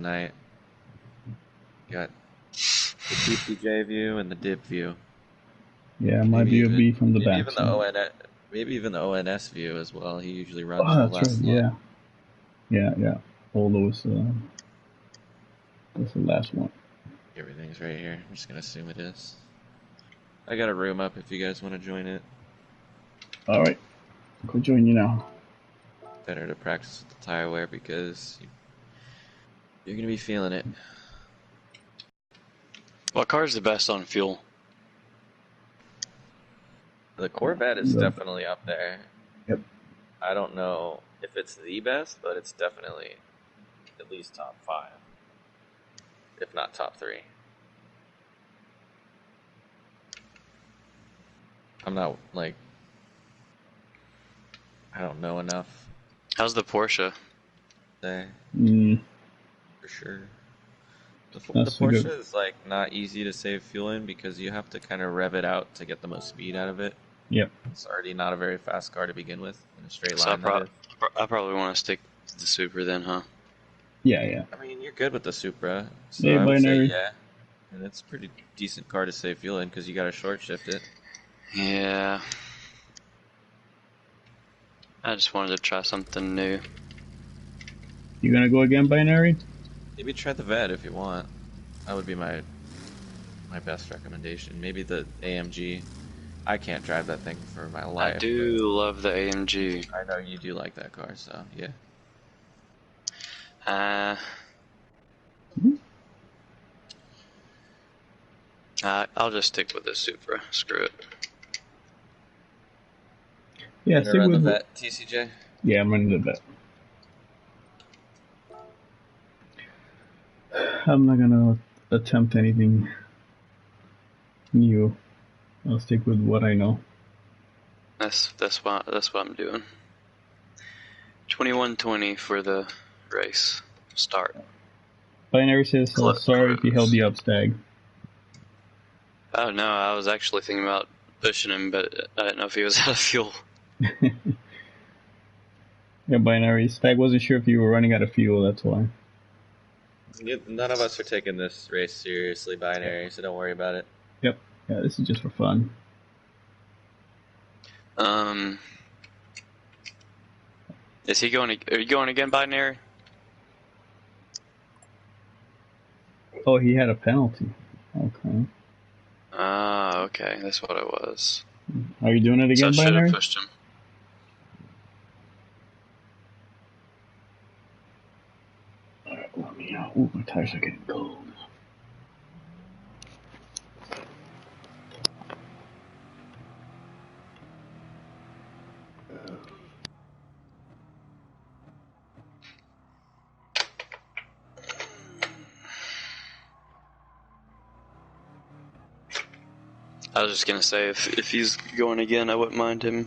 night. Got the TCJ view and the dip view. Yeah, my view would be from the back. Maybe even the ONS view as well. He usually runs Oh, the that's last right. one. Yeah. All those. That's the last one. Everything's right here. I'm just gonna assume it is. I got a room up if you guys want to join it. All right, I'll join you now. Better to practice with the tire wear because you're gonna be feeling it. What car is the best on fuel? The Corvette is definitely up there. Yep. I don't know if it's the best, but it's definitely at least top 5, if not top 3. I'm not like, I don't know enough. How's the Porsche? There, for sure. The That's Porsche is like not easy to save fuel in because you have to kind of rev it out to get the most speed out of it. Yep. It's already not a very fast car to begin with in a straight So line. I probably want to stick to the Supra then, huh? Yeah. I mean, you're good with the Supra, so Yeah, I would say binary. yeah. And it's a pretty decent car to save fuel in because you got to short shift it. Yeah. I just wanted to try something new. You gonna go again, binary? Maybe try the Vet if you want. That would be my best recommendation. Maybe the AMG. I can't drive that thing for my life. I do love the AMG. I know you do like that car, so yeah. I'll just stick with the Supra. Screw it. Yeah, stick with the Vet, TCJ. Yeah, I'm running the Vet. I'm not gonna attempt anything new. I'll stick with what I know. That's what I'm doing. 21:20 for the race start. Binary says, sorry if you held the up stag. Oh no, I was actually thinking about pushing him, but I didn't know if he was out of fuel. Yeah, binary. Stag wasn't sure if you were running out of fuel, that's why. None of us are taking this race seriously, binary, so don't worry about it. Yep. Yeah, this is just for fun. Is he going? Are you going again, binary? Oh, he had a penalty. Okay. Ah, okay. That's what it was. Are you doing it again, so I binary? should have pushed him. Alright, let me out. Ooh, my tires are getting cold. I was just gonna say, if he's going again, I wouldn't mind him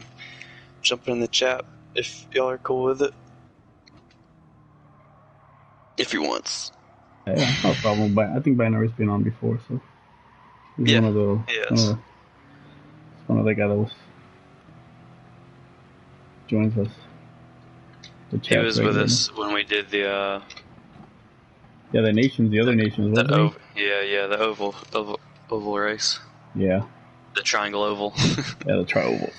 jumping in the chat if y'all are cool with it. If he wants. Yeah, no problem. I think Binary's been on before, so he's one of the. Yes. One of the guys that joins us. He was with us when we did the. Yeah, the other nations, wasn't he? Yeah, the oval race. Yeah. The triangle oval. Yeah, the tri-oval.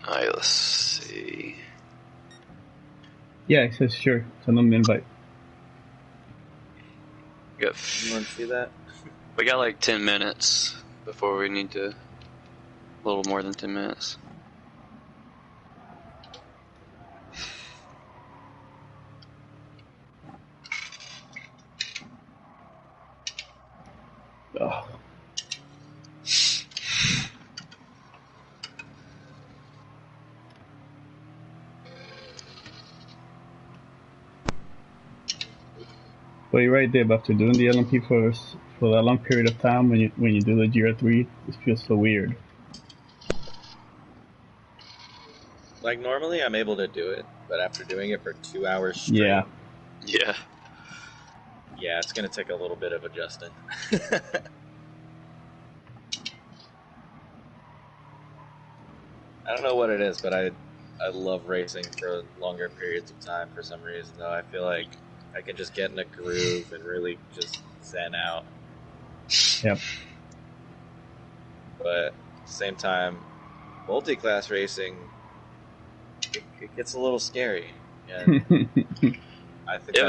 Alright, let's see. Yeah, it says sure. Send them an invite. You want to see that? We got like 10 minutes before we need to. A little more than 10 minutes. Oh. But you're right there, but after doing the LMP for that long period of time, when you do the GR3, it feels so weird. Like normally I'm able to do it, but after doing it for 2 hours straight, Yeah. Yeah. yeah, it's gonna take a little bit of adjusting. I don't know what it is, but I love racing for longer periods of time for some reason. Though I feel like I can just get in a groove and really just zen out. Yep. But at the same time, multi-class racing it gets a little scary. And I think It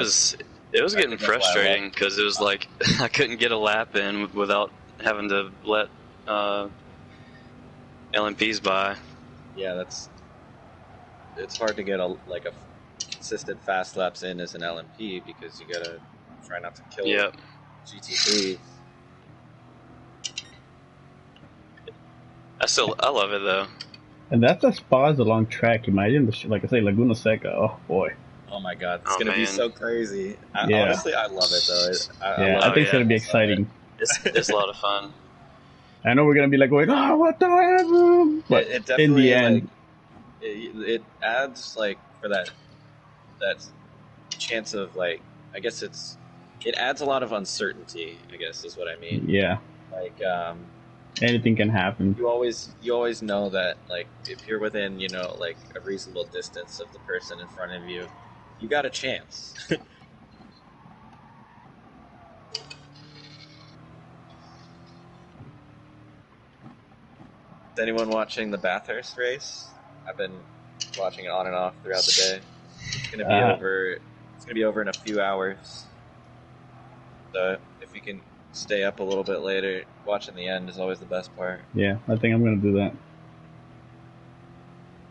was getting frustrating because it was like I couldn't get a lap in without having to let LMPs by. Yeah, it's hard to get a consistent fast laps in as an LMP because you gotta try not to kill GT3. I love it though. And that's as far as a long track. Imagine, like I say, Laguna Seca. Oh boy. Oh my god, it's gonna be so crazy. Yeah. Honestly, I love it though. I think it's gonna be exciting. It's a lot of fun. I know we're gonna be like going, oh, what the hell? But it definitely, in the end, it adds like for that chance of like, I guess it adds a lot of uncertainty. I guess is what I mean. Yeah. Like anything can happen. You always know that like if you're within like a reasonable distance of the person in front of you, you got a chance. Is anyone watching the Bathurst race? I've been watching it on and off throughout the day. It's gonna be over. It's gonna be over in a few hours. So if you can stay up a little bit later, watching the end is always the best part. Yeah, I think I'm gonna do that.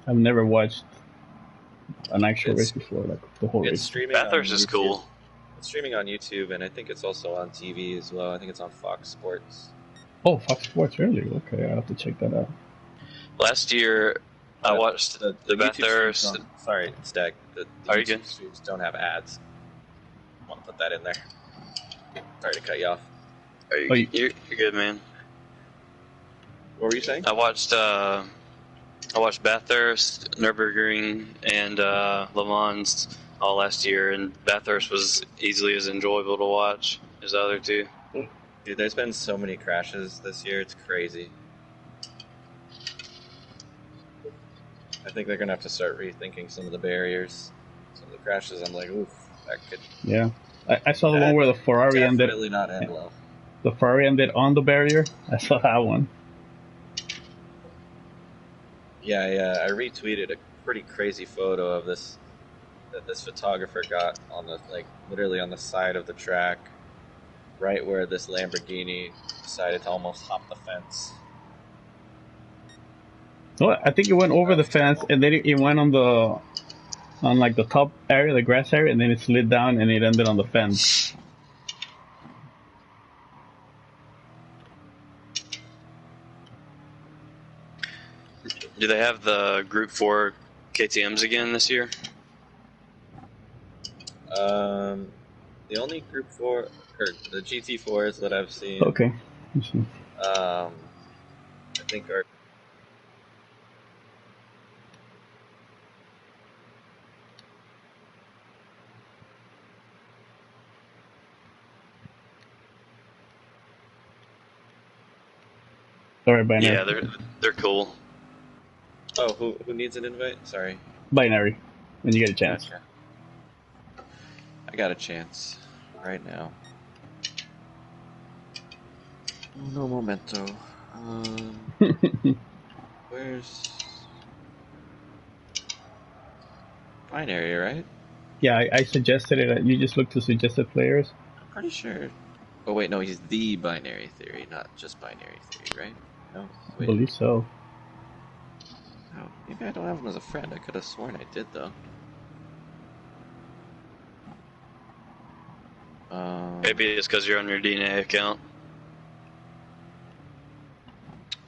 I've never watched an actual race before, like the whole race. Bathurst is cool. It's streaming on YouTube, and I think it's also on TV as well. I think it's on Fox Sports. Oh, Fox Sports, really? Okay, I'll have to check that out. Last year, I watched the Bathurst. Sorry, Stag. The YouTube streams don't have ads. I want to put that in there. Sorry to cut you off. You're good, man. What were you saying? I watched Bathurst, Nürburgring, and Le Mans all last year, and Bathurst was easily as enjoyable to watch as the other two. Dude, there's been so many crashes this year, it's crazy. I think they're gonna have to start rethinking some of the barriers. Some of the crashes, I'm like, oof, that could... Yeah. I saw the one where the Ferrari ended... Definitely not end well. The Ferrari ended on the barrier. I saw that one. Yeah, I retweeted a pretty crazy photo of this that this photographer got on the literally on the side of the track, right where this Lamborghini decided to almost hop the fence. No, I think it went over the fence and then it went on the top area, the grass area, and then it slid down and it ended on the fence. Do they have the Group 4 KTMs again this year? The only Group 4 or the GT4s that I've seen. Okay. I think are. Sorry, Binary. Yeah, they're cool. Oh, who needs an invite? Sorry. Binary. When you get a chance. Gotcha. I got a chance right now. No momento. Where's Binary, right? Yeah, I suggested it. You just look to suggested players. I'm pretty sure. Oh wait, no, he's the Binary Theory, not just Binary Theory, right? No, wait. I believe so. Oh, maybe I don't have him as a friend. I could have sworn I did though. Maybe it's because you're on your DNA account.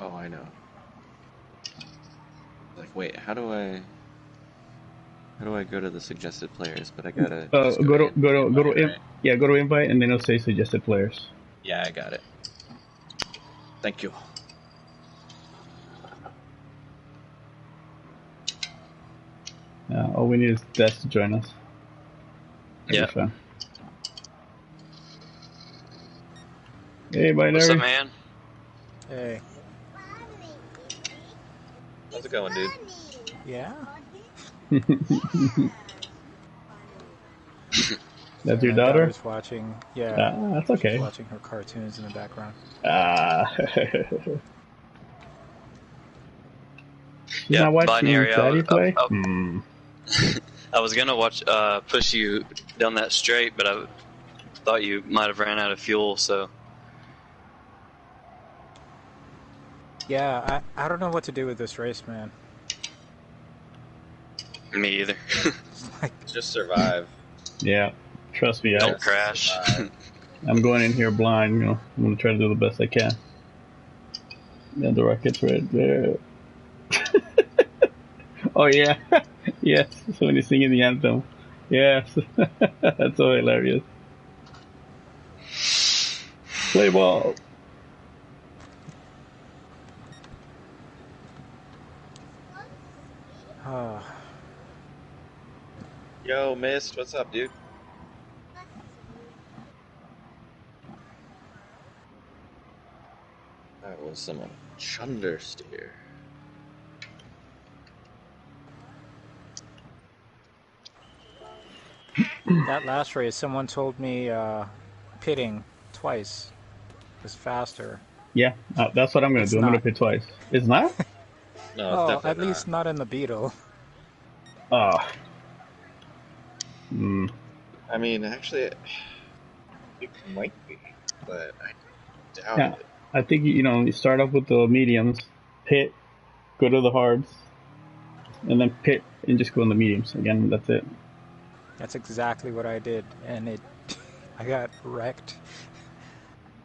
Oh, I know. Like, wait, how do I go to the suggested players? But I gotta go to invite, and then it'll say suggested players. Yeah, I got it. Thank you. All we need is Des to join us. Yeah. Fun. Hey, Binary. What's up, man? Hey. How's it going, dude? Yeah? That's So your my daughter? daughter's watching. Yeah. That's okay. She's watching her cartoons in the background. She's not watching Binary. Daddy play? I was gonna watch push you down that straight, but I thought you might have ran out of fuel, so. Yeah, I don't know what to do with this race, man. Me either. Just survive. Yeah, trust me. Don't crash. I'm going in here blind, you know. I'm going to try to do the best I can. Yeah, the rocket's right there. Oh, yeah. Yes, so when you're singing the anthem. Yes. That's so hilarious. Play ball. Yo, Mist, what's up, dude? That was some chundersteer. That last race, someone told me pitting twice was faster. Yeah, that's what I'm going to do. I'm going to pit twice. It's not? No, Oh, it's definitely at least not in the Beetle. Oh. I mean, actually, it might be, but I doubt it. I think, you start off with the mediums, pit, go to the hards, and then pit and just go in the mediums. Again, that's it. That's exactly what I did, and I got wrecked.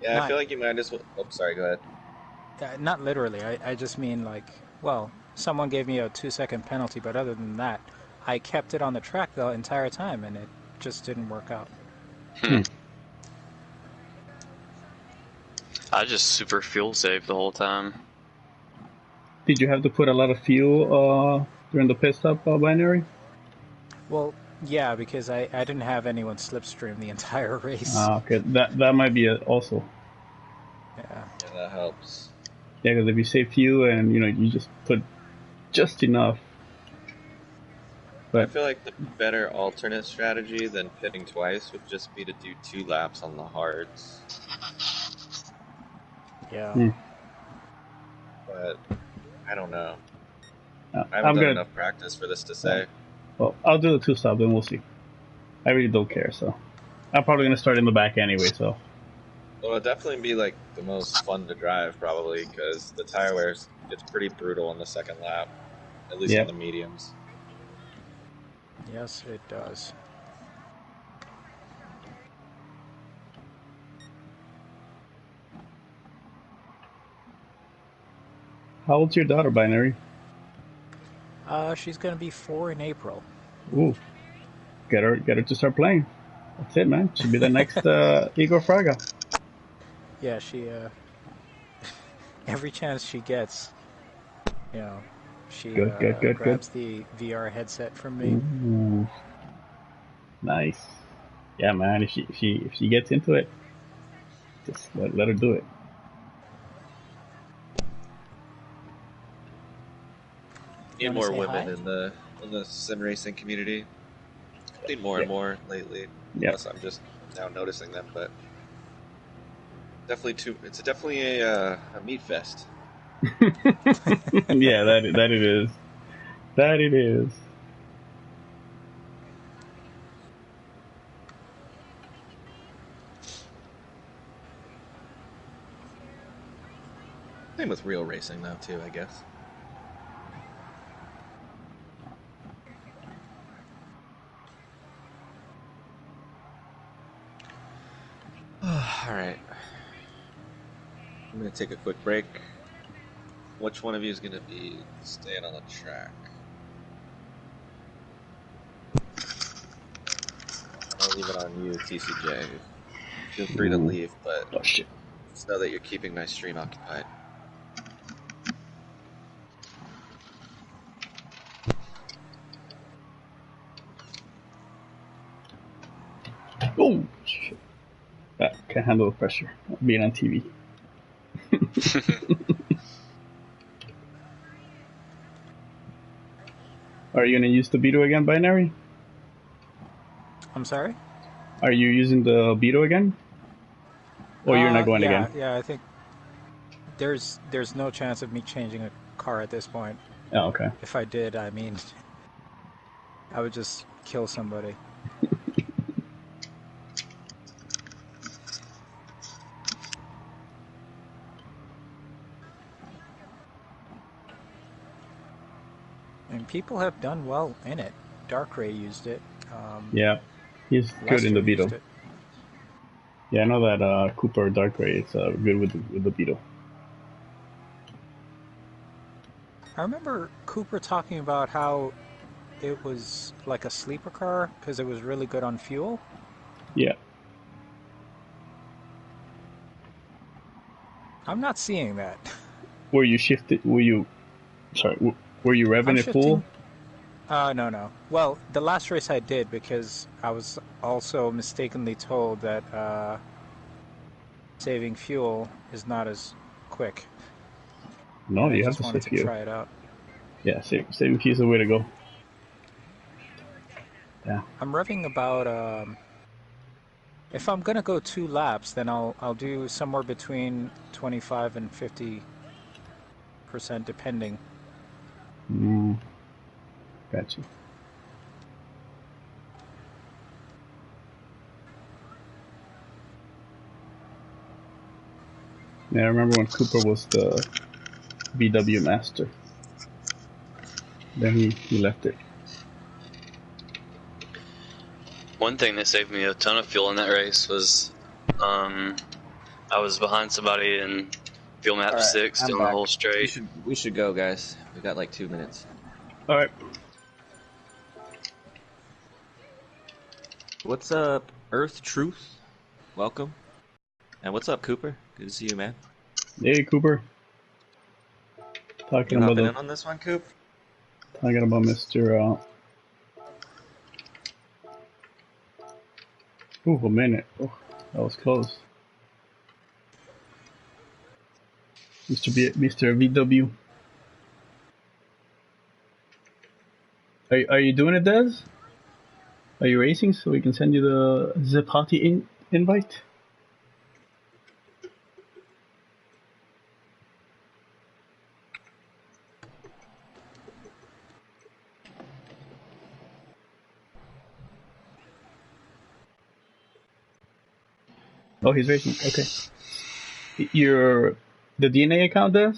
Yeah, I feel like you might as well... Oh, sorry, go ahead. Not literally. I just mean, like, well, someone gave me a 2-second penalty, but other than that, I kept it on the track the entire time, and it just didn't work out. I just super fuel saved the whole time. Did you have to put a lot of fuel during the pit stop, Binary? Well, yeah, because I didn't have anyone slipstream the entire race. Okay, that might be it also. Yeah, that helps. Yeah, because if you save fuel and you just put just enough. But I feel like the better alternate strategy than pitting twice would just be to do 2 laps on the hards. Yeah. But I don't know. I haven't done enough practice for this to say. Well, I'll do the 2-stop, then we'll see. I really don't care, so. I'm probably going to start in the back anyway, so. Well, it'll definitely be, like, the most fun to drive, probably, because the tire wear it's pretty brutal on the second lap. At least on the mediums. Yes, it does. How old's your daughter, Binary? She's gonna be 4 in April. Ooh. Get her to start playing. That's it, man. She'll be the next Igor Fraga. Yeah, she every chance she gets, she grabs the VR headset from me. Ooh. Nice. Yeah, man. If she gets into it, just let her do it. Need more women in the sim racing community. Need more and more lately. Unless I'm just now noticing them, but it's definitely a meat fest. Yeah, that it is. That it is. Same with real racing, though, too, I guess. Alright. I'm going to take a quick break. Which one of you is going to be staying on the track? I'll leave it on you, TCJ. Feel free to leave, but just know that you're keeping my stream occupied. Oh, shit. I can't handle the pressure of being on TV. Are you going to use the Beetle again, Binary? I'm sorry? Are you using the Beetle again? Or you're not going again? Yeah, I think there's no chance of me changing a car at this point. Oh, okay. If I did, I mean, I would just kill somebody. And people have done well in it. Darkray used it. Yeah, he's good Lester in the Beetle. used it. Yeah, I know that Cooper Darkray is good with the Beetle. I remember Cooper talking about how it was like a sleeper car because it was really good on fuel. Yeah. I'm not seeing that. Were you shifted? Were you revving it full? No. Well, the last race I did because I was also mistakenly told that saving fuel is not as quick. No, And I you have just to wanted save to fuel. try it out. Yeah, saving fuel is the way to go. Yeah. I'm revving about. If I'm gonna go 2 laps, then I'll do somewhere between 25 and 50% depending. Gotcha. Yeah, I remember when Cooper was the VW master. Then he left it. One thing that saved me a ton of fuel in that race was I was behind somebody in fuel map 6 doing the whole straight. We should go, guys. We got like 2 minutes. All right. What's up, Earth Truth? Welcome. And what's up, Cooper? Good to see you, man. Hey, Cooper. You hopping in on this one, Coop? Talking about Mr. Ooh, a minute. Oh, that was close. Mr. VW. Are you doing it, Des? Are you racing so we can send you the party invite? Oh, he's racing. Okay. The DNA account, Des?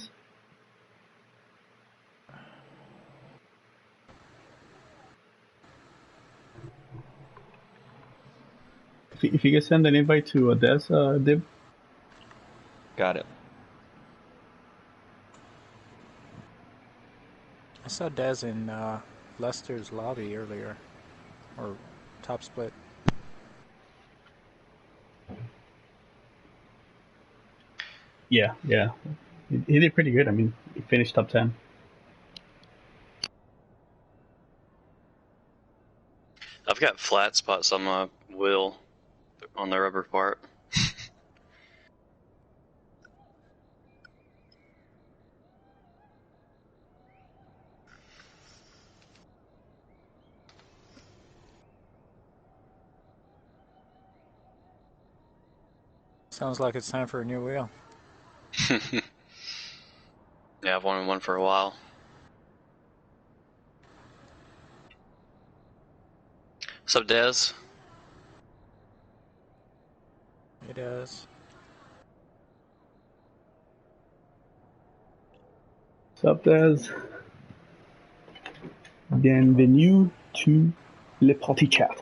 If you can send an invite to Des, Dib. Got it. I saw Des in Lester's lobby earlier, or top split. Yeah. He did pretty good. I mean, he finished top 10. I've got flat spots on my wheel on the rubber part. Sounds like it's time for a new wheel. Yeah, I've wanted one for a while. What's up, Des? It is. What's up, Des? Bienvenue to Le Party Chat.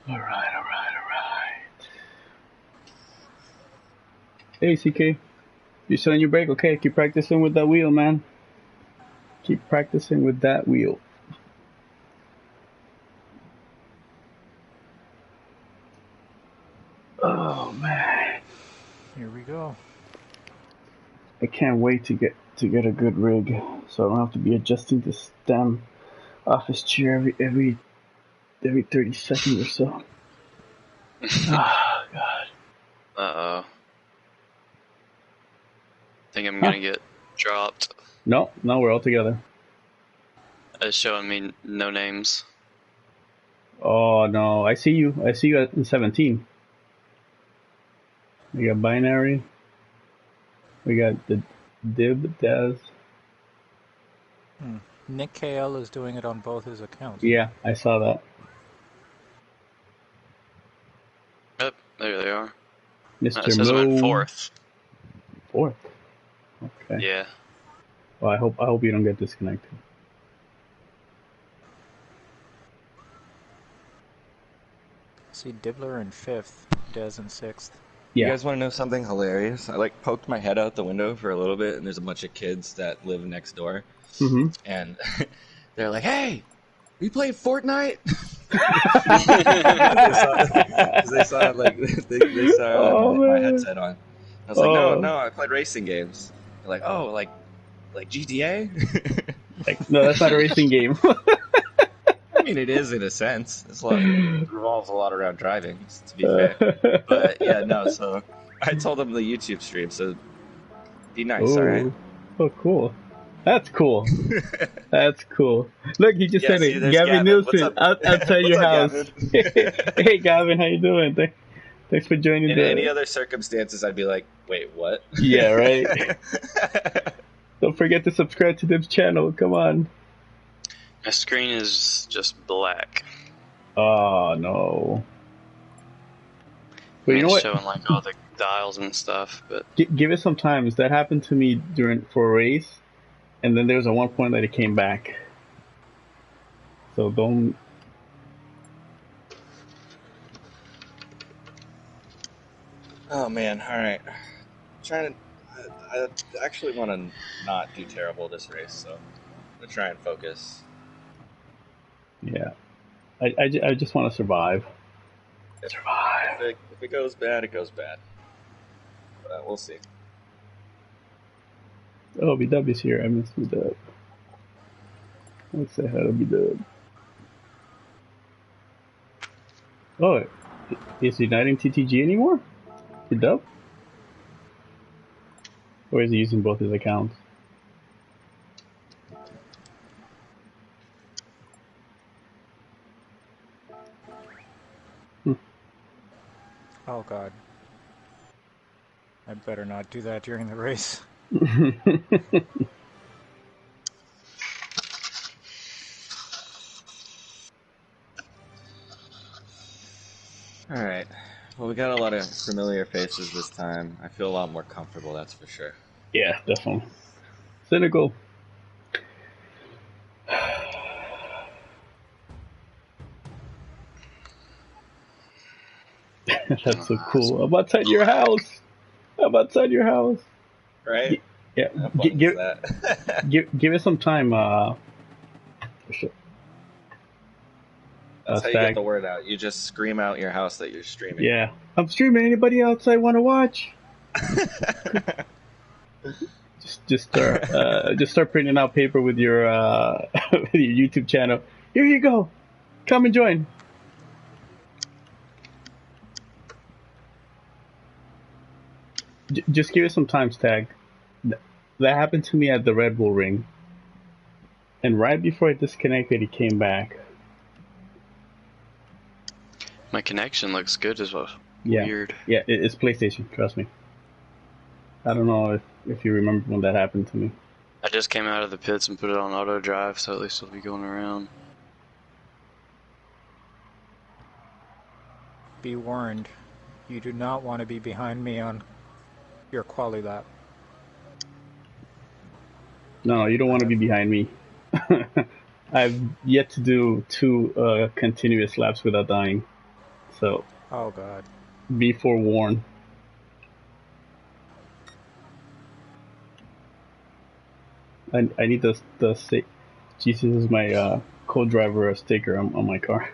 All right. Hey, CK. You still on your break? Okay, keep practicing with that wheel, man. Keep practicing with that wheel. Oh, man. Here we go. I can't wait to get a good rig. so I don't have to be adjusting this damn office chair every 30 seconds or so. Oh God. Uh-oh. Think I'm gonna get dropped. No, we're all together. It's showing me no names. Oh no, I see you in 17. We got binary. We got the Daz. Nick KL is doing it on both his accounts. Yeah, I saw that. Yep, there they are. Mr. It says I'm in Mo. 4th. 4th. Okay. Yeah. Well, I hope you don't get disconnected. See Dibbler in 5th, Dez in 6th. Yeah. You guys want to know something hilarious? I like poked my head out the window for a little bit, and there's a bunch of kids that live next door, and they're like, "Hey, we played Fortnite." they saw like they saw my headset on. I was like, "No, I played racing games." They're like, "Oh, like GTA?" Like, no, that's not a racing game. I mean, it is in a sense. It revolves a lot around driving, to be fair. But yeah, no. So I told them the YouTube stream. So be nice, all right? Oh, cool. That's cool. That's cool. Look, he just said it. Gavin Nielsen, outside your house. Hey, Gavin, how you doing? Thanks for joining. In any other circumstances, I'd be like, wait, what? Yeah, right. Don't forget to subscribe to this channel. Come on. My screen is just black. Oh no. But you know it's what? showing like all the dials and stuff, but Give it some time. That happened to me for a race, and then there was at one point that it came back. So don't. Oh man! All right. I actually want to not do terrible this race, so I'm gonna try and focus. Yeah, I just want to survive. Survive. If it goes bad, it goes bad. But we'll see. Oh, BW's here. I miss BW. Let's say hi to BW. Oh, is he not in TTG anymore? BW? Or is he using both his accounts? Oh God. I better not do that during the race. Alright. Well, we got a lot of familiar faces this time. I feel a lot more comfortable, that's for sure. Yeah, definitely. Cynical. That's so cool. I'm outside your house. Right? Yeah. Give it some time. That's how you get the word out. You just scream out your house that you're streaming. Yeah. I'm streaming. Anybody outside want to watch? just start printing out paper with your with your YouTube channel. Here you go. Come and join. Just give it some time, Stag. That happened to me at the Red Bull Ring, and right before I disconnected, it came back. my connection looks good as well. Yeah. Weird. Yeah, it's PlayStation. Trust me. I don't know if you remember when that happened to me. I just came out of the pits and put it on auto drive, so at least it'll be going around. Be warned, you do not want to be behind me on your quali lap. No, you don't want to be behind me. I've yet to do 2 continuous laps without dying. So. Oh God. Be forewarned. I need the Jesus is my co-driver sticker on my car.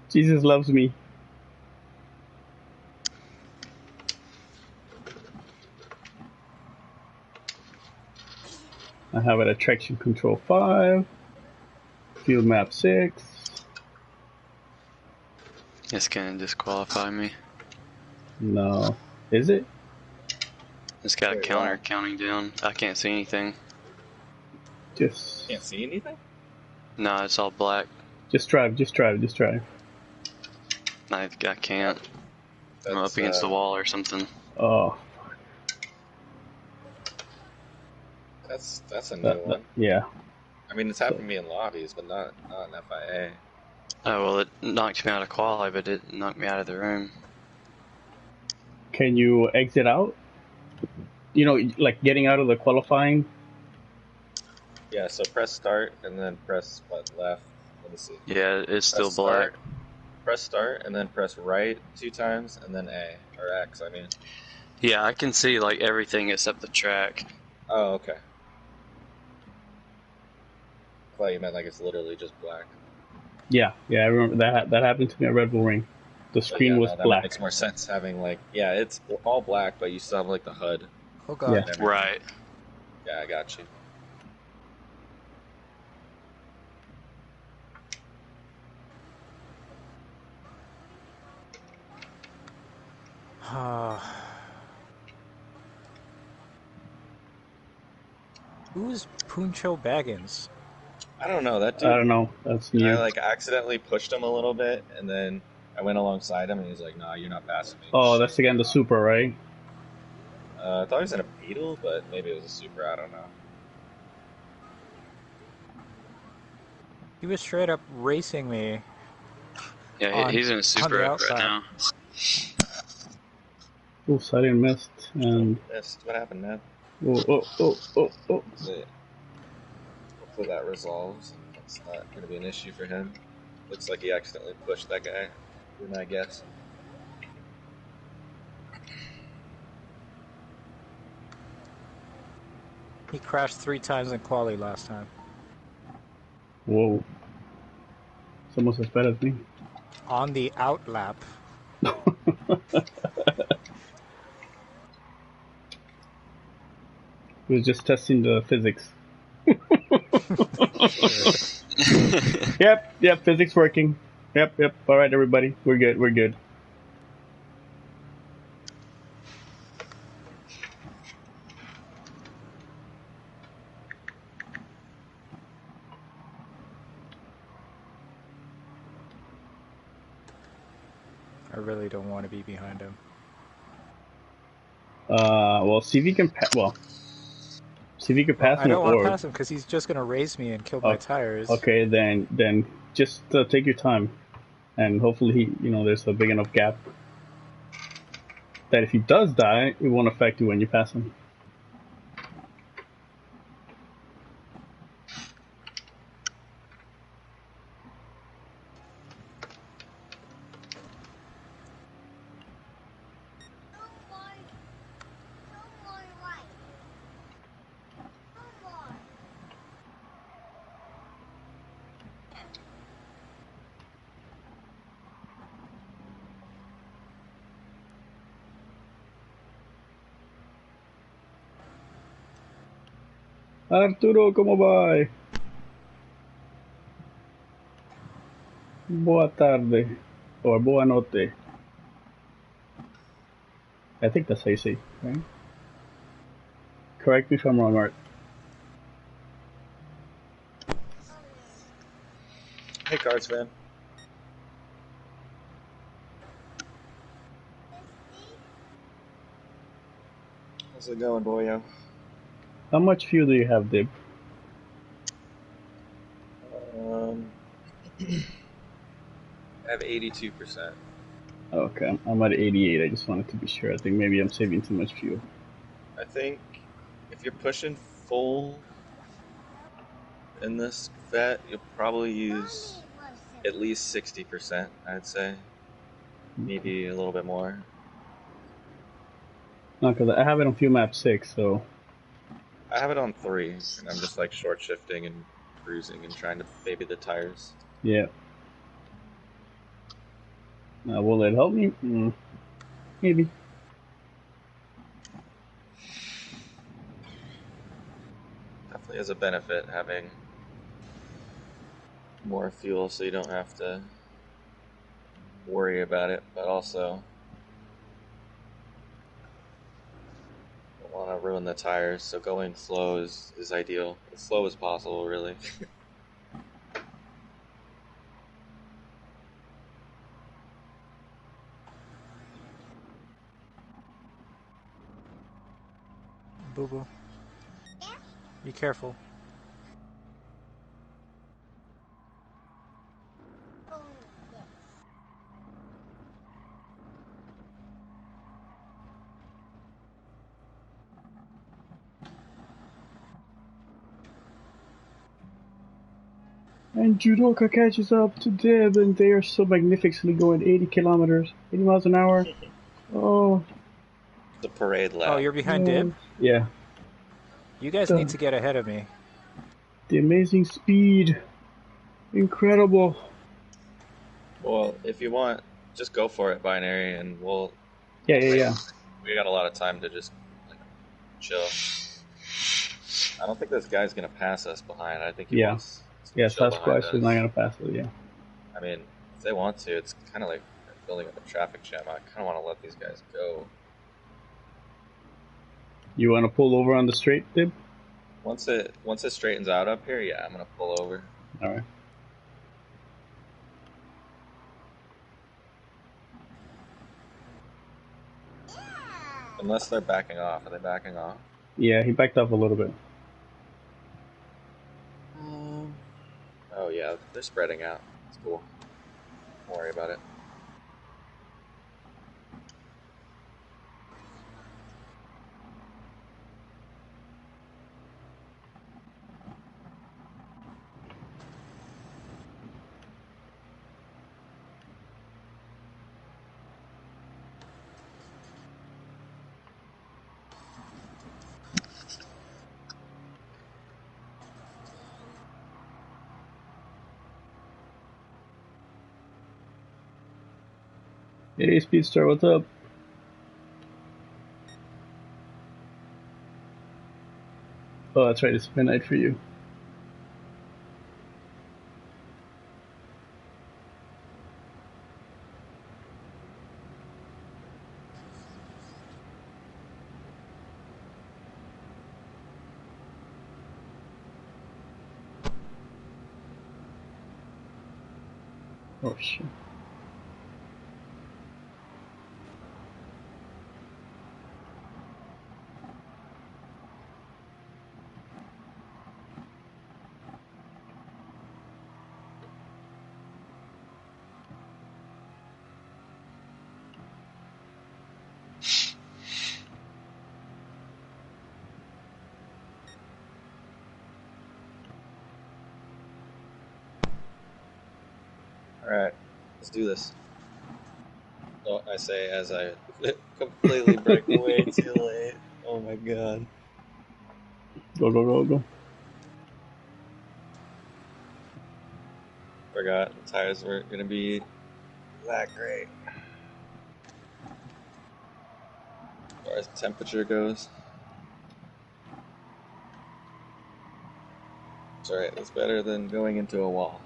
Jesus loves me. I have it at traction control 5, fuel map 6. It's gonna disqualify me. No. Is it? It's got a counter counting down. I can't see anything. Just... Can't see anything? No, it's all black. Just drive. I can't. I'm up against the wall or something. Oh. That's a new one. Yeah. I mean, it's happened to me in lobbies, but not in FIA. Oh, well, it knocked me out of quali, but it knocked me out of the room. Can you exit out? You know, like getting out of the qualifying? Yeah, so press start and then press left. Let me see. Yeah, it's still black. Press start and then press right 2 times and then A, or X, I mean. Yeah, I can see like everything except the track. Oh, okay. I thought you meant like it's literally just black. Yeah, I remember that happened to me at Red Bull Ring. The screen was black. That makes more sense having like, yeah, it's all black, but you still have like the HUD. Oh god. Yeah. Right. Yeah, I got you. Who's Puncho Baggins? I don't know, that dude. I don't know. That's new. I like accidentally pushed him a little bit, and then I went alongside him, and he's like, "Nah, you're not passing me." Oh, that's again the Super, right? I thought he was in a Beetle, but maybe it was a Super. I don't know. He was straight up racing me. Yeah, he's in a Super right now. Oh, sudden missed and. Missed. What happened, man? Oh. Hopefully that resolves. It's not going to be an issue for him. Looks like he accidentally pushed that guy. You're my guess. He crashed 3 times in quali last time. Whoa. It's almost as bad as me. On the out lap. He was just testing the physics. Yep, physics working. Yep. Alright, everybody. We're good. I really don't want to be behind him. Well, see if you can pass him. I don't want to pass him because he's just going to race me and kill my tires. Okay, then just take your time, and hopefully there's a big enough gap that if he does die, it won't affect you when you pass him. Arturo, ¿cómo va? Boa tarde. Or boa notte. I think that's how you say, right? Correct me if I'm wrong, Art. Hey, Cards fan. How's it going, boyo? How much fuel do you have, Dib? I have 82%. Okay, I'm at 88. I just wanted to be sure. I think maybe I'm saving too much fuel. I think if you're pushing full in this vet, you'll probably use at least 60%, I'd say. Maybe a little bit more. No, because I have it on fuel map 6, so... I have it on 3, and I'm just like short shifting and cruising and trying to baby the tires. Yeah. Will it help me? Maybe. Definitely definitely is a benefit having more fuel, so you don't have to worry about it, but also don't want to ruin the tires, so going slow is ideal. As slow as possible, really. Boo boo. Be careful. And Judoka catches up to Deb, and they are so magnificently going 80 kilometers, 80 miles an hour. Oh. The parade lap. Oh, you're behind Dib? Yeah. You guys need to get ahead of me. The amazing speed. Incredible. Well, if you want, just go for it, Binary, and we'll... Yeah. We got a lot of time to just, like, chill. I don't think this guy's going to pass us behind. I think he wants... Yeah, Sasquatch is not going to pass it, yeah. I mean, if they want to, it's kind of like building up a traffic jam. I kind of want to let these guys go. You want to pull over on the straight, Dib? Once it straightens out up here, yeah, I'm going to pull over. All right. Unless they're backing off. Are they backing off? Yeah, he backed up a little bit. Oh yeah, they're spreading out. It's cool. Don't worry about it. Hey, Speedstar, what's up? Oh, that's right, it's midnight for you. Oh, shit. Alright, let's do this. Oh, I say as I completely break away too late. Oh my god. Go. Forgot the tires weren't going to be that great. As far as temperature goes. It's alright, it's better than going into a wall.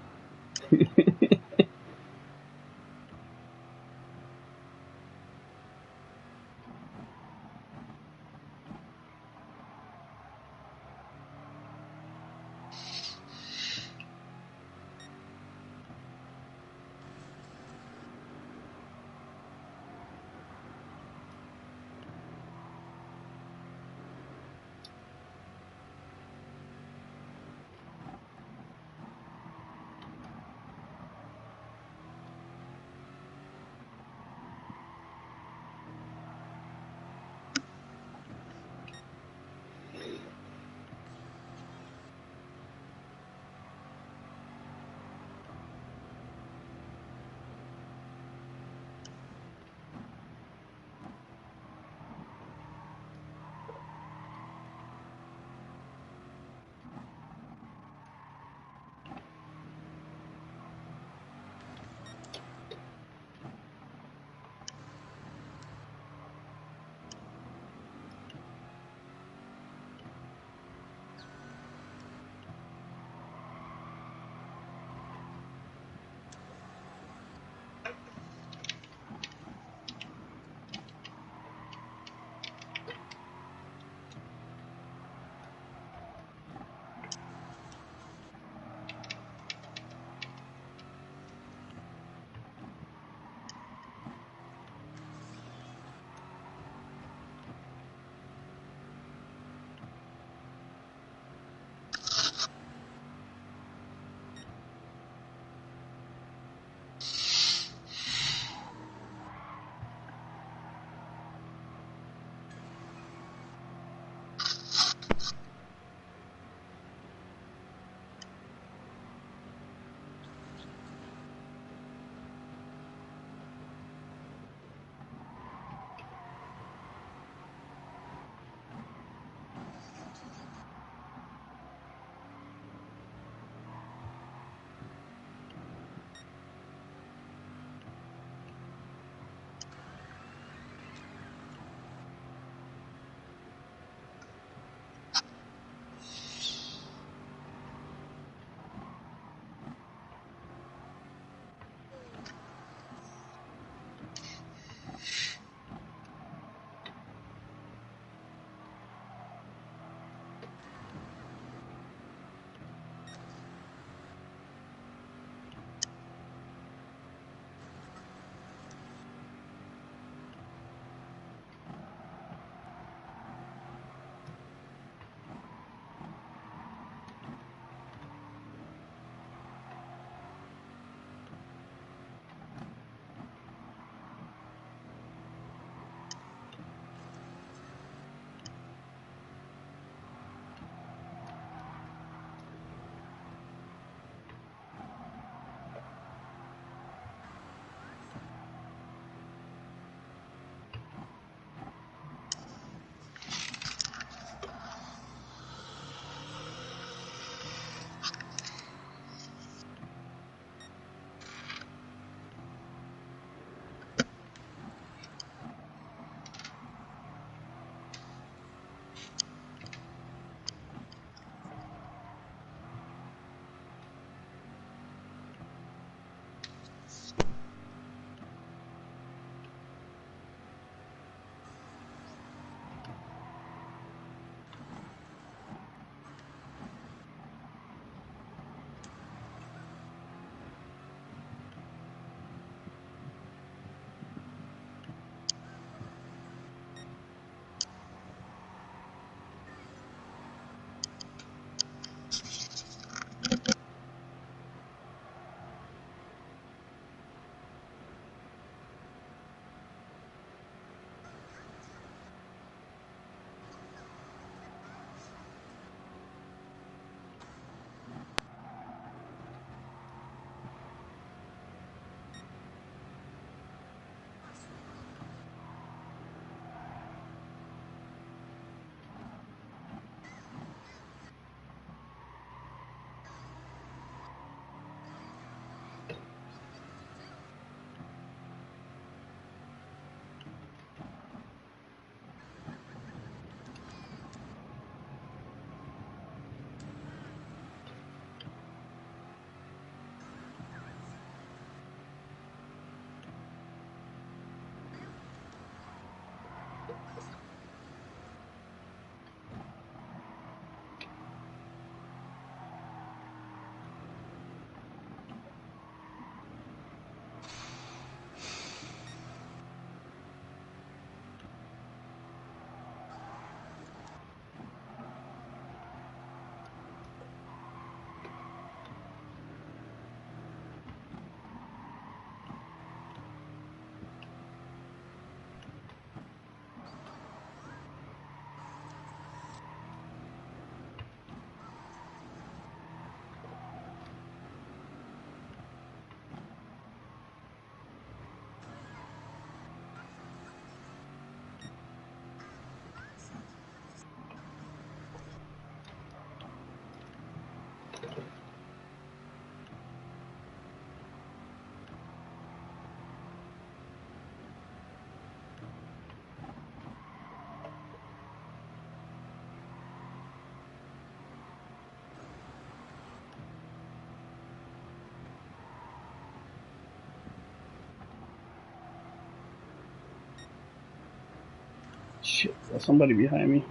shit, there's somebody behind me.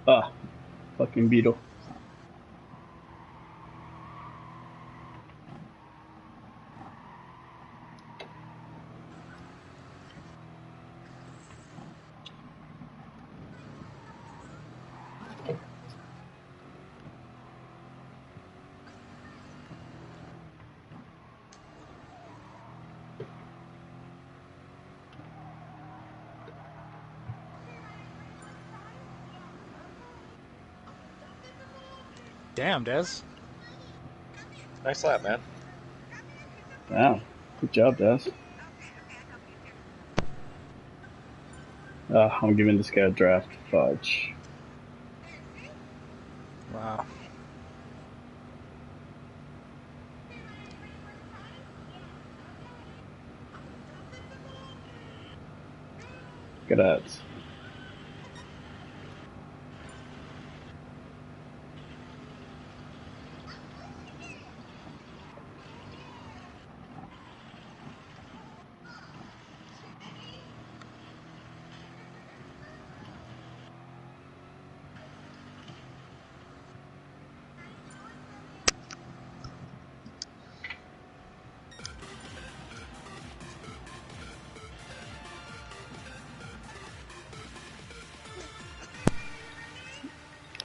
Ah, fucking beetle. Damn, Des. Nice lap, man. Wow, good job, Des. I'm giving this guy a draft. Fudge. Wow. Look at that.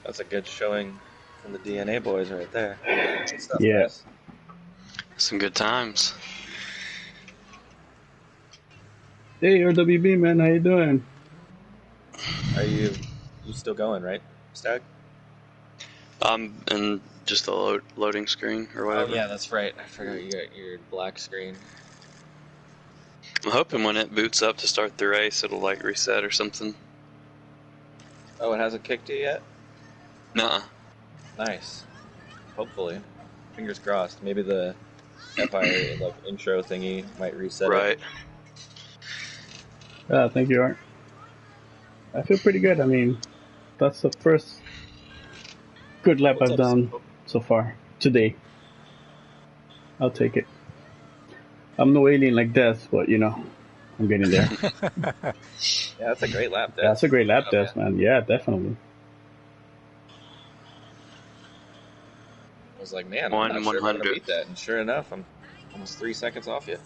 That's a good showing from the DNA boys right there. Good stuff, Yeah. guys. Some good times. Hey, RWB, man, how you doing? Are you still going, right, Stag? And just the loading screen or whatever. Oh, yeah, that's right. I forgot you got your black screen. I'm hoping when it boots up to start the race, it'll like reset or something. Oh, it hasn't kicked you yet? Nuh-uh. Nice. Hopefully. Fingers crossed. Maybe the FIA like intro thingy might reset Right. it. Thank you, Art. I feel pretty good. I mean, that's the first good lap I've done so far today. I'll take it. I'm no alien like Des, but you know, I'm getting there. Yeah, that's a great lap, Des. That's a great lap, Des, man. Yeah, definitely. I was like, man, I'm not sure if I'm going to beat that. And sure enough, I'm almost 3 seconds off you.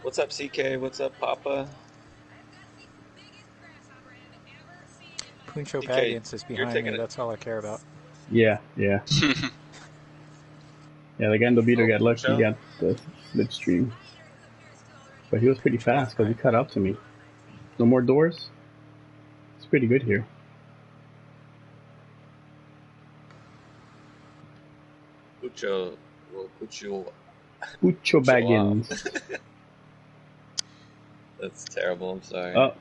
What's up, CK? What's up, Papa? Puncho Baggins is behind me. That's all I care about. Yeah, yeah. Yeah, the Gando Beater got lucky. He got the slipstream. But he was pretty fast because he cut up to me. No more doors. It's pretty good here. Pucho Baggins. That's terrible. I'm sorry. Oh.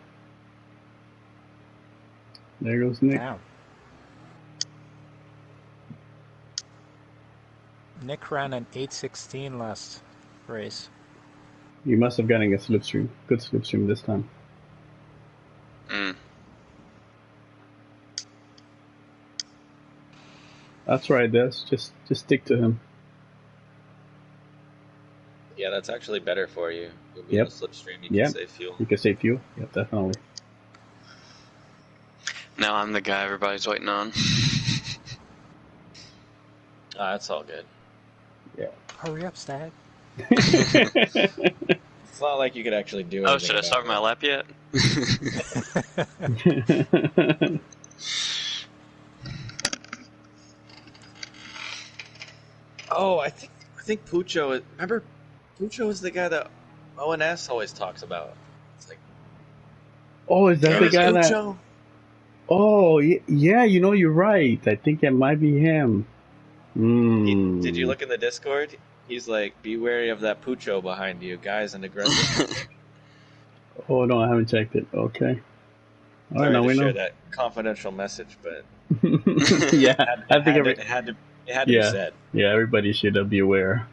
There goes Nick. Damn. Nick ran an 8:16 last race. You must have gotten a slipstream. Good slipstream this time. That's right, Des. Just stick to him. Yeah, that's actually better for you. You'll be able to slipstream. You can save fuel. You can save fuel. Yep, definitely. Now I'm the guy everybody's waiting on. That's all good. Yeah. Hurry up, Stag. It's not like you could actually do anything. Oh, should I start my lap yet? Oh, I think Pucho. Remember, Pucho is the guy that ONS always talks about. It's like, oh, is that the guy Pucho? That? Oh, yeah. You know, you're right. I think it might be him. Did you look in the Discord? He's like, be wary of that Pucho behind you, guys, and aggressive. Oh no, I haven't checked it. Okay. All right, now we share that confidential message, but yeah, I think it had to be said. Yeah, everybody should be aware.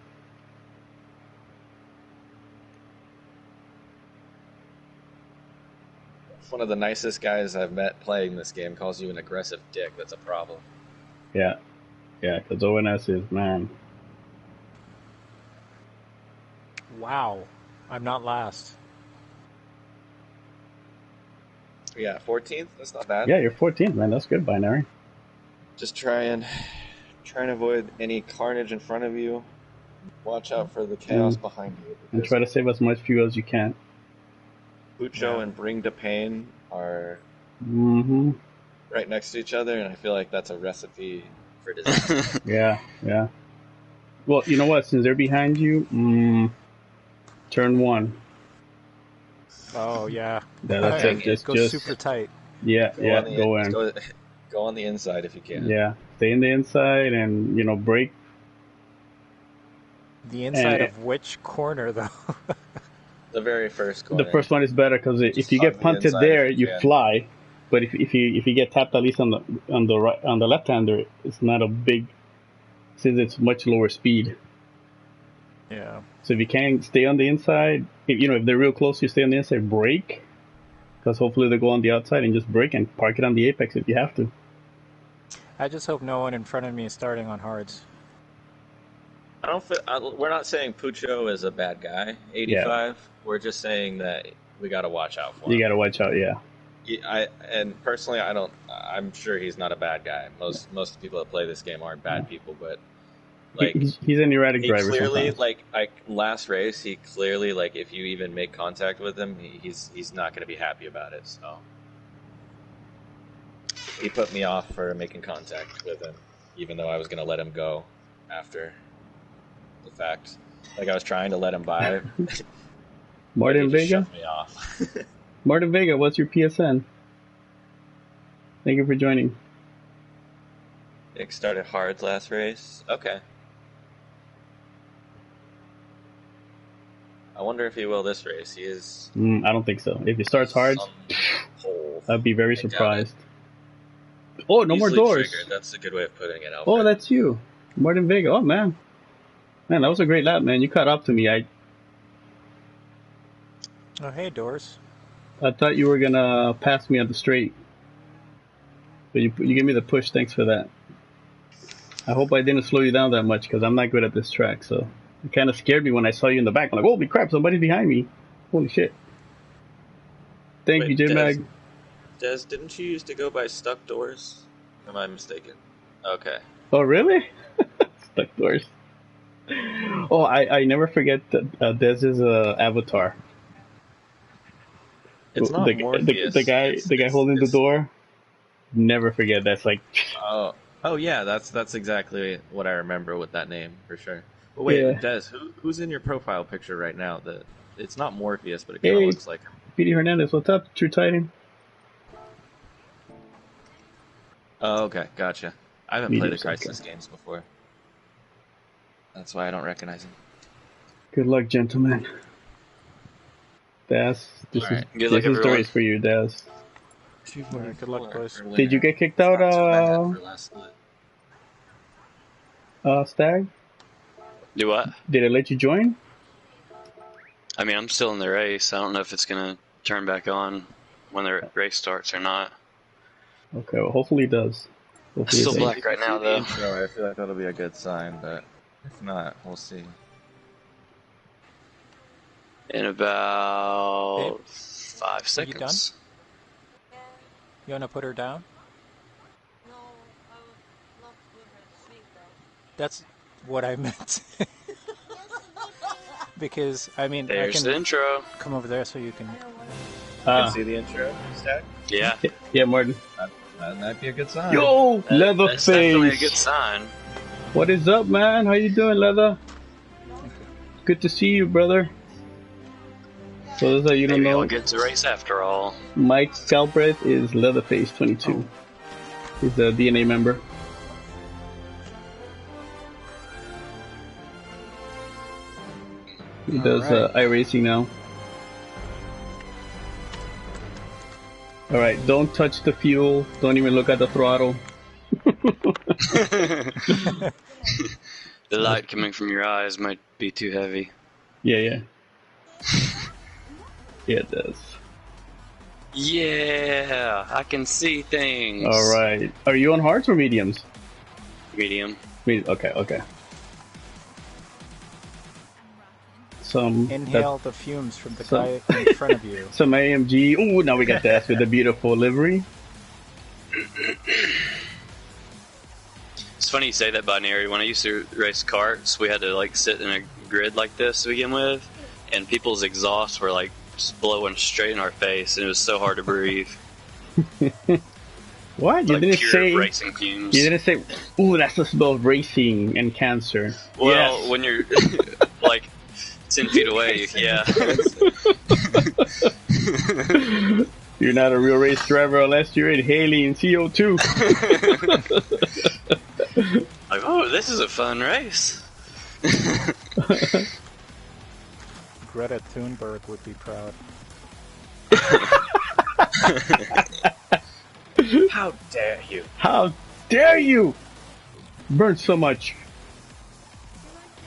One of the nicest guys I've met playing this game calls you an aggressive dick. That's a problem. Yeah, because ONS is, man. Wow, I'm not last. Yeah, 14th. That's not bad. Yeah, you're 14th, man. That's good, Binary. Just try and avoid any carnage in front of you. Watch out for the chaos behind you. And try to save as much fuel as you can. Pucho and Bring to Pain are right next to each other, and I feel like that's a recipe for disaster. Yeah. Well, you know what? Since they're behind you, turn 1. Oh yeah. That's it. Just go super tight. Yeah, go in. Go on the inside if you can. Yeah, stay in the inside and brake. The inside of which corner, though? The very first corner. The first one is better because if you get punted there, you fly. But if you get tapped at least on the left hander, it's not a big, since it's much lower speed. Yeah. So if you can stay on the inside, if they're real close, you stay on the inside, brake, because hopefully they go on the outside and just brake and park it on the apex if you have to. I just hope no one in front of me is starting on hards. We're not saying Pucho is a bad guy. 85. Yeah. We're just saying that we got to watch out for him. You got to watch out, yeah. And personally, I'm sure he's not a bad guy. Most people that play this game aren't bad people, but like he's an erratic driver. Clearly, sometimes. like last race, he clearly, like, if you even make contact with him, he's not going to be happy about it. So he put me off for making contact with him, even though I was going to let him go after the fact. Like, I was trying to let him by. Martin Vega? Shut me off. Martin Vega, what's your PSN? Thank you for joining. Nick started hards last race. Okay. I wonder if he will this race. He is. I don't think so. If he starts hards, I'd be very surprised. Oh, no more doors. Triggered. That's a good way of putting it. Oh, that's you, Martin Vega. Oh man, that was a great lap, man. You caught up to me. Oh, hey, doors. I thought you were gonna pass me on the straight, but you gave me the push. Thanks for that. I hope I didn't slow you down that much because I'm not good at this track. So it kind of scared me when I saw you in the back. I'm like, holy crap, somebody's behind me. Holy shit. Thank you, J-Mag. Des, didn't you used to go by Stuck Doors? Am I mistaken? Okay. Oh, really? Stuck Doors. Oh, I never forget Dez's avatar. It's not Morpheus. The guy holding the door. Never forget. That's like. Oh yeah, that's exactly what I remember with that name for sure. But wait, yeah. Des, who's in your profile picture right now? It's not Morpheus, but it kind of looks like him. Petey Hernandez, what's up, True Titan? Oh, okay, gotcha. I haven't played the Crisis games before. That's why I don't recognize him. Good luck, gentlemen. Daz, this is the race for you, Daz. Right, good luck, boys. Did you get kicked out, Stag? Do what? Did it let you join? I mean, I'm still in the race. I don't know if it's going to turn back on when the race starts or not. Okay, well, hopefully it does. It's still black right now, though. I feel like that'll be a good sign, but if not, we'll see. In about 5 seconds. You done? You want to put her down? No, I would love to do her sleep though. That's what I meant. Because, I mean, there's I can the intro. Come over there so you can... You can see the intro, Stack? Yeah. Yeah, Martin. That might be a good sign. Yo, Leatherface. That's definitely a good sign. What is up, man? How you doing, Leather? Good to see you, brother. So those that you don't know, I'll get to race after all. Mike Galbraith is Leatherface 22. He's a DNA member. He does iRacing now. Alright, don't touch the fuel. Don't even look at the throttle. The light coming from your eyes might be too heavy. Yeah. Yeah, it does. Yeah, I can see things. Alright. Are you on hards or mediums? Medium. Okay. inhale the fumes from the guy in front of you. Some AMG. Ooh, now we got the S with the beautiful livery. It's funny you say that, Binary. When I used to race karts, we had to like sit in a grid like this to begin with, and people's exhausts were like just blowing straight in our face, and it was so hard to breathe. What? You like didn't pure say racing fumes. You didn't say, "Ooh, that's the smell of racing and cancer." Well, yes. when you're like 10 feet away, yeah. You're not a real race driver unless you're inhaling CO2. Like, oh, this is a fun race. Greta Thunberg would be proud. How dare you? How dare you burn so much?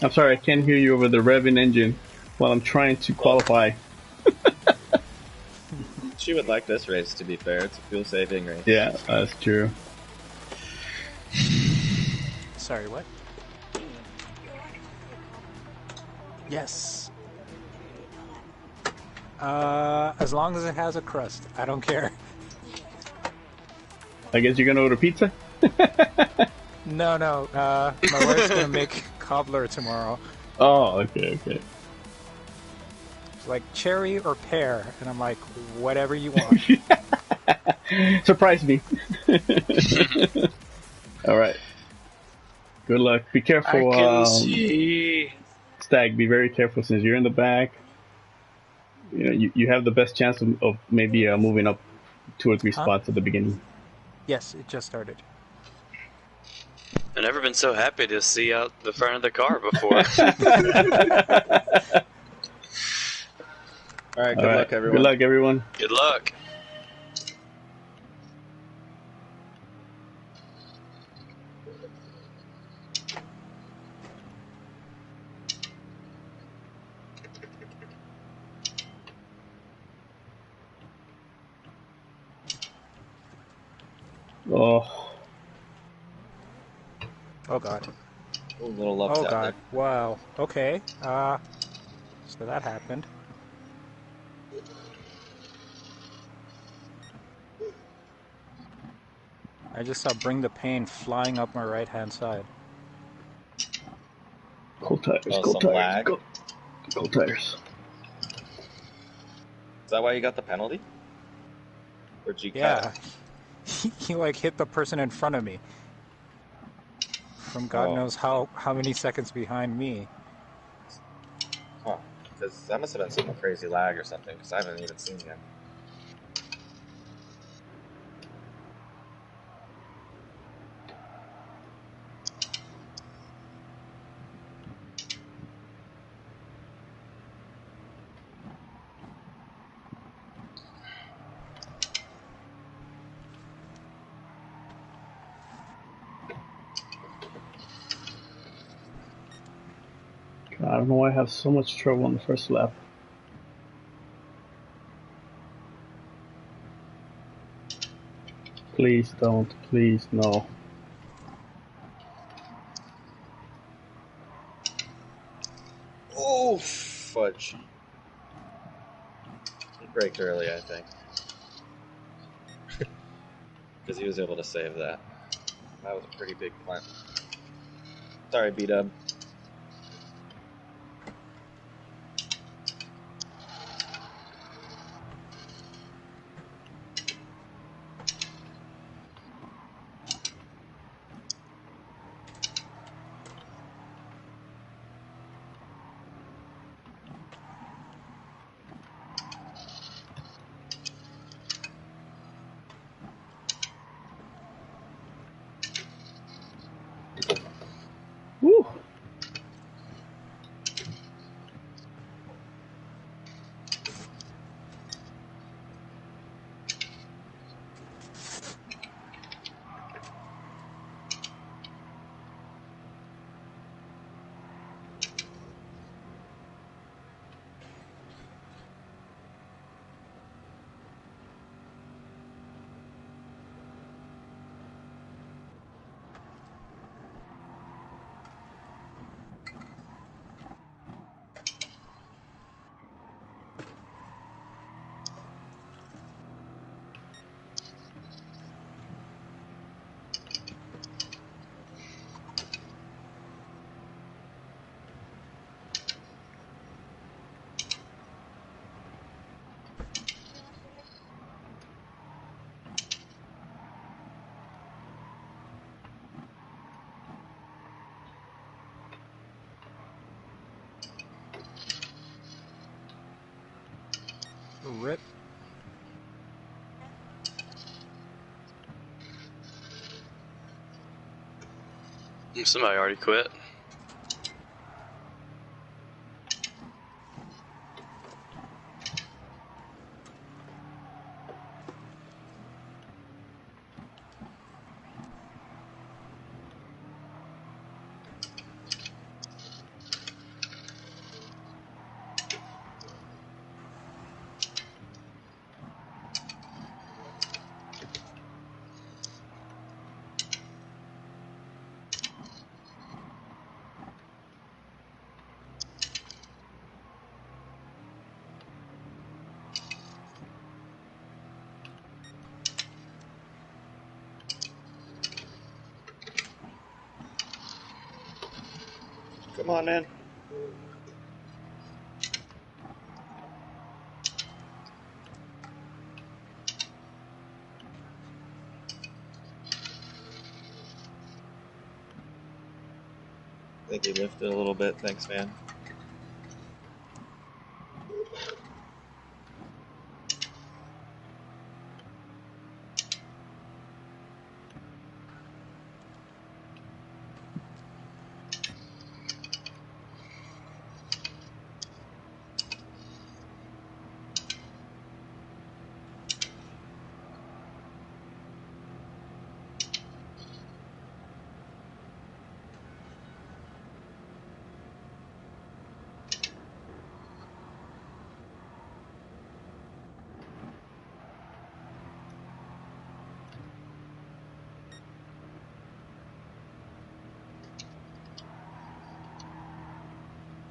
I'm sorry, I can't hear you over the revving engine while I'm trying to qualify. She would like this race, to be fair. It's a fuel-saving race. Yeah, that's true. Sorry, what? Yes. As long as it has a crust, I don't care. I guess you're gonna order pizza? No, my wife's gonna make cobbler tomorrow. Oh, okay. It's like cherry or pear, and I'm like, whatever you want. Surprise me. All right. Good luck. Be careful. I can see. Stag, be very careful since you're in the back. You know, you have the best chance of maybe moving up 2 or 3 spots at the beginning. Yes, it just started. I've never been so happy to see out the front of the car before. All right, good luck, everyone. Good luck, everyone. Good luck. Oh god. A little upset. Oh god. Wow. Okay. So that happened. I just saw Bring the Pain flying up my right-hand side. Cold tires. Oh, Cold some tires. lag? Cold tires. Is that why you got the penalty? Or did you Yeah. cut? He like hit the person in front of me. From God knows how many seconds behind me. Huh. Because that must have been some crazy lag or something, because I haven't even seen him. I don't know why I have so much trouble on the first lap. Please don't. Please, no. Oh, fudge. He braked early, I think. Because he was able to save that. That was a pretty big punt. Sorry, B-Dub. Woo! Rip. Somebody already quit. Come on, man. I think he lifted a little bit. Thanks, man.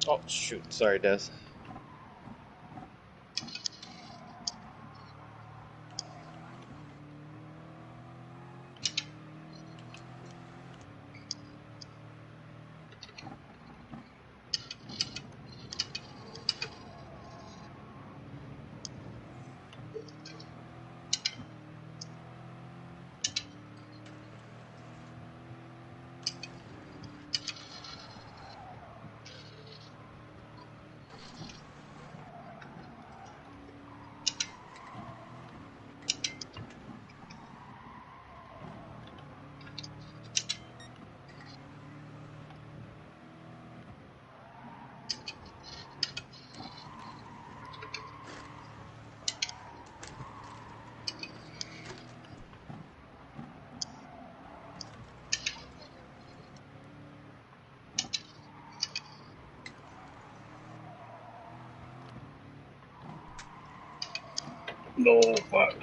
Oh, shoot. Sorry, Des. No, fuck.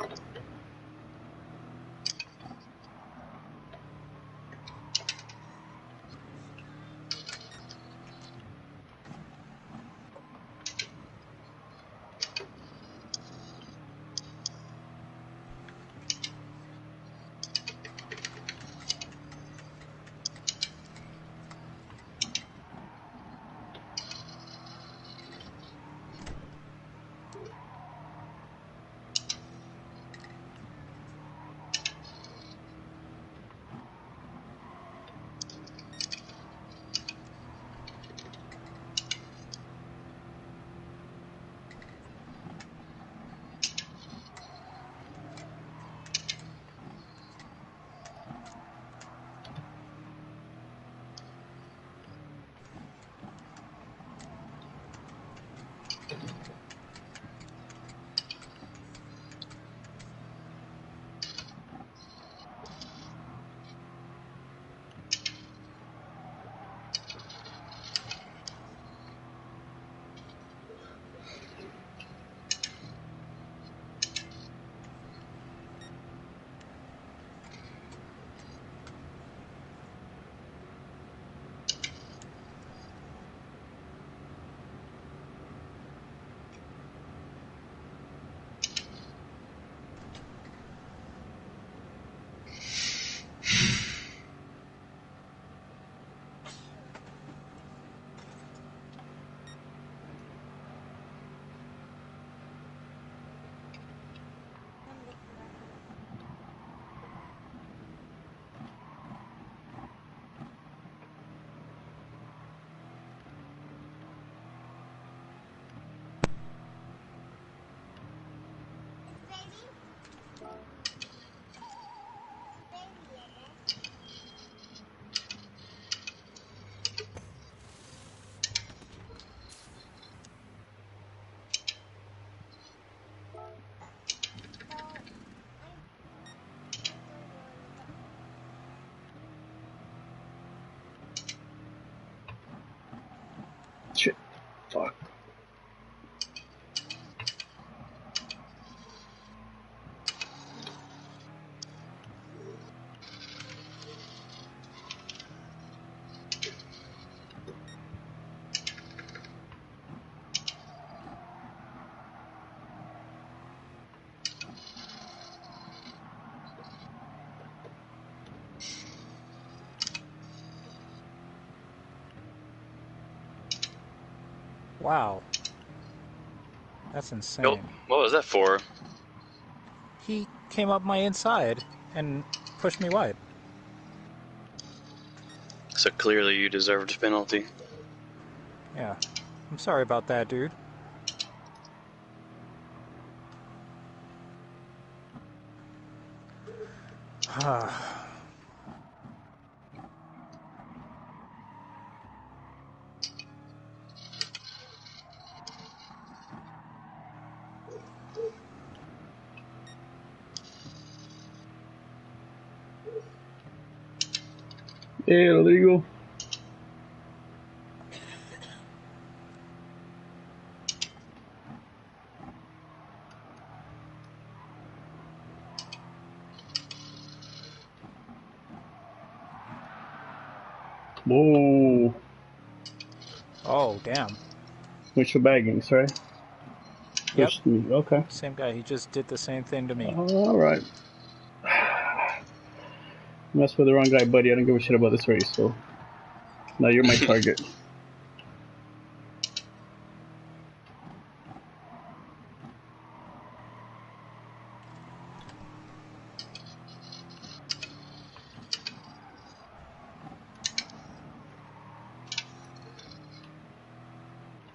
Fuck. Wow. That's Oh, insane. what was that for? He came up my inside and pushed me wide. So clearly you deserved a penalty. Yeah. I'm sorry about that, dude. Illegal. Whoa. Oh, damn. With your baggings, right? Yep. Pushed me. Okay. Same guy. He just did the same thing to me. All right. Mess with the wrong guy, buddy. I don't give a shit about this race, so now you're my target.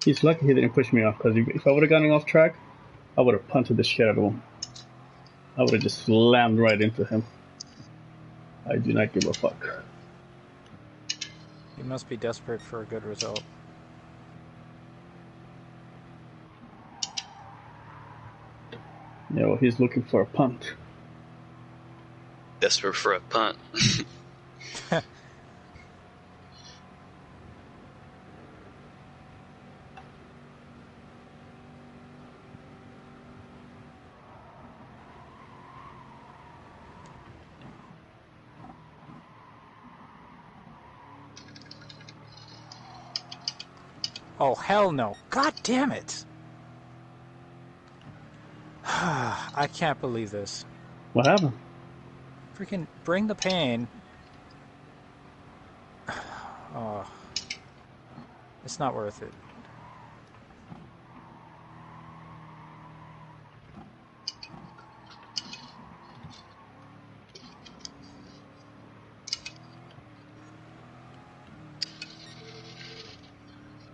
He's lucky he didn't push me off, because if I would have gotten off track, I would have punted the shit out of him. I would have just slammed right into him. I do not give a fuck. He must be desperate for a good result. Yeah, well, he's looking for a punt. Desperate for a punt. Oh, hell no. God damn it. I can't believe this. What happened? Freaking bring the pain. Oh. It's not worth it.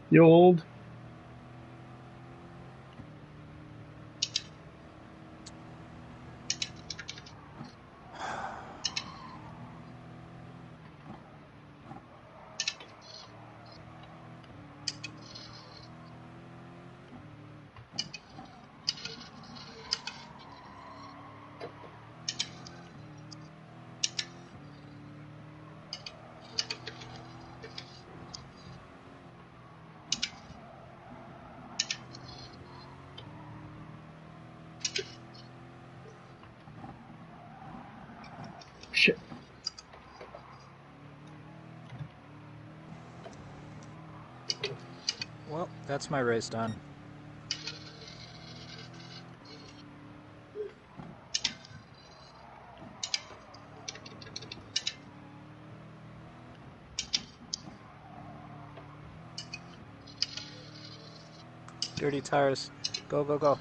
You old? Shit. Well, that's my race done. Dirty tires. Go, go, go.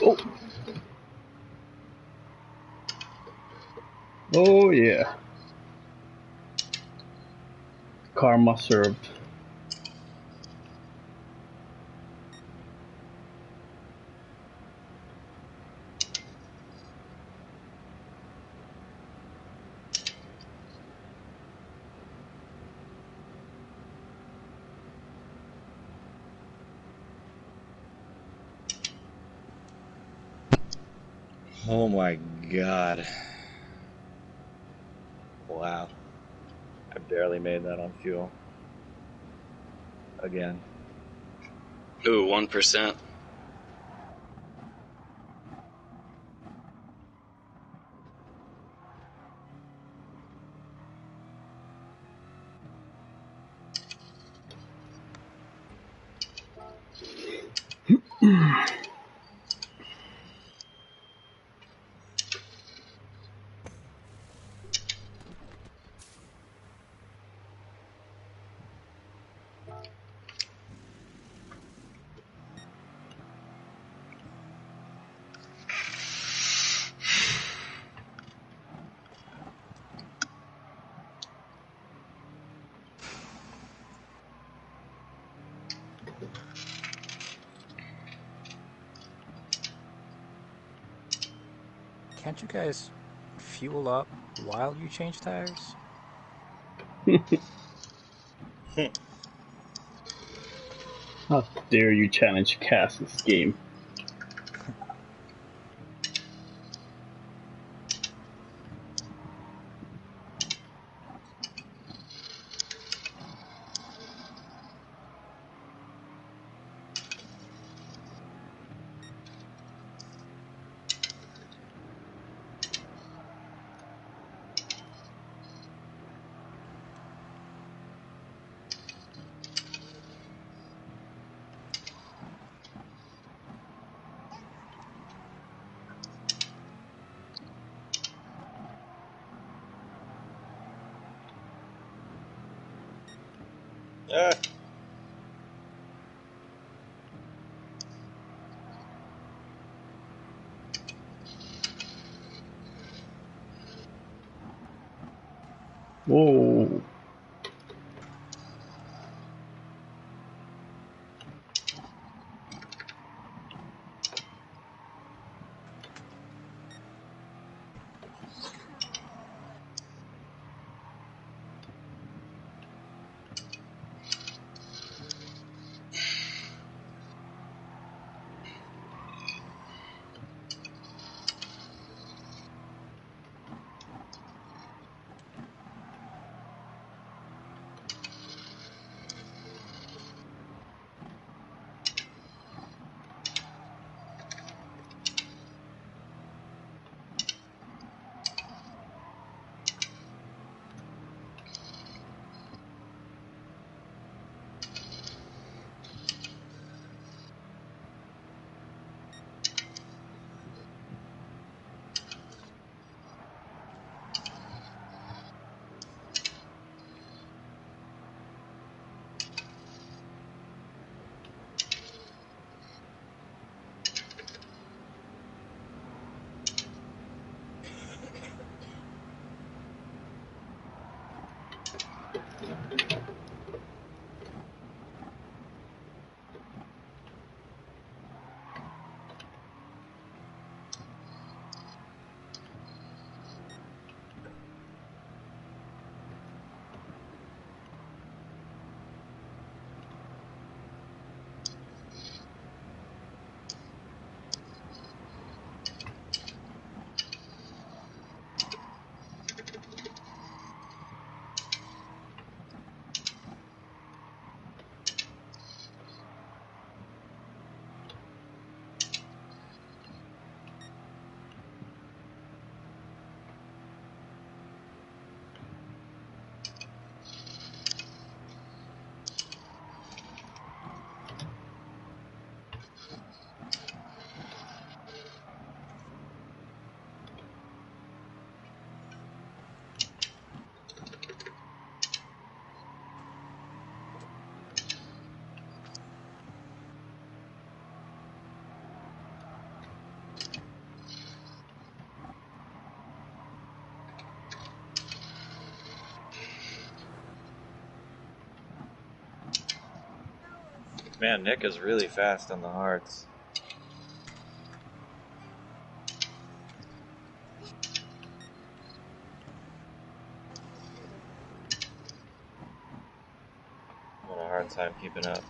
Oh. Oh yeah. Karma served. Oh my god. Wow. I barely made that on fuel. Again. Ooh, 1%. Can't you guys fuel up while you change tires? How dare you challenge Cass's game? Ah. Whoa. Man, Nick is really fast on the hards. I'm having a hard time keeping up.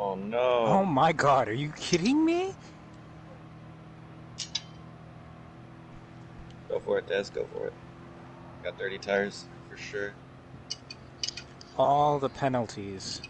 Oh no. Oh my god, are you kidding me? Go for it, Des, go for it. Got 30 tires for sure. All the penalties.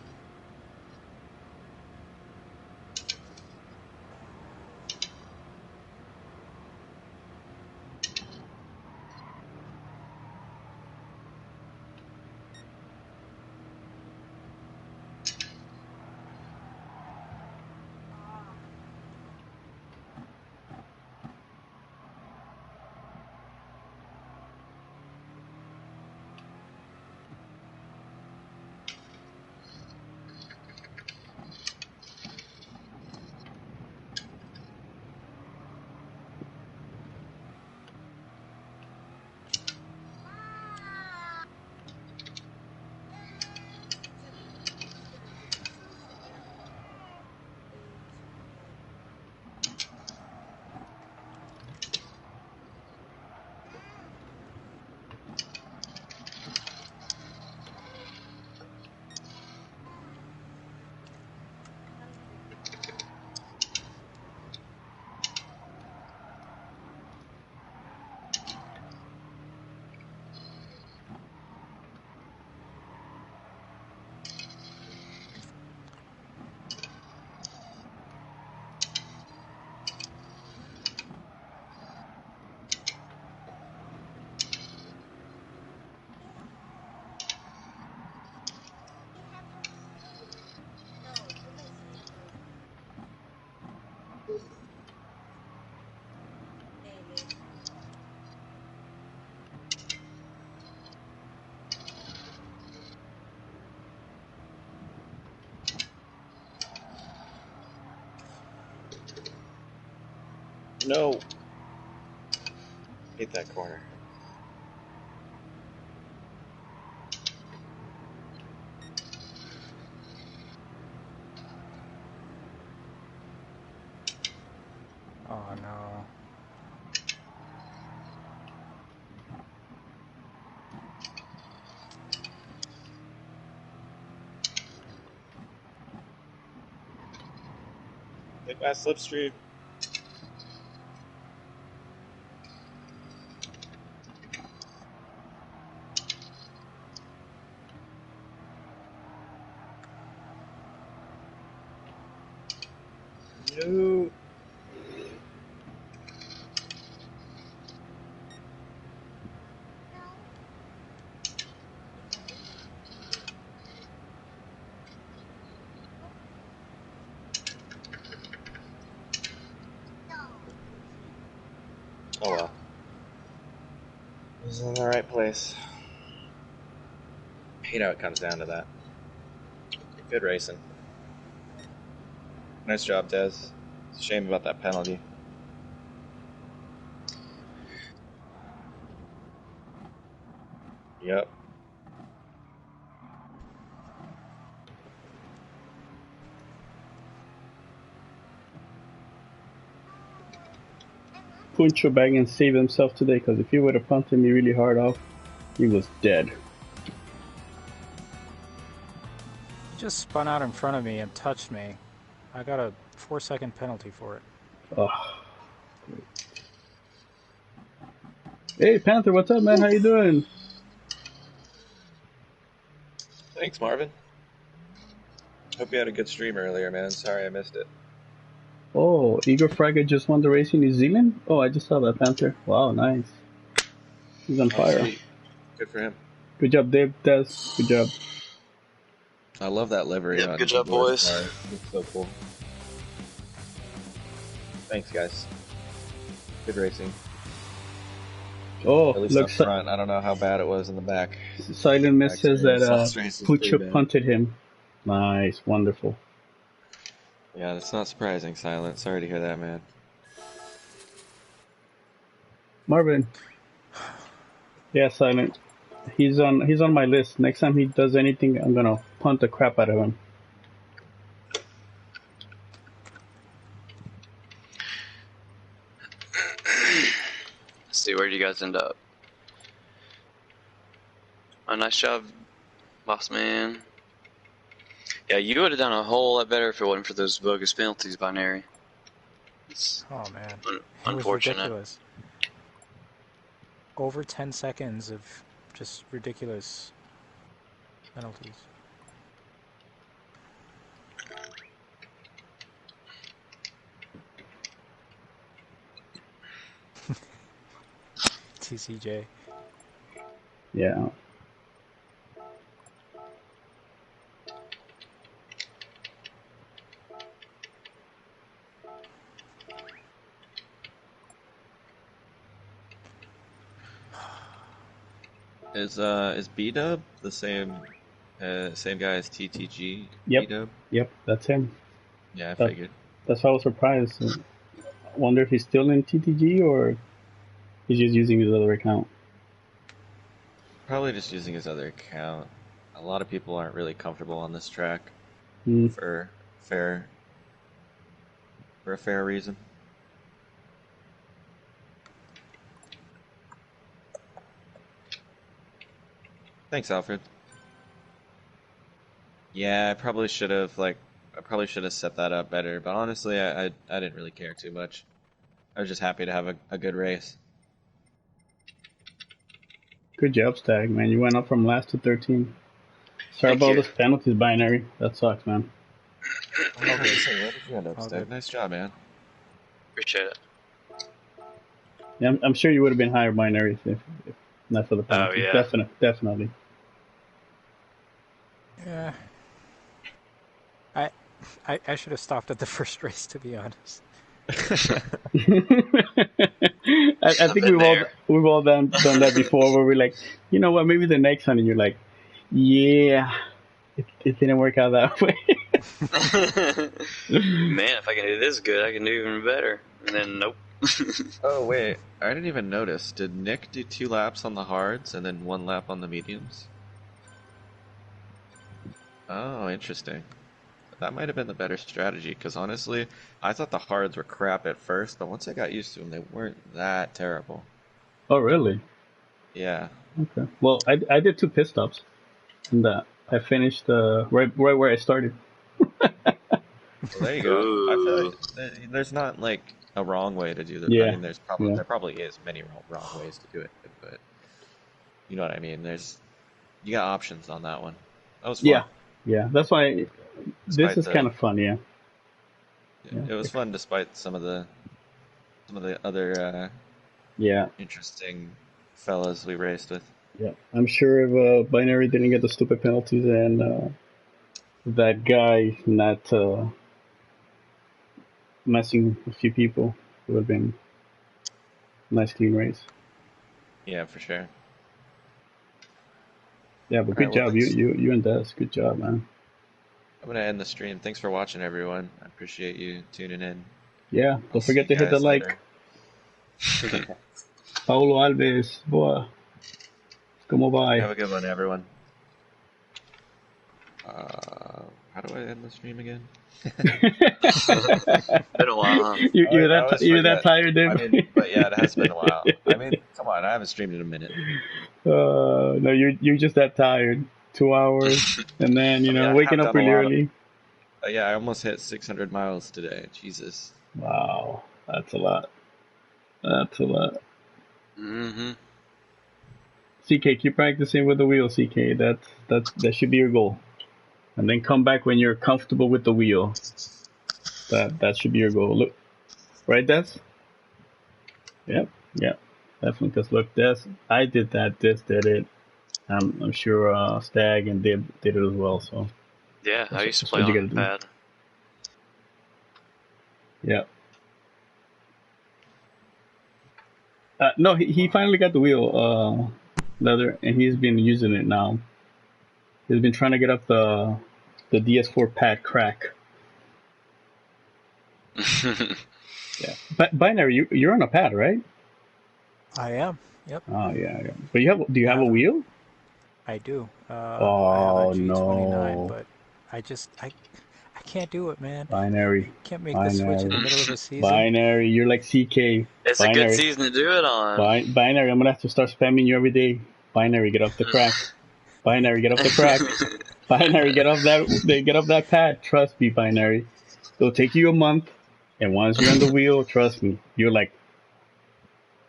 No. Hate that corner. Oh no. Take my slipstream. No. Oh well. I was in the right place. Hate how it comes down to that. Good racing. Nice job, Des. It's a shame about that penalty. Yep. Puncho back and save himself today, because if he would have punted me really hard off, he was dead. He just spun out in front of me and touched me. I got a 4-second penalty for it. Oh. Hey Panther, what's up, man? How you doing? Thanks, Marvin. Hope you had a good stream earlier, man. Sorry I missed it. Oh, Igor Fraga just won the race in New Zealand? Oh, I just saw that, Panther. Wow, nice. He's on fire. Sweet. Good for him. Good job, Dave. Des. Good job. I love that livery on good job, Igor's boys. car. It's so cool. Thanks, guys. Good racing. Oh, At least up front. I don't know how bad it was in the back. Silent Miss says that Last race was pretty Pucha bad. punted him. Nice, wonderful. Yeah, that's not surprising, Silent. Sorry to hear that, man. Marvin. Yeah, Silent. He's on my list. Next time he does anything, I'm gonna punt the crap out of him. Let's see, where do you guys end up? Oh, nice job, boss man. Yeah, you would have done a whole lot better if it wasn't for those bogus penalties, Binary. It's Oh man, unfortunate. It was ridiculous. Over 10 seconds of just ridiculous penalties. TCJ. Yeah. Is B-Dub the same guy as TTG? Yep. B-Dub? Yep, that's him. Yeah, I figured. That's why I was surprised. I wonder if he's still in TTG or he's just using his other account. Probably just using his other account. A lot of people aren't really comfortable on this track for a fair reason. Thanks, Alfred. Yeah, I probably should have set that up better, but honestly, I didn't really care too much. I was just happy to have a good race. Good job, Stag, man. You went up from last to 13. Sorry Thank about you. those penalties, Binary. That sucks, man. Where did you end up, All Stag? good. Nice job, man. Appreciate it. Yeah, I'm sure you would have been higher, Binary, if not for the penalties. yeah. Definitely. Yeah. I should have stopped at the first race, to be honest. I think we've all done that before, where we're like, you know what, maybe the next one, and you're like, yeah, it didn't work out that way. Man, if I can do this good, I can do even better. And then, nope. Oh, wait. I didn't even notice. Did Nick do 2 laps on the hards and then 1 lap on the mediums? Oh, interesting. That might have been the better strategy, because honestly, I thought the hards were crap at first, but once I got used to them, they weren't that terrible. Oh, really? Yeah. Okay. Well, I did 2 pit stops, and I finished right where I started. Well, there you go. I feel like there's not like a wrong way to do this. Yeah. I mean, there probably is many wrong ways to do it, but you know what I mean. You got options on that one. That was fun. Yeah. That's why this is kind of fun. Yeah. It was fun despite some of the other interesting fellas we raced with. Yeah, I'm sure if Binary didn't get the stupid penalties and that guy not messing a few people, it would have been a nice clean race. Yeah, for sure. Yeah, but good job, you and Des. Good job, man. I'm gonna end the stream. Thanks for watching, everyone. I appreciate you tuning in. Yeah, don't forget to hit the like. Paulo Alves, boa. Como vai? Have a good one, everyone. How do I end the stream again? Been a while, huh? You're that tired, Dave? I mean, but yeah, it has been a while. I mean, come on, I haven't streamed in a minute. No, you're just that tired. 2 hours, and then waking up really early. Yeah, I almost hit 600 miles today. Jesus. Wow, that's a lot. That's a lot. Mm-hmm. CK, keep practicing with the wheel, CK. That should be your goal. And then come back when you're comfortable with the wheel. That should be your goal. Look, right, Des? Yep. Definitely. Because look, Des, I did that. Des did it. I'm sure Stag and Dib did it as well. So. Yeah, I used to play on pad. Yeah. No, he finally got the wheel, leather, and he's been using it now. He's been trying to get up the DS4 pad crack. Yeah, but binary, you're on a pad, right? I am. Yep. Oh yeah. But do you have a Uh, wheel? I do. I have a Oh G29, no, but I can't do it, man. binary, Can't make the switch in binary, the middle of a season. binary. You're like CK. It's a good Binary, season to do it on. binary. I'm gonna have to start spamming you every day. Binary, get off the crack. Binary, get off the crack. Binary, get off that pad. Trust me, binary. It'll take you a month, and once you're on the wheel, trust me, you're like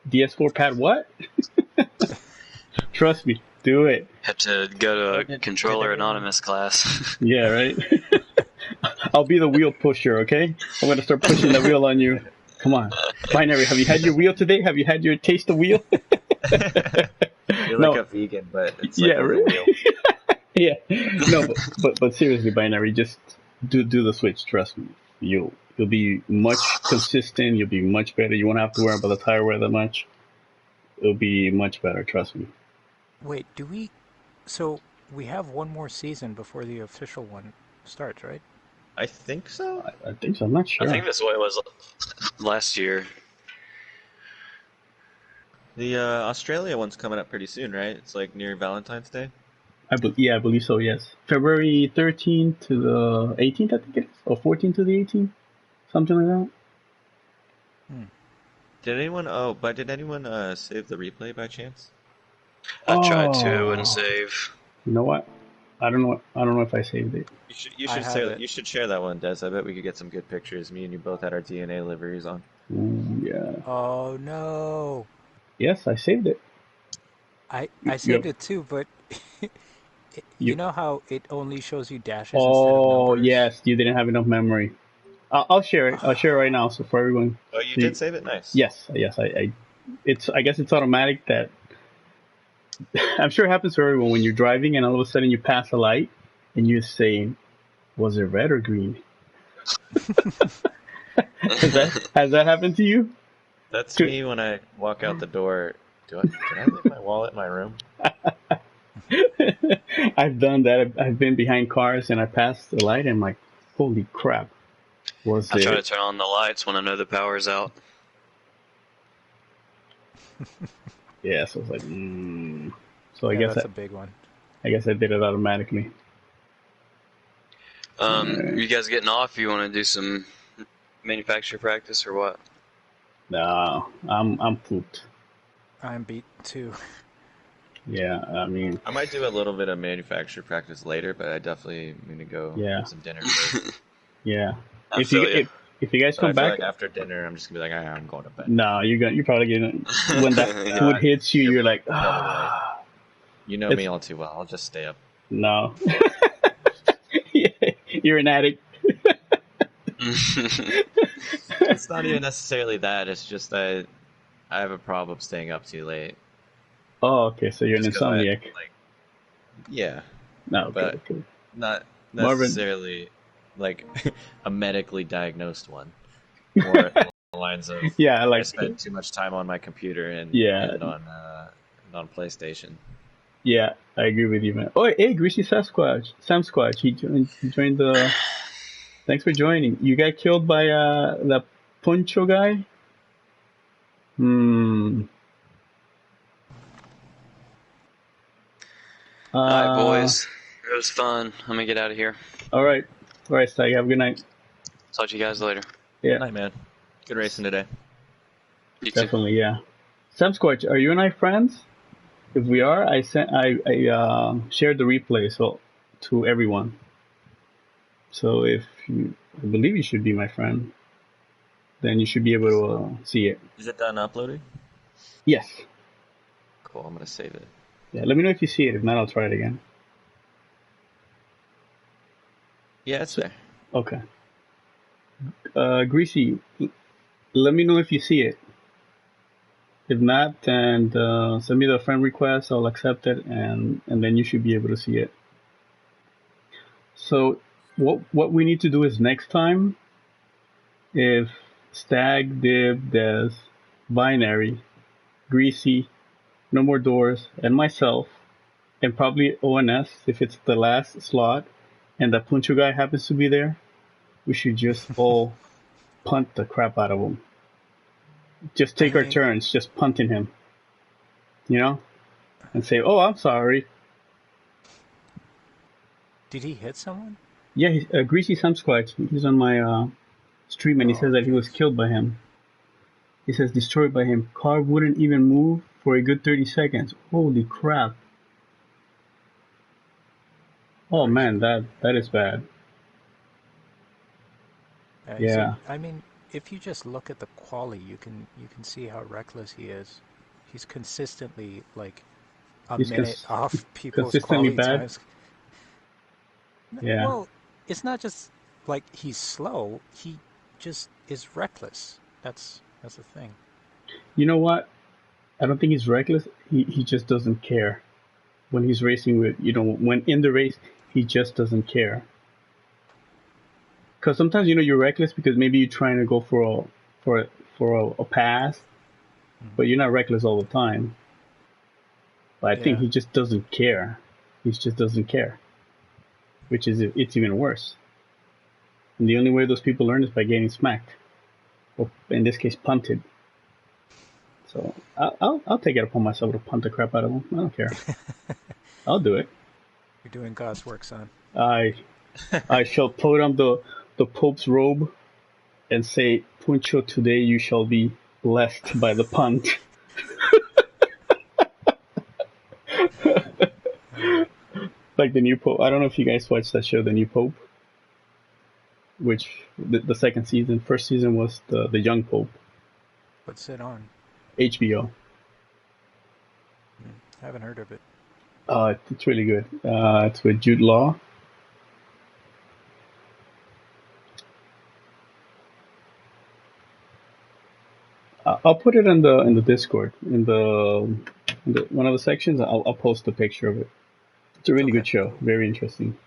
DS4 pad. What? Trust me, do it. Have to go to a controller anonymous class. Yeah, right. I'll be the wheel pusher. Okay, I'm gonna start pushing the wheel on you. Come on, binary. Have you had your wheel today? Have you had your taste of wheel? You're No. like a vegan, but it's like Yeah, a right. wheel. Yeah. No, but seriously, binary, just do the switch. Trust me, you'll be much consistent. You'll be much better. You won't have to worry about the tire wear that much. It'll be much better. Trust me. Wait, so we have one more season before the official one starts, right? I think so. I think so. I'm not sure. I think that's what it was last year. The Australia one's coming up pretty soon, right? It's like near Valentine's Day. I believe so. Yes, February 13th to the 18th, I think it is, or 14th to the 18th, something like that. Did anyone? Oh, but did anyone save the replay by chance? I tried to, it Oh. wouldn't save. You know what? I don't know. I don't know if I saved it. You I should have say it. you should share that one, Des. I bet we could get some good pictures. Me and you both had our DNA liveries on. Ooh, yeah. Oh no! Yes, I saved it. I You- saved you- it too, but you You- know how it only shows you dashes instead of Oh numbers? yes, you didn't have enough memory. I'll share it. I'll share it right now. So for everyone. Oh, you See- did save it. Nice. Yes. I guess it's automatic that. I'm sure it happens to everyone when you're driving and all of a sudden you pass a light and you're saying, "Was it red or green?" Has that happened to you? That's Good. me when I walk out the door. Did I leave my wallet in my room? I've done that. I've been behind cars and I passed the light and I'm like, "Holy crap!" Was I try to it? turn on the lights when I know the power's out. Yeah. So I was like, So I Yeah, guess that's a big one. I did it automatically. You guys getting off? You want to do some manufacturer practice or what? No, I'm pooped. I'm beat too. Yeah, I mean, I might do a little bit of manufacturer practice later, but I definitely am gonna go Yeah. have some dinner first. yeah. I If feel you ya. if you guys But I come feel back, like after dinner, I'm just gonna be like, I'm going to bed. no, you're probably gonna when that Yeah. food hits you, you're like, You know It's- me all too well. I'll just stay up. no. Yeah, you're an addict. It's not even necessarily that. It's just that I have a problem staying up too late. Oh, okay, so you're an Just 'cause I, insomniac. yeah, No, okay, but- okay. not Marvin. necessarily like a medically diagnosed one. More along the lines of Yeah, I I like. spend too much time on my computer and, Yeah. and on PlayStation. Yeah, I agree with you, man. Oh, hey, Greasy Sasquatch, Sam Squatch, he joined the. Thanks for joining. You got killed by the Poncho guy. All right, boys. It was fun. I'm gonna get out of here. All right, Sag. Have a good night. Talk to you guys later. Yeah, Good night, man. Good racing today. You too. definitely. Yeah. Sam Squatch, are you and I friends? If we are, I shared the replay to everyone. So I believe you should be my friend, then you should be able to see it. Is it done uploading? Yes. Cool. I'm gonna save it. Yeah. Let me know if you see it. If not, I'll try it again. Yeah, it's there. Okay. Greasy, let me know if you see it. If not, then send me the friend request. I'll accept it, and then you should be able to see it. So what we need to do is next time, if Stag, Dib, Des, Binary, Greasy, No More Doors, and myself, and probably ONS if it's the last slot, and that Puncho guy happens to be there, we should just all punt the crap out of him. Just take our turns, just punting him. You know? And say, oh, I'm sorry. Did he hit someone? Yeah, Greasy Samsquatch. He's on my stream, and he says that he was killed by him. He says destroyed by him. Car wouldn't even move for a good 30 seconds. Holy crap. Oh man, that is bad. Yeah. So, I mean, if you just look at the quality, you can see how reckless he is. He's consistently like a minute off people's quality bad. times. Yeah. Well, it's not just like he's slow. He just is reckless. That's the thing. You know what? I don't think he's reckless. He just doesn't care. When he's racing with, when in the race, he just doesn't care. Because sometimes, you're reckless because maybe you're trying to go for a pass, but you're not reckless all the time. But I think he just doesn't care. He just doesn't care. Which is, it's even worse. And the only way those people learn is by getting smacked. Or in this case, punted. So I'll take it upon myself to punt the crap out of him. I don't care. I'll do it. You're doing God's work, son. I shall put on the Pope's robe and say, Puncho, today you shall be blessed by the punt. Like the new Pope. I don't know if you guys watched that show, The New Pope, which the second season. First season was the young Pope. What's it on? HBO. I haven't heard of it. It's really good. It's with Jude Law. I'll put it in the Discord in the one of the sections. I'll post a picture of it. It's a really good show. Very interesting.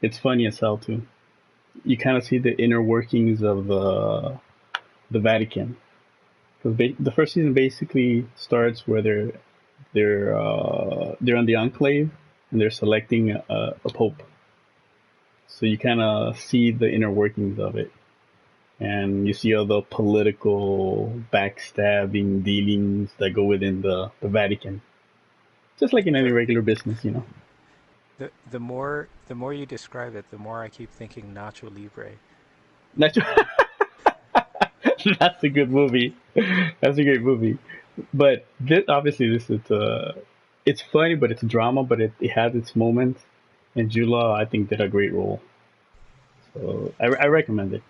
It's funny as hell too. You kind of see the inner workings of the Vatican. Because the first season basically starts where they're on the enclave and they're selecting a pope. So you kind of see the inner workings of it, and you see all the political backstabbing dealings that go within the Vatican, just like in any regular business, The more you describe it, the more I keep thinking Nacho Libre. That's a good movie. That's a great movie. But this is it's funny, but it's a drama, but it has its moments. And Jude Law, I think, did a great role. So I recommend it.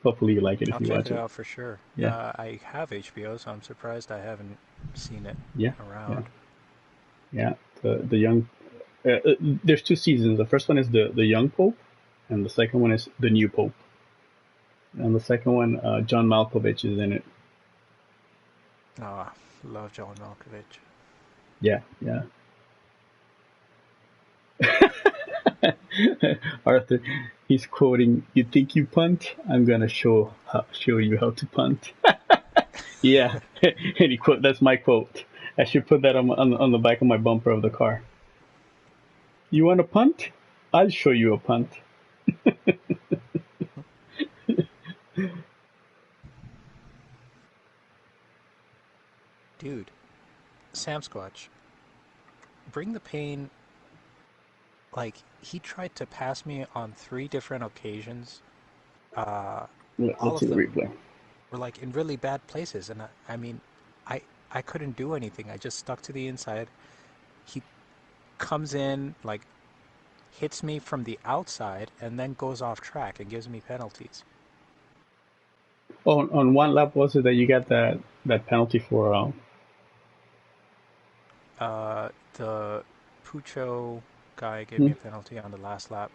Hopefully you like it if you watch it. I'll check it out for sure. Yeah. I have HBO, so I'm surprised I haven't seen it around. Yeah. The young. There's two seasons. The first one is the young Pope, and the second one is the new Pope. And the second one, John Malkovich is in it. Oh, love John Malkovich. Yeah. Arthur, he's quoting, "You think you punt? I'm gonna show you how to punt." Yeah, and he quote. That's my quote. I should put that on the back of my bumper of the car. You want a punt? I'll show you a punt. Dude, Samsquatch, bring the pain. Like, he tried to pass me on 3 different occasions. Let's All see of the them replay. were like in really bad places, and I couldn't do anything. I just stuck to the inside. He comes in, like, hits me from the outside, and then goes off track and gives me penalties. On one lap, was it that you got that penalty for? The Pucho guy gave me a penalty on the last lap.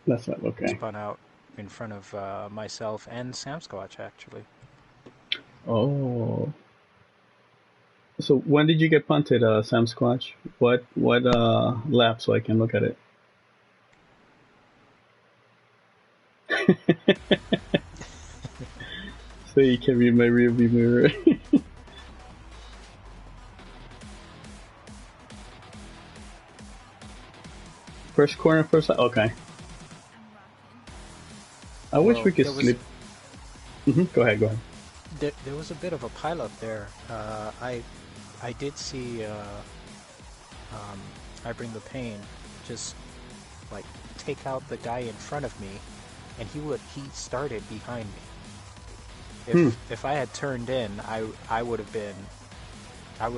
Last lap, okay. Spun out in front of myself and Samsquatch, actually. Oh. So when did you get punted, Samsquatch? What lap, so I can look at it? So you can read my rearview mirror. First corner, first. Okay. I wish Well, we could there was- sleep. Go ahead. Go ahead. There was a bit of a pileup there. I did see I Bring the Pain just like take out the guy in front of me, and he started behind me. If I had turned in, I would have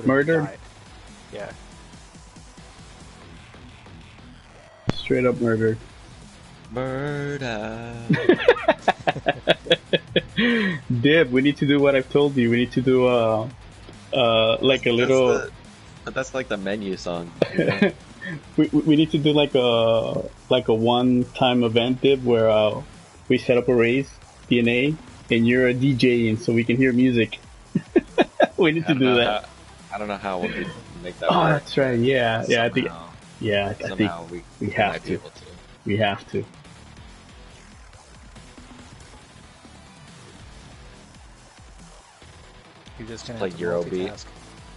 Murdered? died. Yeah. Straight up murdered. Murder. Dib, we need to do what I've told you. We need to do like a little. That's like the menu song. You know? we need to do like a one-time event, Dib, where we set up a race, DNA, and you're a DJ, and so we can hear music. We need to do that. I don't know how we'll make that Oh, work. that's right. Yeah, yeah. I think. Somehow. Yeah, I think Somehow we might have be to. able to. We have to. You're just gonna Like have to Eurobeat. multitask.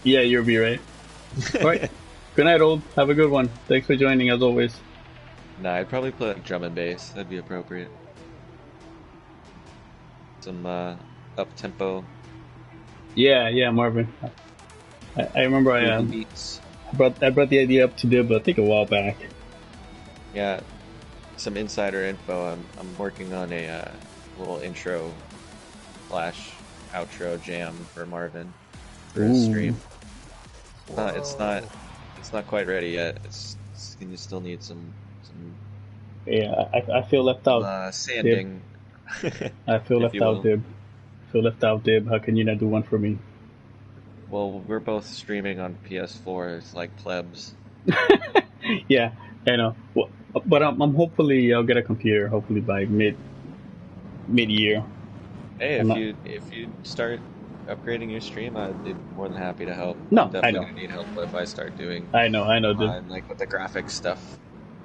Yeah, you'll be right. All right. Good night, old. Have a good one. Thanks for joining, as always. Nah, I'd probably play like drum and bass. That'd be appropriate. Some up tempo Yeah, Marvin. I remember I beats. brought the idea up to Dib, I think a while back. Yeah, some insider info. I'm working on a little intro slash outro jam for Marvin for his Ooh. stream. It's not quite ready yet. It's you still need some Yeah, I feel left out. sanding. I feel if left you out, will. Dib. Feel left out, Dib. How can you not do one for me? Well, we're both streaming on PS4. It's like plebs. Yeah, I know. Well, but I'm hopefully I'll get a computer. Hopefully by mid year. Hey, I'm if you start upgrading your stream, I'd be more than happy to help. No, I'm definitely I know. gonna need help if I start doing I know, Dib. like with the graphics stuff.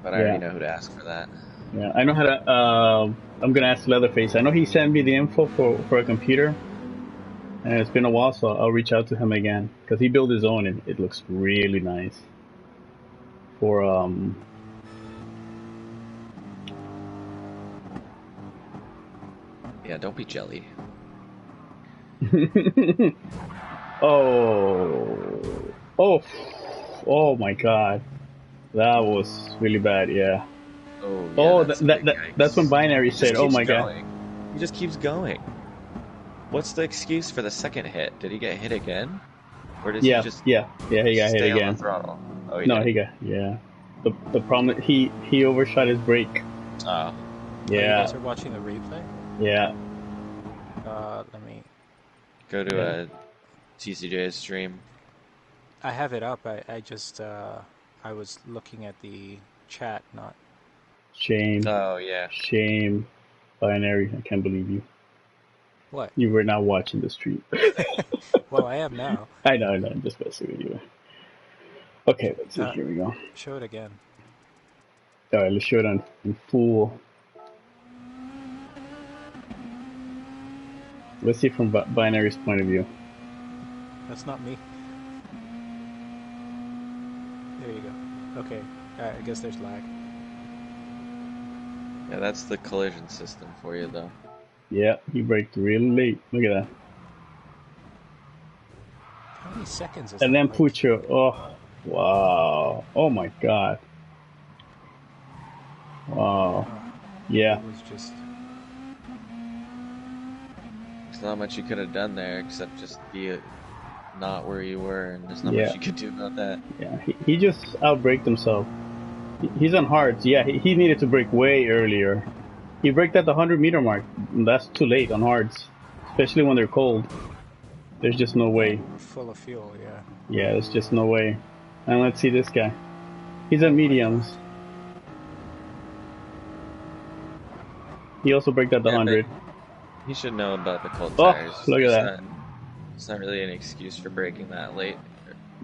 But I Yeah. already know who to ask for that. Yeah, I know how to. I'm gonna ask Leatherface. I know he sent me the info for a computer, and it's been a while, so I'll reach out to him again because he built his own and it looks really nice. For Yeah, don't be jelly. oh my God, that was really bad. Yeah. Oh, yeah, That's when Binary He said, just "Oh keeps my God." going. He just keeps going. What's the excuse for the second hit? Did he get hit again? Or did Yeah, he just he got hit stay on again. the throttle? Oh, No, did. he got The problem he overshot his brake. Oh. Oh, you Yeah, guys are watching the replay? yeah. Let me. Go to Yeah. a TCJ's stream. I have it up. I just I was looking at the chat, not. Shame, Oh, yeah. shame. Binary, I can't believe you. What? You were not watching the stream. Well, I am now. I know, I'm just messing with you. Okay, let's see. Uh, Here we go. Show it again. All right, let's show it in full. Let's see from Binary's point of view. That's not me. There you go. Okay. I guess there's lag. Yeah, that's the collision system for you, though. Yeah, he braked really late. Look at that. How many seconds is And that? then Like, Pucho. Oh, wow. Oh my God. Wow. Yeah. It was just. There's not much you could have done there except just be not where you were, and there's not Yeah. much you could do about that. Yeah, he just outbraked himself. He's on hards. Yeah, he needed to brake way earlier. He braked at the 100-meter mark. And that's too late on hards, especially when they're cold. There's just no way. Full of fuel, yeah. Yeah, there's just no way. And let's see this guy. He's on mediums. He also braked at the Yeah, but 100. He should know about the cold Oh, tires. look at It's that. It's not really an excuse for braking that late.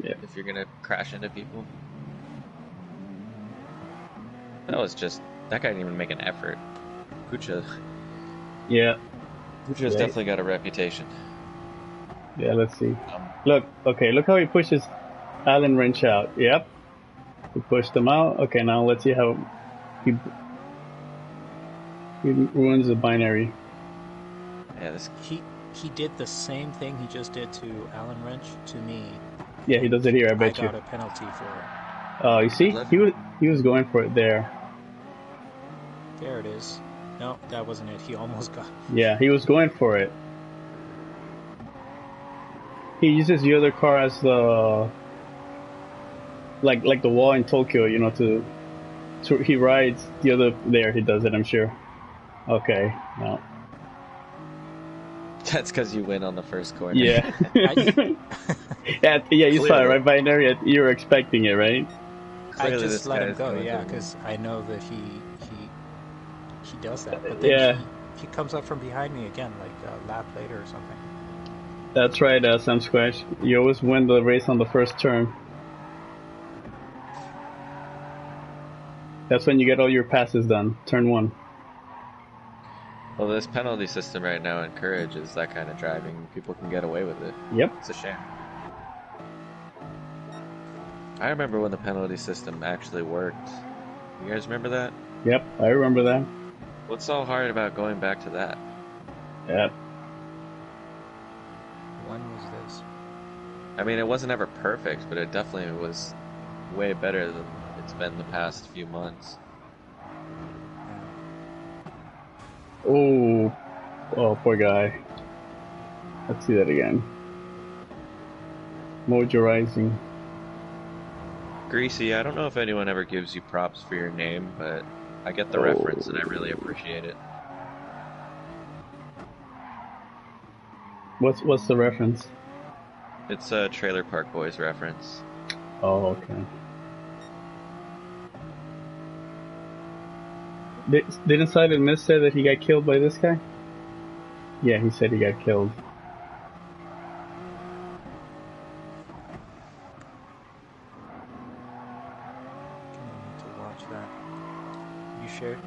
Yeah. If you're gonna crash into people. That guy didn't even make an effort. Pucha's Yeah, Yeah. definitely got a reputation. yeah, let's see. Um, Look, okay, look how he pushes Allen Wrench out. Yep. He pushed him out. Okay, now let's see how he ruins the binary. Yeah, this. He did the same thing he just did to Alan Wrench to me. Yeah, he does it here. I I bet you. got a penalty for it. Oh, you see, he was going for it there. There it is. No, that wasn't it. He almost got. Yeah, he was going for it. He uses the other car as the like the wall in Tokyo, you know, to he rides the other there. He does it, I'm sure. Okay, no. That's because you win on the first corner. Yeah. Yeah, you saw it, right? Binary. You were expecting it, right? I just let him go, yeah, because I know that he does that. But then he comes up from behind me again, like a lap later or something. That's right, Sam Squash. You always win the race on the first turn. That's when you get all your passes done. Turn 1. Well, this penalty system right now encourages that kind of driving. People can get away with it. Yep. It's a shame. I remember when the penalty system actually worked. You guys remember that? Yep, I remember that. What's so hard about going back to that? Yep. When was this? I mean, it wasn't ever perfect, but it definitely was way better than it's been the past few months. Oh, poor guy. Let's see that again. Mojo Rising. Greasy, I don't know if anyone ever gives you props for your name, but I get the reference and I really appreciate it. What's the reference? It's a Trailer Park Boys reference. Oh, okay. Didn't Silent Mist say that he got killed by this guy? Yeah, he said he got killed. I need to watch that. You shared?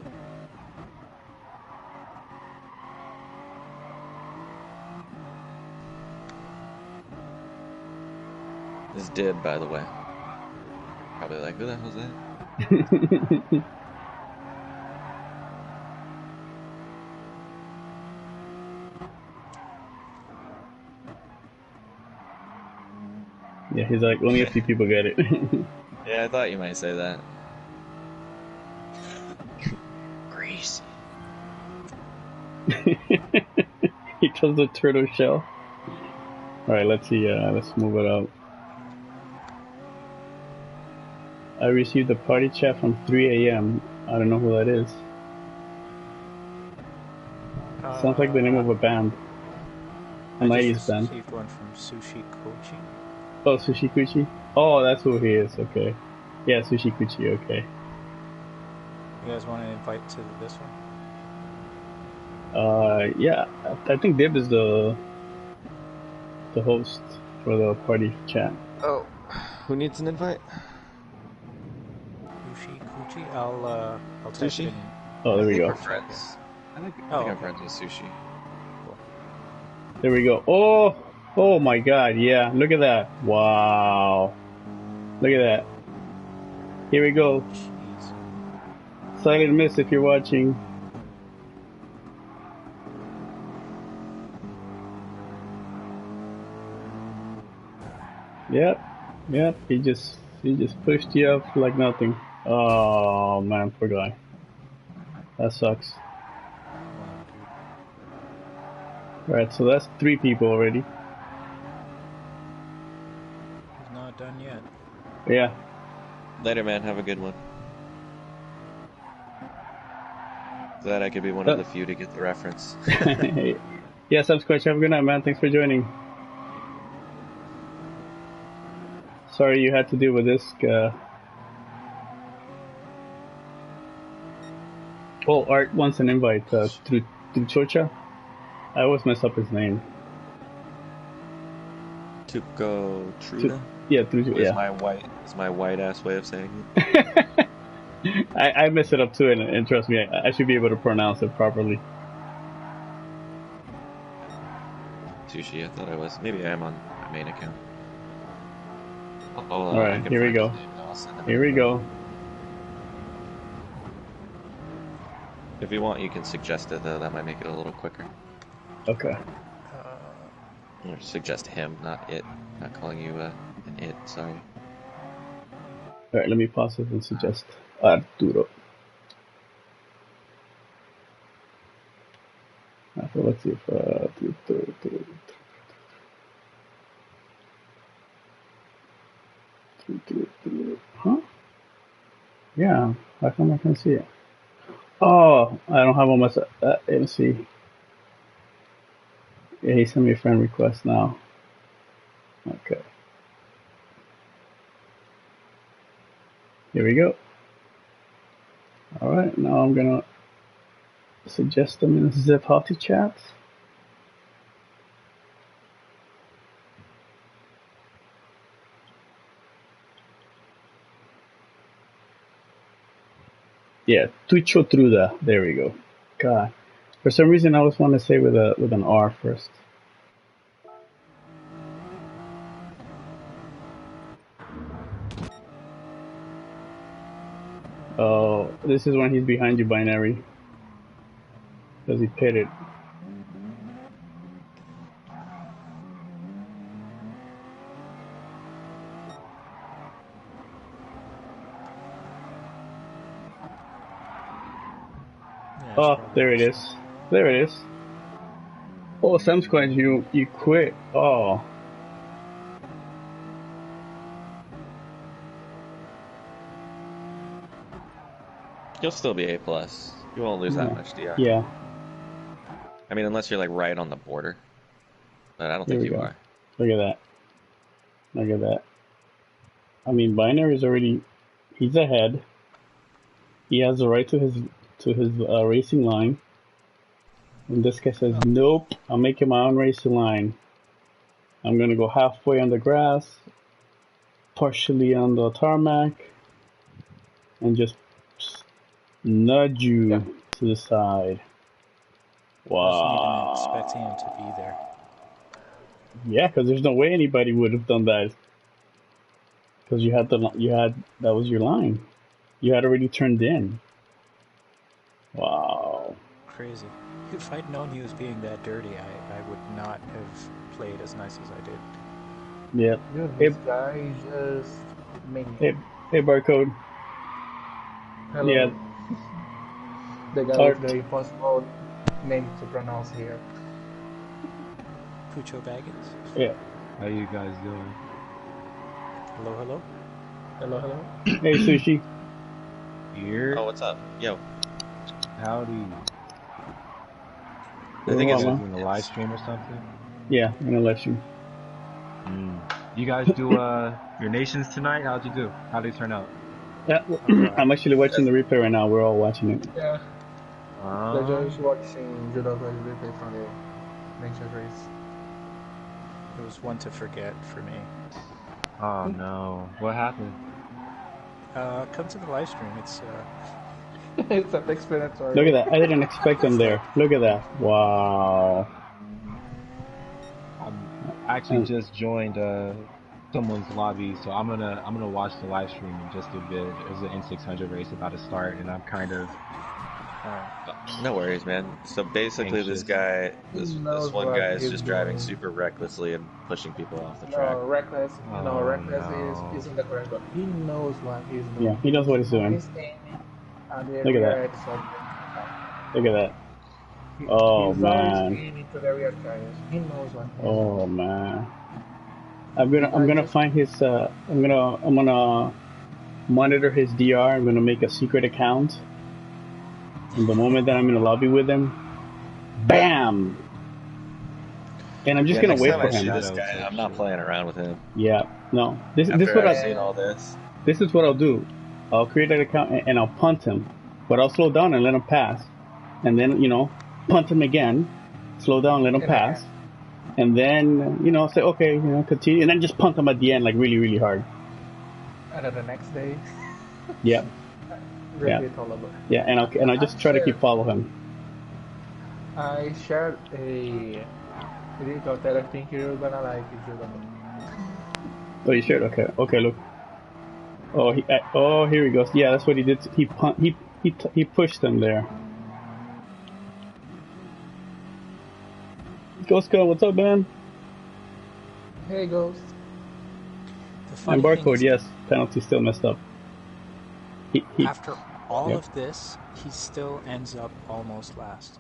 This did, by the way. Probably like, who the hell's that? Yeah, he's like, only a few people get it. Yeah, I thought you might say that. Greasy. He chose the turtle shell. Alright, let's see, let's move it up. I received a party chat from 3 a.m. I don't know who that is. Sounds like the name of a band. A 90s band. I received one from Sushi Kochi. Oh, Sushi Kuchi? Oh, that's who he is, okay. Yeah, Sushi Kuchi, okay. You guys want to invite to this one? Yeah, I think Dib is the host for the party chat. Oh, who needs an invite? Sushi Kochi? I'll type Sushi? it in. Oh, there we go. We're friends. I think I'm friends with Sushi. There we go. Oh my god, yeah, look at that. Wow. Look at that. Here we go. Jeez. Silent Mist, if you're watching. Yep, he just pushed you up like nothing. Oh man, poor guy. That sucks. Alright, so that's 3 people already. He's not done yet. Yeah. Later, man. Have a good one. Glad I could be one of the few to get the reference. Yeah, Subscribe. Have a good night, man. Thanks for joining. Sorry you had to deal with this. Oh, Art wants an invite through Chocha. I always mess up his name. Tuco Truda? Yeah, through Is yeah. my white ass way of saying it? I mess it up too, and trust me, I should be able to pronounce it properly. Sushi, I thought I was. Maybe I am on my main account. Alright, here we go. I'll send them. Here we go. If you want, you can suggest it though. That might make it a little quicker. Okay. Or suggest him, not it. Not calling you an it. Sorry. All right, let me pause it and suggest Arturo. So let's see if huh? Yeah, how come I can't see it? Oh, I don't have on my MC. Yeah, he sent me a friend request now. Okay. Here we go. All right, now I'm gonna suggest them in Zip Hottie chat. Yeah, Tucho Truda. There we go. God, for some reason I always want to say with an R first. Oh, this is when he's behind you, binary, because he pitted. Yeah, Oh, there it this is. There it is. Oh, Sam Squad, you quit. Oh. You'll still be A+. You won't lose that much DR. Yeah. I mean, unless you're like right on the border. But I don't Here think we you go. are. Look at that. Look at that. I mean, binary is already. He's ahead. He has the right to his racing line. And this guy says, "Nope, I'm making my own racing line. I'm gonna go halfway on the grass, partially on the tarmac, and just nudge you to the side." Wasn't even Wow. expecting him to be there. Yeah, because there's no way anybody would have done that. Because that was your line. You had already turned in. Wow. Crazy. If I'd known he was being that dirty, I would not have played as nice as I did. Yep. Dude, this guy just made Hey, Barcode. hello. Yeah. The guy with the impossible name to pronounce here. Pucho Baggins? Yeah. How you guys doing? Hello, hello? Hello, hello. Hey, Sushi. Here? Oh, what's up? Yo. Howdy. I think it's doing a live stream or something? Yeah, I'm gonna let you. You guys do your nations tonight? How'd you do? How'd they turn out? Yeah, I'm actually watching the replay right now. We're all watching it. Yeah. They're just watching Judo's replay from the Nations race. It was one to forget for me. Oh no. What happened? Come to the live stream. It's It's self-explanatory. Look at that. I didn't expect them there. Look at that. Wow. I actually just joined someone's lobby, so I'm gonna watch the live stream in just a bit. There's an N600 race about to start, and I'm kind of no worries, man. So basically, anxious. this one guy is just driving super recklessly and pushing people off the track. Reckless. Oh, Reckless no. isn't the correct word. He knows what he's doing. Yeah, he knows what he's doing. He's aiming at the Look at rear that. side. Look at that. Oh, He's man. always aiming to the rear tires. He knows what he's Oh doing. man. I'm gonna find his. I'm gonna monitor his DR. I'm gonna make a secret account. And the moment that I'm in a lobby with him, bam! And I'm just gonna wait for him. This guy, I'm not playing around with him. Yeah, no. This is After what I've seen all this. This is what I'll do. I'll create an account and I'll punt him, but I'll slow down and let him pass, and then punt him again, slow down, let him pass, and then say okay, continue, and then just punt him at the end like really really hard. And then the next day. Yeah. Yeah. Yeah, and I'll just try to keep follow him. I shared a video that I think you're gonna like if you're gonna. Oh, you shared? Okay. Okay, look. Oh, here he goes. Yeah, that's what he did. He pushed them there. Ghost Gun, what's up, man? Hey, Ghost. And Barcode, yes, penalty still messed up. After all of this, he still ends up almost last.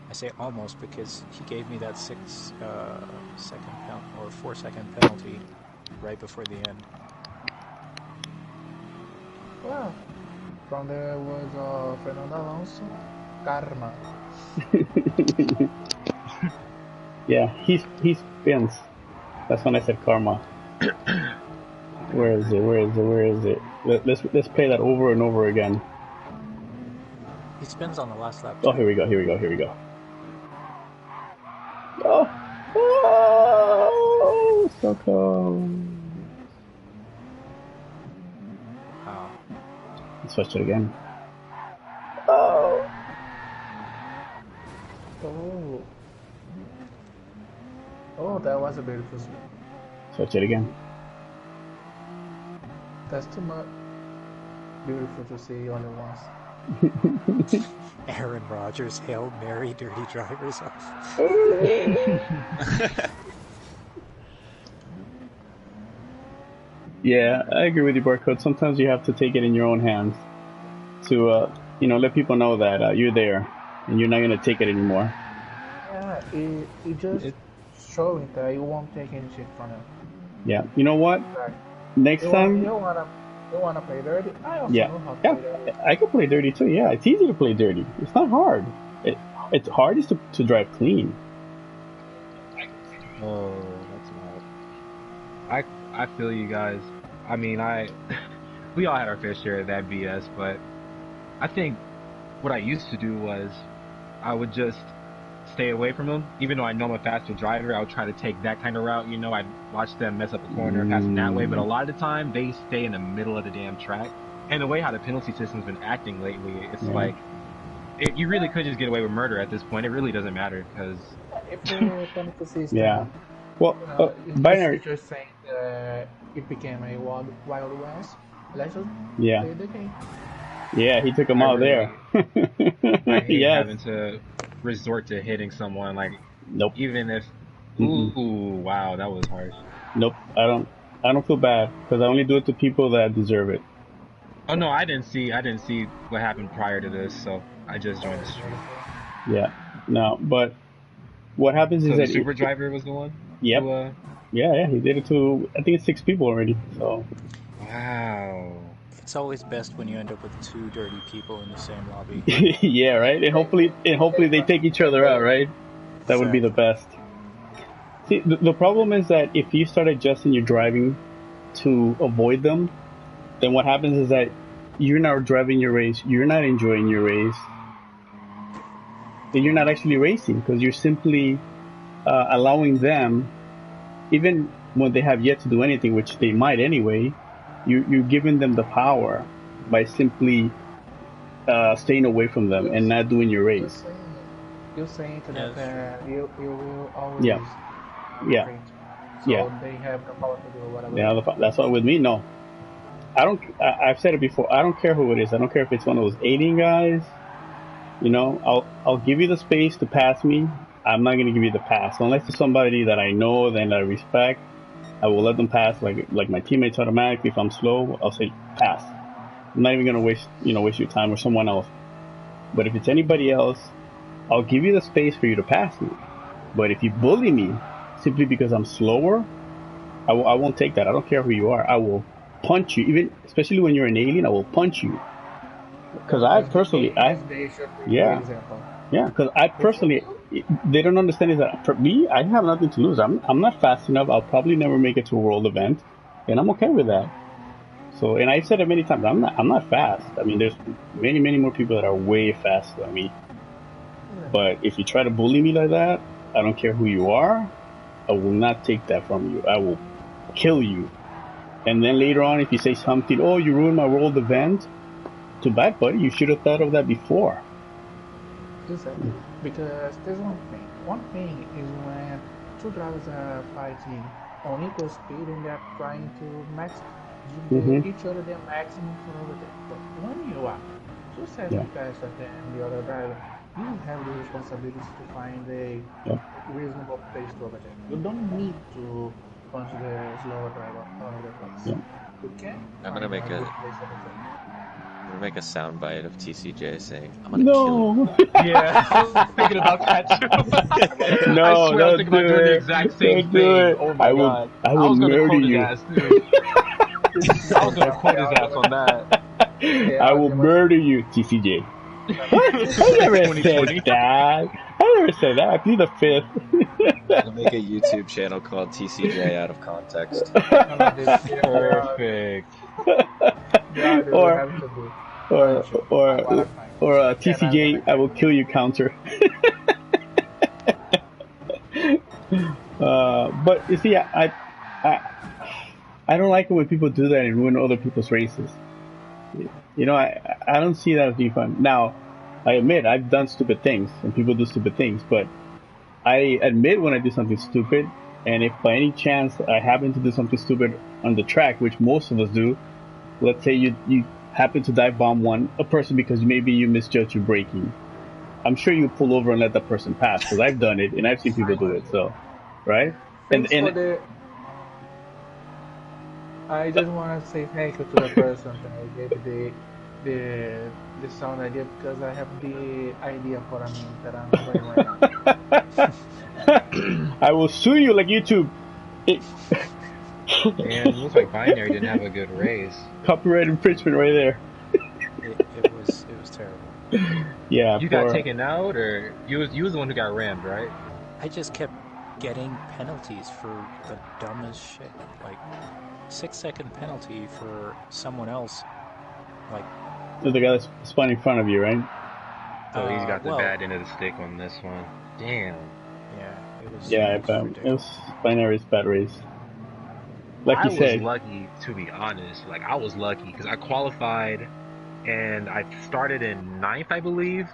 I say almost because he gave me that 4-second penalty right before the end. Well, from there was Fernando Alonso. Karma. Yeah, he spins. That's when I said karma. Where is it? Let's play that over and over again. He spins on the last lap. Oh, here we go. Oh, so close. Wow. Let's switch it again. Oh, that was a beautiful spin. Switch it again. That's too much. Beautiful to see only once. Aaron Rodgers, Hail Mary, dirty drivers off. Yeah, I agree with you, Barcode. Sometimes you have to take it in your own hands to, let people know that you're there and you're not going to take it anymore. Yeah, it just showing that you won't take any shit from him. Yeah, you know what? Like, Next time... You wanna play dirty? I also know how to play dirty. I can play dirty too, yeah. It's easy to play dirty. It's not hard. It's hard is to drive clean. Oh, that's wild. I feel you guys. I mean, we all had our fair share of that BS, but I think what I used to do was I would just stay away from them. Even though I know I'm a faster driver, I would try to take that kind of route. I'd watch them mess up a corner, pass them that way. But a lot of the time, they stay in the middle of the damn track. And the way how the penalty system's been acting lately, it's like you really could just get away with murder at this point. It really doesn't matter because. If the penalty system, yeah. Well, binary. Just saying that it became a wild west. Let's just play the game. Yeah, he took him out there. I hate having to resort to hitting someone. Like, nope. Even if, ooh, wow, that was harsh. Nope, I don't feel bad because I only do it to people that deserve it. Oh no, I didn't see what happened prior to this, so I just joined the stream. Yeah, no, but what happens is that the super driver was the one. Yep. Yeah, he did it to I think it's 6 people already. So. Wow. It's always best when you end up with 2 dirty people in the same lobby. Yeah, right. And hopefully they take each other out, right? That would be the best. See, the problem is that if you start adjusting your driving to avoid them, then what happens is that you're not driving your race, you're not enjoying your race, then you're not actually racing because you're simply allowing them, even when they have yet to do anything, which they might anyway. You're giving them the power by simply staying away from them and not doing your race. You're saying to them that you will always yeah. So they have the power to do whatever. Yeah, that's why with me, no. I've said it before. I don't care who it is. I don't care if it's one of those alien guys. I'll give you the space to pass me. I'm not going to give you the pass unless it's somebody that I know and I respect. I will let them pass like my teammates automatically. If I'm slow, I'll say pass. I'm not even gonna waste your time or someone else. But if it's anybody else, I'll give you the space for you to pass me. But if you bully me simply because I'm slower, I won't take that. I don't care who you are. I will punch you, especially when you're an alien. I will punch you. Because because I personally. They don't understand is that for me, I have nothing to lose. I'm not fast enough. I'll probably never make it to a world event, and I'm okay with that. So, and I've said it many times. I'm not fast. I mean, there's many more people that are way faster than me. But if you try to bully me like that, I don't care who you are. I will not take that from you. I will kill you. And then later on, if you say something, oh, you ruined my world event, too bad, buddy. You should have thought of that before. Exactly. Because there's one thing. One thing is when 2 drivers are fighting on equal speed and they're trying to match give Mhm. each other their maximum for overtake. But when you are 2 seconds Yeah. faster than the other driver, you have the responsibility to find a Yeah. reasonable pace to overtake. You don't need to punch the slower driver out of the place. Yeah. You can I'm gonna find make a a good place to overtake. I'm gonna make a soundbite of TCJ saying, "I'm gonna kill you." No. Yeah, I was thinking about that too. I No, swear I was don't thinking about do doing the it. exact same Don't do thing. it. Oh my god. I I will was gonna murder quote his you. ass too. I was gonna Yeah, quote his ass on that. I will murder you, TCJ. What? I never said 2020. that. I never said that. I plead the fifth. I'm gonna make a YouTube channel called TCJ Out of Context. no, no, Perfect. the order we or have to do. or Punch you or one at a time. or And I'm gonna TCJ, I will kill you counter. But you see, I I don't like it when people do that and ruin other people's races. You know, I don't see that as being fun. Now, I admit I've done stupid things and people do stupid things, but I admit when I do something stupid, and if by any chance I happen to do something stupid on the track, which most of us do, let's say you happen to dive bomb a person because maybe you misjudged your braking. I'm sure you pull over and let that person pass because I've done it and I've seen people do it. So, right? Thanks for And the. I just want to say thank you to the person that gave the sound idea because I have the idea for a meme that I'm playing right now. I will sue you like YouTube. And it looks like Binary didn't have a good race. Copyright infringement right there. It was terrible. Yeah. You got taken out, or you was the one who got rammed, right? I just kept getting penalties for the dumbest shit. Like 6-second penalty for someone else. Like The guy that's spun in front of you, right? So he's got the well, bad end of the stick on this one. Damn. yeah, it was. Yeah, it was but it ridiculous. was Binary's bad race. Like you I said. was lucky, to be honest. Like, I was lucky because I qualified and I started in 9th, I believe.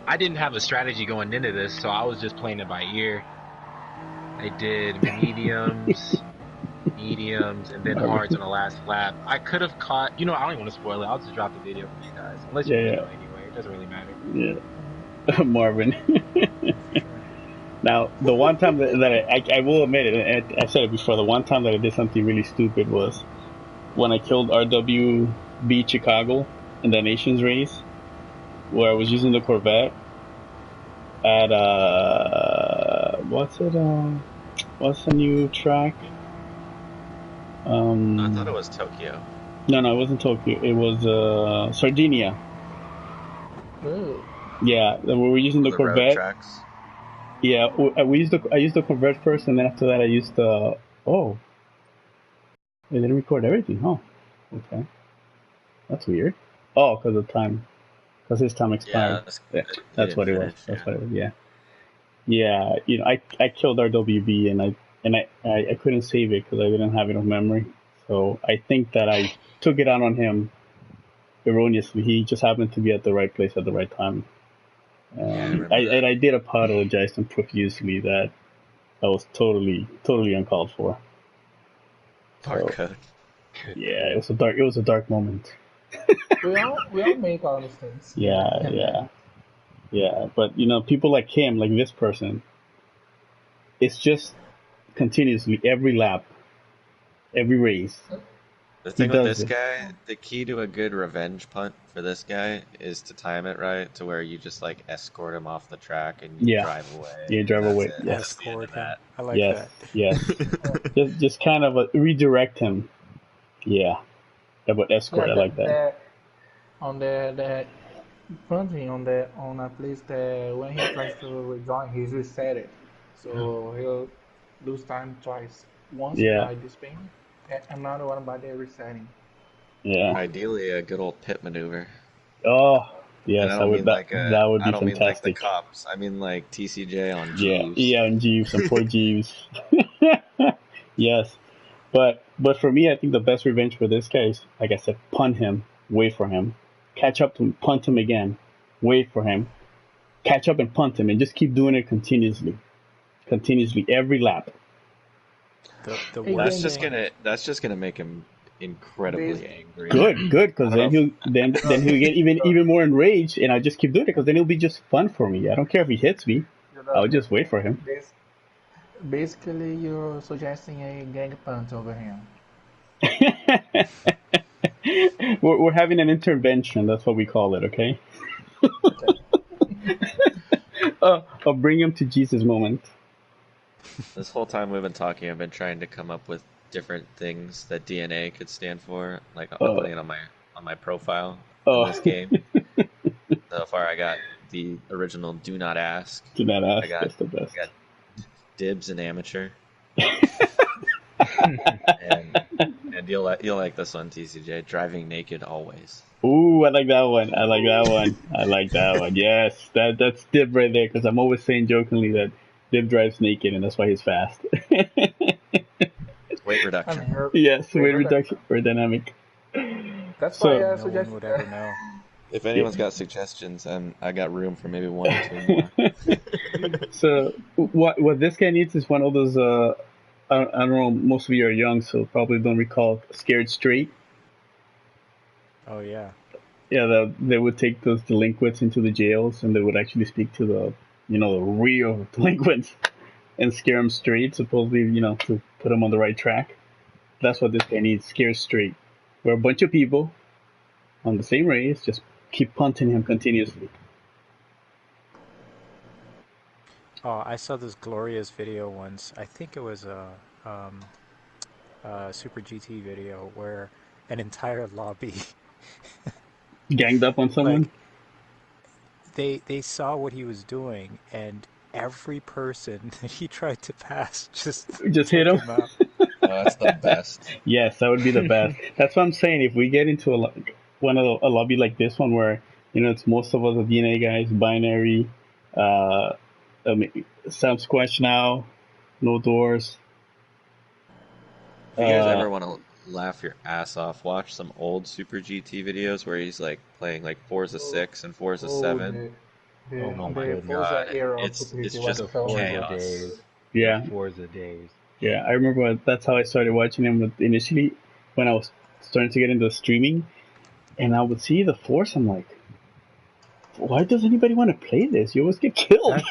I didn't have a strategy going into this, so I was just playing it by ear. I did mediums, and then hards on the last lap. I could have caught, I don't even want to spoil it. I'll just drop the video for you guys. Unless you know anyway. It doesn't really matter. Yeah. Marvin. Now, the one time that I will admit it, and I said it before, the one time that I did something really stupid was when I killed RWB Chicago in the Nations race, where I was using the Corvette at, what's the new track? I thought it was Tokyo. No, it wasn't Tokyo. It was, Sardinia. Ooh. Yeah, we were using the Corvette. Road tracks. Yeah, I used the Corvette first, and then after that I used the. Oh, they didn't record everything, huh? Okay, that's weird. Oh, because of time, because his time expired. Yeah, that's what it was. That's what it was. Yeah, yeah. I killed RWB, and I couldn't save it because I didn't have enough memory. So I think that I took it out on him erroneously. He just happened to be at the right place at the right time. I did apologize to him profusely that was totally uncalled for. Dark code. Yeah, it was a dark moment. We all make our mistakes. Yeah. But people like him, like this person, it's just continuously every lap, every race. The thing with this guy, the key to a good revenge punt for this guy is to time it right to where you just like escort him off the track and you drive away. Yeah, drive away. Yes. Escort him. I like that. Yes. just kind of redirect him. Yeah. But escort, I like that. On the punting on a place that when he tries to rejoin, he's reset it. So he'll lose time twice. Once by the spin, another one by the resetting. Yeah. Ideally, a good old pit maneuver. Oh, yes, that would be fantastic. mean like the cops. I mean like TCJ on Jeeves. Yeah, on Jeeves, on poor Jeeves. Yes. But for me, I think the best revenge for this guy is, like I said, punt him, wait for him, catch up to him, punt him again, wait for him, catch up and punt him, and just keep doing it continuously, every lap. The Hey, That's worst. just gonna make him incredibly angry. Good, because then he'll get even more enraged, and I'll just keep doing it because then it'll be just fun for me. I don't care if he hits me. I'll just wait for him. Basically, you're suggesting a gang punch over him. We're having an intervention. That's what we call it. Okay. I'll bring him to Jesus moment. This whole time we've been talking, I've been trying to come up with different things that DNA could stand for. Like I'm putting it on my profile in this game. So far, I got the original "Do Not Ask." Do not ask. That's the best. I got dibs and amateur. and you'll like this one, TCJ. Driving naked always. Ooh, I like that one. I like that one. Yes, that's Dib right there. Because I'm always saying jokingly that Dib drives naked, and that's why he's fast. Weight reduction. Yes, weight reduction for dynamic. That's why I No suggest. one would ever know. If anyone's got suggestions, I got room for maybe one or two more. So what this guy needs is one of those. I don't know. Most of you are young, so probably don't recall Scared Straight. Oh yeah. Yeah, they would take those delinquents into the jails, and they would actually speak to the real delinquents and scare them straight. Supposedly, to put them on the right track. That's what this guy needs. Scared Straight, where a bunch of people on the same race just keep punting him continuously. Oh, I saw this glorious video once. I think it was a Super GT video where an entire lobby Ganged up on someone. they saw what he was doing, and every person that he tried to pass just hit him. out. Oh, that's the best. Yes, that would be the best. That's what I'm saying. If we get into a lobby like this one, where it's most of us are DNA guys, binary, Sam Squash now, no doors. If you guys ever want to laugh your ass off, watch some old Super GT videos where he's like playing like Forza 6 and Forza 7. Oh my God, era it's just The Forza chaos. days. Yeah. The Forza days. Yeah, I remember that's how I started watching him initially when I was starting to get into streaming, and I would see the Force. I'm like, why does anybody want to play this? You always get killed.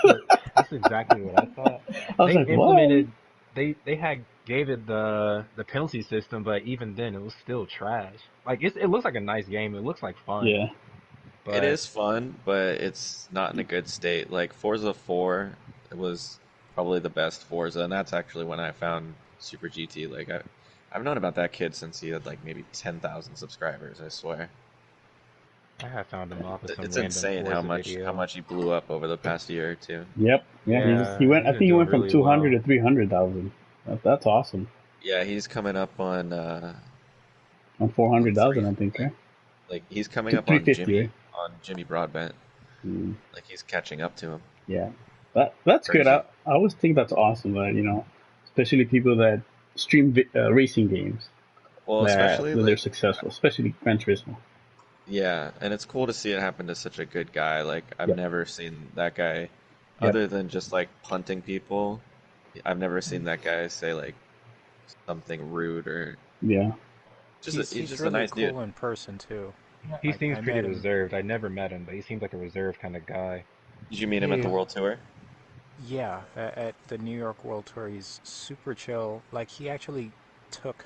That's exactly what I thought. I was like, implemented. They gave it the penalty system, but even then it was still trash. Like it looks like a nice game. It looks like fun. Yeah. It is fun, but it's not in a good state. Like Forza 4, it was probably the best Forza, and that's actually when I found Super GT. Like I've known about that kid since he had like maybe 10,000 subscribers. I swear. I have found him off of some It's random insane Forza how much he blew up over the past year or two. Yep. Yeah. He went. I think he went from 200 to 300,000. That's awesome. Yeah, he's coming up on 400,000, I think. Yeah. Like he's coming up on Jimmy Broadbent. Like he's catching up to him. Yeah, that's Crazy. good. I always think that's awesome. That especially people that stream racing games. Well, especially they're successful, especially Gran Turismo. Yeah, and it's cool to see it happen to such a good guy. Like I've never seen that guy, other than just like punting people. I've never seen that guy say like something rude or he's really just a nice cool dude in person too. He seems pretty reserved. I never met him, but he seems like a reserved kind of guy. Did you meet him at the World Tour? Yeah, at the New York World Tour, he's super chill. Like he actually took,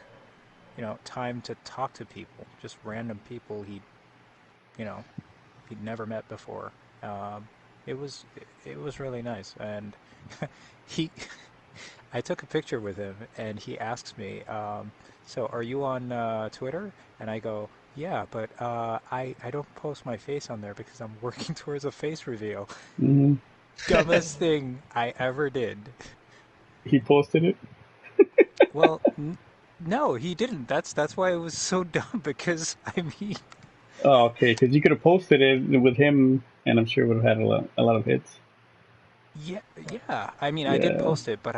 time to talk to people, just random people he'd never met before. It was really nice, and I took a picture with him, and he asks me, "So are you on Twitter?" And I go, "Yeah, but I don't post my face on there because I'm working towards a face reveal." Mm-hmm. Dumbest thing I ever did. He posted it? Well, no, he didn't. That's why it was so dumb, because Oh, okay, because you could have posted it with him, and I'm sure it would have had a lot of hits. Yeah. I did post it, but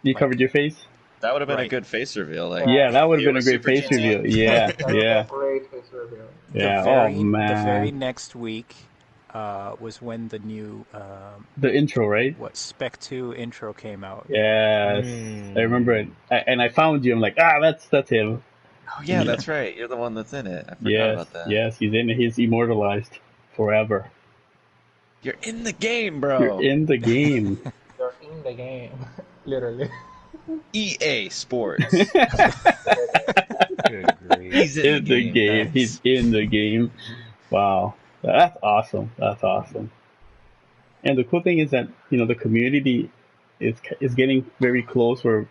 You covered your face? That would have been a good face reveal. Like, that would have been a great face reveal. Yeah. Great face reveal. Yeah. The very next week, was when the new The intro, right? Spec 2 intro came out. Yes, I remember it. And I found you. I'm like, that's him. Oh yeah, that's right. You're the one that's in it. I forgot Yes, about that. yes, he's in it. He's immortalized forever. You're in the game, bro. You're in the game. You're in the game, literally. EA Sports. Good grief. He's in the game. Nice. He's in the game. Wow, that's awesome. That's awesome. And the cool thing is that the community is getting very close, where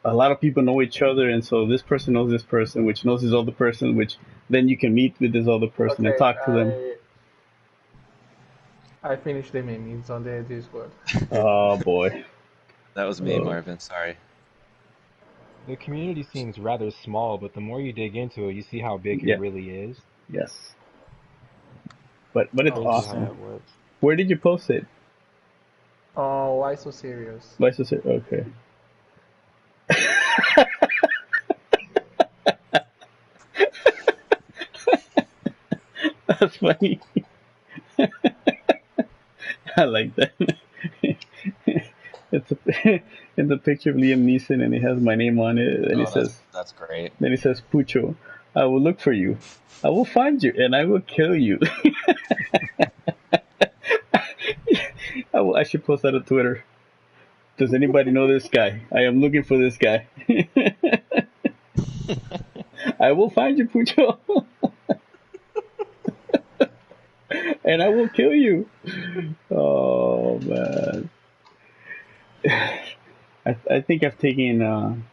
a lot of people know each other, and so this person knows this person, which knows this other person, which then you can meet with this other person and talk to them. I finished the meme. It's on the Discord. Oh boy. That was me, Marvin. Sorry. The community seems rather small, but the more you dig into it, you see how big it really is. Yes. But it's awesome. How it works. Where did you post it? Oh, why so serious? Why so serious? Okay. That's funny. I like that. It's a picture of Liam Neeson, and it has my name on it, and it says, "That's great." Then it says, "Pucho, I will look for you. I will find you, and I will kill you." I should post that on Twitter. Does anybody know this guy? I am looking for this guy. I will find you, Pucho. And I will kill you. Oh, man. I think I've taken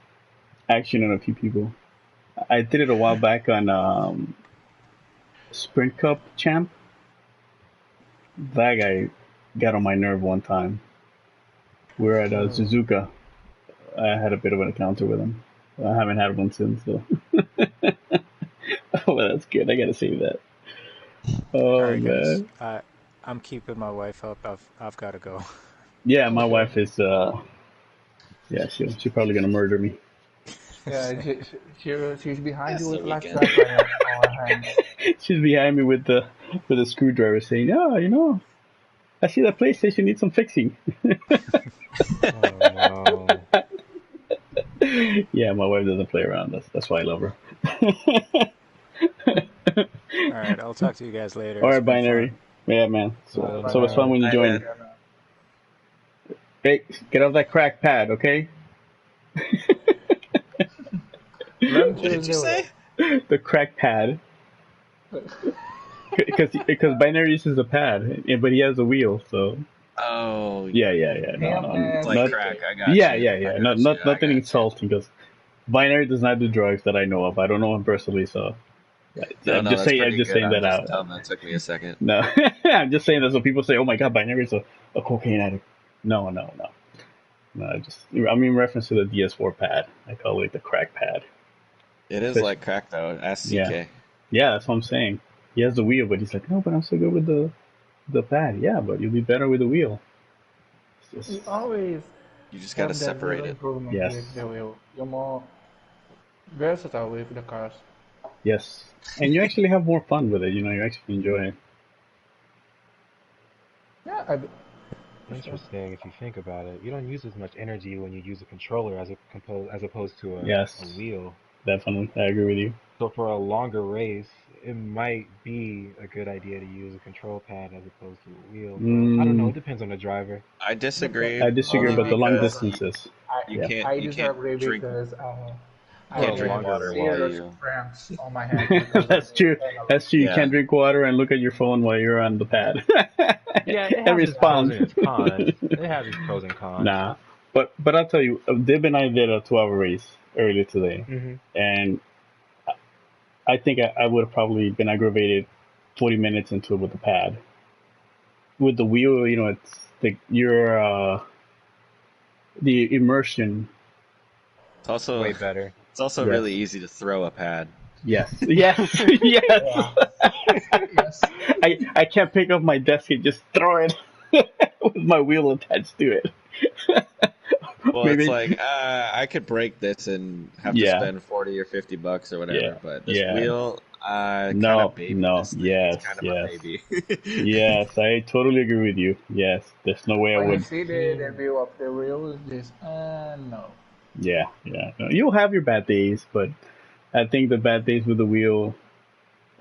action on a few people. I did it a while back on Sprint Cup Champ. That guy got on my nerve one time. We were at Suzuka. I had a bit of an encounter with him. I haven't had one since, though. Oh, well, that's good. I gotta save that. Oh, All right, man. guys. I'm keeping my wife up. I've got to go. Yeah, my wife is. She's probably gonna murder me. Yeah, she's behind you with life jacket on her hands. She's behind me with a screwdriver, saying, "Oh, I see that PlayStation needs some fixing." Oh, no. Yeah, my wife doesn't play around. That's why I love her. All right, I'll talk to you guys later. All right, Binary. Yeah, man. So it's fun when you join. Hey, get off that crack pad, okay? What did you say? The crack pad. Because Binary uses a pad, but he has a wheel, so. Oh. Yeah. No, it's like crack. I got yeah, you. yeah. Nothing insulting, because Binary does not do drugs that I know of. I don't know him personally, so. I'm just saying that out. That took me a second. No, I'm just saying that so people say, "Oh my God, Binary is a cocaine addict." No. I'm in reference to the DS4 pad. I call it the crack pad. It is like crack though. Ask CK. Yeah, that's what I'm saying. He has the wheel, but he's like, "No, but I'm so good with the pad." Yeah, but you'll be better with the wheel. You always. You just gotta separate it. Yes. With the wheel. You're more versatile with the cars. Yes, and you actually have more fun with it. You actually enjoy it. Yeah, Interesting. If you think about it, you don't use as much energy when you use a controller as opposed to a wheel. Definitely, I agree with you. So for a longer race, it might be a good idea to use a control pad as opposed to a wheel. I don't know. It depends on the driver. I disagree. About the long distances. I disagree because I have serious cramps on my hand. That's true. You can't drink water and look at your phone while you're on the pad. Yeah, it has its pros and its cons. It has its pros and cons. Nah, but I'll tell you, Dib and I did a 2-hour race earlier today, and I think I would have probably been aggravated 40 minutes into it with the pad. With the wheel, it's the immersion. It's also way better. It's also really easy to throw a pad. Yes. Yes. I can't pick up my desk and just throw it with my wheel attached to it. Well, it's like I could break this and have to spend $40 or $50 or whatever, but this wheel, Kind No, of baby no, this thing. It's yes, kind of a yes, baby. yes. I totally agree with you. Yes, there's no way I When you would. see the view of the wheel, it's just no. Yeah, yeah. No, you'll have your bad days, but I think the bad days with the wheel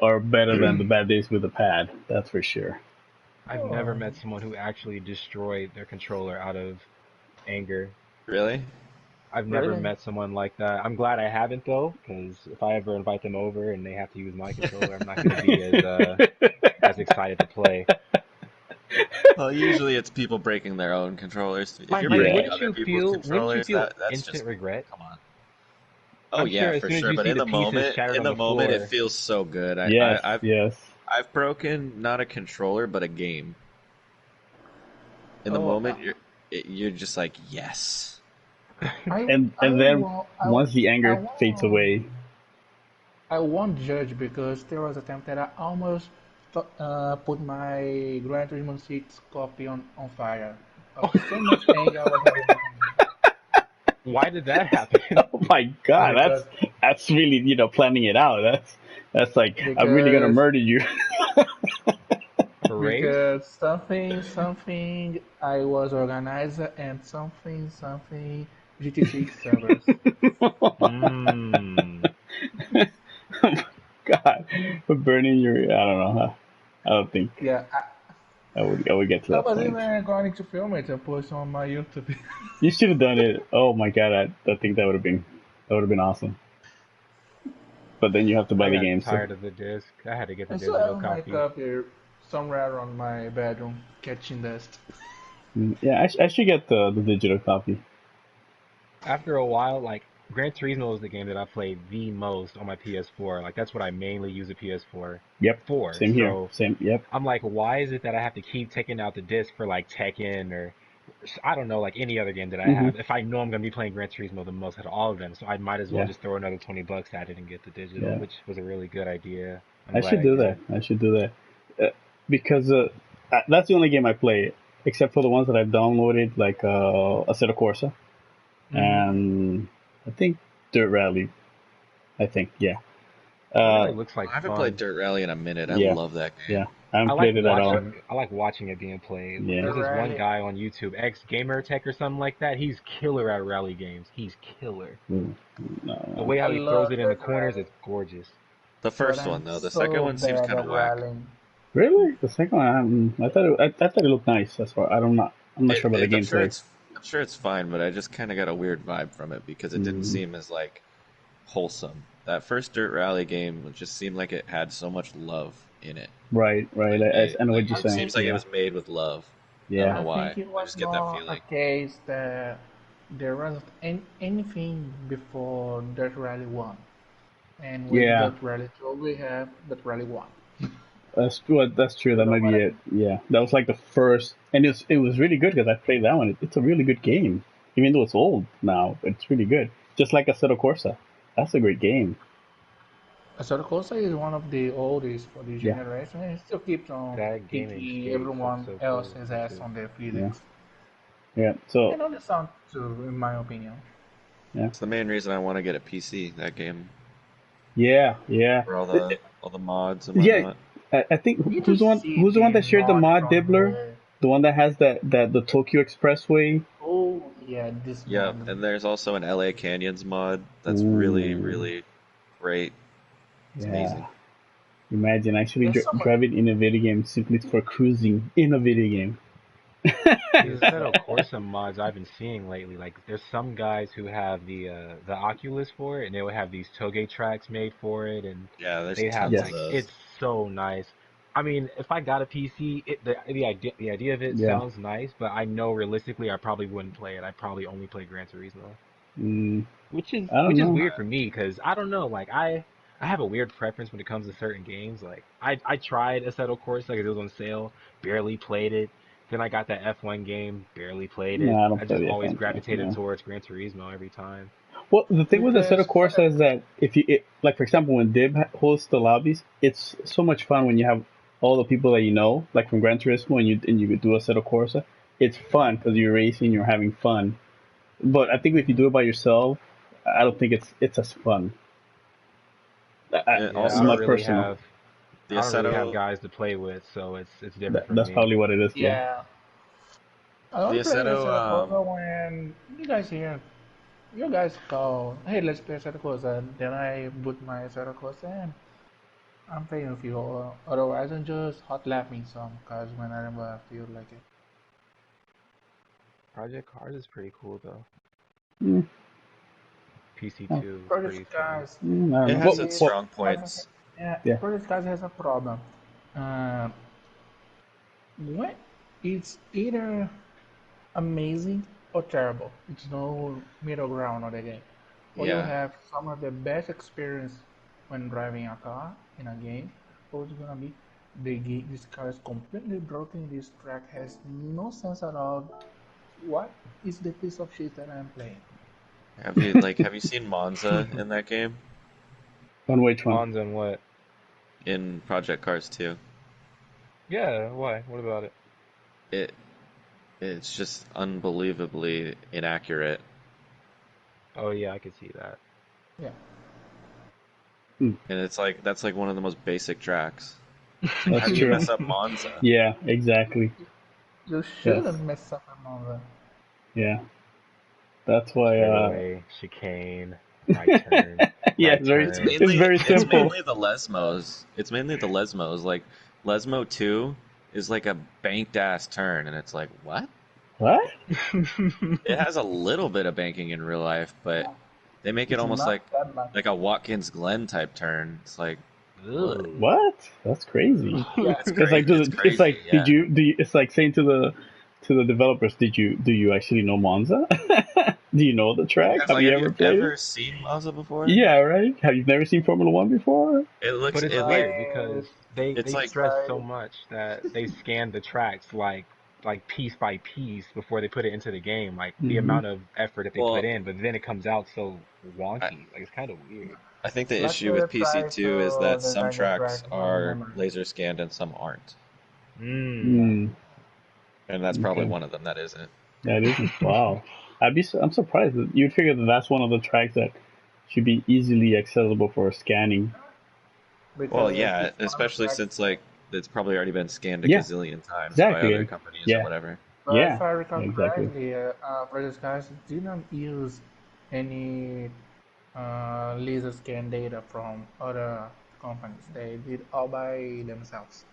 are better than the bad days with the pad. That's for sure. I've never Oh, met someone who actually destroyed their controller out of anger. Really? I've never really? met someone like that. I'm glad I haven't though, because if I ever invite them over and they have to use my controller, I'm not going to be as excited to play. Well, usually it's people breaking their own controllers. If Like, you're like, breaking Yeah, other people's wouldn't you controllers, feel that's just instant regret? come on. Oh I'm yeah, sure as for soon as sure. you But see the pieces shattered in on the the moment, it floor, feels so good. yes, yes. I've broken not a controller but a game. In the Oh, moment, you're just like yes. And then once the anger fades away, I won't judge because there was a time that I almost put my Gran Turismo 6 copy on fire. Of so much anger I was having why did that happen? oh my god, because that's really planning it out. That's like I'm really gonna because murder you. For race? because something I was organizer and something GT6 servers. Mmm. God, but burning your I don't know. I don't think Yeah, I would get to I that was point. even going to film it and post on my YouTube. You should have done it. Oh my god, I think that would have been awesome. But then you have to buy I the got game, so tired of the disc. I had to get the I still digital have my copy. copy somewhere on my bedroom catching dust. yeah, I should get the digital copy. After a while, like Gran Turismo is the game that I played the most on my PS4. Like that's what I mainly use a PS4 Yep, for. same here. So Same. Yep. I'm like, why is it that I have to keep taking out the disc for like Tekken or I don't know, like any other game that I Hmm. have? If I know I'm gonna be playing Gran Turismo the most out of all of them, so I might as well Yeah. just throw another $20 at it and get the digital, Yeah. which was a really good idea. I'm I glad should I do that. did. I should do that. Because that's the only game I play, except for the ones that I've downloaded, like Assetto Corsa Mm-hmm. and I think Dirt Rally. I think, yeah. That really Uh, looks I like haven't played fun. Dirt Rally in a minute. I yeah, love that game. yeah. I haven't played it at all. I like watching it being played. Yeah. There's this one Rally. guy on YouTube, ex Gamer Tech or something like that. He's killer at rally games. He's killer. Mm, The no. way I how he throws love it in the that corners rally, is gorgeous. The but first I'm one though, the second so one seems bad kind of at whack. rallying. Really? The second one? I thought it looked nice. That's why I'm not sure about the gameplay. I'm sure it's fine, but I just kind of got a weird vibe from it because it didn't Mm, seem as like wholesome. That first Dirt Rally game just seemed like it had so much love in it. right, right. I know what you're I It saying. seems like think it Yeah, was made with love. I don't yeah. know I think why. it I was just get that more a feeling. case that there wasn't anything before Dirt Rally 1. And with Yeah, Dirt Rally 2, we have Dirt Rally 1. that's true. You That know might what be I it. mean? Yeah, that was like the first, and it was really good because I played that one. It's a really good game, even though it's old now. It's really good. Just like Assetto Corsa, that's a great game. Assetto Corsa is one of the oldest for the Yeah, generation, and it still keeps on That gaming kicking escapes. That's everyone so cool. else's Me ass too. on their yeah, physics. yeah. So And on the sound too, in my opinion. yeah, It's the main reason I want to get a PC. That game yeah, yeah, for all the mods and yeah. whatnot. I think You who's just the one see who's the one the that shared the mods mod on Dibbler, the one that has that the Tokyo Expressway. oh yeah, this Yep, mod. and there's also an LA Canyons mod that's really Ooh, really great. It's yeah. amazing. Imagine actually There's so much. driving in a video game simply for cruising in a video game. These Assetto Corsa mods I've been seeing lately, like there's some guys who have the Oculus for it, and they would have these toge tracks made for it, and Yeah, there's they have tons of Yes. like those. it's so nice. I mean, if I got a PC, the idea of it Yeah. sounds nice, but I know realistically I probably wouldn't play it. I'd probably only play Gran Turismo, Mm, which is I don't which is know. weird for me because I don't know, like I have a weird preference when it comes to certain games. Like I tried Assetto Corsa because it was on sale, barely played it. Then I got that F1 game, barely played No, it. I don't I play just the always F1 game. gravitated No. towards Gran Turismo every time. Well, the thing with the set Because of course is that if like for example, when Dib hosts the lobbies, it's so much fun when you have all the people that you know, like from Gran Turismo, and you do a set of Corsa. It's fun because you're racing, you're having fun. But I think if you do it by yourself, I don't think it's as fun. And Yeah, also, I don't My really personal. have the I don't really have Assetto, guys to play with, so it's different for That's me. probably what it is. Yeah. Yeah. I the only play Assetto, Assetto Corsa when you guys call, hey, let's play Assetto Corsa. Then I boot my Assetto Corsa and I'm playing with you. Otherwise, I'm just hot lapping some cars whenever I feel like it. Project Cars is pretty cool though. Mm, oh, PC2 is Project pretty fun. Cars, I it don't know. has its it strong has, points. yeah, Yeah. Project Cars has a problem. Uh, when it's either amazing or terrible. It's no middle ground on the game. Or you Yeah. have some of the best experience when driving a car in a game, or it's gonna be this car is completely broken, this track has no sense at all. What is the piece of shit that I'm playing? Have you seen Monza in that game? On which one? Bonds and what? In Project Cars 2? Yeah, why? What about it? It it's just unbelievably inaccurate. Oh yeah, I could see that. Yeah. And it's like that's like one of the most basic tracks. How That's do you true. mess up Monza? Yeah, exactly. You Yes. shouldn't mess up another. Yeah. That's why. Straightaway, chicane, right turn, Yeah, right it's very, It's turn. it's mainly very it's simple. mainly the Lesmos. It's mainly the Lesmos. Like Lesmo 2 is like a banked ass turn, and it's like what? What? It has a little bit of banking in real life, but they make it It's almost not that much. like a Watkins Glen type turn. It's like what? Ooh. What? That's crazy. Yeah. It's It's like, crazy. It's it's like, crazy. Yeah. it's like saying to the developers, do you actually know Monza? Do you know the track? It's Have like, you have ever you played ever it? seen Monza before? Yeah, right. Have you never seen Formula One before? It looks But it's it like weird because they it's they like stress Try. so much that they scan the tracks like piece by piece before they put it into the game. Like the Hmm. amount of effort that they put well, in, but then it comes out so I, wonky. Like it's kind of weird. I think the issue with Flutter tries PC2 is to that some design the tracks track from are memory. laser scanned and some aren't. Mm. Mm, And that's probably okay. one of them that isn't. That isn't. Wow. I'm surprised. You'd figure that that's one of the tracks that should be easily accessible for scanning. Well, Because yeah, it's one of the especially tracks. since like it's probably already been scanned a Yeah, gazillion times by other exactly. companies or Yeah, whatever. But yeah, if I recall exactly. correctly, Project Cars didn't use any laser scan data from other companies. They did all by themselves.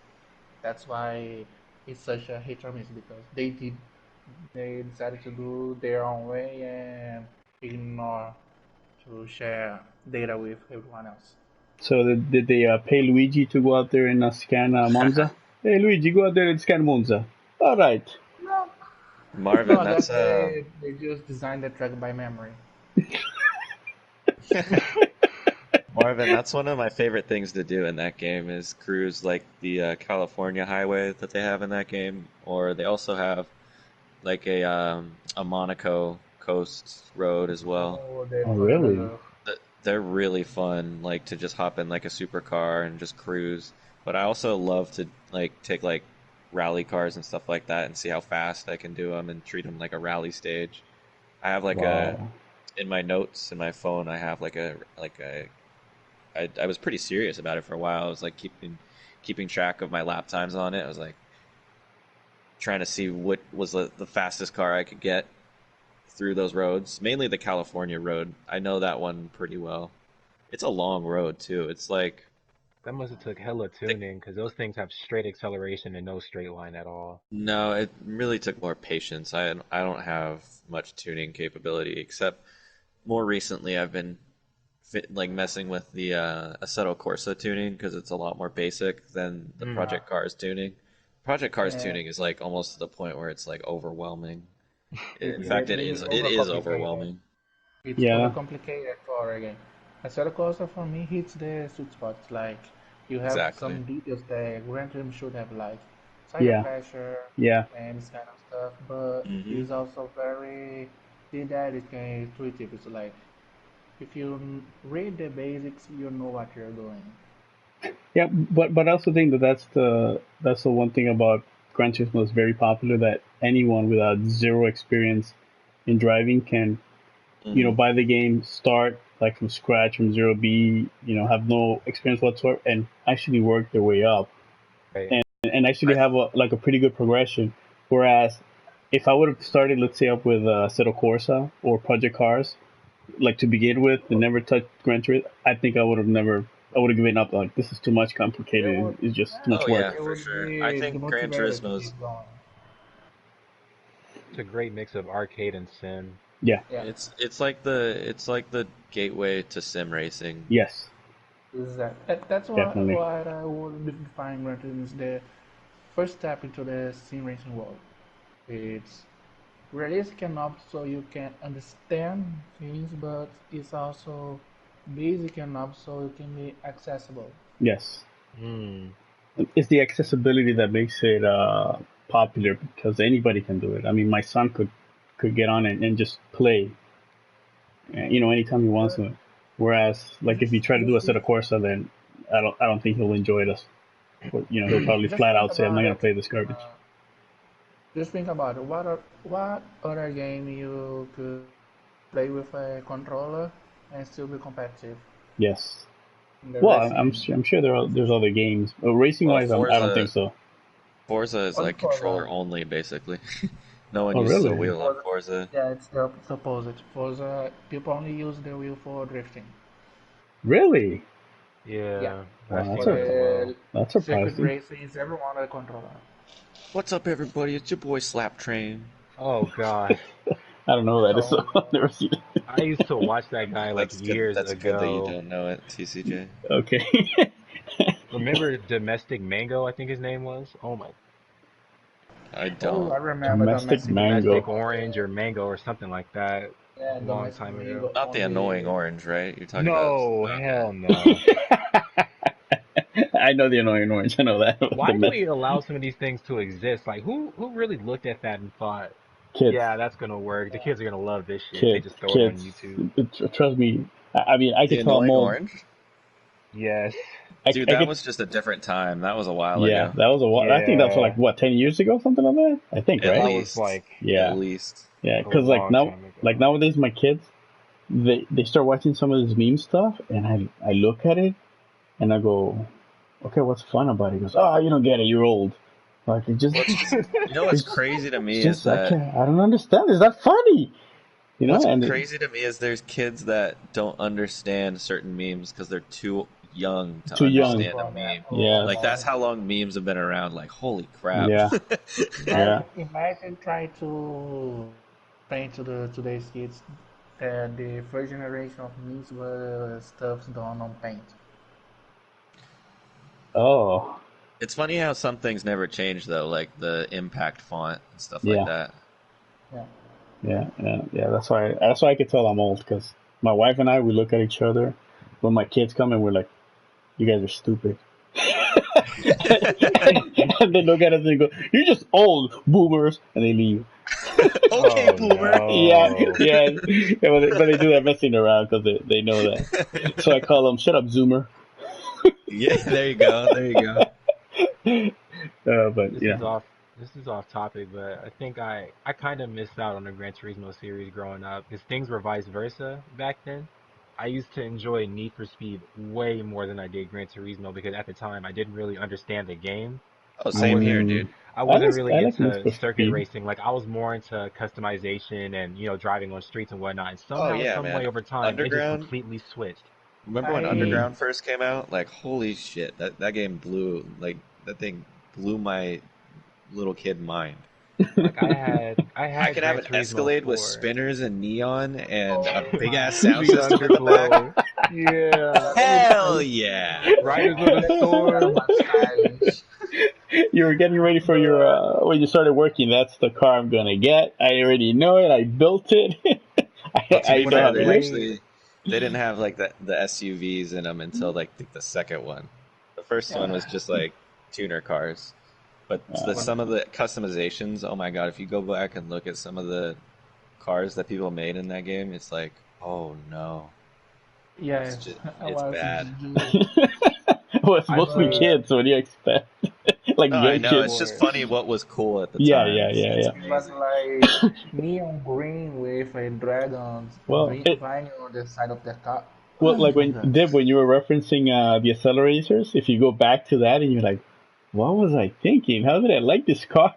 That's why it's such a hit or miss because they decided to do their own way and ignore to share data with everyone else. So did they pay Luigi to go out there and scan Monza? Hey, Luigi, go out there and scan Monza. All right. No, no, Marvin, I that's guess they just designed the track by memory. Marvin, that's one of my favorite things to do in that game is cruise like the California highway that they have in that game, or they also have like a Monaco coast road as well. Oh, the Oh, really? They're really fun, like to just hop in like a supercar and just cruise. But I also love to like take like rally cars and stuff like that and see how fast I can do them and treat them like a rally stage. I have like a Wow. in my notes in my phone. I have I was pretty serious about it for a while. I was like keeping track of my lap times on it. I was like trying to see what was the fastest car I could get through those roads, mainly the California road. I know that one pretty well. It's a long road too. It's like That must have took hella tuning because those things have straight acceleration and no straight line at all. no, it really took more patience. I don't have much tuning capability except more recently I've been like messing with the Assetto Corsa tuning because it's a lot more basic than the Mm. Project Cars tuning. Project Cars Yeah, tuning is like almost to the point where it's like overwhelming. In it's fact, getting it is overcomplicated. overwhelming. It's Yeah. overcomplicated for a game. A Assetto Corsa for me hits the sweet spots. Like you have Exactly. some details that Gran Turismo should have, like tire Yeah. pressure Yeah. and this kind of stuff. But Hmm. it's also very didactic and intuitive. It's like if you read the basics, you know what you're doing. Yeah. But I also think that that's the one thing about Gran Turismo is very popular that anyone without zero experience in driving buy the game, start like from scratch, from zero B, have no experience whatsoever, and actually work their way up, Right. and actually have a pretty good progression. Whereas if I would have started, let's say, up with Assetto Corsa or Project Cars, like to begin with, and never touched Gran Turismo, I think I would have given up. Like, this is too much complicated. It's just too much Oh work. yeah, It for would sure. I be think Gran demotivated to Turismo's keep going. It's a great mix of arcade and sim. Yeah. Yeah, it's like the gateway to sim racing. Yes. that's Definitely. what I would define Gran Turismo is the first step into the sim racing world. It's realistic enough so you can understand things, but it's also basic enough so it can be accessible. Yes. Hmm. It's the accessibility that makes it popular because anybody can do it. I mean, my son could get on it and just play, anytime he wants But to. Whereas, like, if you try to do a just set of Corsa, then I don't think he'll enjoy it. He'll probably just flat think out say, "I'm not about gonna it. play this garbage." Uh, just think about it. What other game you could play with a controller and still be competitive Yes. in the Well, racing game? I'm sure there's other games. Racing Well, wise, I don't think so. Forza is Only like controller Forza. only, basically. No one Oh, uses a really? wheel on Forza. Forza. Yeah, it's the opposite. Forza, people only use the wheel for drifting. Really? Yeah. Yeah, Wow, I've For seen that as well. the that's circuit surprising. racings, everyone a controller. What's up, everybody? It's your boy Slap Train. Oh God, I don't know who that is. So So I've never seen it. I used to watch that guy like That's good. years That's good that you ago. don't know it, TCJ. Okay. Remember Domestic Mango? I think his name was. Oh my, I oh, don't. I remember Domestic domestic mango mango. Domestic on Orange or the Mango or something like that. yeah, A long domestic time ago. mango Not on the annoying the orange, right? You're talking about. No, Okay. hell no. I know the annoying orange. I know that. The Why do mess we allow some of these things to exist? Like, who really looked at that and thought, kids, yeah, that's gonna work. The kids are gonna love this shit. They kids, just throw it on kids. YouTube. Trust me. I mean, I The could tell I'm annoying old. orange? Yes. Dude, I that could. was just a different time. That was a while Yeah, ago. that was a while. I think that's like Yeah. what 10 years ago, something like that. I think, At right? That was least. like At Yeah, least. yeah. a Because long time like ago. nowadays, my kids they start watching some of this meme stuff, and I look at it and I go, okay, what's fun about it? He goes, oh, you don't get it. You're old. Like it just, You know what's it's, crazy to it's me is just I that can't. I don't understand. Is that funny? what's And crazy to me is there's kids that don't understand certain memes because they're too young to too young. understand a for that. meme. Oh Like Yes. that's my! how long memes have been around. Like holy crap. Yeah. Yeah. Imagine trying to paint to the today's kids that the first generation of memes were stuff done on paint. Oh. It's funny how some things never change though, like the impact font and stuff like Yeah. that. Yeah. Yeah. That's why I could tell I'm old because my wife and I we look at each other when my kids come and we're like, you guys are stupid. And they look at us and they go, "You're just old boomers," and they leave. Okay, Oh boomer. Yeah, no. yeah, but they do that messing around because they know that. So I call them, "Shut up, Zoomer." Yeah, there you go. There you go. But This yeah, is off this is off topic, but I think I kind of missed out on the Gran Turismo series growing up because things were vice versa back then. I used to enjoy Need for Speed way more than I did Gran Turismo because at the time I didn't really understand the game. Oh, I same here, wasn't mm, dude. I I wasn't like really I like Need into for circuit Speed. racing. Like I was more into customization and driving on streets and whatnot. And Oh somehow, yeah, some way man. over time, it just Underground. completely switched. Remember when I Mm. Underground first came out? Like holy shit, that game blew like that thing blew my little kid mind. Like I I had can have Gran an Turismo Escalade with 4. spinners and neon and a oh big ass my! sound The system in the back. underglow. Yeah. Hell yeah! Riders of the That's so Storm. much stylish. You were getting ready for your But when you started working. That's the car I'm gonna get. I already know it. I built it. Well, to I be When know I how fair, it they looks. played, actually they didn't have like the SUVs in them until like I think the second one. The first one yeah, was just like tuner cars. But Uh, when some of the customizations, oh my god, if you go back and look at some of the cars that people made in that game, it's like, oh no, yes, I it's was bad. just well, it's I mostly played kids. What do you expect? like No, I young know. kids. It's just funny what was cool at the Yeah, time. yeah, yeah, It's yeah. It was amazing. like neon green with a dragon Well, flying on the side of the car. well, Oh like my when god. Dib, when you were referencing the accelerators, if you go back to that and you're like, what was I thinking? How did I like this car?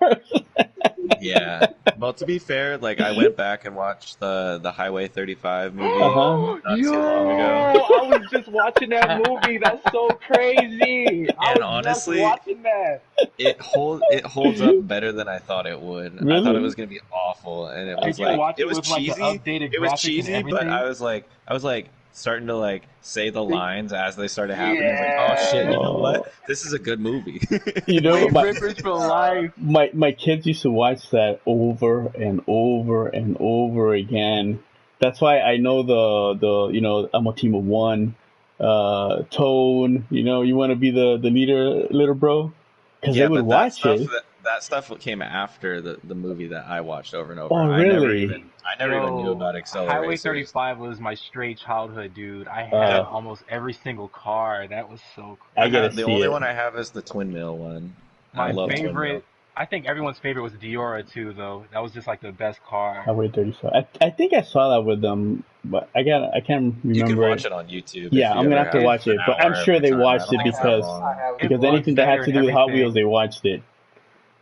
Yeah. Well, to be fair, like I went back and watched the Highway 35 movie Uh-huh. not Yo, too long ago, I was just watching that movie. That's so crazy. I and was just honestly, watching that. it holds up better than I thought it would. I thought it Really? was gonna be awful, and it was Did you like watch it it was with like the cheesy. updated It was graphics and cheesy, but everything? I was like starting to like say the lines as they started happening. I was like, oh shit, you Yeah. know what? Oh, This is a good movie. you know, Flame Rippers for life. my kids used to watch that over and over and over again. That's why I know the I'm a team of one. Tone, you want to be the leader, little bro, because they Yeah, would but that watch stuff it. that stuff came after the movie that I watched over and over. Oh, really? I never even knew about Yo, Acceler Highway Racers. 35 was my straight childhood, dude. I had Uh, almost every single car. That was so I gotta The see only it. one I have is the Twin Mill one. I My love Twin Mill. favorite, I think everyone's favorite was Diora too, though. That was just like the best car. Highway 35. I think I saw that with them, but I can't You can remember watch it. it on YouTube Yeah, if I'm you gonna ever have to have watch an it, but I'm hour sure every they time. I watched don't it think it's that long. It because looks anything that had better to and do with Hot Wheels, everything. they watched it.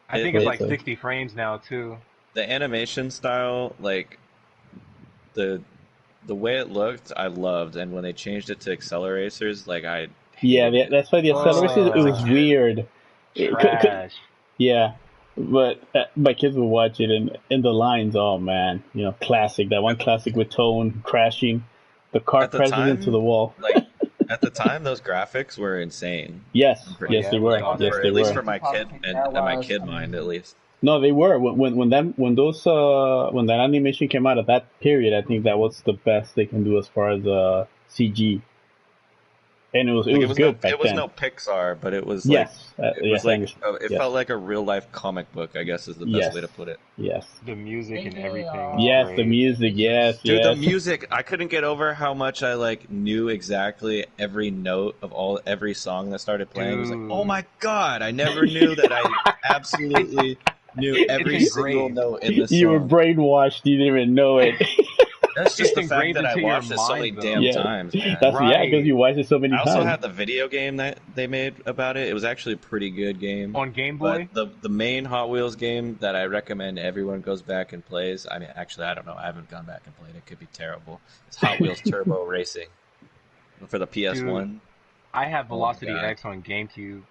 I think It, it's it like So 60 frames now too. the animation style, like the the way it looked, I loved, and when they changed it to Acceleracers, like I yeah, hated it. that's why the Honestly, acceleration it as a was Oh, kid. weird. trash. Yeah, but my kids would watch it, and in the lines, oh man, classic. That one At, classic with Tone crashing, the car at the crashes into the time, wall. like at the time, those graphics were insane. I'm Yes, Oh pretty yes yeah, they it was were. like awesome. Yes for they at least were. for my kid That and my was kid mind at amazing. least. No, they were. When those when that animation came out at that period, I think that was the best they can do as far as CG, and it Like was good it back was then. no Pixar, but Yes, it was yes, I like understand. it Yes, felt like a real life comic book, I guess is the best yes, way to put it. yes, The music and Maybe everything was yes. The great. music, yes, Dude, the yes. music, I couldn't get over how much I like knew exactly every note of every song that started playing. It was like, oh Dude, my god, I never knew that I it's absolutely knew it's every single engraved. note in this You were song. brainwashed. You didn't even know it. That's just It's the fact engraved that I into your watched it so many mind, damn though. Yeah, times, man. that's because Right. you watched it so many I also times. had the video game that they made about it. It was actually a pretty good game. On Game But Boy? the main Hot Wheels game that I recommend everyone goes back and plays. I mean, actually, I don't know. I haven't gone back and played. It could be terrible. It's Hot Wheels Turbo Racing for the Dude, PS1. I have Oh my Velocity god. X on GameCube.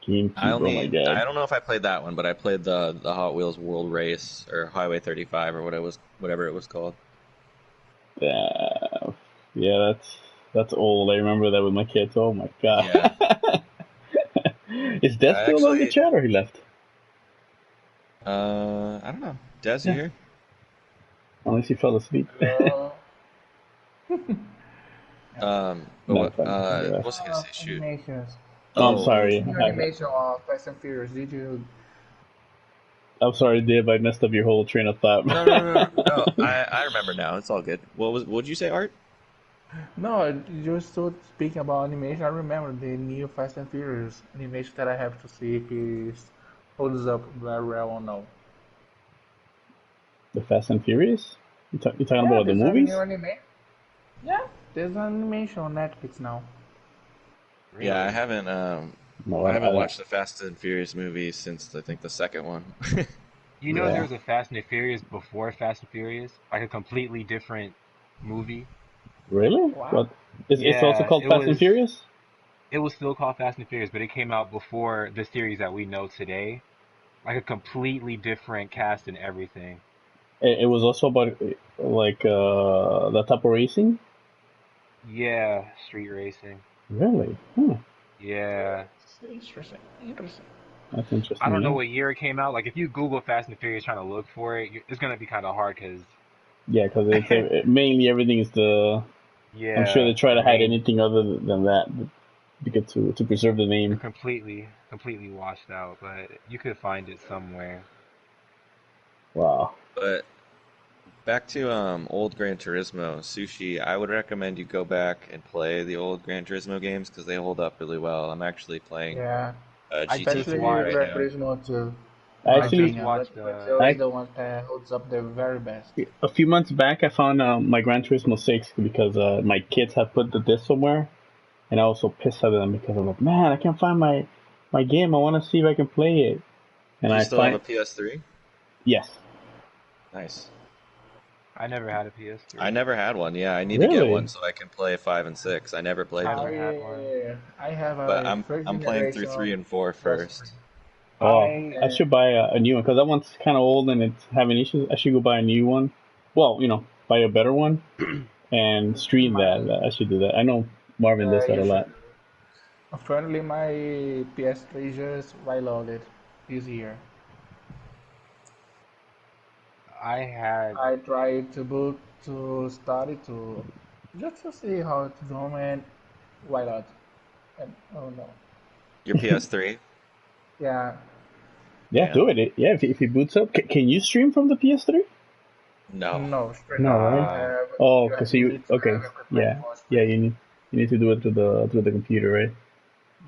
GameCube. Oh my I god. don't know if I played that one, but I played the Hot Wheels World Race or Highway 35 or whatever it was called. Yeah, that's old. I remember that with my kids. Oh my god. Yeah. Is Des I still on the actually chat or he left? I don't know. Des, you Yeah, here? unless he fell asleep. Uh, But No, fine. He what left. was I gonna say? Shoot. animations. Oh, I'm Oh, This sorry. new animation of Fast and Furious. Did you? I'm sorry, Dib. I messed up your whole train of thought. no. I remember now. It's all good. What'd you say, Art? No, you're still speaking about animation. I remember the new Fast and Furious animation that I have to see if it holds up very well or no. The Fast and Furious? You talking Yeah, about the there's a movies? new anime. Yeah, there's an animation on Netflix now. Yeah, I Really? haven't No, I I haven't don't. watched the Fast and Furious movie since I think the second one. You know there Yeah. was a Fast and the Furious before Fast and Furious? Like a completely different movie? Really? Wow. What? It's also Yeah, called Fast and Furious? it was still called Fast and the Furious, but it came out before the series that we know today. Like a completely different cast and everything. It was also about like the type of racing. Yeah, street racing. Really? Yeah. Interesting. Interesting. That's I interesting. don't know Yeah. what year it came out. Like if you Google Fast and the Furious trying to look for it, it's gonna be kind of hard because Yeah, because it's mainly everything is the. I'm sure yeah, they try the to hide main anything other than that because to preserve the they're name. completely washed out, but you could find it somewhere. Wow. But back to old Gran Turismo, Sushi, I would recommend you go back and play the old Gran Turismo games because they hold up really well. I'm actually playing Yeah. I GT3 just Especially watched. right Gran now. Turismo 2. I I My just actually, opinion, watched. Gran Turismo 2 is I the one that holds up the very best. a few months back, I found my Gran Turismo 6 because my kids had put the disc somewhere, and I was so pissed at them because I'm like, man, I can't find my game. I want to see if I can play it, and Do you I still have find a PS3? yes, Nice. I never had a I PS3. never had one. Yeah, I need to get one really. so I can play 5 and 6. I never played I them, had one. I have but a first I'm playing through generation 3 and 4 PS3. first. Oh, I I should buy a new one because that one's kind of old and it's having issues. I should go buy a new one. Well, buy a better one and stream My, that. I should do that. I know Marvin does that you a should. lot. Apparently, my PS3 just reloaded this year. I had. I tried to boot to start it to just to see how it's going. Reload. And oh no. Your PS3? Yeah. Yeah, Damn. do it. Yeah, if it boots up, can you stream from the PS3? No. No, straight No, up. right? Uh, Oh, cause You you need to okay? have equipment Yeah, for yeah. streaming. You need to do it through the computer, right?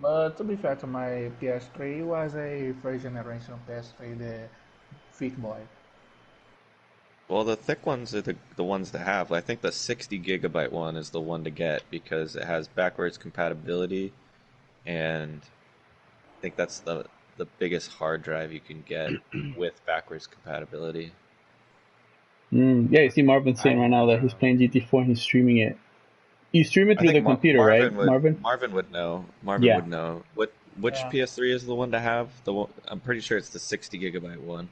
But to be fair to my PS3, it was a first generation PS3, the thick boy. Well, the thick ones are the ones to have. I think the 60 gigabyte one is the one to get because it has backwards compatibility, and I think that's the biggest hard drive you can get with backwards compatibility. Yeah, you see Marvin I saying right now that he's playing GT4 and he's streaming it. You stream it I through think the computer, right, Marvin? Marvin would know. Marvin Yeah. would know. Which Yeah. PS3 is the one to have? The one, I'm pretty sure it's the 60 gigabyte one,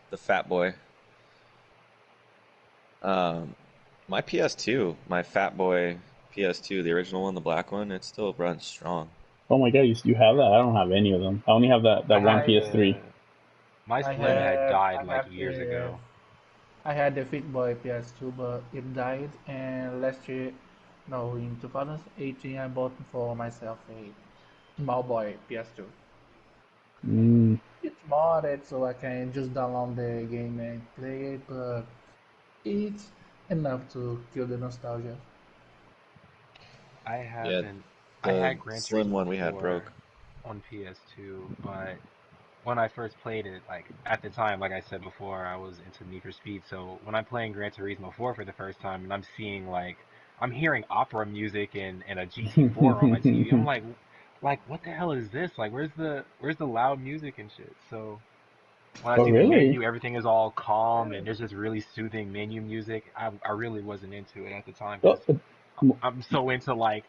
the fat boy. Um, my PS2, my fat boy PS2, the original one, the black one, it still runs strong. Oh my God, you have that? I don't have any of them. I only have I that one had I PS3. the. My I Slim had have died I like have years the ago. I had the Fit Boy PS2, but it died, and last year, no, in 2018, I bought for myself a small boy PS2. Mm, It's modded, so I can just download the game and play it, but it's enough to kill the nostalgia. I Yeah, haven't. I the had Gran slim Turismo one we had 4 broke. on PS2, but when I first played it, like at the time, like I said before, I was into Need for Speed. So when I'm playing Gran Turismo 4 for the first time, and I'm seeing I'm hearing opera music and a GT4 on my TV, I'm like what the hell is this? Like where's the loud music and shit? So when I oh see the really? menu, everything is all calm and there's just really soothing menu music. I really wasn't into it at the time Oh, because I'm so into like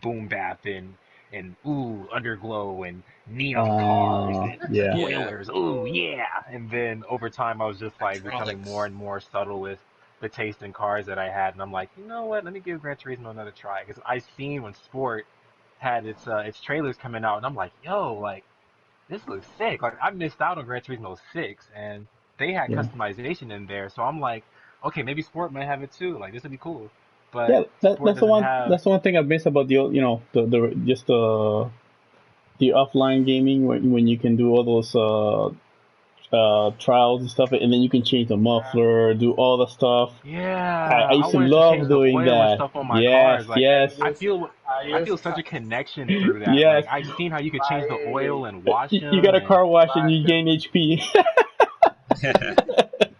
boom bap and ooh underglow and neon cars and yeah. Yeah, spoilers, ooh yeah. And then over time I was just like becoming more hydraulics. and more subtle with the taste in cars that I had, and I'm like, you know what? Let me give Gran Turismo another try because I seen when Sport had its trailers coming out, and I'm like, yo, like this looks sick. Like I missed out on Gran Turismo 6, and they had Yeah. customization in there, so I'm like, okay, maybe Sport might have it too. Like this would be cool, Yeah, but Sport that's the doesn't one. have. That's the one thing I miss about the the just the offline gaming when you can do all those trials and stuff, and then you can change the muffler, do all the stuff. I Yeah, I used to wanted to change love the doing oil and that. stuff on my Yes, cars. Like yes, I used, I I feel used, such a connection through that. yes. Like I've seen how you could change the my, oil and wash You got them, a and car wash and my, you gain HP.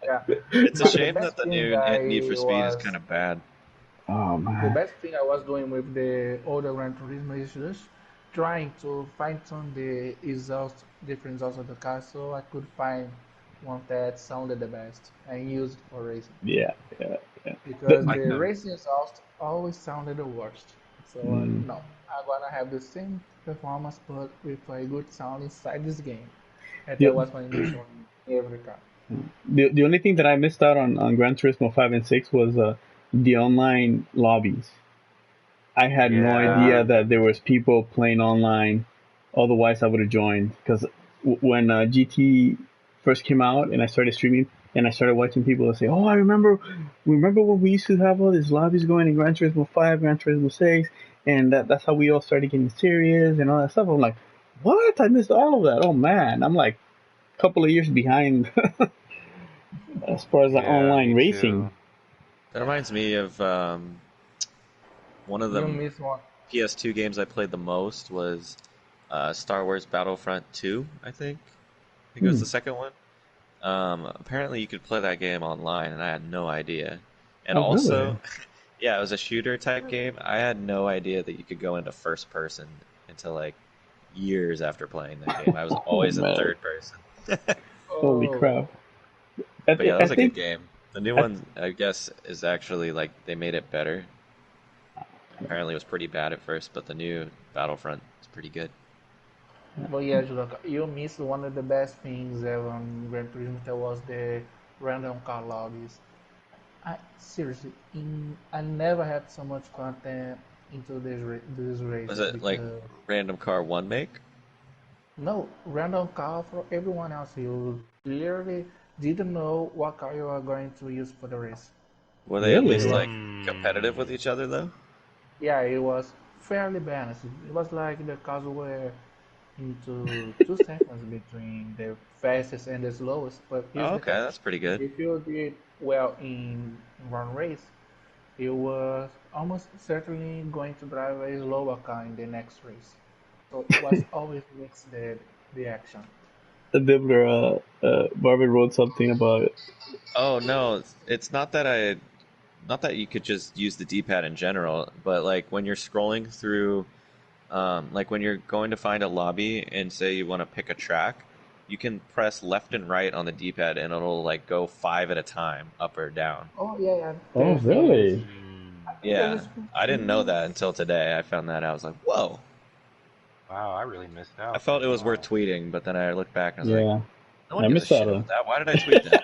yeah, It's a the shame that best the thing new Need for I Speed is was kind of bad. Oh The man. best thing I was doing with the older Gran Turismo is just trying to fine tune the exhaust, different exhausts of the car so I could find one that sounded the best and use it for racing. Yeah, yeah, yeah. Because like the the racing exhaust always sounded the worst. So Mm. no, I'm gonna have the same performance but with a good sound inside this game. And that The, was my mission in every car. the only thing that I missed out on Gran Turismo 5 and 6 was the online lobbies. I had no idea yeah, that there was people playing online. Otherwise, I would have joined because when GT first came out and I started streaming and I started watching people say, "Oh, I remember when we used to have all these lobbies going in Gran Turismo 5, Gran Turismo 6, and that's how we all started getting serious and all that stuff." I'm like, "What? I missed all of that. Oh man, I'm like a couple of years behind as far as the yeah, online me racing." too. That reminds me of one of You the miss one. PS2 games I played the most was Star Wars Battlefront 2, I think. I think it was the second one. Apparently you could play that game online, and I had no idea. And Oh, also, really? yeah, it was a shooter type game. I had no idea that you could go into first person until like years after playing that game. I was Oh, always in man. third person. Holy Oh, crap. But yeah, that I was a good think game. The new one, I guess, is actually like they made it better. Apparently, it was pretty bad at first, but the new Battlefront is pretty good. but yeah, look, you missed one of the best things ever on Gran Turismo. That was the random car lobbies. I seriously, I never had so much content into this Was races it like because random car one make? no random car for everyone else. You clearly didn't know what car you are going to use for the race. Were they at really. least like competitive with each other though? Yeah, it was fairly balanced. It was like the cars were into 2 seconds between the fastest and the slowest. But here's Oh, the okay, catch: that's pretty good. if you did well in one race, you was almost certainly going to drive a slower car in the next race. So it was always mixed the action. Dibbler, Marvin wrote something about it. Oh no, it's not that not that you could just use the D-pad in general, but like when you're scrolling through, like when you're going to find a lobby and say you want to pick a track, you can press left and right on the D-pad and it'll like go 5 at a time, up or down. Oh yeah, yeah. Oh, really? I think Yeah, there's I didn't know that until today. I found that out. I was like, whoa. Wow, I really missed out. I felt it was Wow. worth tweeting, but then I looked back and I was like, Yeah. no one I gives a missed shit out on about that. Why did I tweet that?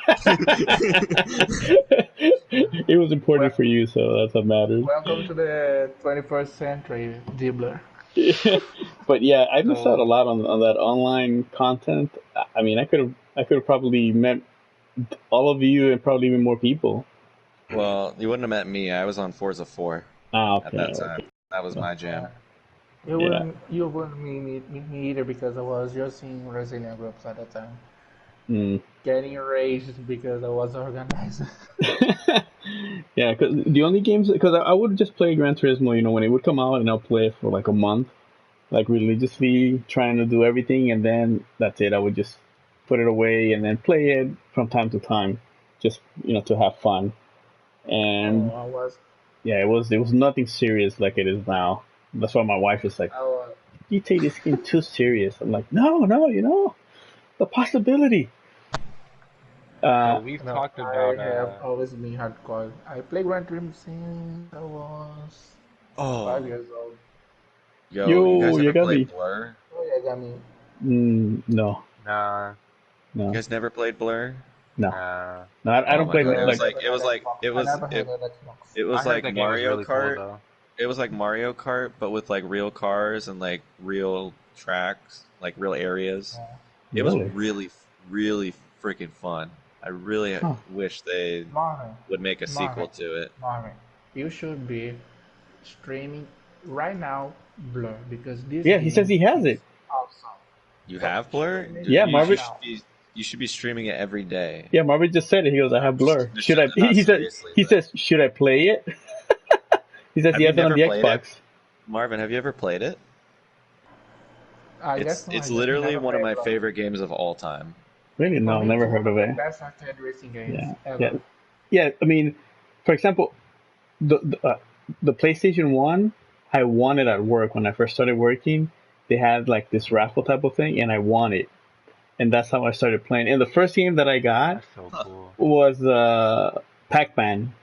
it was important Well, for you, so that's what matters. welcome to the 21st century, Dibbler. But yeah, I missed out a So, lot on that online content. I mean, I could have probably met all of you and probably even more people. Well, you wouldn't have met me. I was on Forza 4 Ah, at okay, that time. okay. That was my jam. Yeah. You wouldn't meet me either because I was just in Brazilian groups at that time. Mm. Getting erased because I was organized. Yeah, because the only games, because I would just play Gran Turismo, you know, when it would come out, and I'll play it for like a month, like religiously trying to do everything, and then that's it. I would just put it away and then play it from time to time, just you know, to have fun. Oh, And I was, yeah, it was nothing serious like it is now. That's why my wife is like, I was, "You take this game too serious." I'm like, "No, you know, the possibility." so we've no, talked I about have always been hardcore. I play Gran Turismo since I was Oh, 5 years old. yo, you Yo, guys you ever got play me. Blur? Oh yeah, I mean, No, nah, You no, guys never played Blur? no, nah. no. I Oh don't my play god, Blur like. never had Xbox. it I was never had an Xbox. it I was heard like that game was Mario really cool Kart. though. It was like Mario Kart, but with like real cars and like real tracks, like real areas. It was Really? really freaking fun. I really Huh. wish they Marvin, would make a sequel Marvin, to it. Marvin, you should be streaming right now Blur because this Yeah, he says game he has is it. awesome. You So have Blur? stream it Dude, Yeah, right Marvin. now. you should be streaming it every day. Yeah, Marvin just said it. He goes, "I have Blur. No, Should I?" no, He said. seriously He though. says, "Should I play it?" He says Have he you has it on never the played it? Xbox. Marvin, have you ever played it? I guess so. I It's just literally never one of played my Blur. favorite games of all time. Really? For No, me, it's never one heard of of the it. best arcade racing games Yeah, yeah, ever. yeah. I mean, for example, the PlayStation One, I won it at work when I first started working. They had like this raffle type of thing, and I won it, and that's how I started playing. And the first game that I got That's so Huh. cool. was Pac-Man,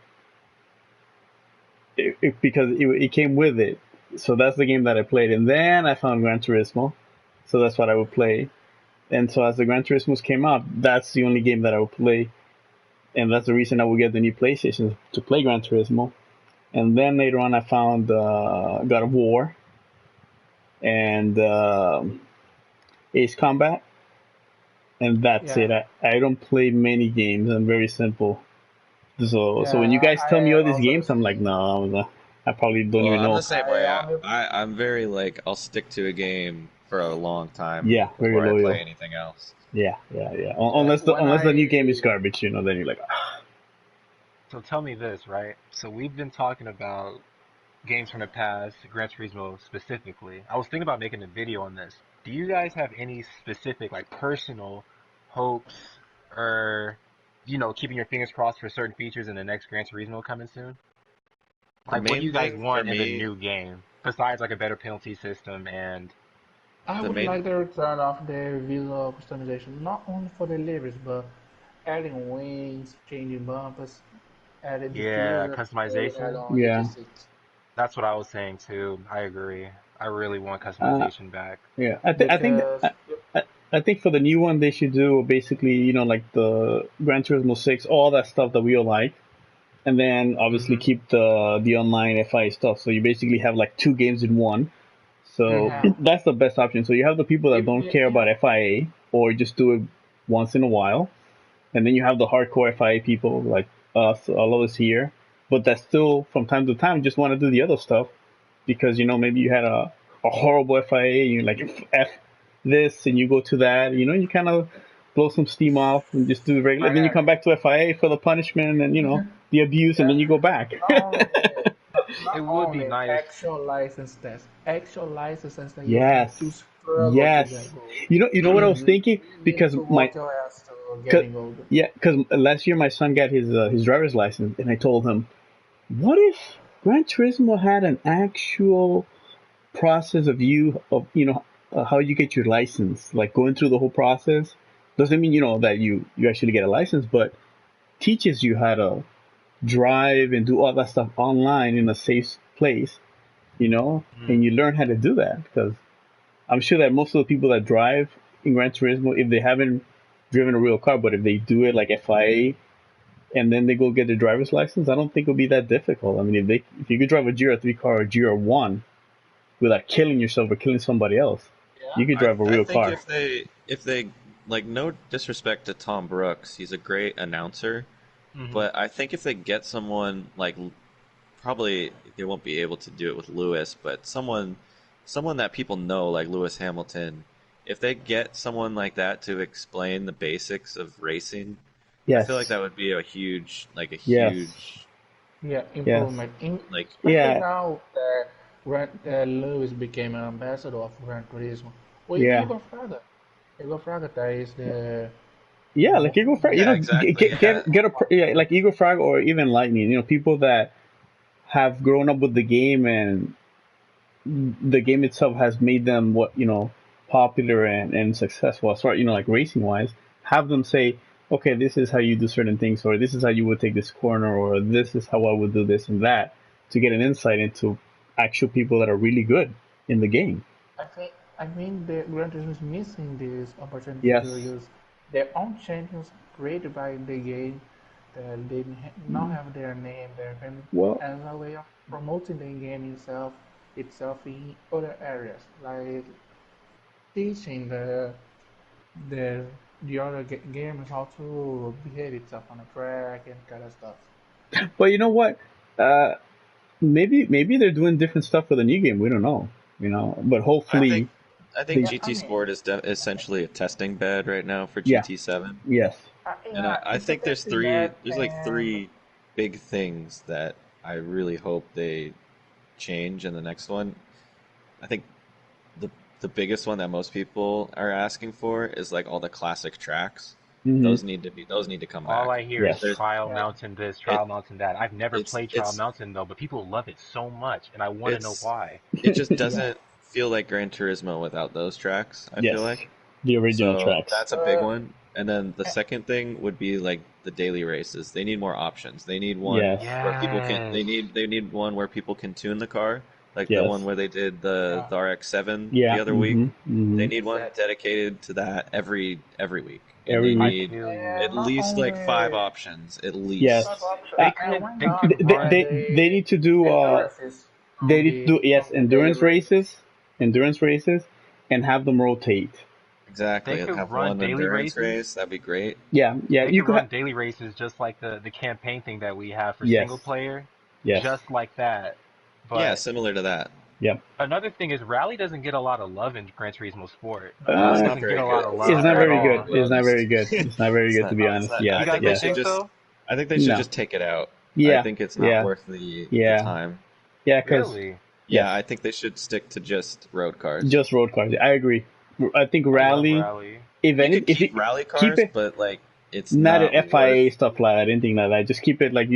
because it came with it. So that's the game that I played, and then I found Gran Turismo, so that's what I would play. And so as the Gran Turismos came out, that's the only game that I would play, and that's the reason I would get the new PlayStation to play Gran Turismo. And then later on, I found God of War and Ace Combat, and that's Yeah, it. I don't play many games. I'm very simple. So when you yeah. guys tell me I all these also the games, I'm like, same. no, I probably don't Well, even I'm the know. same I way. only I'm very like I'll stick to a game for a long time Yeah, very before I play loyal. anything else. Yeah. yeah, when Unless the new I game is garbage, you know, then you're like, So tell me this, right? So we've been talking about games from the past, Gran Turismo specifically, I was thinking about making a video on this. Do you guys have any specific, like, personal hopes or, keeping your fingers crossed for certain features in the next Gran Turismo coming soon? The Like, what do main you guys thing for want in the me, new game besides like a better penalty system and I the would main like the return of the visual customization, not only for the liveries, but adding wings, changing bumpers, added yeah, diffuser, or add customization? on Yeah. ET6. That's what I was saying too. I agree. I really want Uh, customization back. yeah. Because I think for the new one they should do basically, like the Gran Turismo 6, all that stuff that we all like, and then obviously Hmm. keep the online FIA stuff. So you basically have like two games in one. So yeah, that's the best option. So you have the people that if, don't if, care if about FIA or just do it once in a while, and then you have the hardcore FIA people like us, all of us here, but that still from time to time just want to do the other stuff because maybe you had a horrible FIA, you like F this and you go to that, you kind of blow some steam off and just do regular, I and then you got come back to FIA for the punishment and the abuse, and yeah, then you go back. not only that, It not would be only nice. actual license test that you need to Yes, struggle to yes. get gold. You know what I was You thinking need because to my work your ass to cause, getting gold. yeah, because last year my son got his driver's license, and I told him, what if Gran Turismo had an actual process of how you get your license, like going through the whole process. Doesn't mean that you actually get a license, but teaches you how to drive and do all that stuff online in a safe place, and Mm. you learn how to do that because I'm sure that most of the people that drive in Gran Turismo, if they haven't driven a real car, but if they do it like FIA and then they go get their driver's license, I don't think it'll be that difficult. I mean, if you could drive a GR3 car or GR1 without killing yourself or killing somebody else, Yeah, you could drive a I real think car. if they like, no disrespect to Tom Brooks, he's a great announcer, Hmm. but I think if they get someone like, probably they won't be able to do it with Lewis, but someone that people know like Lewis Hamilton, if they get someone like that to explain the basics of racing, I feel like Yes, that would be a yes, huge yeah, yes, improvement. like Especially yeah, now that Lewis became an ambassador of Gran Turismo. Well, yeah, Igor Fraga that is the yeah. Like Eagle Frag, yeah, exactly, yeah. like Eagle Frag or even Lightning. People that have grown up with the game and the game itself has made them popular and successful as far like racing wise. Have them say, okay, this is how you do certain things, or this is how you would take this corner, or this is how I would do this and that, to get an insight into actual people that are really good in the game. I think the Gran Turismo is missing this opportunity to Yes. use their own champions created by the game that they now have their name, their family, Well, as a way of promoting the game itself in other areas, like teaching the the other gamers how to behave itself on a track and kind of stuff. but you know what? Uh, maybe they're doing different stuff for the new game. We don't know. But I think hopefully I think they. Yeah, I GT mean, Sport is essentially a testing bed right now for Yeah. GT7. Yes. And yeah, I it's a think testing bed, there's like and three big things that I really hope they change in the next one. I think the the biggest one that most people are asking for is like all the classic tracks. Hmm. Those need to come All back. I hear is Yes. There's Trial yeah, Mountain this, it Trial Mountain that. I've never played Trial it's Mountain though, but people love it so much, and I want to know it's why. it just Yeah. doesn't feel like Gran Turismo without those tracks, I feel Yes. like. The original So tracks. that's a big uh, one. And then the second thing would be like the daily races. They need more options. They need one Yes. where people can Yes. they need one where people can tune the car, like the one Yes. where they did the yeah, RX-7 the Yeah. other week. Hmm. They Hmm. need one exactly. dedicated to that every week. And Every they I week. need feel you. at And not least like five only options, at Yes. five least. options, Uh, and why They not could add run. they need to do endurances they need to do, on yes, the daily races. endurance races, and have them rotate. They Exactly. could Have run one daily endurance races. race. That'd be great. Yeah, yeah. They You could could. run daily races just like the campaign thing that we have for Yes. single player, Yes. just like that. Yeah, But similar to that. Yep. another thing is Rally doesn't get a lot of love in Gran Turismo Sport. No, It it's Uh, not doesn't get very a good. lot of It's it's love not not very at very good, to good. all. be It's not honest. very good. It's not very It's good to not. be It's honest. not. Yes. You I guys think they don't Yes. should think just. so? I think they should No. just take it out. I Yeah. think it's not Yeah. worth the Yeah. time. Yeah, because Really? Yeah, yes, I think they should stick to just road cars. just road cars. I agree. I think I love rally, rally. if You any, could if keep you rally keep cars, it but like it's not not at FIA worth. stuff like that, anything like that. Just keep it like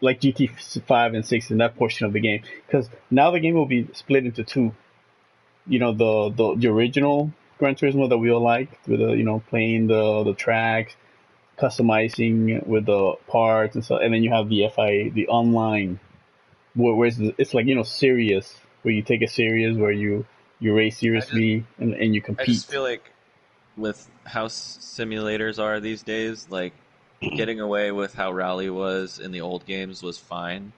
like GT5 and 6 in that portion of the game. Because now the game will be split into two. The original Gran Turismo that we all liked with the playing the tracks, customizing with the parts and stuff, and then you have the FIA, the online, where it's like serious, where you take it serious, where you race I just seriously and you I just compete. feel like with how simulators are these days, like getting away with how rally was in the old games was fine,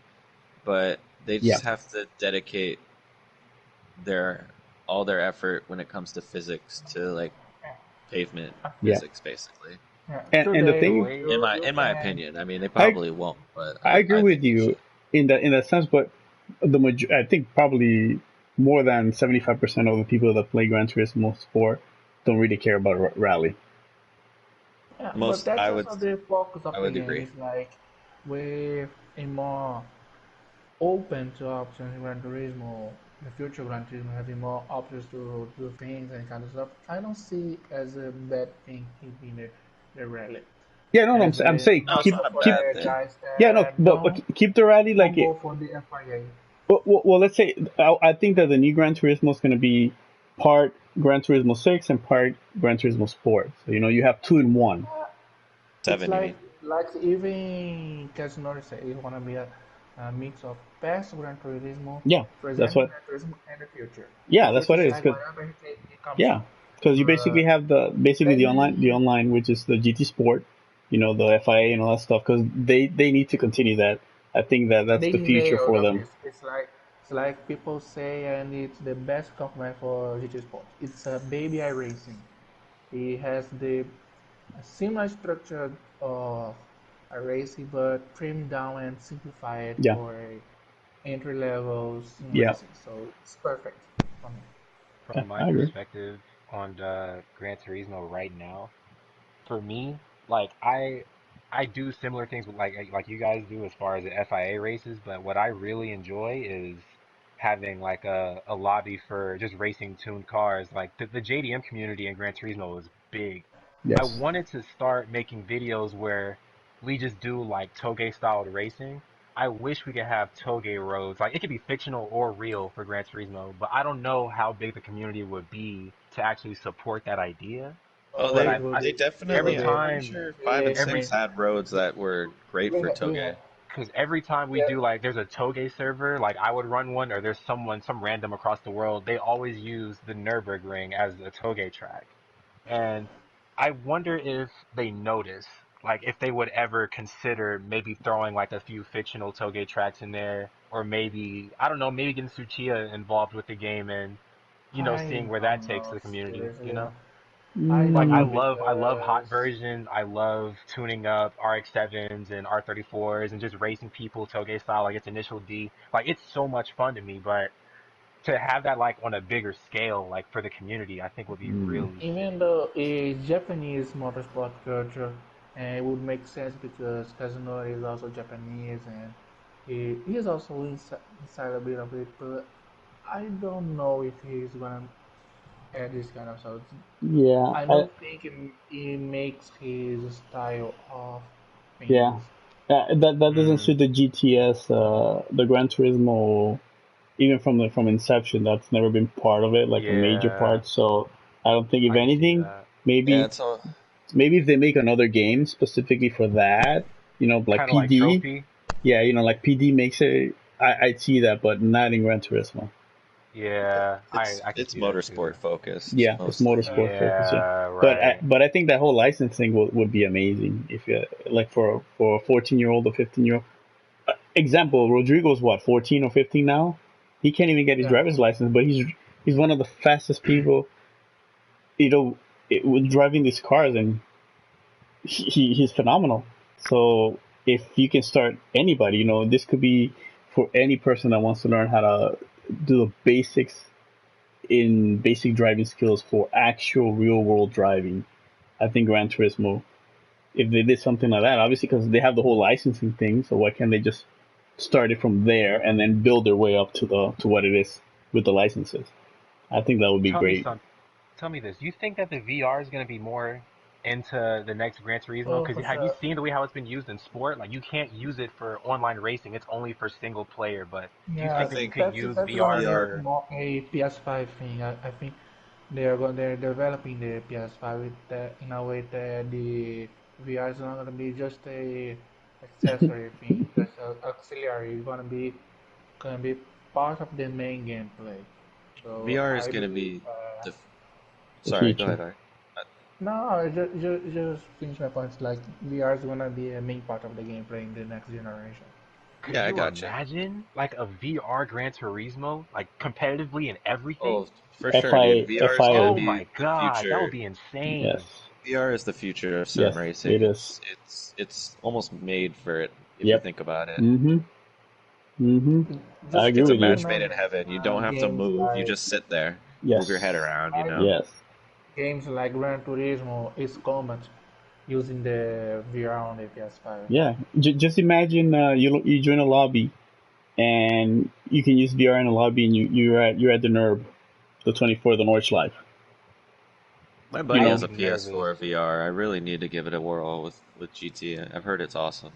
but they Yeah, just have to dedicate their all their effort when it comes to physics to like pavement yeah, physics, basically. Yeah, and the today The thing, way you In my can. opinion, I mean, they I probably won't, but I agree I with think they you should. in that sense, but I think probably more than 75% of the people that play Gran Turismo Sport don't really care about rally. Yeah, but Most that's also the focus of I the would game. agree. It's like with a more open to options in Gran Turismo, the future Gran Turismo having more options to do things and kind of stuff. I don't see as a bad thing keeping the rally. Yeah, no, no, As I'm a saying No, it's keep also not a for keep. bad the thing. guys Yeah, no, that but keep the rally like don't it. go for the FIA. Well, let's say I think that the new Gran Turismo is going to be part Gran Turismo 6 and part Gran Turismo Sport. So you have two in one. It's 7, you mean? like even Casinori said it's gonna be a mix of past Gran Turismo, Yeah, that's present what. Gran Turismo, and the future. The Yeah, that's future what is it is. like whatever he comes Yeah, from. because you basically But have basically the maybe online, which is the GT Sport, the FIA and all that stuff. Because they need to continue that. I think that that's they the future nailed for of them. this. It's like people say, and it's the best compliment for GT Sport. It's a baby iRacing. It has the similar structure of a racing, but trimmed down and simplified Yeah, for entry levels in yeah, racing. So it's perfect for me. yeah, from my I agree. perspective on the Gran Turismo right now, for me, like I do similar things with like you guys do as far as the FIA races, but what I really enjoy is having like a lobby for just racing tuned cars. Like the JDM community in Gran Turismo is big. I Yes. wanted to start making videos where we just do like toge styled racing. I wish we could have toge roads. Like it could be fictional or real for Gran Turismo, but I don't know how big the community would be to actually support that idea. Oh, Oh, But they it will I they be, it every will definitely. be I'm pretty time sure 5 and 6 every amazing. had roads that were great for Toge. because every time we Yeah, do like there's a toge server, like I would run one or there's some random across the world, they always use the Nürburgring as a toge track. And I wonder if they notice, like if they would ever consider maybe throwing like a few fictional toge tracks in there, or maybe I don't know, maybe getting Tsuchiya involved with the game and I seeing where that don't takes know, the community, seriously. I Like don't I know Mm, love I love hot because versions. I love tuning up RX-7s and R34s and just racing people Toge style like it's initial D. Like it's so much fun to me, but to have that like on a bigger scale, like for the community, I think would be mm. really even sick. though it's Japanese motorsport culture, and it would make sense because Kazunori is also Japanese and he is also inside a bit of it, but I don't know if he's gonna add this kind of stuff. Yeah, I don't think it makes his style of yeah. things. That doesn't Mm, suit the GTS, the Gran Turismo, even from inception. That's never been part of it, like a major yeah, part. So I don't think, if I can see anything, that. Yeah, maybe it's all. maybe if they make another game specifically for that, like Kind of like PD. trophy. Yeah, like PD makes it. I'd see that, but not in Gran Turismo. Yeah, I can It's see that too. motorsport focused Yeah, it's mostly. Yeah. motorsport focus. Yeah, Yeah, but right. I think that whole licensing would be amazing if like for a 14-year-old or 15-year-old. Example: Rodrigo's what, 14 or 15 now? He can't even get his Yeah. driver's license, but he's one of the fastest people, with driving these cars, and he's phenomenal. So if you can start anybody, this could be for any person that wants to learn how to do the basics in basic driving skills for actual real world driving. I think Gran Turismo, if they did something like that, obviously because they have the whole licensing thing, so why can't they just start it from there and then build their way up to what it is with the licenses. I think that would be great. Tell me this. You think that the VR is going to be more into the next Gran Turismo? Oh, Because for have you sure. seen the way how it's been used in sport? Like you can't use it for online racing. It's only for single player. But do you I Yeah, think that you think could use that's gonna VR be VR. for? more a PS5 thing. I think they're developing the PS5 with in a way that the VR is not gonna be just a accessory thing, just a auxiliary. It's gonna be part of the main gameplay. So VR is I going to believe. be the. The Sorry, go future. ahead, Art. No, just finish my points. Like VR is gonna be a main part of the gameplay in the next generation. Could Yeah, I you gotcha. imagine like a VR Gran Turismo, like competitively and everything? Oh, for sure, dude. VR is going to Oh FIA. my be the God, that would future. be Yes. insane. VR is the future of sim Yes, racing. it is. It's almost made for it if you Yep. think about it. Mm-hmm. Mm-hmm. I agree Just It's a with you. match made in remember heaven. You don't have to games move. You like just sit there, move your Yes. head around, you like know? Yes. games like Gran Turismo is Combat using the VR on the PS5. Yeah. Just imagine you join a lobby and you can use VR in a lobby and you're at the NERB, the 24, the Nordschleife. My You buddy I know. has would a be nervous. PS4 VR. I really need to give it a whirl with GT. I've heard it's awesome.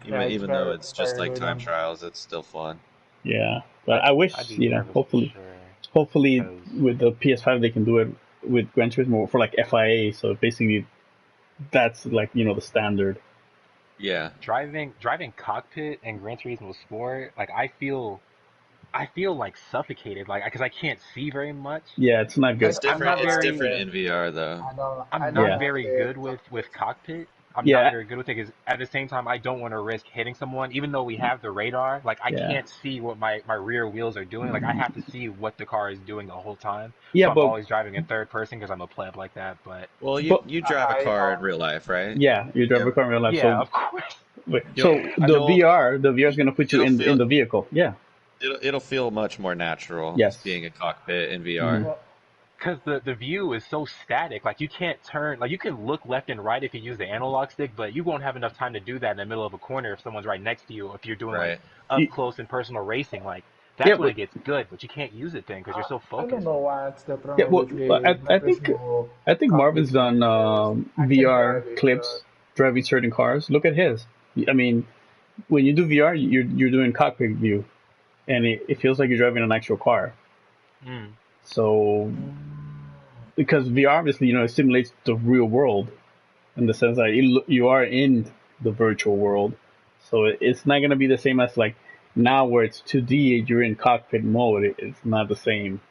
Yeah, it's Even though very it's just very like good time on the. trials, it's still fun. Yeah. But I'd I I'd wish, be nervous for hopefully, sure. hopefully Cause with the PS5 they can do it with Gran Turismo for like FIA. So basically, that's like the standard. Yeah. driving cockpit and Gran Turismo Sport, like I feel like suffocated, like because I can't see very much. Yeah, it's not I good. It's don't, I'm different. not It's like different the. in VR though. I'm I not don't Yeah. like very the good with cockpit. cockpit. I'm not Yeah. very good with it because at the same time I don't want to risk hitting someone, even though we have the radar. Like I Yeah. can't see what my rear wheels are doing. Like I have to see what the car is doing the whole time. Yeah, So I'm but always driving in third person because I'm a pleb like that. But Well, you but you drive a I car in um real life, right? yeah, you drive Yeah. a car in real life. yeah, So of course. You'll you'll The VR is gonna put you it'll in feel the vehicle. Yeah. it'll feel much more natural Yes. being a cockpit in Hmm. VR. well, Because the view is so static, like you can't turn, like you can look left and right if you use the analog stick, but you won't have enough time to do that in the middle of a corner if someone's right next to you. If you're doing like Right. up close and personal racing, like Yeah, that's when but it gets good, but you can't use it then because you're so I don't focused. know what's the yeah, problem well, with the Gran Turismo I think Marvin's cockpit thing done because I can VR drive it, but clips driving certain cars. Look at his. I mean, when you do VR, you're doing cockpit view, and it feels like you're driving an actual car. Mm. So because VR obviously it simulates the real world in the sense that you are in the virtual world. So it's not gonna be the same as like now where it's 2D. You're in cockpit mode. It's not the same.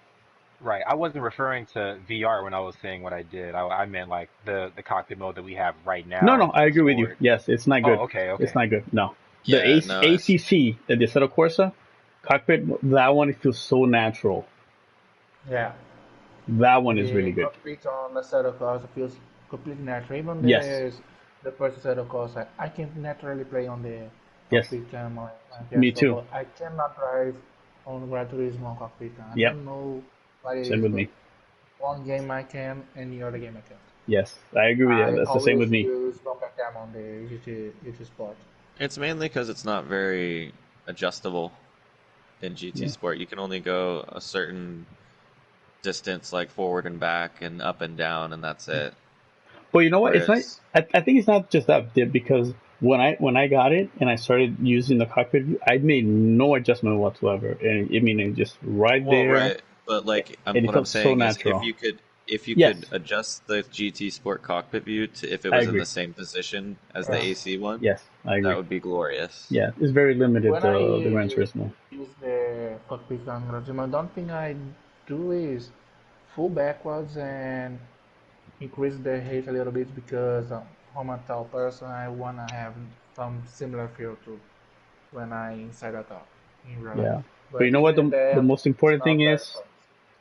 Right. I wasn't referring to VR when I was saying what I did. I meant like the cockpit mode that we have right No, now no, I in agree with you. sport. Yes, it's not Oh, good. okay, It's okay. not good. No, the Yeah, no, ACC, the Assetto Corsa cockpit, that one it feels so natural. yeah, That one is the really good. cockpit on the set of cars feels completely natural. Even Yes, the first set of cars, I can naturally play on the yes, cockpit on me PS4, too. but I cannot drive on Gran Turismo cockpit. I Yep, don't know what it same is, with but me. one game I can, and the other game I can't. Yes, I agree with you. I That's the same with always me. use bumper cam on the GT Sport. it's mainly because it's not very adjustable in GT Yeah. Sport. You can only go a certain distance, like forward and back and up and down, and that's it. But you know what? It's not. Whereas, I think it's not just that Dip, because when I got it and I started using the cockpit view, I made no adjustment whatsoever, and I mean it's just right well, there, right, but like and it what I'm felt so saying is, natural. if you Yes, could adjust the GT Sport cockpit view to if it I was in agree. the same position as the Yeah. AC one, Yes, I that agree. would be glorious. Yeah, it's very limited When I the Gran Turismo. use the cockpit on Gran Turismo, I don't think I do is full backwards and increase the height a little bit because I'm a tall person. I wanna have some similar feel to when I inside a car in real life. Yeah, but you But know what? even The then, most it's important thing not that is fast.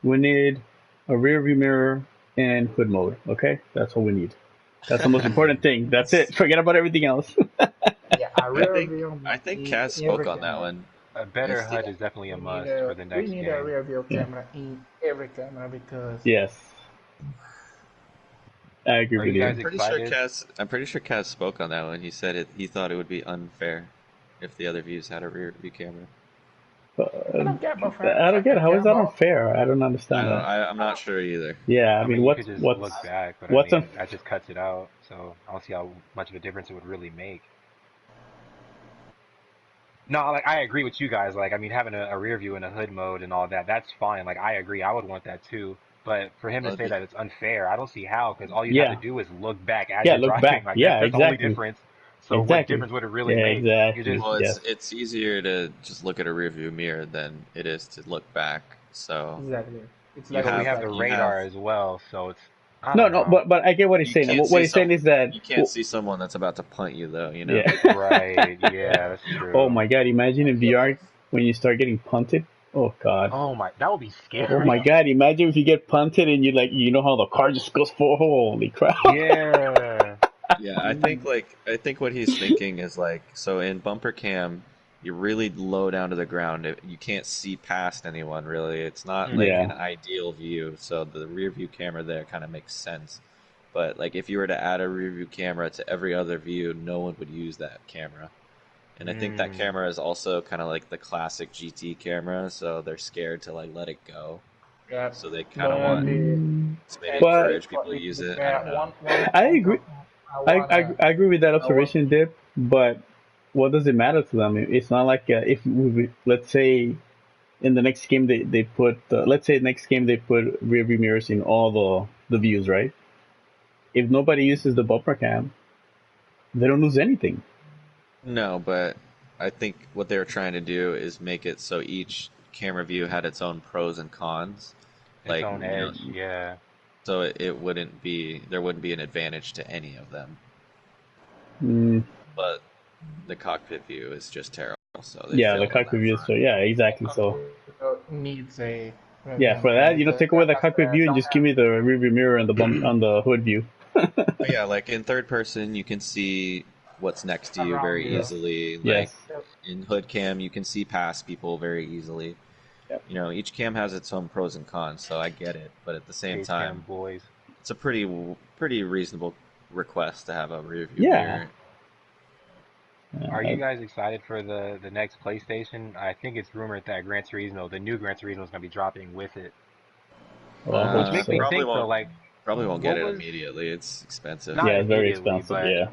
we need a rear view mirror and hood mode. Okay, that's all we need. That's the most important thing. That's it. Forget about everything else. Yeah, a I rear think view I think in Kaz spoke every on that camera. one. A better It's HUD is definitely a We need must for a the we next need a game. rear view Yeah. camera in every camera because Yes, I agree Are with you you. guys excited? I'm pretty sure Kaz spoke on that one. He said it. He thought it would be unfair. if the other views had a rear view camera. I don't get my friend. I don't get it. How is that Camera. unfair? I don't understand that. I'm not sure either. Yeah, I mean, you could just look what's back, but I what's mean, that just cuts it out. So I don't see how much of a difference it would really make. No, like I agree with you guys. Like, I mean, having a rear view and a hood mode and all that, that's fine. Like, I agree. I would want that too. But for him to say that it's unfair, I don't see how, because all you have yeah to do is look back as yeah you're look driving. back Like, yeah that's the only exactly difference. So what exactly difference would it really yeah make? You exactly just Well, yes it's easier to just look at a rear view mirror than it is to look back. So Exactly. It's you like but we have have the you radar have as well, so it's I no don't no know. but I get what he's you saying. can't What see he's saying is that you can't see someone that's about to punt you though. You know. yeah Right, yeah, that's oh true. my god, imagine in VR when you start getting punted. Oh god. Oh my, that would be Oh my scary. god, imagine if you get punted and you like you know how the car just goes for holy crap. Yeah. Yeah, I think what he's thinking is like, so in bumper cam, you're really low down to the ground. You can't see past anyone really. It's not like Hmm. an Yeah. ideal view. So the rear view camera there kind of makes sense. But like if you were to add a rear view camera to every other view, no one would use that camera. And I think that Mm. camera is also kind of like the classic GT camera, so they're scared to like let it go. yeah, So they kind of but want the Mm, to maybe and but encourage people to use the it. I fair don't know. I one agree. I wanna I agree with that I want observation, Dip. But what does it matter to them? It's not like if we, let's say in the next game they put let's say next game they put rear view mirrors in all the views, right? If nobody uses the bumper cam, they don't lose anything. No, but I think what they were trying to do is make it so each camera view had its own pros and cons. Its Like, own you know, edge, yeah. so it wouldn't be there wouldn't be an advantage to any of them. Mm, But the cockpit view is just terrible, so they yeah, the failed on cockpit that view. front. So yeah, exactly. So needs a yeah, webcam for cam that, because take away the cockpit view and don't just give me the rear view mirror and the bump on the hood view. But yeah, like in third person, you can see what's next to have you around very you. easily. Like Yes. in hood cam, you can see past people very easily. Yep. You know, each cam has its own pros and cons, so I get it. But at the same Cage cam time, boys. it's a pretty reasonable request to have a rear view Yeah. mirror. Are you guys excited for the next PlayStation? I think it's rumored that Gran Turismo, the new Gran Turismo, is going to be dropping with it. Well, I hope Which makes me so. think though, like, Probably won't get what it was immediately. It's expensive. not Yeah, it's very immediately, expensive. but Yeah.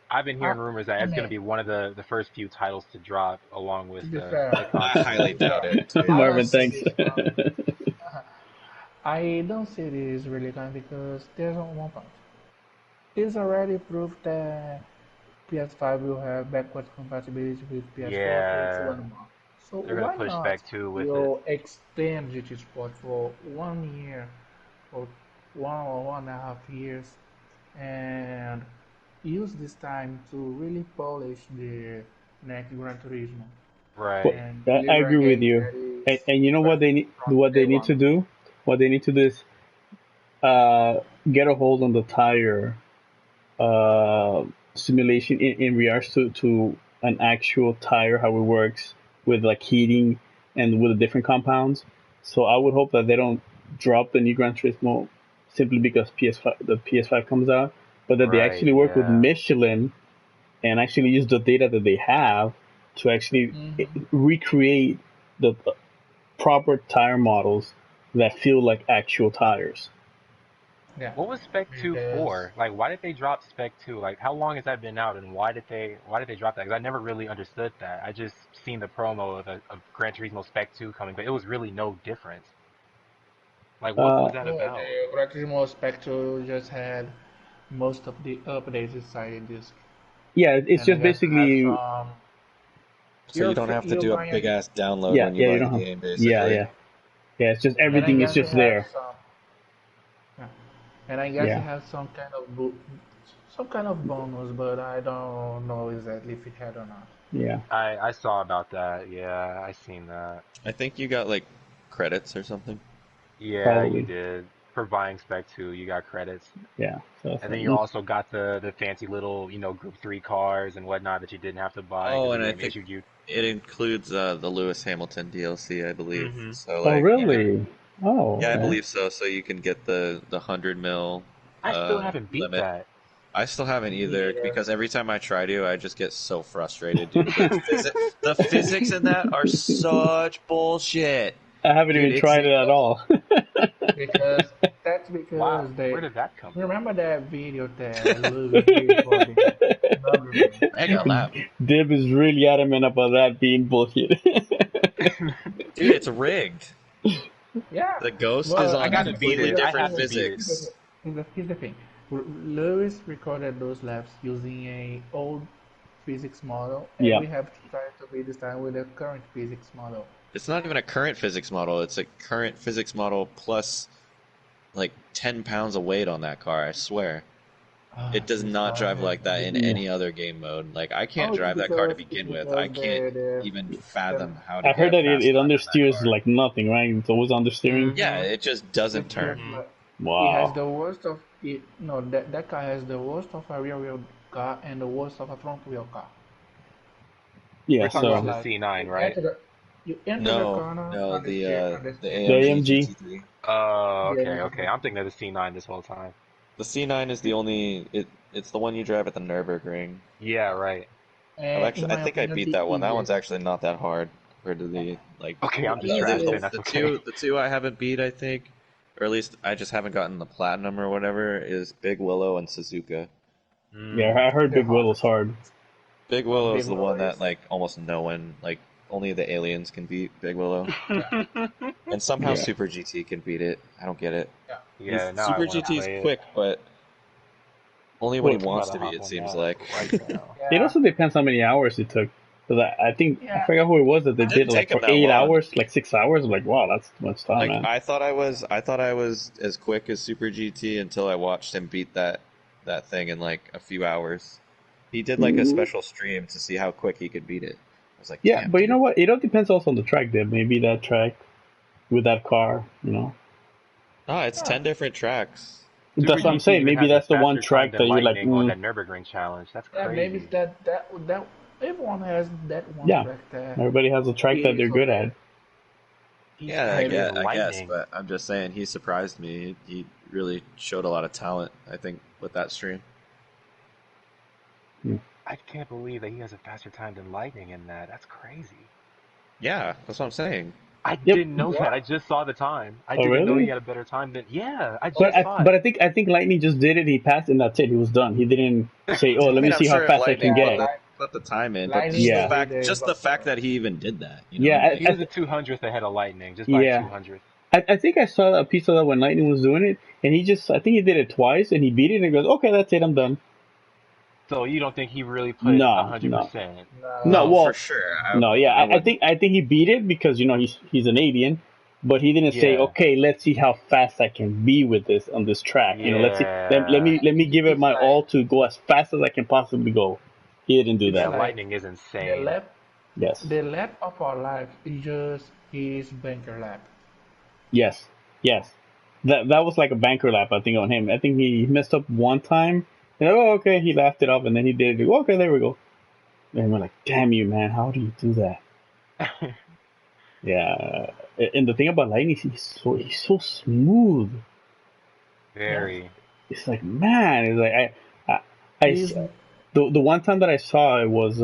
I've been hearing rumors that I it's going to mean, be one of the first few titles to drop along with to be the fair, I highly console. doubt it. To be I don't Marvin, honest. see thanks. this one. I don't see this really coming because there's one point. It's already proved that PS5 will have backwards compatibility with PS4 for Yeah, 1 month. So they're going to why push not back 2 with it. you extend GT Sport for 1 year or 1.5 years and use this time to really polish the next Gran Turismo But Right. and I deliver a agree with game you. that is And you know what they need? perfect from What they day need one. to do? What they need to do is get a hold on the tire uh, simulation in regards to an actual tire, how it works with like heating and with the different compounds. So I would hope that they don't drop the new Gran Turismo simply because the PS5 comes out, but that they Right, actually work with yeah. Michelin and actually use the data that they have to actually Hmm. recreate the proper tire models that feel like actual tires. Yeah, What was Spec 2 because for? Like, why did they drop Spec 2? Like, how long has that been out, and why did they drop that? Because I never really understood that. I just seen the promo of Gran Turismo Spec 2 coming, but it was really no difference. Like, what Uh, was that no, about? the Gran Turismo Spectre just had most of the updates inside this, yeah, it's and I just guess it has basically some. So you don't have to You're do a buying a big ass download yeah, when you yeah. You buy don't the have game, yeah, basically. yeah, yeah. It's just and I everything is guess it just has there. some. Yeah. And I guess it Yeah, has some kind of some kind of bonus, but I don't know exactly if it had or not. yeah. I saw about that. Yeah, I seen that. I think you got like credits or something. Yeah, you Probably. did. For buying Spec 2, you got credits. Yeah. So, And then you also got the fancy little, Group 3 cars and whatnot that you didn't have to buy Oh, because the and I game think issued you. it includes the Lewis Hamilton DLC, I believe. Hmm. So oh like you Yeah. can, really? Oh yeah, I okay. believe so. So you can get the 100 mil I still haven't beat limit. that. I still haven't either because every time I try to, I just get so frustrated, dude. The physics in that are such bullshit. I haven't even tried it at all. Because Wow, they where did that come from? remember that video that Lewis did for the Nürburgring. Mega lap. Dib is really adamant about that being bullshit. Dude, it's rigged. Yeah. The ghost Well, is I on gotta beat completely it. I different have to beat it. physics. Here's the thing. Lewis recorded those laps using a old physics model, and Yeah. we have to try to beat this time with a current physics model. It's not even a current physics model. It's a current physics model plus like 10 pounds of weight on that car, I swear. It does not drive like that in any other game mode. Like, I can't drive that car to begin with. I can't even fathom how to I heard get that it fast lap in that understeers car. like nothing, right? It's always understeering. Yeah, it just doesn't turn. It has Wow. the worst of it. No, that car has the worst of a rear wheel car and the worst of a front wheel car. Yeah, We're talking so about the C9, right? You enter the No, corner no, on the The AMG AMG. GT3. Oh, okay, Yeah. okay. I'm thinking of the C9 this whole time. The C9 is the only it's the one you drive at the Nürburgring. Yeah, right. I think I beat that one. That one's actually not that hard compared to the like Okay, I'm just Yeah, trash the- then. That's okay. the two I haven't beat, I think, or at least I just haven't gotten the platinum or whatever, is Big Willow and Suzuka. Yeah, I heard They're Big Willow's hard. Big Willow is Big the Willow one that is- like almost no one, like only the aliens can beat Big Willow, and somehow Yeah. Super GT can beat it. I don't get it. Yeah, now I Super want to GT is play it. quick, but only when he Well, wants I'm to be. about It hop seems on like. that right now. It also depends how many hours it took. Because I think, I forgot who it was that they It did didn't it like take for him that 8 long. hours, like 6 hours. I'm like, wow, that's too much time, Like man. I thought I was as quick as Super GT until I watched him beat that thing in like a few hours. He did like a special stream to see how quick he could beat it. I was like, Yeah, damn, but you dude. know what? It all depends also on the track, Dib. Maybe that track with that car, you know. No, it's 10 different tracks. Super That's what I'm GT saying. even Maybe has a that's the one faster track time that than you're like, Lightning on that Nürburgring challenge. That's Yeah, crazy. maybe it's that everyone has that one Yeah. track there. everybody has a track that they're good at. He's Yeah, faster I than guess, Lightning. but I'm just saying he surprised me. He really showed a lot of talent, I think, with that stream. I can't believe that he has a faster time than Lightning in that. That's crazy. Yeah, that's what I'm saying. I Yep. didn't know that. I just saw the time. I Oh, didn't know really? he had a better time than. Yeah, I just But saw it. I think Lightning just did it. He passed and that's it. He was done. He didn't say, "Oh, let me see how fast I can get." Put the time in, but Lightning Yeah. just the fact that he even did that. You know? Yeah, He was a 200th ahead of Lightning, just by Yeah. 200th. I think I saw a piece of that when Lightning was doing it, and I think he did it twice, and he beat it, and he goes, "Okay, that's it, I'm done." So you don't think he really put No, 100%? No, well, for sure. I think he beat it because he's an alien, but he didn't say, Yeah. "Okay, let's see how fast I can be with this on this track." You know, let's see. Let me give it my all to go as fast as I can possibly go. He didn't do Yeah, that. Lightning is The insane. Yes. lap of our life is just his banker lap. Yes. That was like a banker lap, I think, on him. I think he messed up one time, and okay, he laughed it off, and then he did it. Okay, there we go. And we're like, damn you, man, how do you do that? Yeah. And the thing about Lightning, he's so smooth. Very. It's like, man, it's like the one time that I saw it was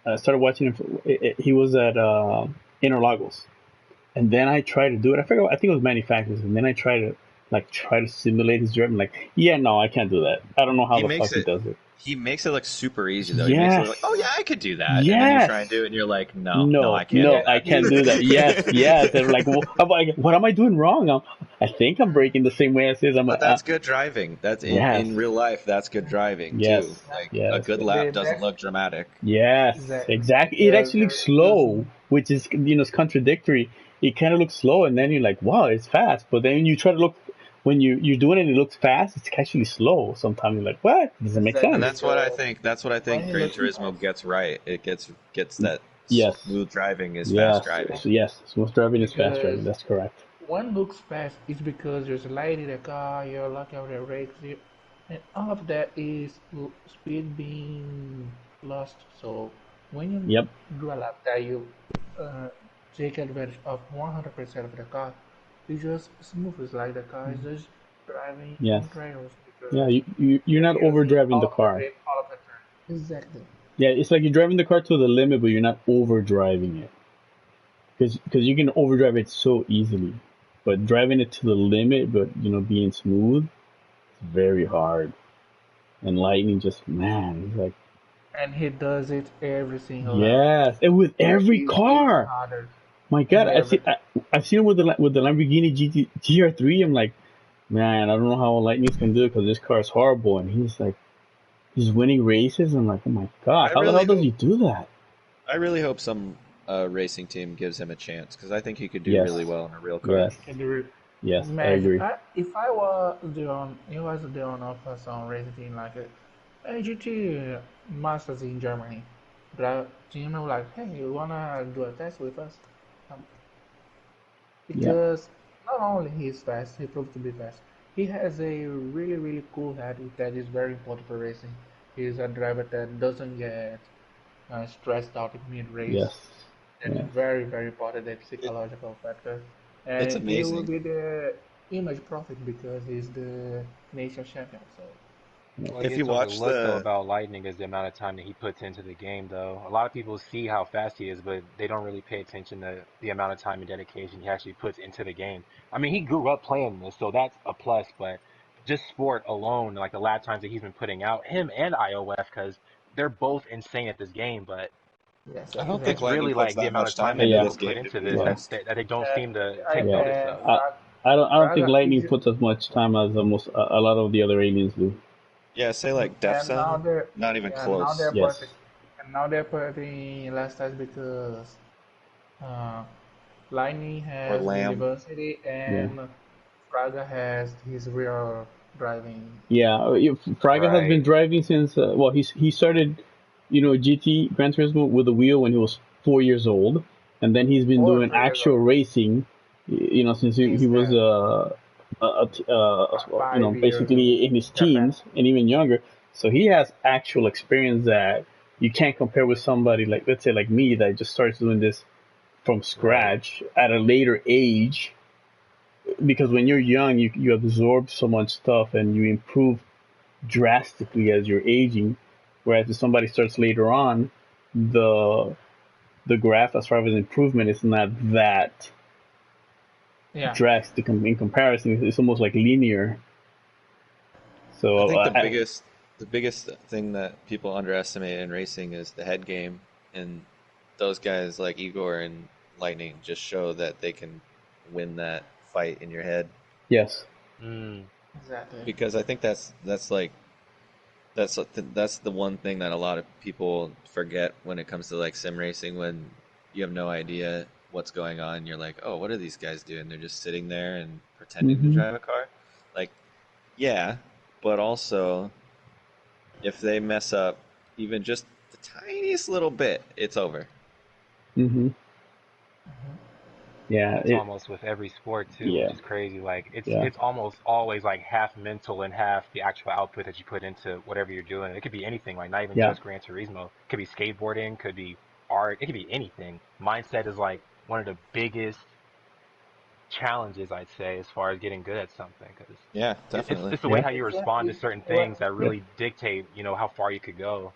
I started watching him. He was at Interlagos, and then I tried to do it. I think it was manufacturers, and then I tried to simulate his driving. Like, yeah, no, I can't do that. I don't know how the fuck he does it. He makes it look super easy though. He makes it look like, oh yeah, I could do that. Yes. And then you try and do it, and you're like, no, I can't. No, I can't do that. Yes. They're like, I'm like, what am I doing wrong? I think I'm braking the same way as his. But that's good driving. That's in real life. That's good driving too. Like a good lap doesn't look dramatic. Yes, exactly. It actually looks slow, which is it's contradictory. It kind of looks slow, and then you're like, wow, it's fast. But then you try to look. When you're doing it, it looks fast. It's actually slow. Sometimes you're like, what? It doesn't make sense. And that's what I think. That's what I think. Gran Turismo gets right. It gets that smooth driving is fast driving. Yes, smooth driving is fast driving. That's correct. One looks fast is because there's a light in the car. You're looking over the brakes, and all of that is speed being lost. So when you do a lap that you take advantage of 100% of the car. It's just smooth. It's like the car is just driving on trails Yeah, because you're you're not using overdriving the all of the car. grip, all of the turn. Exactly. Yeah, it's like you're driving the car to the limit, but you're not overdriving it. Because you can overdrive it so easily, but driving it to the limit, but being smooth, it's very hard. And Lightning just, man, it's like, And he does it every single lap. yes, and with every He's getting car. harder My in God, every. I've seen him with the Lamborghini GR3. I'm like, man, I don't know how Lightning's gonna do it because this car is horrible. And he's winning races. I'm like, oh my God, I how the hell really does hope he do that? I really hope some racing team gives him a chance because I think he could do really Yes, well in a real car. yes, Can do it. yes, I Imagine, agree. if I were it was the owner of some racing team like a GT Masters in Germany. The team was like, hey, you wanna do a test with us? Um, Yeah, because not only he's fast, he proved to be fast. He has a really really cool habit that is very important for racing. He's a driver that doesn't get stressed out in mid race. yes, That's yes. very very important. That It, psychological factor, it's and he will amazing. be the image profit because he's the nation champion. So What If you gets watch overlooked though the about Lightning is the amount of time that he puts into the game though. A lot of people see how fast he is, but they don't really pay attention to the amount of time and dedication he actually puts into the game. I mean, he grew up playing this, so that's a plus, but just sport alone, like the lap times that he's been putting out, him and IOF, because they're both insane at this game, but yes, I don't think it's exactly. Lightning really puts like the that amount much of time time that into Yeah, people this put game, to into be this yeah. honest. that they don't Uh, seem to take I Yeah, notice of. I, I don't think Fraga Lightning is puts as much time as a lot of the other aliens do. Yeah, say like Def and now Sun, they're not even yeah now close. they're Yes, putting and now they're putting last test because uh, Lightning Or has the Lamb. university yeah, and Fraga has his real driving. yeah. Fraga has been Right. driving since well, he started, GT Gran Turismo with a wheel when he was 4 years old, and then he's been Or doing 3 years actual old racing, since he since was then. Five years in basically in his Japan. teens and even younger. So he has actual experience that you can't compare with somebody like, let's say, like me, that just starts doing this from Right. scratch at a later age. Because when you're young, you absorb so much stuff and you improve drastically as you're aging. Whereas if somebody starts later on, the the graph as far as improvement is not that Yeah. drastic in comparison. It's almost like linear. I So think the biggest thing that people underestimate in racing is the head game, and those guys like Igor and Lightning just show that they can win that fight in your head. yes, Mm. Exactly. Because I think that's the one thing that a lot of people forget when it comes to like sim racing, when you have no idea what's going on. You're like, oh, what are these guys doing? They're just sitting there and pretending to hmm drive a car. Like, yeah, but also if they mess up even just the tiniest little bit, it's over. hmm And yeah, that's almost with every sport too, which yeah, is crazy. Like yeah, it's almost always like half mental and half the actual output that you put into whatever you're doing. It could be anything, like not even yeah, just Gran Turismo. It could be skateboarding, could be art, it could be anything. Mindset is like one of the biggest challenges I'd say as far as getting good at something because Yeah, it's definitely. it's the way yeah, how you respond to Exactly. certain Well, things that yeah. really dictate, how far you could go.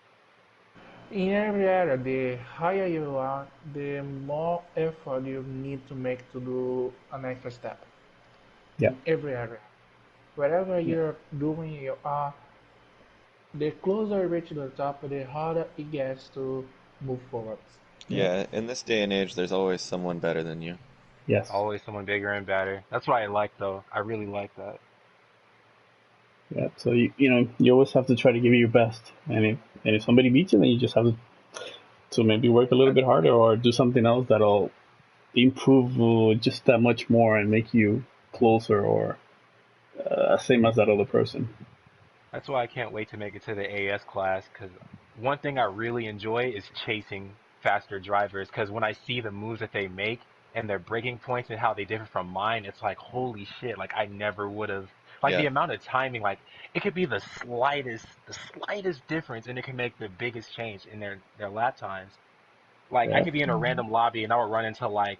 in every area, the higher you are, the more effort you need to make to do an extra step. Yeah. In every area, wherever Yeah. you're doing, you are the closer you reach the top, the harder it gets to move forwards. Yeah. Yeah, in this day and age, there's always someone better than you. Yes. Always someone bigger and better. That's what I like though. I really like that. Yeah. So you always have to try to give it your best, and if somebody beats you, then you just have to maybe work a little bit harder or do something else that'll improve just that much more and make you closer or same as that other person. That's why I can't wait to make it to the AS class because one thing I really enjoy is chasing faster drivers because when I see the moves that they make and their breaking points and how they differ from mine, it's like, holy shit, like I never would have, like the Yeah, amount of timing, like it could be the slightest difference and it can make the biggest change in their lap times. Like I Yeah. could be in a random lobby and I would run into like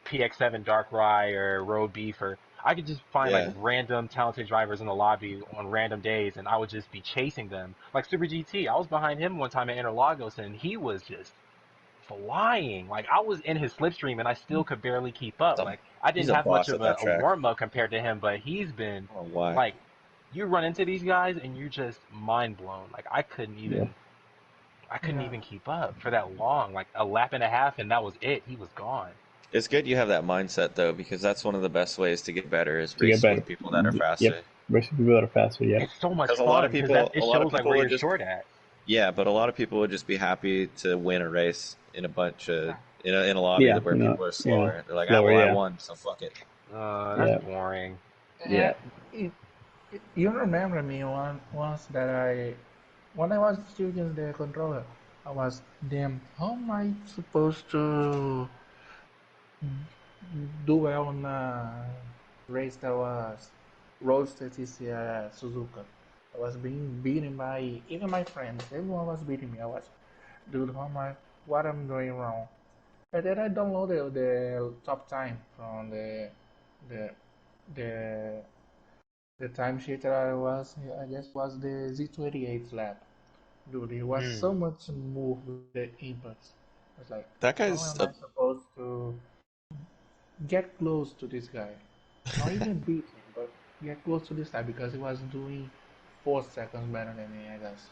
PX7 Darkrai or Road Beef or I could just find like Yeah. random talented drivers in the lobby on random days, and I would just be chasing them. Like Super GT, I was behind him one time at Interlagos, and he was just flying. Like I was in his slipstream, and I still could barely keep up. Like I He's didn't a have much boss of at that a track. warm up compared to him, but he's been I don't know why. like, you run into these guys, and you're just mind blown. Like I couldn't Yeah. even keep up for that long. Like a lap and a half, and that was it. He was gone. It's good you have that mindset though, because that's one of the best ways to get better is To get racing better. with people that are Yep. faster. Racing people that are faster. Yeah. It's so much Because a lot of fun because that people, it a lot of shows like people where would you're just short at. yeah, but a lot of people would just be happy to win a race in a bunch of Yeah. in a lobby Yeah. where people are slower. They're like, ah, Slower. well, I Yeah. won, so fuck it. That's Yeah. boring. Yeah. You remember me once that when I was using the controller, I was, damn, how am I supposed to do well on a race that was roasted this year Suzuka? I was being beaten by even my friends. Everyone was beating me. I was, dude, what I'm doing wrong? And then I downloaded the top time from the the the time sheet that I guess was the Z28 lap. Dude, it was so much smooth with the inputs. I was like, That how guy's am I supposed to get close to this guy? Not even beat him, but get close to this guy because he was doing 4 seconds better than me, I guess.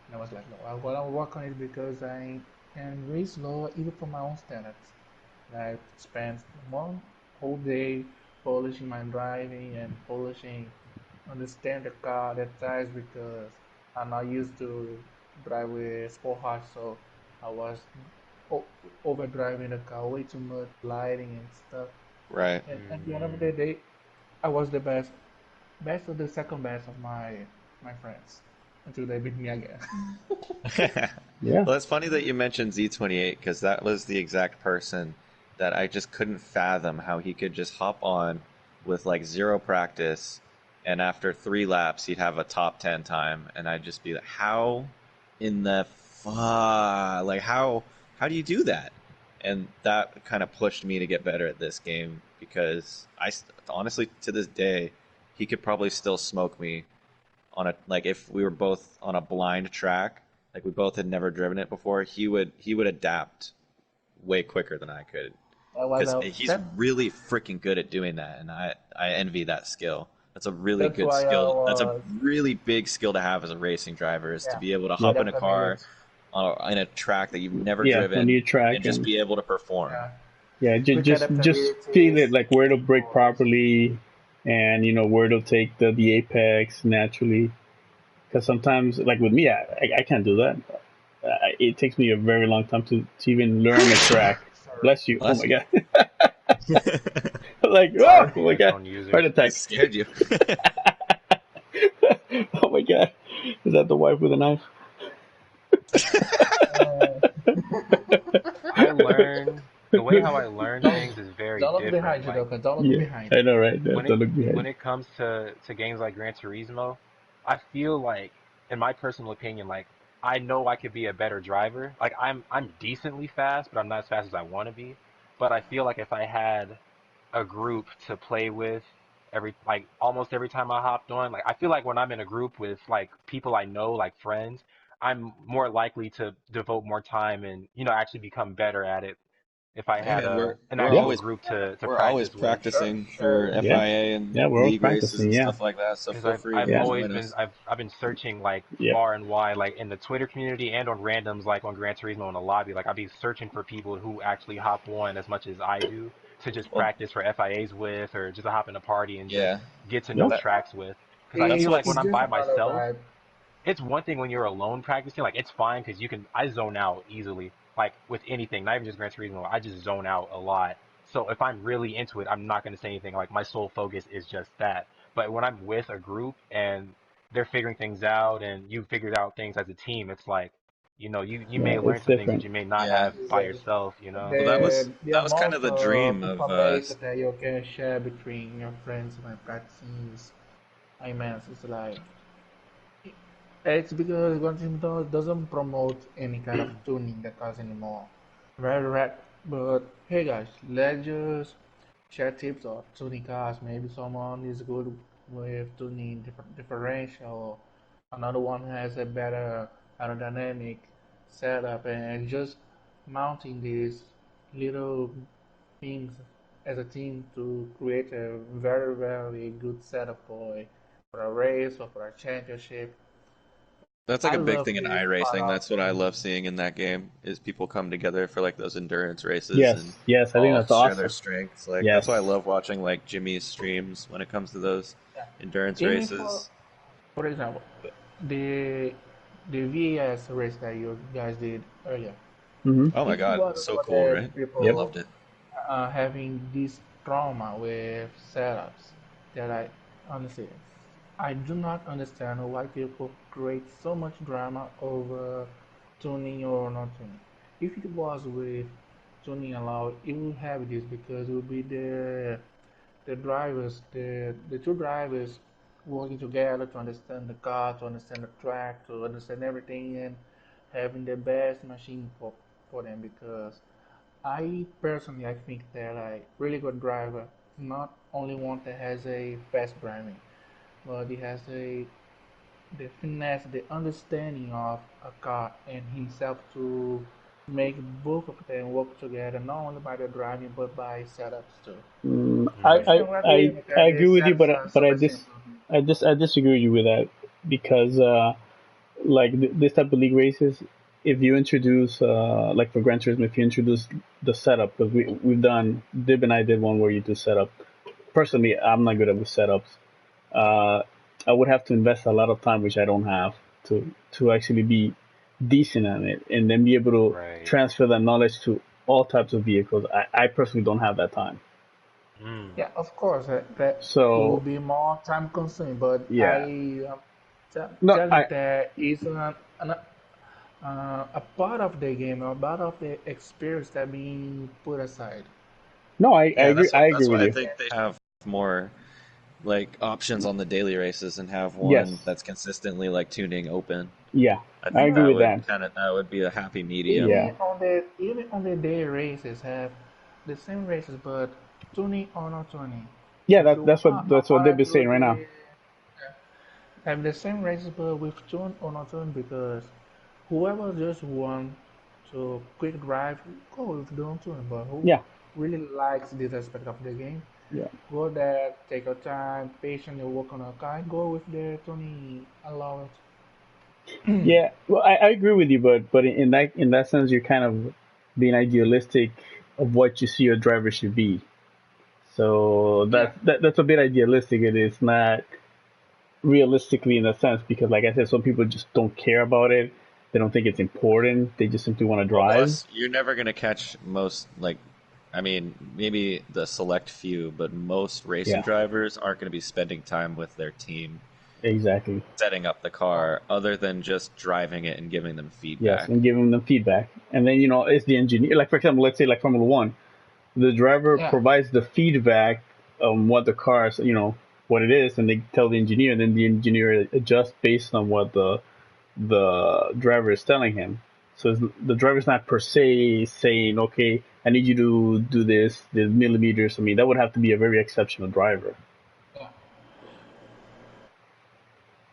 And I was like, no, I gotta work on it because I am way slower even for my own standards. And I spent one whole day polishing my driving and polishing understand the car, the tires because I'm not used to drive with sport hard, so I was o- over driving the car way too much, lighting and stuff. right. And at the end of the day, I was the best of the second best of my friends until they beat me again. Yeah. Well, it's funny that you mentioned Z28 because that was the exact person that I just couldn't fathom how he could just hop on with like zero practice, and after 3 laps he'd have a top 10 time, and I'd just be like, how in the fuck, like how do you do that? And that kind of pushed me to get better at this game because honestly to this day he could probably still smoke me on a like if we were both on a blind track, like we both had never driven it before, he would adapt way quicker than I could I was because out. he's really freaking good at doing that, and I envy that skill. That's a really That's good why I skill. That's a was, really big skill to have as a racing driver is to yeah, be able to Yep. hop in a definitely car is. in a track that you've never Yeah. On driven your track and just and be able to perform. Yeah, yeah, quick just feel adaptability, it like where to speed brake force. properly, and where to take the apex naturally. Because sometimes, like with me, I can't do that. It takes me a very long time to even learn a track. Sorry, Bless you. Oh Bless my you. god. Like, Sorry, oh my god. headphone users. Heart I attack. scared you. Oh my god. Is that the wife with a knife? uh, I learn the way how I learn don't things is very don't look different. behind you, Like though, 'cause don't look Yeah, behind. I know, right? when Don't it look when behind. it comes to games like Gran Turismo, I feel like, in my personal opinion, like I know I could be a better driver. Like I'm decently fast, but I'm not as fast as I want to be. But I feel like if I had a group to play with almost every time I hopped on, like I feel like when I'm in a group with like people I know, like friends, I'm more likely to devote more time and actually become better at it if I Hey had man, an we're Yeah, actual always group to we're always practice with. Sure, practicing for sure. yeah, FIA and yeah. We're always league races practicing. and Yeah, stuff like that. So Because feel I've free I've to yeah, always join been us. I've been searching like yeah. far and wide, like in the Twitter community and on randoms, like on Gran Turismo in the lobby. Like I'd be searching for people who actually hop on as much as I do to just Well, practice for FIAs with, or just to hop in a party and just yeah, get to Yeah. know that tracks with. Because I that's feel like what's when It's I'm just by another myself, vibe. it's one thing when you're alone practicing. Like it's fine because I zone out easily. Like with anything, not even just Gran Turismo, I just zone out a lot. So if I'm really into it, I'm not going to say anything. Like my sole focus is just that. But when I'm with a group and they're figuring things out and you figured out things as a team, it's like, you Yeah, may learn it's some things that different. you may not yeah. have by yourself, you know? Well, that was The that was kind amount of the of dream of information that you can share between your friends when practicing is immense. It's like it's because Gunslim doesn't promote any kind of tuning the cars anymore. Very rare. But hey guys, let's just share tips of tuning cars. Maybe someone is good with tuning differential, another one has a better aerodynamic setup, and just mounting these little things as a team to create a very, very good setup for a race or for a championship. That's like I a big love thing in being part iRacing. of. That's what I love seeing in that game is people come together for like those endurance races Yes, and yes, I think all that's share their awesome. strengths. Like that's why I Yes. love watching like Jimmy's streams when it comes to those endurance Even for, races. for example, the the VAS race that you guys did earlier. Hmm. Oh my If it god, was so about cool, the right? I Yep. people loved it. having this trauma with setups, that I honestly, I do not understand why people create so much drama over tuning or not tuning. If it was with tuning allowed, it would have this because it would be the drivers, the two drivers working together to understand the car, to understand the track, to understand everything, and having the best machine for them. Because I personally, I think that a really good driver not only one that has a fast driving, but he has the finesse, the understanding of a car and himself to make both of them work together, not only by the driving but by setups too. I, If you I, agree I, with I that, the agree with you, setups but are but super simple. I disagree with you with that because like this type of league races, if you introduce like for Gran Turismo, if you introduce the setup, because we've done Dib and I did one where you do setup. Personally, I'm not good at with setups. Uh, I would have to invest a lot of time, which I don't have, to actually be decent at it, and then be able to Right. transfer that knowledge to all types of vehicles. I personally don't have that time. Mm. Yeah, of course, that it will So be more time consuming, but I yeah, am no, telling that is a part of the game, a part of the experience that being put aside. no, I Yeah, agree. I agree that's with why I you. think they have more like options on the daily races and have Yes, one that's consistently like tuning open. yeah, I I think agree with that. that would be a happy medium. Yeah, Even on the day races have the same races, but tuning or not tuning. yeah. If you That's what they've wanna been do saying right now. have the same races, but with tune or not tune, because whoever just want to quick drive, go with the tune. But who Yeah, really likes this aspect of the game, yeah. go there, take your time, patiently work on a car, go with the tuning allowed. Yeah, well, I agree with you, but in that sense, you're kind of being idealistic of what you see your driver should be. So Yeah. that's a bit idealistic. It is not realistically in a sense because, like I said, some people just don't care about it. They don't think it's important. They just simply want to Well, drive. plus you're never gonna catch most like, I mean, maybe the select few, but most racing Yeah, drivers aren't gonna be spending time with their team exactly. setting up the car, other than just driving it and giving them Yes, feedback. and giving them feedback, and then it's the engineer. Like for example, let's say like Formula One. The driver Yeah. provides the feedback on what the car is, what it is, and they tell the engineer, and then the engineer adjusts based on what the driver is telling him. So the driver's not per se saying, okay, I need you to do this, the millimeters. I mean, that would have to be a very exceptional driver. Yeah.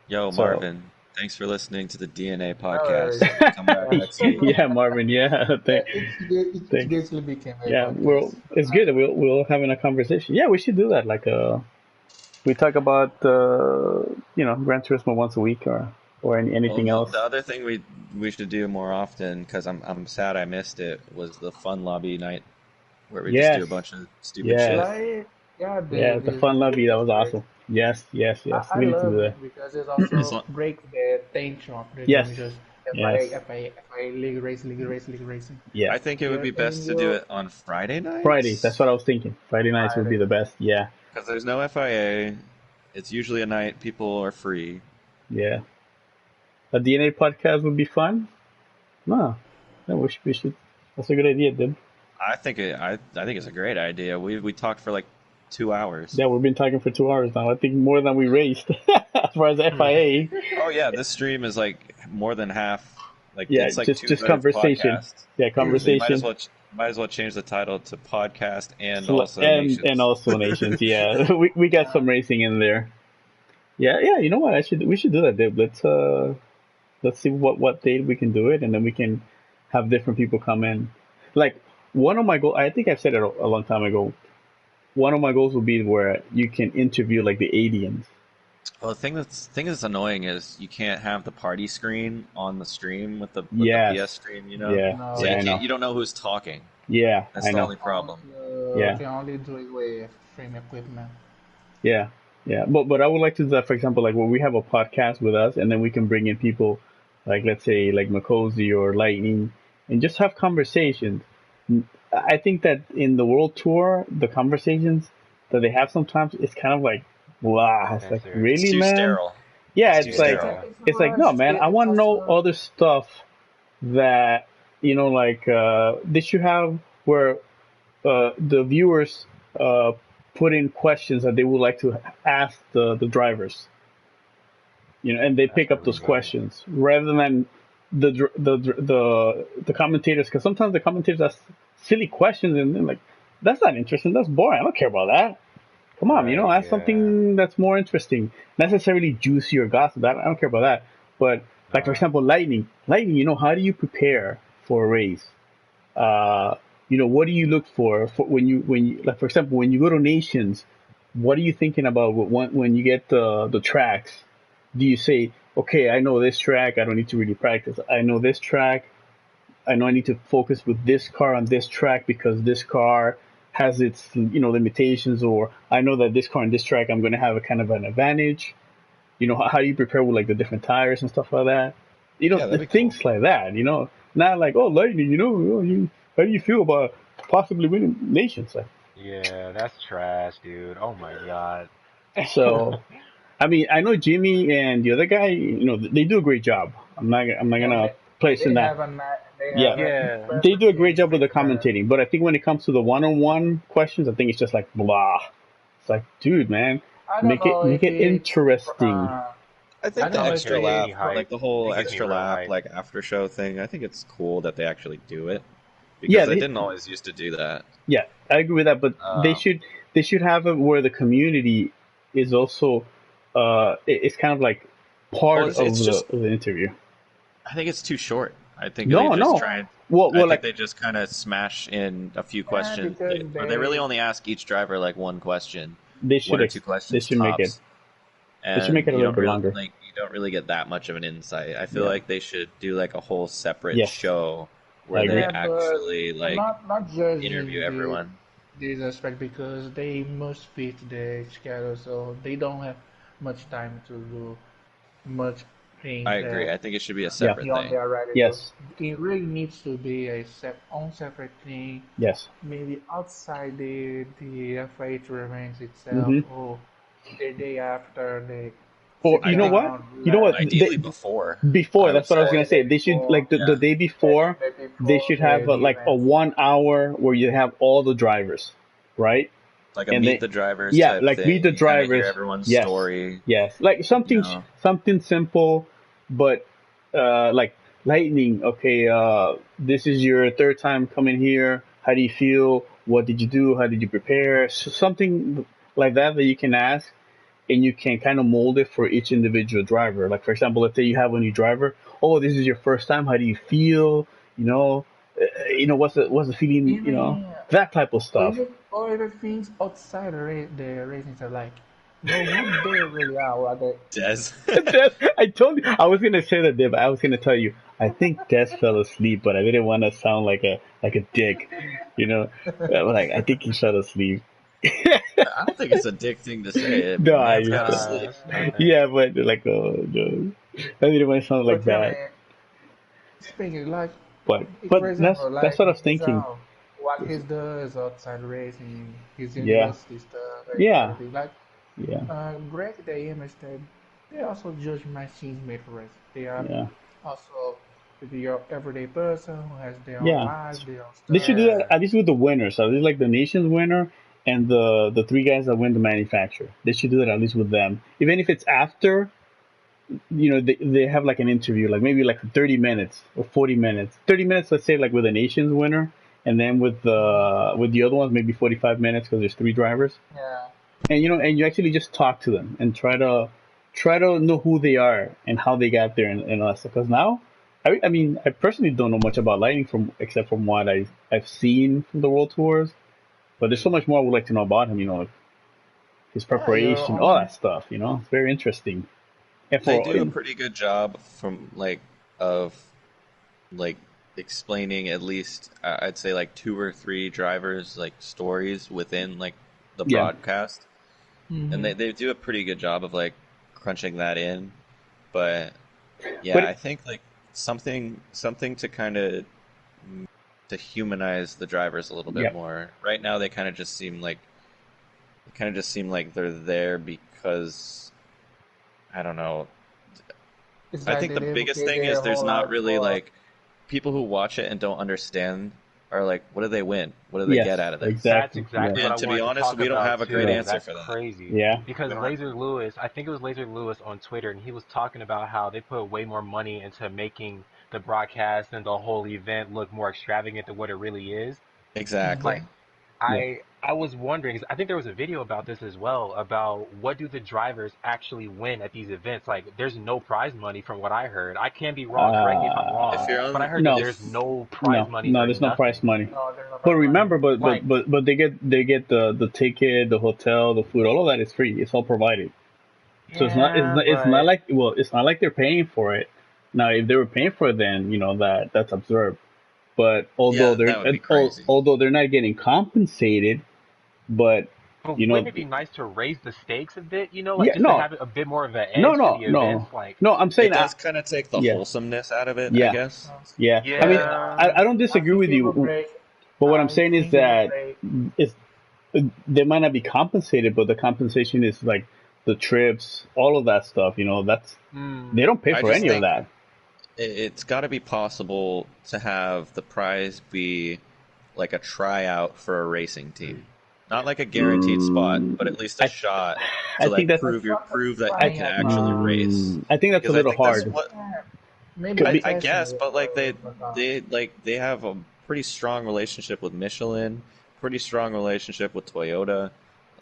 Yo, So, Marvin, thanks for listening to the DNA No worries. podcast. Come back next week. yeah, Marvin, yeah, It thanks. basically became a Yeah, podcast. it's good that we're having a conversation. Yeah, we should do that. Like, we talk about Gran Turismo once a week or Well, anything else. the other thing we should do more often, because I'm sad I missed it, was the fun lobby night where we just do Yes, a bunch of stupid yes, shit. Like, yeah, yeah. The fun lobby that it's was great. awesome. Yes, yes, yes. I We need to do love that. it because it As also long, breaks the tension of the Yes, game. Just yes, FIA, league racing. yeah. I think it would You're be in best to do your it on Friday Friday. That's nights what I was thinking. Friday nights would be Friday. the best. Yeah, because there's no FIA. It's usually a night people are free. yeah. A DNA podcast would be fun. No, no, we should. That's a good idea, dude. I think it's a great idea. We talked for like 2 hours. Yeah, we've been talking for 2 hours now. I think more than we raised as far as FIA. Oh yeah, this stream is like more than half. Like Yeah, it's like just 2/3 conversation. podcast. Yeah, So you might as conversation. well Might as well change the title to podcast and So, also nations. and also nations. Yeah, we got some racing in there. Yeah, yeah. You know what? We should do that, Dave. Let's see what date we can do it, and then we can have different people come in. Like one of my goals, I think I said it a long time ago. One of my goals would be where you can interview like the aliens. Well, the thing that's annoying is you can't have the party screen on the stream with the Yes. BS stream, you know. Yeah, No. So yeah, I you know. can't, you don't know who's talking. Yeah, That's I the know. only problem. Yeah. Can only do it with stream equipment. Yeah, yeah. But I would like to do that, for example, like when we have a podcast with us, and then we can bring in people, like let's say like Makosi or Lightning, and just have conversations. I think that in the World Tour, the conversations that they have sometimes, it's kind of like, blah. It's like, That's It's really, too man? sterile. Yeah, It's it's too like, sterile. it's like, no, man. I want to know other stuff that like they should have where the viewers put in questions that they would like to ask the drivers, and they pick up really those good. questions rather than the commentators, because sometimes the commentators ask silly questions and then like that's not interesting, that's boring, I don't care about that. Come on, Right, ask yeah. something that's more interesting, necessarily juicy or gossip. I don't care about that. But like for example, lightning, how do you prepare for a race? What do you look for when you like for example when you go to nations, what are you thinking about when you get the tracks? Do you say, okay, I know this track, I don't need to really practice. I know this track, I know I need to focus with this car on this track because this car has its limitations, or I know that this car on this track I'm going to have a kind of an advantage. How do you prepare with like the different tires and stuff like that? Yeah, that'd be Things like that. Not like, oh, Lightning, how do you feel about possibly winning nations? Like, Yeah, that's trash, dude. Oh my god. so I mean, I know Jimmy and the other guy, they do a great job. I'm not gonna place in They that. have a they Yeah. have Yeah. a They do a great job with the perfect commentating, but I think when it comes to the one-on-one questions, I think it's just like blah. It's like, dude, man, I don't know make if it it's interesting. I I think don't the know if extra they lap, any hype. like the whole It gives me extra real lap, hype. like after show thing, I think it's cool that they actually do it because Yeah, they they- didn't always used to do that. Yeah, I agree with that, but Um, they should have it where the community is also it's kind of like part Well, it's of just- the interview. I think it's too short. I think No, they just no. try. Well, I think like they just kind of smash in a few questions, because or they really only ask each driver like one question, they should one or two questions they should make tops. it And they should make it a you little don't bit really longer. like you don't really get that much of an insight. I feel Yeah. like they should do like a whole separate Yes. show I where agree. they Yeah, but actually like not judging interview everyone. this aspect because they must fit the schedule, so they don't have much time to do much things I agree. that I think it should be a separate beyond thing. their ready. Yes. It really needs to be a separate thing, Yes. maybe outside the FIA tournaments itself, Mhm. or the day after they. Or you know what? You know what? Ideally before. Before, I that's would what I was say. gonna say. They should like the day before. They should have like a 1 hour where you have all the drivers, right? Like a And meet they- the drivers. Yeah, type like thing. meet the You kinda hear drivers. everyone's Yes. story. Yes, like something No. something simple, but like Lightning. Okay, this is your third time coming here. How do you feel? What did you do? How did you prepare? So something like that you can ask, and you can kind of mold it for each individual driver. Like for example, let's say you have a new driver. Oh, this is your first time. How do you feel? What's the feeling? That type of stuff. Or even things outside the racing are like, no, who they really are? What they, Des. I told you I was gonna say that, Dave. I was gonna tell you. I think Des fell asleep, but I didn't want to sound like a dick, Like I think he fell asleep. I don't think it's a dick thing to say. No, I Man's gotta used sleep. Yeah, but like, oh no, I didn't want to sound like but, that. speaking like, But for that's example, like, what I was thinking. What he does outside racing, his Yeah. university stuff, and Yeah. everything. Like, Yeah, Greg, the image that they also judge machines made for race. They are yeah. also your everyday person who has their own Yeah. lives, their own stuff. They should do that at least with the winners. So this is like the nation's winner and the three guys that win the manufacturer. They should do that at least with them. Even if it's after, they have like an interview, like maybe like 30 minutes or 40 minutes. 30 minutes, let's say, like with the nation's winner, and then with the other ones maybe 45 minutes because there's 3 drivers. Yeah. And and you actually just talk to them and try to know who they are and how they got there and all that stuff. Because now, I mean, I personally don't know much about Lightning except from what I've seen from the World Tours. But there's so much more I would like to know about him. Like his preparation, all that stuff. It's very interesting. And They do a pretty good job of explaining at least I'd say like 2 or 3 drivers stories within the broadcast, and they do a pretty good job of crunching that in. But I think something to kind of to humanize the drivers a little bit more. Right now they kind of just seem like they're there because I don't know. I think the biggest thing is there's not really people who watch it and don't understand are what do they win? What do they get out of this? That's Exactly. exactly what And I to be wanted honest, talk we don't about, have a too. great answer That's for that. crazy. Yeah. Because Laser Lewis, I think it was Laser Lewis on Twitter, and he was talking about how they put way more money into making the broadcast and the whole event look more extravagant than what it really is. Exactly. I was wondering, 'cause I think there was a video about this as well, about what do the drivers actually win at these events. There's no prize money from what I heard. I can be wrong, correct me if I'm wrong, If you're on, but I heard that there's no prize money. No, there's no prize money. No, there's no But prize remember, money. but they get the ticket, the hotel, the food, all of that is free. It's all provided. So it's not like they're paying for it. Now, if they were paying for it, then that's absurd. But although that would be crazy. although they're not getting compensated, but wouldn't it be nice to raise the stakes a bit? To have a bit more of an edge no, to the events. no. I'm saying it does kind of take the wholesomeness out of it, I guess. Yeah. I mean, I don't disagree with you, but what I'm saying is that they might not be compensated, but the compensation is the trips, all of that stuff. That's they don't pay for any of that. It's got to be possible to have the prize be like a tryout for a racing team, not like a guaranteed spot, but at least a shot to prove that you can actually race. I think that's a little hard. I guess, but they have a pretty strong relationship with Michelin, pretty strong relationship with Toyota,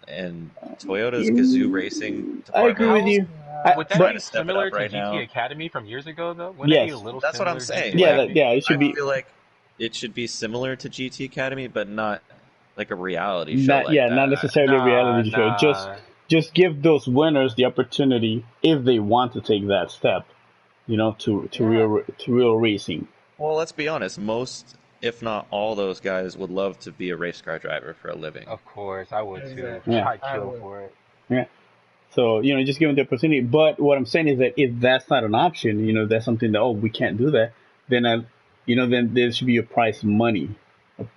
and Toyota's Gazoo Racing department. I agree with you. Would that be similar to GT Academy from years ago, though? Wouldn't it be a little that's what I'm similar saying. It should be. I feel like it should be similar to GT Academy, but not like a reality show. Not necessarily a reality show. Just give those winners the opportunity, if they want to take that step, to real racing. Well, let's be honest. Most, if not all, those guys would love to be a race car driver for a living. Of course, I would too. Yeah. I'd kill for it. Yeah. So, just give them the opportunity. But what I'm saying is that if that's not an option, that's something that, we can't do that, then, then there should be a prize money,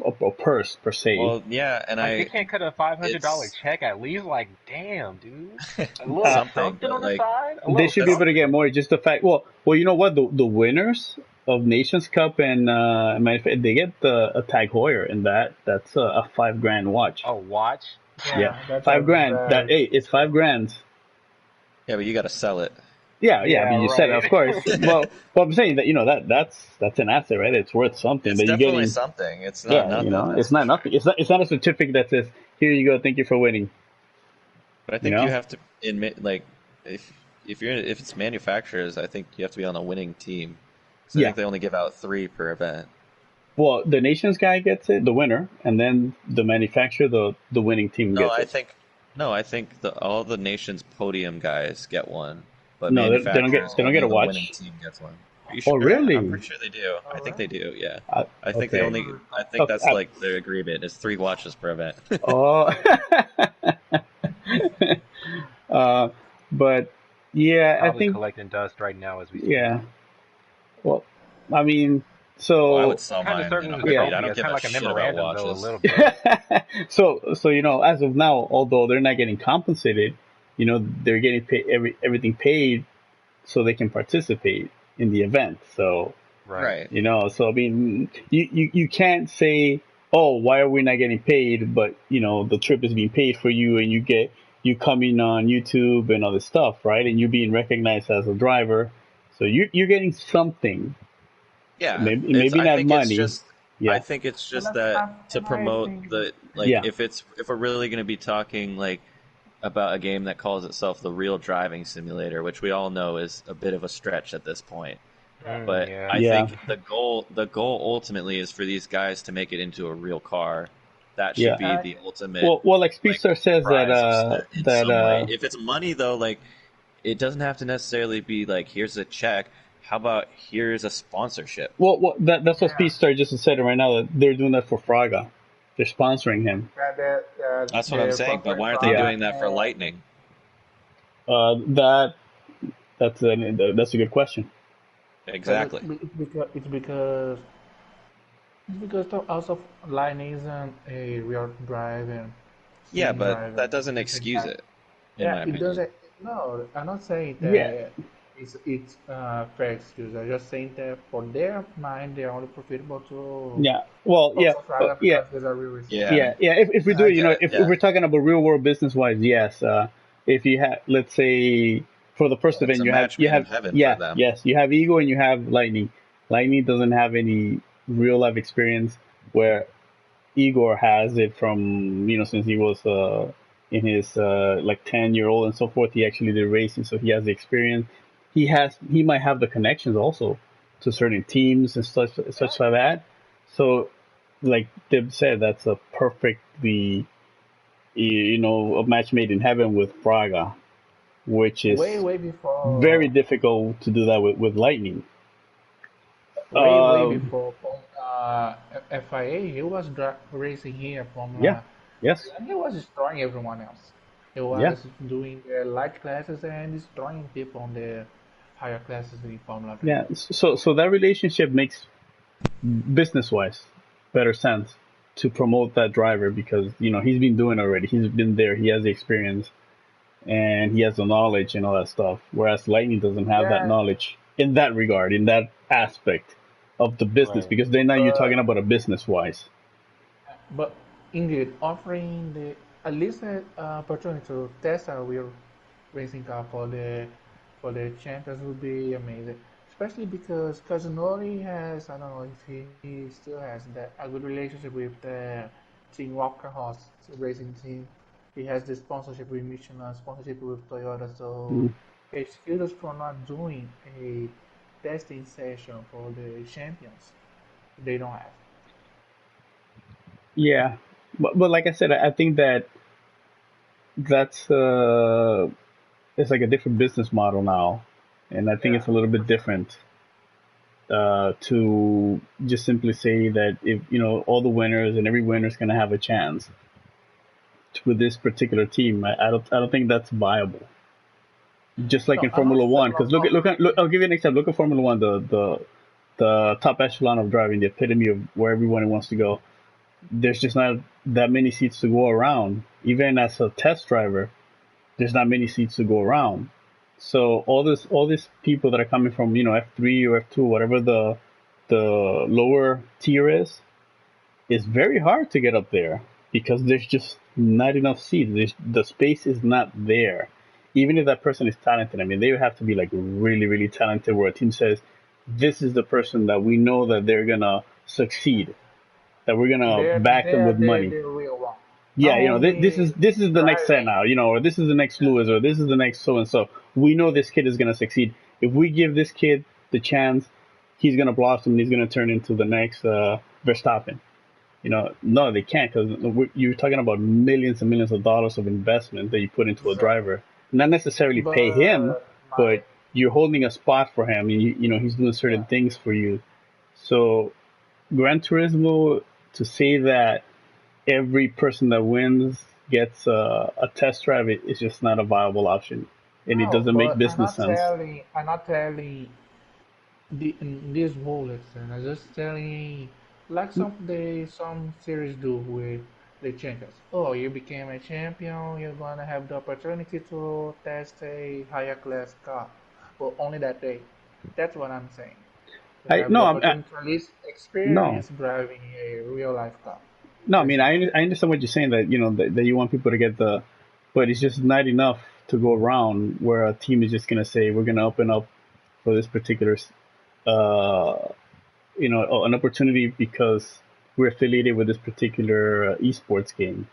a purse, per se. Well, yeah, and they can't cut a $500 check at least? Damn, dude. A little something on the side? They should be able to get more. Just the fact, well, you know what? The winners of Nations Cup and they get a Tag Heuer, and that's a $5,000 watch. A watch? Yeah, $5,000. It's $5,000. Yeah, but you got to sell it. Yeah. I mean, you said it, of course. Well, I'm saying that that's an asset, right? It's worth something. It's definitely something. It's not nothing. It's not nothing. It's not a certificate that says, "Here you go, thank you for winning." But I think you have to admit, if it's manufacturers, I think you have to be on a winning team. So I think they only give out 3 per event. Well, the Nations guy gets it, the winner, and then the manufacturer, the winning team gets it. I think all the Nations podium guys get one, but no, they don't get a watch. The winning team gets one. Are you sure? Oh, really? I'm pretty sure they do. I think they do. Yeah. I think they only. I think that's their agreement is 3 watches per event. Oh. But yeah, probably I think collecting dust right now as we speak. Yeah. Well, I mean. So I would sell mine. I don't give a shit about watches. Though, a little bit. So as of now, although they're not getting compensated, they're getting everything paid, so they can participate in the event. So right. So I mean, you can't say, oh, why are we not getting paid? But the trip is being paid for you, and you coming on YouTube and all this stuff, right? And you're being recognized as a driver, so you're getting something. Yeah, maybe not money. Yeah. I think it's just And that to and I promote think the Yeah. if we're really going to be talking like about a game that calls itself the real driving simulator, which we all know is a bit of a stretch at this point. But Yeah. I Yeah. think the goal ultimately is for these guys to make it into a real car. That should Yeah. be I the ultimate Well, like like Speedstar says prize in some way. that If it's money though, like it doesn't have to necessarily be like here's a check. How about here's a sponsorship? that's what yeah. Speedstar just said right now, that they're doing that for Fraga. They're sponsoring him. That's what I'm They're saying. But sponsoring why aren't they Yeah. Praga doing that for and Lightning? That that's a good question. because Exactly. it's because the also line isn't a real drive and Yeah, sim but drive that and doesn't it's excuse exact. it, in Yeah, my it opinion. doesn't. No, I'm not saying Yeah. that it's fair excuse. I'm just saying that for their mind, they're only profitable to Yeah. Well, yeah. sponsor Praga Yeah. because there's a real Yeah, restriction. Yeah. Yeah. If we do I it, get it. if Yeah, we're talking about real world business wise, yes. If you have, let's say, for the first it's event, a match you made in have, heaven for yeah, them. yes, you have Ego and you have Lightning. Lightning doesn't have any real life experience, where Igor has it from, since he was in his like 10-year-old and so forth. He actually did racing, so he has the experience. He might have the connections also to certain teams and such like that. So, like Dib said, that's a perfectly, a match made in heaven with Braga, which is Way very before, difficult to do that with Lightning. way Um, before FIA, he was racing here yeah, Formula, yes, and he was destroying everyone else. He yeah. was doing the light classes and destroying people on the higher classes in Formula 3. Yeah, so that relationship makes business wise better sense to promote that driver, because he's been doing it already. He's been there. He has the experience and he has the knowledge and all that stuff. Whereas Lightning doesn't have that Yeah, knowledge in that regard, in that aspect of the business, Right. because then now you're talking but about a business wise. but indeed offering the at least an opportunity to test a real racing car for the champions would be amazing. Especially because Kazunori has, I don't know if he still has that a good relationship with the Team Walker Horse racing team. He has the sponsorship with Michelin, sponsorship with Toyota, so Mm. excuses for not doing a testing session for the champions. They don't have. Yeah, but like I said, I think that that's it's like a different business model now, and I think Yeah, it's a little for bit sure. different to just simply say that if all the winners and every winner is going to have a chance with this particular team. I don't think that's viable. Just like No, in I'm not Formula One, talking because about look, I'll give you an example. Look at Formula One, the top echelon of driving, the epitome of where everyone wants to go. There's just not that many seats to go around. Even as a test driver, there's not many seats to go around. So all these people that are coming from F3 or F2, whatever the lower tier is, it's very hard to get up there because there's just not enough seats. The space is not there. Even if that person is talented, I mean, they would have to be like really, really talented. Where a team says, "This is the person that we know that they're gonna succeed, that we're gonna back them with money." they're real one. Yeah, Not this is only the next set driving. now, or this is the next Yeah. Lewis, or this is the next so and so. We know this kid is gonna succeed. If we give this kid the chance, he's gonna blossom. He's gonna turn into the next Verstappen. No, they can't, because you're talking about millions and millions of dollars of investment that you put into a Exactly. driver. Not necessarily pay him, But my but you're holding a spot for him, and he's doing certain yeah. things for you. So Gran Turismo, to say that every person that wins gets a test drive, it's just not a viable option, and it No, doesn't make but business sense. I'm not telling in this wallet, and I'm just telling like some series do with the champions. Oh, you became a champion, you're gonna have the opportunity to test a higher class car, but only that day. That's what I'm saying. You I have the no, opportunity to at least no, experience driving a real life car, no. I mean, racing car. I understand what you're saying, that that you want people to get but it's just not enough to go around where a team is just gonna say we're gonna open up for this particular uh an opportunity because we're affiliated with this particular esports game.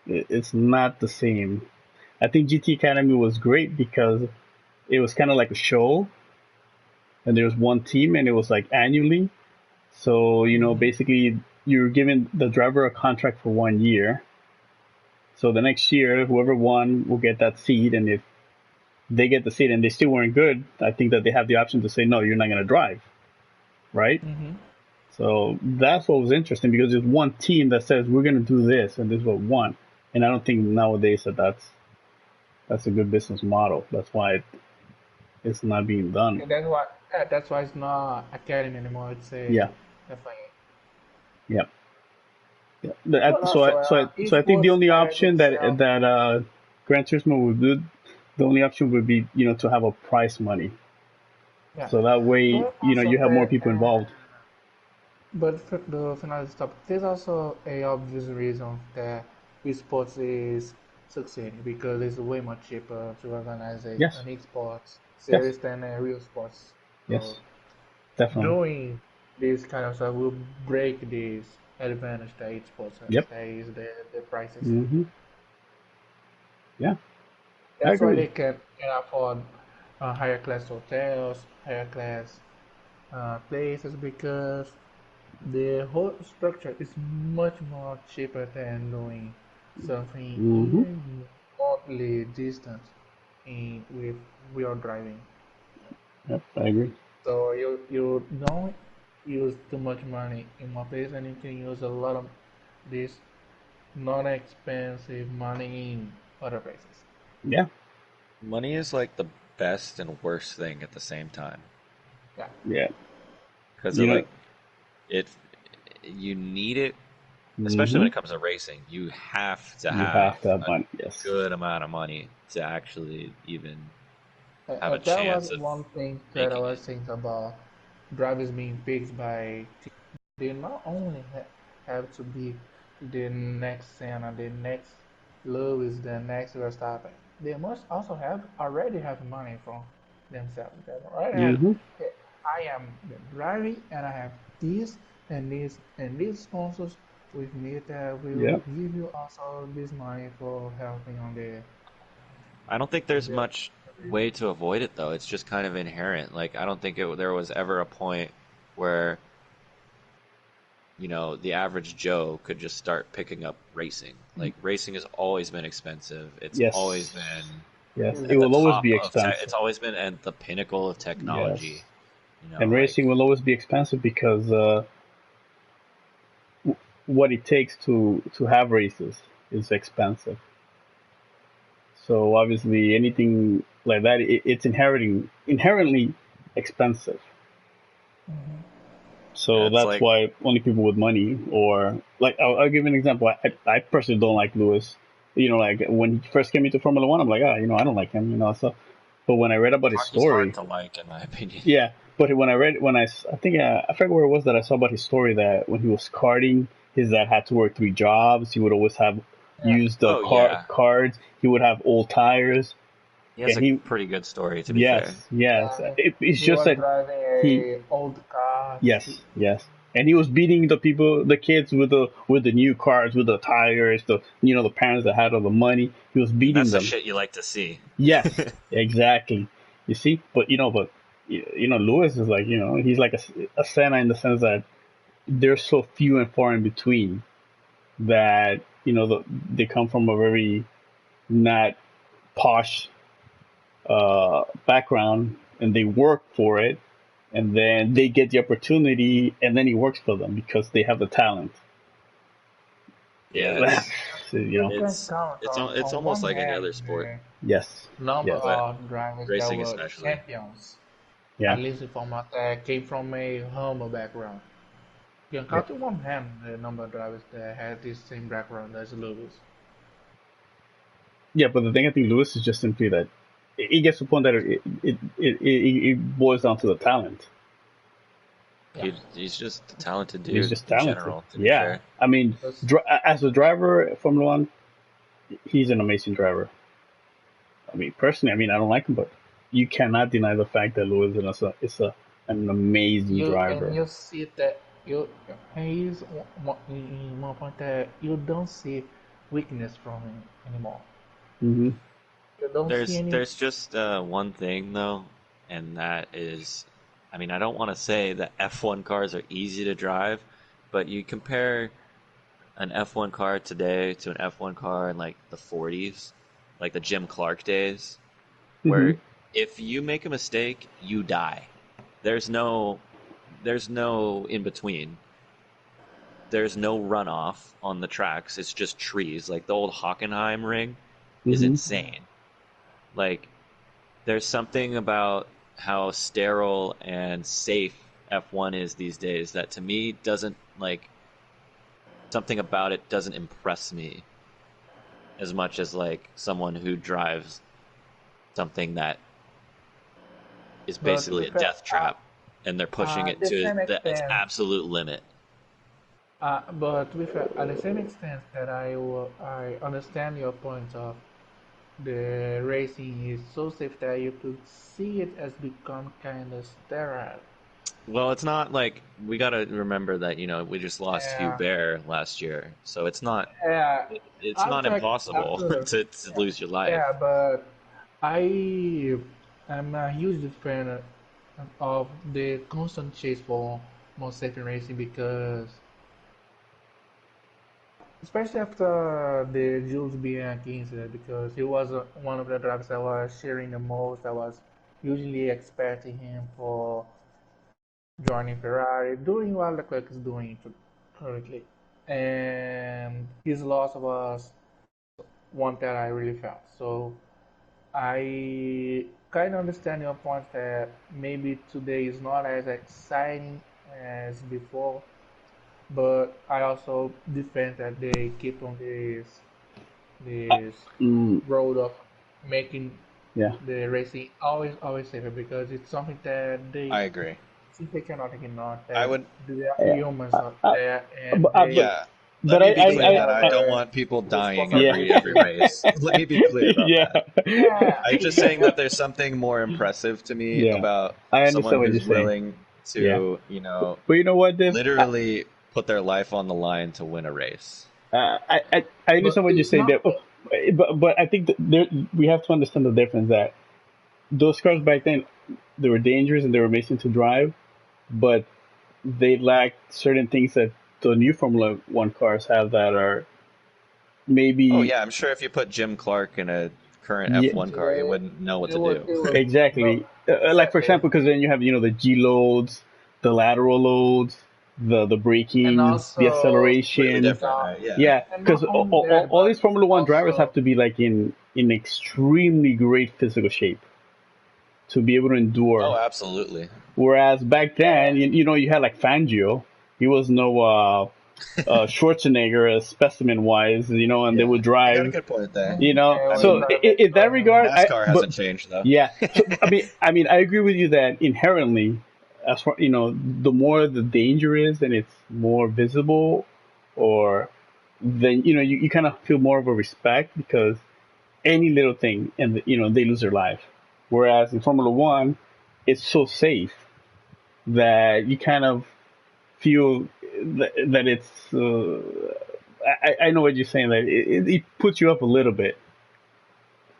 It's not the same. I think GT Academy was great because it was kind of like a show, and there was one team, and it was like annually. So basically, you're giving the driver a contract for 1 year. So the next year, whoever won will get that seat, and if they get the seat and they still weren't good, I think that they have the option to say, no, you're not going to drive, right? So that's what was interesting, because there's one team that says we're going to do this, and this is what we want. And I don't think nowadays that's a good business model. That's why it's not being done. And that's why it's not academy anymore. It's a FIA. Yeah. So I think the only option that Gran Turismo would do, the only option would be to have a prize money. Yeah. So that way you have more people involved. But for the final stop, there's also a obvious reason that esports is succeeding, because it's way more cheaper to organize an esports series than a real sports. Yes, definitely. Doing this kind of stuff will break this advantage that esports has. That is the prices. Yeah. That's why they can afford higher class hotels, higher class places, because the whole structure is much more cheaper than doing something even remotely distant with real driving. Yep, I agree. So you don't use too much money in one place, and you can use a lot of this non-expensive money in other places. Yeah. Money is like the best and worst thing at the same time. Yeah. Because you need it, especially when it comes to racing. You have to have money. Yes. Good amount of money to actually even have a chance. That was one thing that I was thinking about drivers being picked by teams. They not only have to be the next Senna, the next Lewis, the next Verstappen. They must also already have money from themselves. I am driving, and I have this and this and these sponsors with me that will give you also this money for helping on the. I don't think there's much way to avoid it, though. It's just kind of inherent. Like, I don't think there was ever a point where the average Joe could just start picking up racing. Like, racing has always been expensive. It's always been. Yes, it will always be expensive. It's always been at the pinnacle of technology. Yes. And racing will always be expensive because what it takes to have races is expensive. So obviously, anything like that, it's inherently expensive. So that's why only people with money, or like I'll give an example. I personally don't like Lewis. Like when he first came into Formula One, I'm like, I don't like him, so. But when I read about his story, he's hard to like, in my opinion. Yeah, but I think I forget where it was that I saw about his story, that when he was karting, his dad had to work 3 jobs. He would always have used the cards. He would have old tires. He has a pretty good story, to be fair. Yes. It's just that he old car. Yes. And he was beating the kids with the new cars, with the tires, the parents that had all the money. He was beating them. That's the shit you like to see. Yes, exactly. You see, but Lewis is like, he's like a Senna, in the sense that there's so few and far in between that they come from a very not posh background, and they work for it, and then they get the opportunity, and then he works for them because they have the talent. Yeah, it's almost like any other sport. Yes. Number of drivers racing that were especially champions. Yeah. At least from came from a humble background. You can count to one hand the number of drivers that had this same background as Lewis. Yeah, but the thing I think Lewis is just simply that it gets to the point that it boils down to the talent. Yeah. He's just a talented dude. He's just talented. In general, yeah, I mean, as a driver, Formula One, he's an amazing driver. I mean, personally, I don't like him, but you cannot deny the fact that Lewis is an amazing driver. And you see that you he's in one point that you don't see weakness from him anymore. Hmm. You don't see any. There's just one thing though, and that is, I mean, I don't want to say that F1 cars are easy to drive, but you compare an F1 car today to an F1 car in like the 40s, like the Jim Clark days, Hmm. where if you make a mistake, you die. There's no there's no in between. There's no runoff on the tracks. It's just trees. Like the old Hockenheim ring is Hmm. insane. Like there's something about how sterile and safe F1 is these days that to me doesn't like something about it doesn't impress me as much as like someone who drives something that is But to basically be a fair, death trap and they're pushing it the to same its extent, absolute limit. but to be fair, at the same extent that I understand your point of the racing is so safe that you could see it as become kind of sterile. Well, it's not like we got to remember that we just lost Hugh Yeah, Bear last year, so yeah. it's not After impossible after to lose your life. yeah, but I am a huge fan of the constant chase for more safe in racing because especially after the Jules Bianchi incident, because he was one of the drivers that was sharing the most. I was usually expecting him for joining Ferrari, doing what Leclerc is doing currently. And his loss was one that I really felt. So I kind of understand your point that maybe today is not as exciting as before, but I also defend that they keep on this Mm, road of making yeah. the racing always safer because it's something that they I agree. simply cannot ignore I that would, there are Yeah. humans out Uh, there and but, uh, but they yeah. Let but me be clear they that have I don't a want people dying yeah. every responsibility. race. Let me be clear about Yeah. that. I'm just saying that there's something more impressive to me Yeah. about I someone understand what you're who's saying. willing Yeah. to, But you know what, Div? literally put their life on the line to win a race. I But understand what you're it's saying not. there. But I think that we have to understand the difference that those cars back then, they were dangerous and they were amazing to drive, but they lacked certain things that the new Formula One cars have that are Oh maybe. yeah, I'm sure if you put Jim Clark in a current Yeah, F1 car, he wouldn't know what to do. It would no exactly. Like for exactly, example, because then you have the G loads, the lateral loads, the and brakings, the also Completely acceleration. different, right? Yeah. Yeah, and because not only that, all but these Formula One drivers have also to be like in extremely great physical shape to be able to Oh, endure. absolutely. Whereas back then, yeah, you had like Fangio. He was no Schwarzenegger specimen wise, and they Yeah, would you got a drive. good point there. yeah, it I was So mean, driving in that so regard, NASCAR hasn't changed though. yeah. So I mean, I agree with you that inherently, as far the more the danger is, and it's more visible, or then you kind of feel more of a respect because any little thing and they lose their life. Whereas in Formula One, it's so safe that you kind of feel that it's. I know what you're saying. That it puts you up a little bit.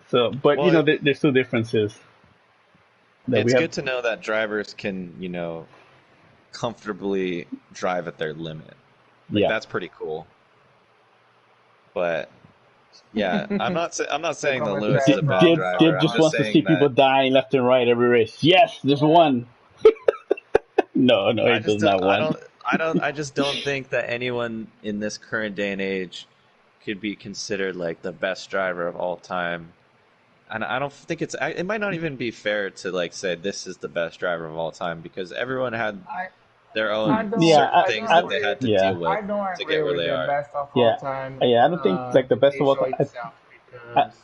So, but Well, there's still differences that we it's have. good to know that drivers can, comfortably drive at their limit. Like Yeah. that's pretty cool. But yeah, I'm not the saying that comment Lewis is that a bad Dib driver. I'm just just wants to see saying people that dying left and right every race. Yes, there's one. No, he does not want. I just don't think that anyone in this current day and age could be considered like the best driver of all time. And I don't think it might not even be fair to like say this is the best driver of all time because everyone had I their I own don't Yeah, certain I things don't that I they agree. had to yeah, deal with I don't to agree get where with they the are. best of all yeah, time yeah. I don't think like the the best of all issue time. itself I, because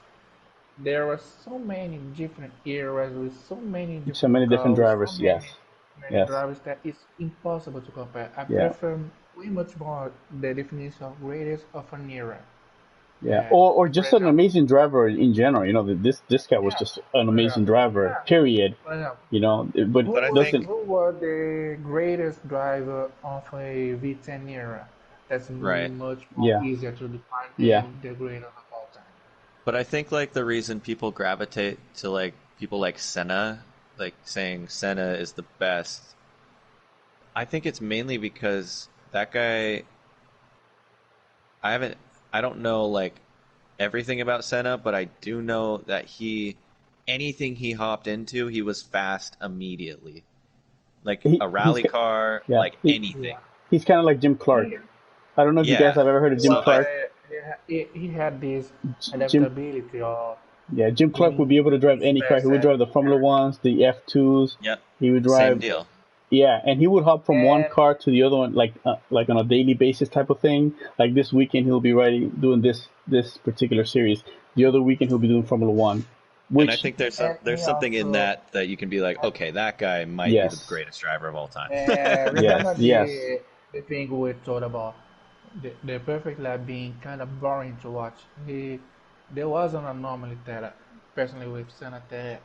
there were so many different eras with so many so different many different cars, so drivers. Yes, many yes, drivers that it's impossible to compare. I yeah. prefer way much more the definition of greatest of an era Yeah, Yeah. or For just an example, amazing driver in general. You know, this guy was yeah. just an For amazing example, driver. yeah. Period. For example, You know, but But I think doesn't. who was the greatest driver of a V10 era? That's right. much more Yeah, easier to define yeah, than the greatest of all time. But I think like the reason people gravitate to like people like Senna, like saying Senna is the best, I think it's mainly because that guy. I haven't. I don't know like everything about Senna, but I do know that anything he hopped into, he was fast immediately. Like he a he's rally car, yeah like he, anything. Yeah. he's kind of like Jim Clark. He, I don't know if you guys Yeah. have ever heard of Jim So was I Clark. he had this Jim adaptability of Yeah, Jim Clark would doing be able to drive his any car. He best would at drive the Formula Ones, the F2s. yep. He would Same drive, deal. yeah, and he would hop from one and car to the other one like on a daily basis type of thing. Like this weekend he'll be doing this particular series. The other weekend he'll be doing Formula One, And I which think there's he something in also that you can be like, okay, that guy might be the yes, greatest driver of all time. yes, remember yes, the thing we talked about the perfect lap being kind of boring to watch. There was an anomaly that personally with Senna that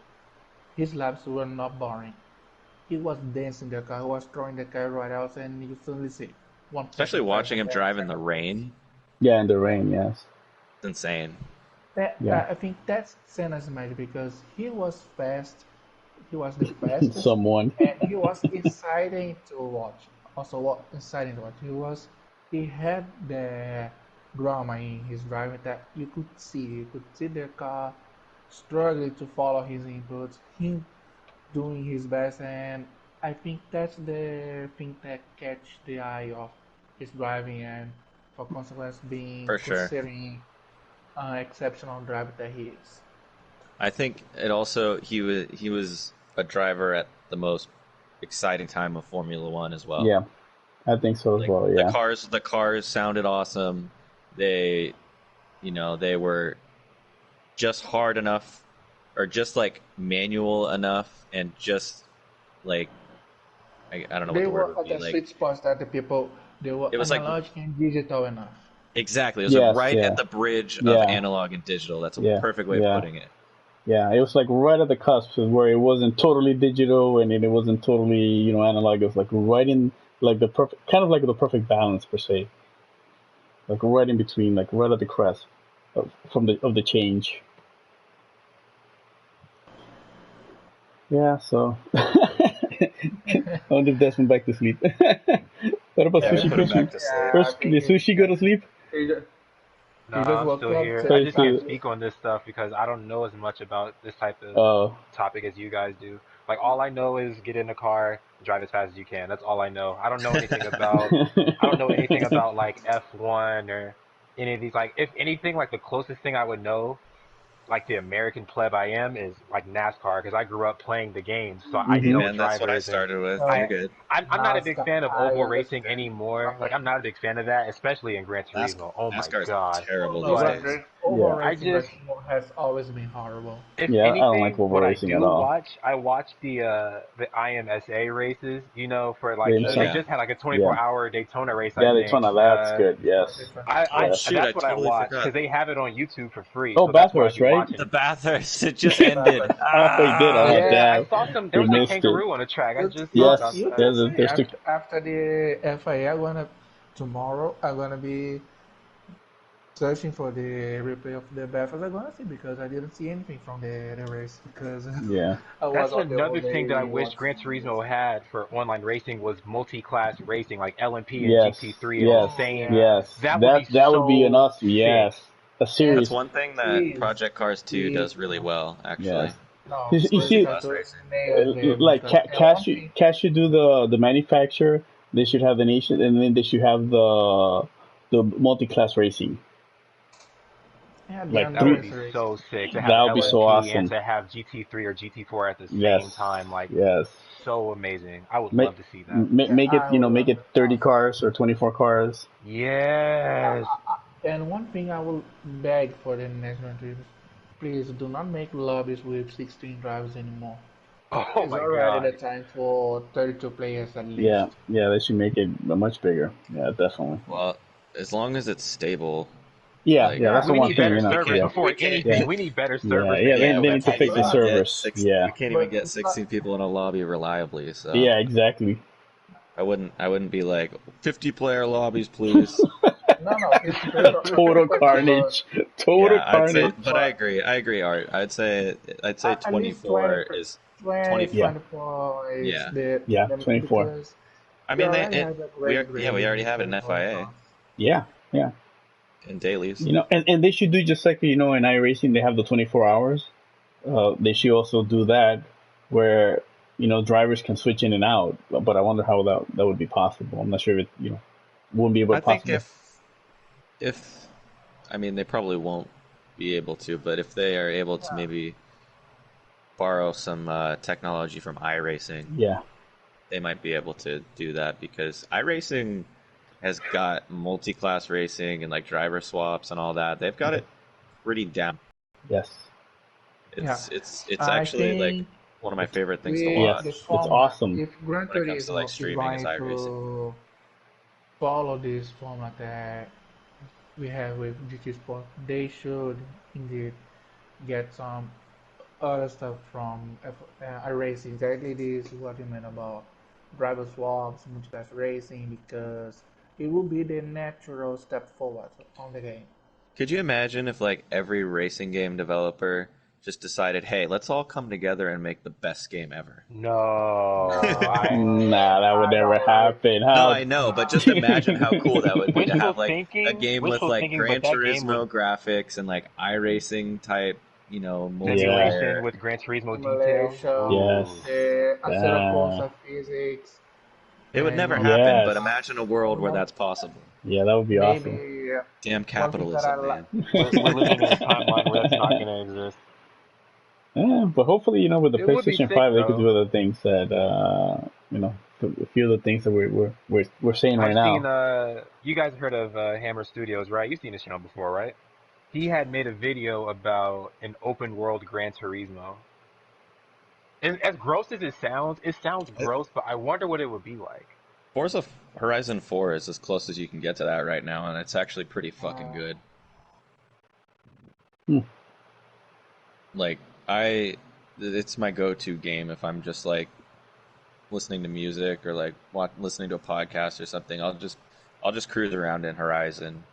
his laps were not boring. He was dancing the car, he was throwing the car right out, and you suddenly see one Especially perfect lap watching and him then drive in the second place. rain. yeah, in the rain, yes, It's insane. yeah, I think that's Senna's magic because he was fast, he was the fastest, someone, and he was exciting to watch. Also, what exciting to watch. He had the drama in his driving that you could see the car struggling to follow his inputs, him doing his best, and I think that's the thing that catch the eye of his driving, and for consequence being For sure. considering exceptional driver that he is. I think it also he was a driver at the most exciting time of Formula One as well. yeah, I think so as Like well, the yeah, cars sounded awesome. They they were just hard enough or just like manual enough and just like I don't know what They the word were would at be. the Like sweet spots that they were it was like analog and digital enough. exactly. It was like yes, right yeah, at the bridge of yeah, analog and digital. That's a yeah, perfect way of yeah. putting it. Yeah, it was like right at the cusp of where it wasn't totally digital and it wasn't totally, analog. It was like right in like the perfect kind of like the perfect balance per se. Like right in between, like right at the crest of the change. Yeah, so I wonder if Desmond back to sleep. What about Yeah, we Sushi put him Cookie? back to sleep. Yeah, I First, think did Sushi go to sleep? he just, No, he just I'm woke still up. here. So I it's just can't still, speak on this stuff because I don't know as much about this type of oh, topic as you guys do. Like all I know is get in the car, drive as fast as you can. That's all I know. I don't know anything about like F1 or any of these. Like if anything, like the closest thing I would know like the American pleb I am is like NASCAR because I grew up playing the games, so I Hey hmm know man, that's what I drivers and started with. I You're No, good. I'm not a big NASCAR, fan of I oval racing understand. anymore. Like I'm not a big fan of that, especially in Gran NASCAR, Turismo. Oh my NASCAR is god! terrible No, these But days. over yeah, I racing just has always been horrible. if yeah. I don't like anything, oval what I racing at do all. watch, I watch the IMSA races. You know, for like The Oh they IMSA, yeah. just had like a yeah, 24-hour Daytona race, I yeah. think. Daytona, that's good. Yes, I Oh yes. shoot, I that's what I totally watch forgot. because they have it on YouTube for free, Oh, so that's what I'd Bathurst, be right? The watching. Bathurst, it just ended. Oh, you did. Oh, Yeah, Yeah, I damn. saw some. There We was a missed it. kangaroo on the track. I just saw You it on. Yes, you can there's see there's two. after the FIA, tomorrow I'm gonna be searching for the replay of the battles. I'm gonna see because I didn't see anything from the race because Yeah. I was That's on the whole another thing that I day wish watching Gran videos. Turismo had for online racing was multi-class racing, like LMP and Yes. GT3 in the Yes. Oh same. yeah, Yes. That would be That would be an so awesome. sick. Yes. A and That's series. one thing that please, Project Cars 2 please, does really well, actually. Yes. no, You see, Sporting Multi-class Tourism racing. nailed the like multi-class. And one thing, Cash should do the manufacturer. They should have the nation, and then they should have the multi-class racing. yeah, they are Like That would no three. be race. so sick to have That would be so LMP and awesome. to have GT3 or GT4 at the same Yes. time. Like, Yes. so amazing. I would Make love to see that. Yeah, make it I would make love it it 30 also. cars or 24 cars. Yes. And one thing I will beg for the next Grand Prix, please do not make lobbies with 16 drivers anymore. Oh It's my already the god. time for 32 players at Yeah. least. Yeah. They should make it much bigger. Yeah. Definitely. Well, as long as it's stable, Yeah, Like, yeah, that's the We one need thing, better we servers can't, Yeah, before we can't yeah, anything. even, We need better yeah, servers than yeah. yeah, They we need to anything. can't fix the even Like, get servers. six. Yeah, We can't even But get it's not. 16 people in a lobby reliably. So yeah, exactly. I wouldn't be like 50-player lobbies, please. No, no, it's Total possible, carnage. Total Yeah, I'd say, carnage. but I but agree. I agree, Art. I'd say at least 20, 24 is 20, 24. Yeah, 24 is Yeah. the yeah. limit 24. because I we mean, already have that race yeah, we grading already with have it in 24 FIA rounds. Yeah, yeah. in dailies. And they should do just like in iRacing they have the 24 hours. They should also do that where drivers can switch in and out. But I wonder how that would be possible. I'm not sure if it wouldn't be able I to think possible. if I mean they probably won't be able to, but if they are able to Yeah. maybe borrow some technology from iRacing, Yeah, they might be able to do that because iRacing has got multi-class racing and like driver swaps and all that. They've got it pretty down. yes, Yeah. It's I actually like think one of my favorite things to with yes. the watch It's format, awesome. if Gran when it comes to like Turismo is streaming is going iRacing. to follow this format that we have with GT Sport, they should indeed get some other stuff from iRacing. Exactly this is what you meant about driver swaps, multi-class racing, because it will be the natural step forward on the game. Could you imagine if like every racing game developer just decided, hey, let's all come together and make the best game ever? no, Nah, that would I never don't like. happen. No, How? I know, but just imagine how cool that would be to have like a game with wishful like thinking, but Gran that game would Turismo graphics and like iRacing type, Yeah. simulation multiplayer. with Gran Turismo detail. Yes. Simulation, Ooh, the Uh, accelerator physics, It would and never one thing happen, that but yes. imagine a world where that's possible. Yeah, that would be awesome. maybe Damn one thing that I capitalism, like. man. we're living in a timeline where that's not gonna exist. Yeah, but hopefully, with the It would be PlayStation sick 5, they could though. do other things that, a few of the things that we're saying right I've seen now. you guys heard of Hammer Studios, right? You've seen his channel before, right? He had made a video about an open world Gran Turismo. And as gross as it sounds gross, but I wonder what it would be like. Forza Horizon 4 is as close as you can get to that right now, and it's actually pretty fucking Uh, good. Hmm. Like, it's my go-to game if I'm just like listening to music or like listening to a podcast or something. I'll just cruise around in Horizon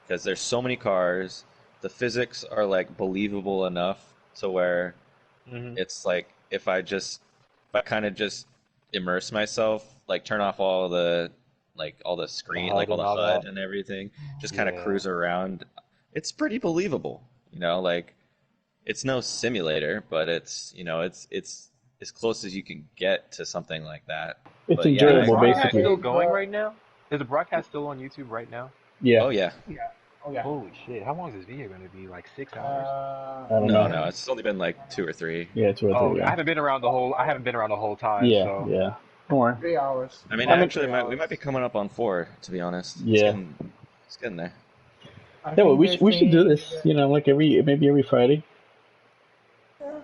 because there's so many cars. The physics are like believable enough to where Hmm. it's like if I kind of just immerse myself, like turn off all the The screen, like HUD all and the all HUD that. and everything, just kind of Yeah. cruise around. It's pretty believable, like it's no simulator, but it's as close as you can get to something like that. It's But Is yeah, the enjoyable, broadcast basically. still nowadays, going right now? Is the broadcast still on YouTube right now? Yeah, oh yeah. yeah, oh yeah. Holy shit! How long is this video going to be? Like 6 hours? I don't No, know. no, it's only been like 2 or 3. Yeah, two or Oh, three. I Yeah, haven't been around the whole. I haven't been around the whole time, yeah, so yeah. Don't worry. 3 hours, I mean, I mean, actually, three we might be hours. coming up on 4, to be honest. yeah, It's getting there. I yeah. Well, think we the we should do thing this. Like maybe every Friday.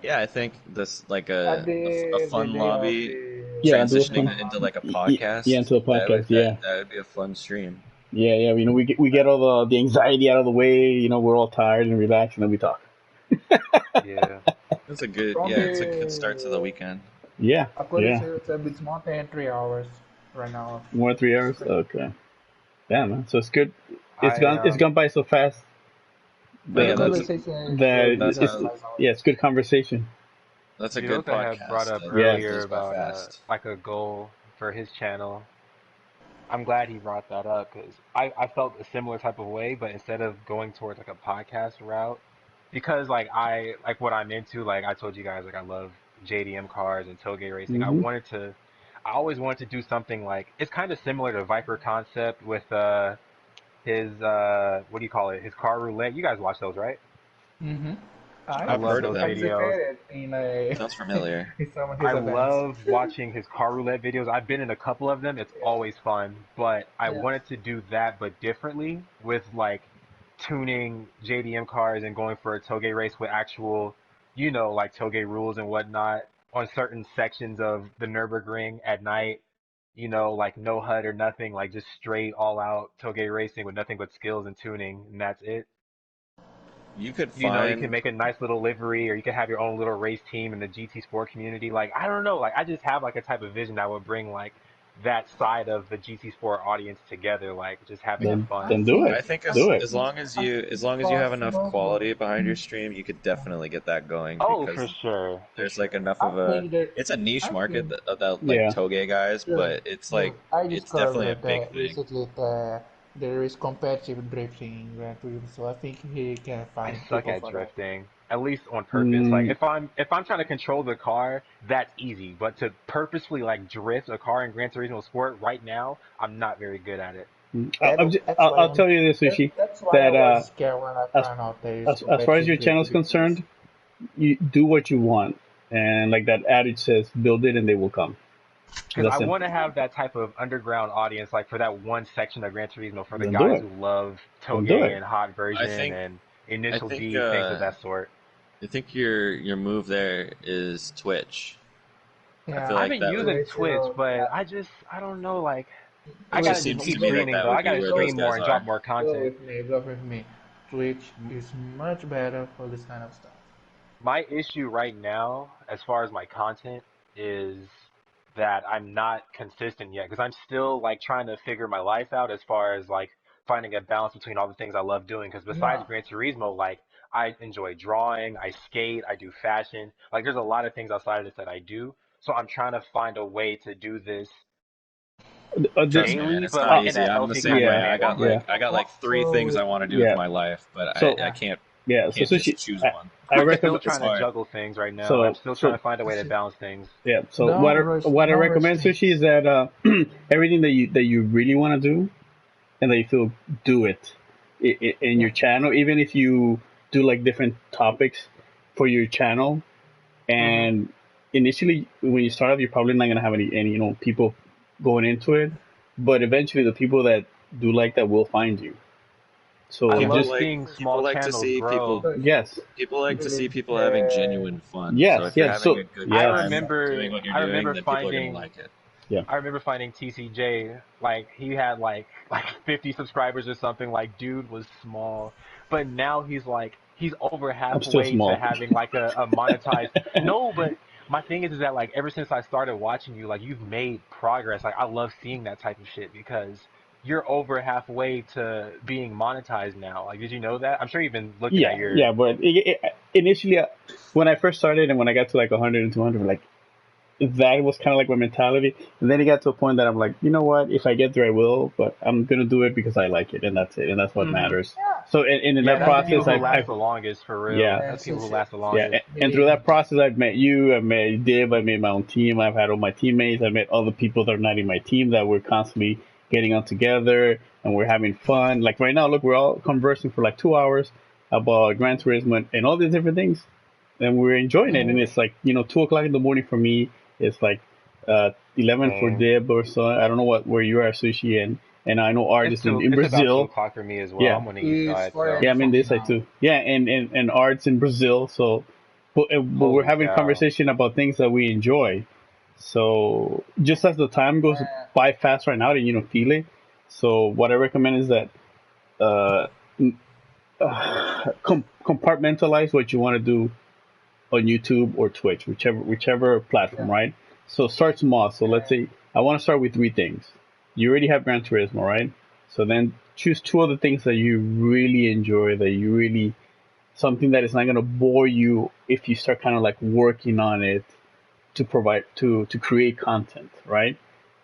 Yeah, I think this like at a the fun day of lobby the Yeah, do a transitioning fun. into like a Yeah, podcast. into a That would podcast. that, Yeah, that would be a fun stream. yeah. We get all the anxiety out of the way. We're all tired and relaxed, and then we talk. yeah. from It's a good start to the the weekend. Yeah, according yeah. to it's more than 3 hours right now of More 3 hours. stream. Okay. Yeah, man. So it's good. It's I gone. It's gone by so fast But But the yeah, that conversation that is that's it's just a like yeah, it's good conversation. that's a You know good what I had brought podcast up Yeah. that earlier goes by about fast. like a goal for his channel. I'm glad he brought that up because I felt a similar type of way, but instead of going towards like a podcast route, because like I like what I'm into, like I told you guys, like I love JDM cars and tailgate racing. Hmm. I always wanted to do something like it's kind of similar to Viper Concept with his what do you call it? His car roulette. You guys watch those, right? mm-hmm. I I I've love heard of those them. videos. participated in a Sounds familiar. in some of his I events. love watching his car roulette videos. I've been in a couple of them. It's Yeah, always fun. But I yeah. wanted to do that, but differently with like tuning JDM cars and going for a tailgate race with actual, like tailgate rules and whatnot on certain sections of the Nürburgring at night. Like no HUD or nothing, like just straight all out tailgate racing with nothing but skills and tuning, and that's it. You could You know, you can find. make a nice little livery, or you can have your own little race team in the GT Sport community. Like, I don't know, like I just have like a type of vision that would bring like that side of the GT Sport audience together, like just having Yeah, it Then fun. I then do think I it. think I Do it. as think long as I you think as it's long as you have enough possible, quality behind your but stream, you could definitely get that going Oh, for because sure, for there's like sure. enough I of a. think that It's a niche I market think of that like Yeah. toge guys, look, but it's like look, I it's definitely a discovered big that thing. recently that there is competitive drifting in Gran Turismo, so I think he can I find suck people at for that. drifting, at least on purpose. Like Mm, if I'm trying to control the car, that's easy. But to purposefully like drift a car in Gran Turismo Sport right now, I'm not very good at it. That's why I'll tell you this, Sushi, that's why I that was scared when I as found out there is as far as competitive your channel is drifting because concerned, you do what you want, and like that adage says, build it and they will come. Because That's I simple. want to have that type of underground audience, like for that one section of Gran Turismo, for the Then do guys it. who love Then do Toge it. and Hot I Version think and I Initial think D, things of that sort. I think your move there is Twitch. I feel yeah, I've like been that would. using Twitch, Twitch, but yeah, I don't know, like, I It just gotta Twitch, just seems to keep me go like streaming that though. would I be gotta where go those stream more guys and drop are. more go content. with me, go with me. Twitch is much better for this kind of stuff. My issue right now, as far as my content, is that I'm not consistent yet because I'm still like trying to figure my life out as far as like finding a balance between all the things I love doing. Because besides Yeah, Gran Turismo, like I enjoy drawing, I skate, I do fashion. Like there's a lot of things outside of this that I do. So I'm trying to find a way to do this Trust me, man, daily, it's but not like in easy. a I'm the healthy same kind of way. Yeah. manner. Yeah. I got like three things so I want to do with Yeah. my life, but So I yeah, yeah. So can't just Sushi, choose one. I I'm still recommend. It's trying to hard. juggle things right now. I'm So still trying so to find a way to see, balance things. yeah. So what I don't rush recommend, Sushi, is things. that everything that you really want to do and that you feel, do it in Yeah, your channel, even if you do like different topics for your channel. Hmm. And initially, when you start up, you're probably not gonna have any people going into it, but eventually the people that do like that will find you. I So yeah. love just seeing People small like to channels see grow. But yes, people like to see believe people having genuine fun. So yes, if you're yes. having So a good yes, time doing what you're I doing, remember then people are gonna finding like it. yeah. I remember finding TCJ, like he had like 50 subscribers or something. Like dude was small, but now he's over I'm still halfway to small. having like a monetized. No, but my thing is that like ever since I started watching you, like you've made progress. Like I love seeing that type of shit because you're over halfway to being monetized now. Like did you know that? I'm sure you've been looking at Yeah, your. yeah. But initially, when I first started and when I got to like 100 and 200, like that was kind of like my mentality. And then it got to a point that I'm like, you know what? If I get there, I will. But I'm gonna do it because I like it, and that's it, and that's what Hmm. matters. yeah, So, and in Yeah, that that's the people process, who last I've the longest for real. yeah, yeah. That's the So people who last the yeah, longest. and through believe that me. process, I've met you, I've met Dib, I made my own team, I've had all my teammates, I've met other people that are not in my team that we're constantly getting on together and we're having fun. Like right now, look, we're all conversing for like 2 hours about Gran Turismo and all these different things, and we're enjoying it. And And it's like 2 o'clock in the morning for me. It's like 11 for Same. Dib or so. I don't know where you are, Sushi, and I know Art is in It's about two Brazil. o'clock for me as well. Yeah, I'm on the east it's side, four so yeah, a.m. I'm in for me this side now. too. Yeah, and Art's in Brazil, so but we're holy having cow. conversation about things that we enjoy. So just as the time goes Uh, by fast right now, and feel it. So what I recommend is that uh, compartmentalize what you want to do on YouTube or Twitch, whichever platform, yeah, right? So start small. So let's yeah, say I want to start with three things. You already have Gran Turismo, right? So then choose two other things that you really enjoy, that you really something that is not going to bore you if you start kind of like working on it to provide to create content, right?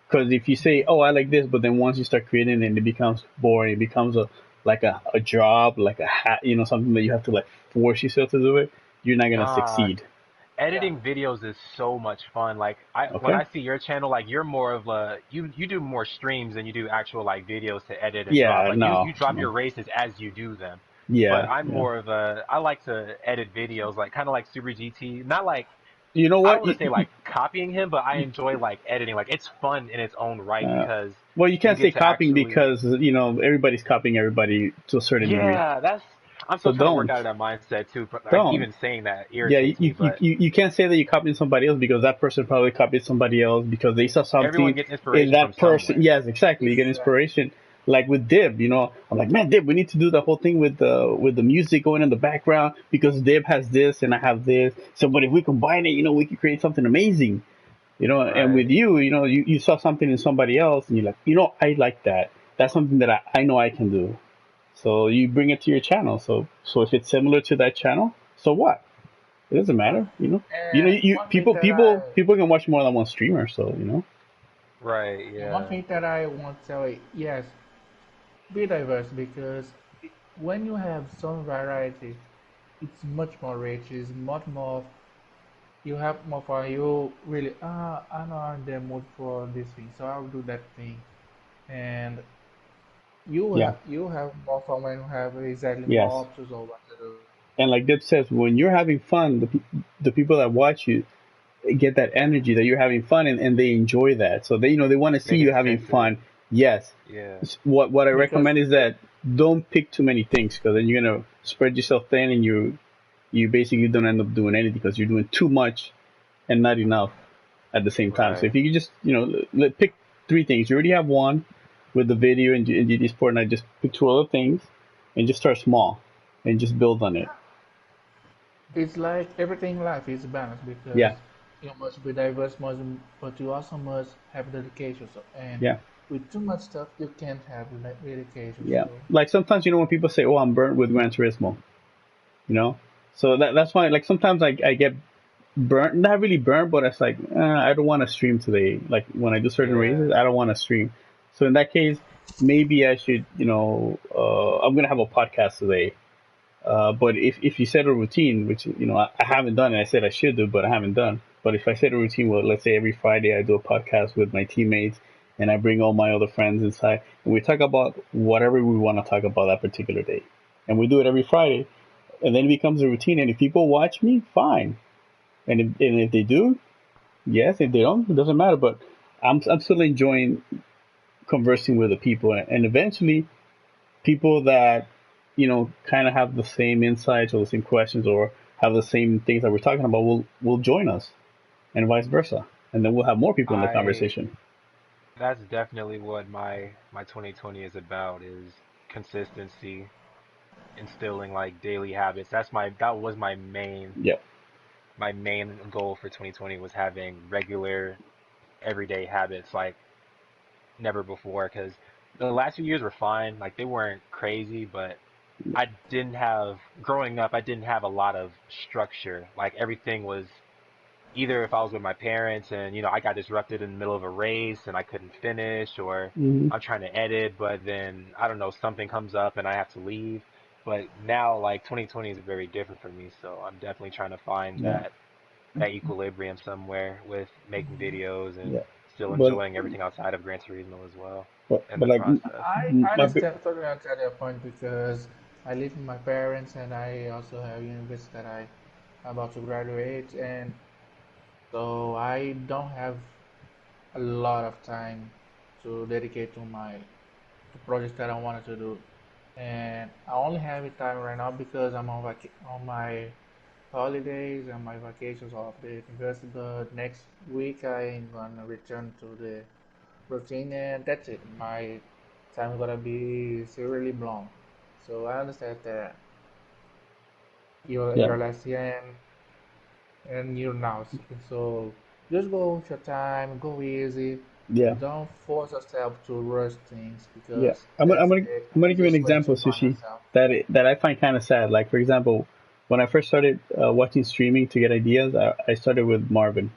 Because if you say, oh, I like this, but then once you start creating it, it becomes boring. It becomes a job, like a hat, something that you have to like force yourself to do it. You're not gonna Nah, succeed. yeah. editing videos is so much fun. Like when Okay? I see your channel, like you're more of a you do more streams than you do actual like videos to edit and drop. Yeah, Like no, you drop no. your races as you do them. But Yeah, I'm yeah. more of a I like to edit videos like kind of like Super GT. Not like You know I don't what? want to say like copying him, but I enjoy like editing. Like it's fun in its own right Uh, because well, you you can't say get to copying actually. because everybody's copying everybody to a certain degree. Yeah, that's. I'm So still trying to work don't, out of that mindset too. But like don't. even saying that Yeah, irritates me. But you can't say that you're copying somebody else because that person probably copied somebody else because they saw everyone something gets in inspiration from that person. somewhere. Yes, exactly. You get It's inspiration. like with Dib, I'm like, man, Dib, we need to do the whole thing with the music going in the background because Dib has this and I have this. So, but if we combine it, we can create something amazing. And with Right. you, you saw something in somebody else and you're like, I like that. That's something that I know I can do. So you bring it to your channel. So if it's similar to that channel, so what? It doesn't matter. And one thing People that I people can watch more than one streamer. So Right. and one Yeah. thing that I want to tell you, yes, be diverse because when you have some variety, it's much more rich. It's much more. You have more fun. You really I know I'm in the mood for this thing, so I'll do that thing. And yeah, you have more fun when you have exactly more yes. options of what to do. And like Dip says, when you're having fun, the people that watch you get that energy that you're having fun and they enjoy that. So they want to see Make you it having sensitive. fun. Yes. Yeah. What I Because recommend is that don't pick too many things because then you're gonna spread yourself thin and you basically don't end up doing anything because you're doing too much and not enough at the same time. So if Right. you could just pick three things, you already have one with the video and GD Sport, and I just pick two other things and just start small and just build on it. it's like everything in life is balanced Yeah, because you must be diverse, but you also must have dedication. So, and yeah, with too much stuff, you can't have like dedication. yeah. So Like sometimes when people say, "Oh, I'm burnt with Gran Turismo," you know, so that's why like sometimes I get burnt, not really burnt, but it's like I don't want to stream today. Like when I do certain races, Yeah. I don't want to stream. So in that case, maybe I should, I'm gonna have a podcast today. But if you set a routine, which I haven't done, and I said I should do, but I haven't done. But if I set a routine, well, let's say every Friday I do a podcast with my teammates, and I bring all my other friends inside, and we talk about whatever we want to talk about that particular day, and we do it every Friday, and then it becomes a routine. And if people watch me, fine, and if they do, yes. If they don't, it doesn't matter. But I'm still enjoying conversing with the people, and eventually people that kind of have the same insights or the same questions or have the same things that we're talking about will join us and vice versa, and then we'll have more people in the I conversation. That's definitely what my 2020 is about is consistency, instilling like daily habits. That was Yeah, my main goal for 2020 was having regular everyday habits like never before because the last few years were fine. Like they weren't crazy, but growing up, I didn't have a lot of structure. Like everything was either if I was with my parents and I got disrupted in the middle of a race and I couldn't finish, or hmm, I'm trying to edit, but then I don't know, something comes up and I have to leave. But now like 2020 is very different for me, so I'm definitely trying to find yeah, that equilibrium somewhere with making videos and yeah. still But enjoying everything outside of Gran Turismo as well but, in but the like process. I my bi- understand totally understand your point because I live with my parents and I also have university that I'm about to graduate, and so I don't have a lot of time to dedicate to my to projects that I wanted to do. And I only have it time right now because I'm on my holidays and my vacations off the university. But next week I'm gonna return to the routine, and that's it. My time is gonna be severely blown. So I understand that yeah, you're last year and you're now. So just go with your time, go easy. yeah, Don't force yourself to rush things yeah. because I'm gonna, I'm that's gonna the I'm gonna give you an easiest way example, to burn Sushi, yourself. that I find kind of sad. Like for example, when I first started watching streaming to get ideas, I started with Marvin,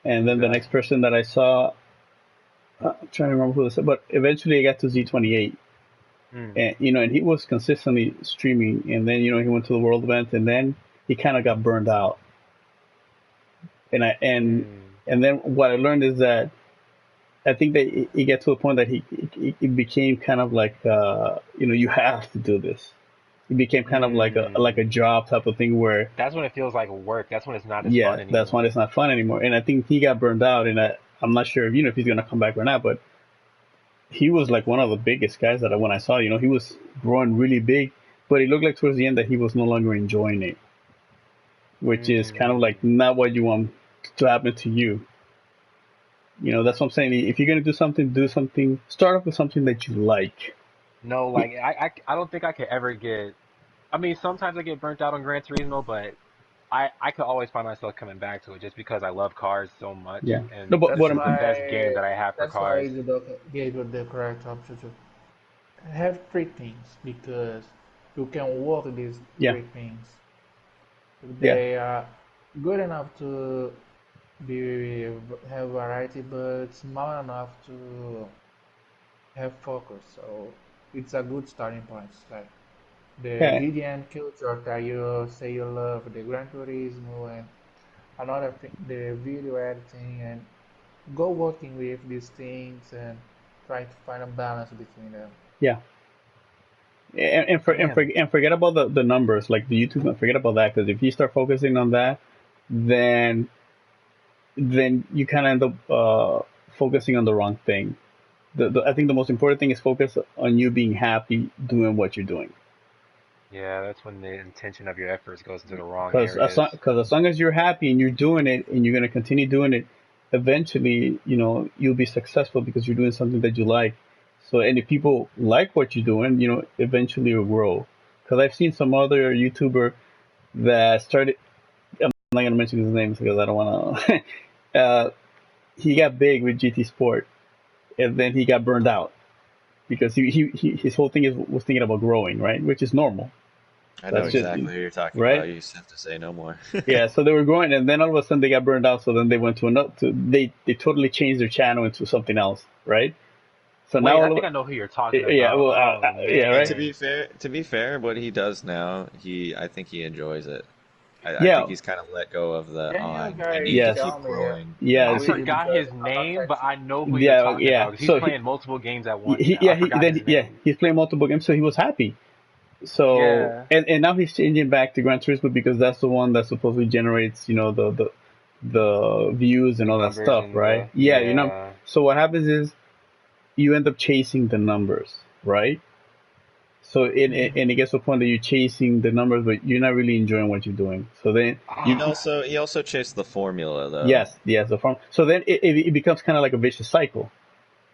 and then the Okay. next person that I saw, I'm trying to remember who this, but eventually I got to Z28, Mm. and he was consistently streaming, and then he went to the world event, and then he kind of got burned out, and I Mm. and then what I learned is that I think that it got to a point that it became kind of like you have to do this. It became kind of like a Mm. job type of thing where That's when it feels like work. That's when it's not as yeah, fun that's why anymore. it's not fun anymore. And I think he got burned out, and I'm not sure if he's gonna come back or not, but he was like one of the biggest guys that when I saw, he was growing really big, but it looked like towards the end that he was no longer enjoying it, which is kind of like Mm. not what you want to happen to you. That's what I'm saying. If you're gonna do something. Start off with something that you like. No, like I don't think I could ever get. I mean, sometimes I get burnt out on Gran Turismo, but I could always find myself coming back to it just because I love cars so much, Yeah. No, and but this what is I'm the best game that I have for That's why cars. you gave you the correct option to have three things because you can work these yeah, three things. yeah, They are good enough to be have variety, but small enough to have focus. So it's a good starting point. It's like the yeah. VDM culture that you say you love, the Gran Turismo, and another thing, the video editing, and go working with these things and try to find a balance between them. Yeah. Man, And forget about the numbers like the YouTube. Forget about that because if you start focusing on that, then you kind of end up focusing on the wrong thing. I think the most important thing is focus on you being happy doing what you're doing. yeah, that's when the intention of your efforts goes into the wrong Because areas. as long as you're happy and you're doing it and you're gonna continue doing it, eventually, you'll be successful because you're doing something that you like. So, and if people like what you're doing, eventually you'll grow. Because I've seen some other YouTuber that started. I'm not gonna mention his name because I don't wanna. He got big with GT Sport, and then he got burned out because his whole thing was thinking about growing, right? Which is normal. I know That's just exactly who you're talking right. about. You just have to say no more. Yeah, so they were growing, and then all of a sudden they got burned out. So then they went to another. They totally changed their channel into something else, right? So Wait, now I all think of I know who you're talking yeah, about. well, Oh yeah, And right, to be fair, what he does now, I think he enjoys it. I yeah, think he's kind of let go of the Can you I guys need to yes, tell keep me growing yeah, I who is it forgot because his I'm not name, quite but sure. I know who you're yeah, talking yeah. about because he's So playing multiple games at once now. I forgot his name. he's playing multiple games, so he was happy. So Yeah, and now he's changing back to Gran Turismo because that's the one that supposedly generates the views and the all that numbers stuff, and right? the Yeah, yeah. So what happens is you end up chasing the numbers, right? So it gets to a point that you're chasing the numbers, but you're not really enjoying what you're doing. So then And you he also chased the formula though. yes the farm. So then it becomes kind of like a vicious cycle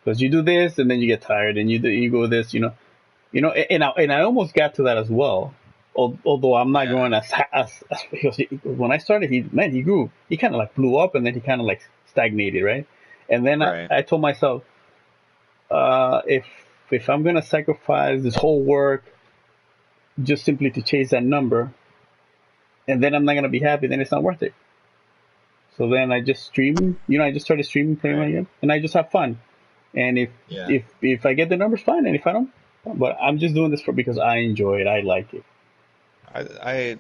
because you do this and then you get tired and you go this, and I almost got to that as well. Although I'm not Yeah. going as because when I started, he grew. He kind of like blew up and then he kind of like stagnated, right? And then Right. I told myself, if I'm gonna sacrifice this whole work just simply to chase that number, and then I'm not gonna be happy, then it's not worth it. So then I just stream. I just started streaming, playing my Right. game, and I just have fun. And Yeah. if I get the numbers, fine. And if I don't, but I'm just doing this because I enjoy it. I like it. I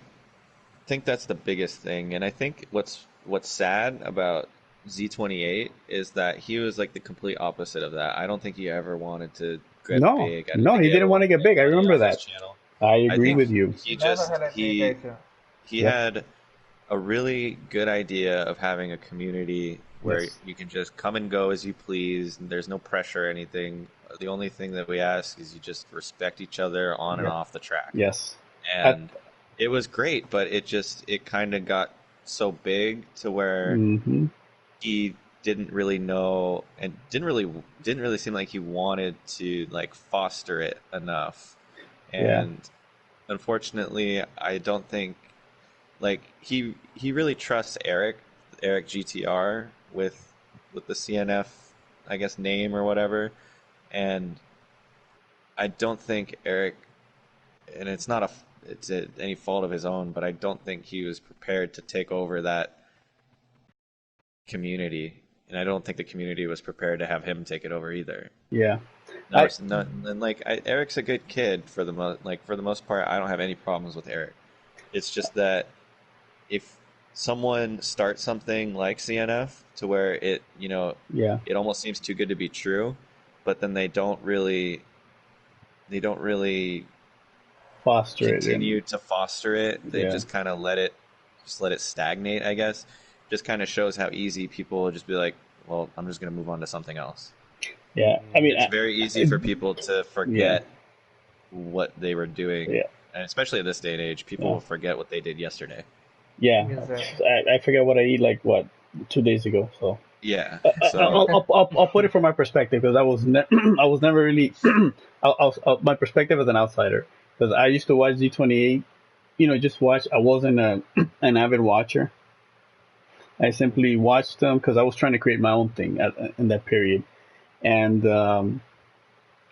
think that's the biggest thing, and I think what's sad about Z28 is that he was like the complete opposite of that. I don't think he ever wanted to get No, big. I don't no, think he he ever didn't want wanted to to get make big. I money remember off his that. channel. I I agree think with you. he Never just had an intention. he Yep. had a really good idea of having a community where Yes. you can just come and go as you please, and there's no pressure or anything. The only thing that we ask is you just respect each other on and Yep. off the track. Yes. At, And it was great, but it kind of got so big to where mm-hmm. he didn't really know and didn't really seem like he wanted to like foster it enough. Yeah. And unfortunately, I don't think like he really trusts Eric GTR with the CNF, I guess, name or whatever. And I don't think Eric, and it's any fault of his own, but I don't think he was prepared to take over that community, and I don't think the community was prepared to have him take it over either. Yeah. No, I it's not, and like Eric's a good kid for the most part. I don't have any problems with Eric. It's just that if someone starts something like CNF to where yeah. it almost seems too good to be true, but then they don't really Foster it and continue to foster it. They yeah. just kind of let it stagnate, I guess. Just kind of shows how easy people will just be like, well, I'm just going to move on to something else. Yeah. I mean, It's very easy for people to yeah. forget what they were doing. Yeah. And especially at this day and age, people Yeah. will forget what they did yesterday. Yeah. Exactly. I forget what I eat like 2 days ago. So Yeah. So I'll put it from my perspective because I was never really my perspective as an outsider because I used to watch Z28. Just watch. I wasn't an avid watcher. I simply watched them because I was trying to create my own thing in that period. And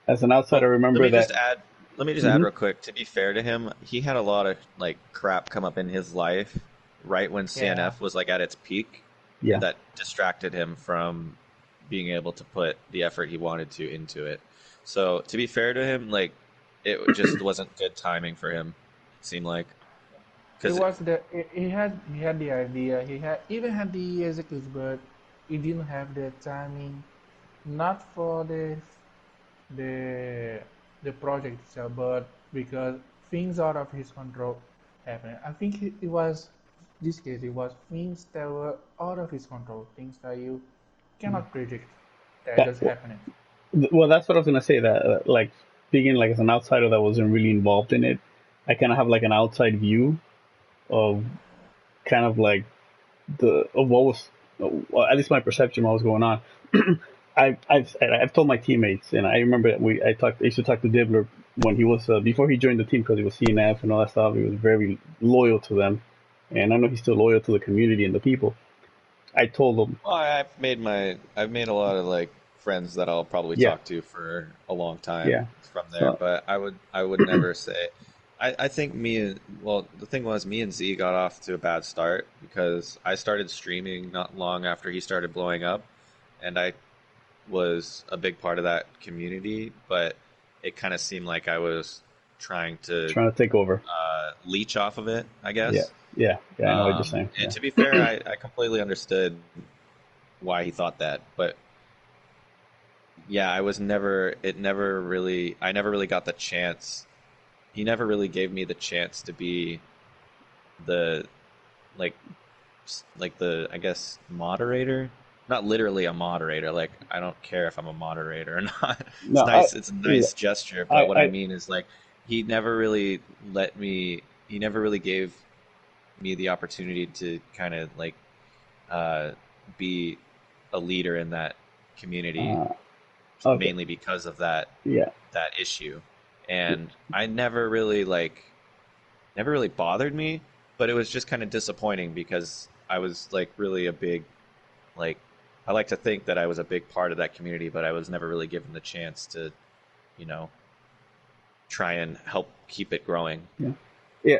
as an outsider, I well, let remember me just that. add. Let me just add Hmm. real quick. To be fair to him, he had a lot of like crap come up in his life right when Yeah. CNF was like at its peak, Yeah. that distracted him from being able to put the effort he wanted to into it. So to be fair to him, like it just wasn't good timing for him. It seemed like It because was the he had the idea. He had even had the executives, but he didn't have the timing. Not for the the project itself, but because things out of his control happened. I think it was this case. It was things that were out of his control, things that you cannot predict that That, just happening. well, that's what I was gonna say. That like speaking like as an outsider that wasn't really involved in it, I kind of have like an outside view of kind of like the of what was, well, at least my perception of what was going on. I've told my teammates, and I remember I used to talk to Dibbler when he was before he joined the team because he was CNF and all that stuff. He was very loyal to them, and I know he's still loyal to the community and the people. I told him, well, I've made a lot of like friends that I'll probably yeah, talk to for a long time yeah. from there, So but I would never say. I think the thing was me and Z got off to a bad start because I started streaming not long after he started blowing up, and I was a big part of that community, but it kind of seemed like I was trying to trying to take over. leech off of it, I Yeah, guess. yeah, yeah. I know what you're saying. And Yeah, to be fair, I completely understood why he thought that, but yeah, I never really got the chance. He never really gave me the chance to be the, like, the, I guess, moderator. Not literally a moderator. Like, I don't care if I'm a moderator or not. no, It's a yeah, nice gesture, I, but what I I, mean is like he never really he never really gave me the opportunity to kind of like uh, be a leader in that community, uh, okay, mainly because of yeah, that issue. And I never really bothered me, but it was just kind of disappointing because I was like really a big, like, I like to think that I was a big part of that community, but I was never really given the chance to, you know, try and help keep it growing. yeah, yeah.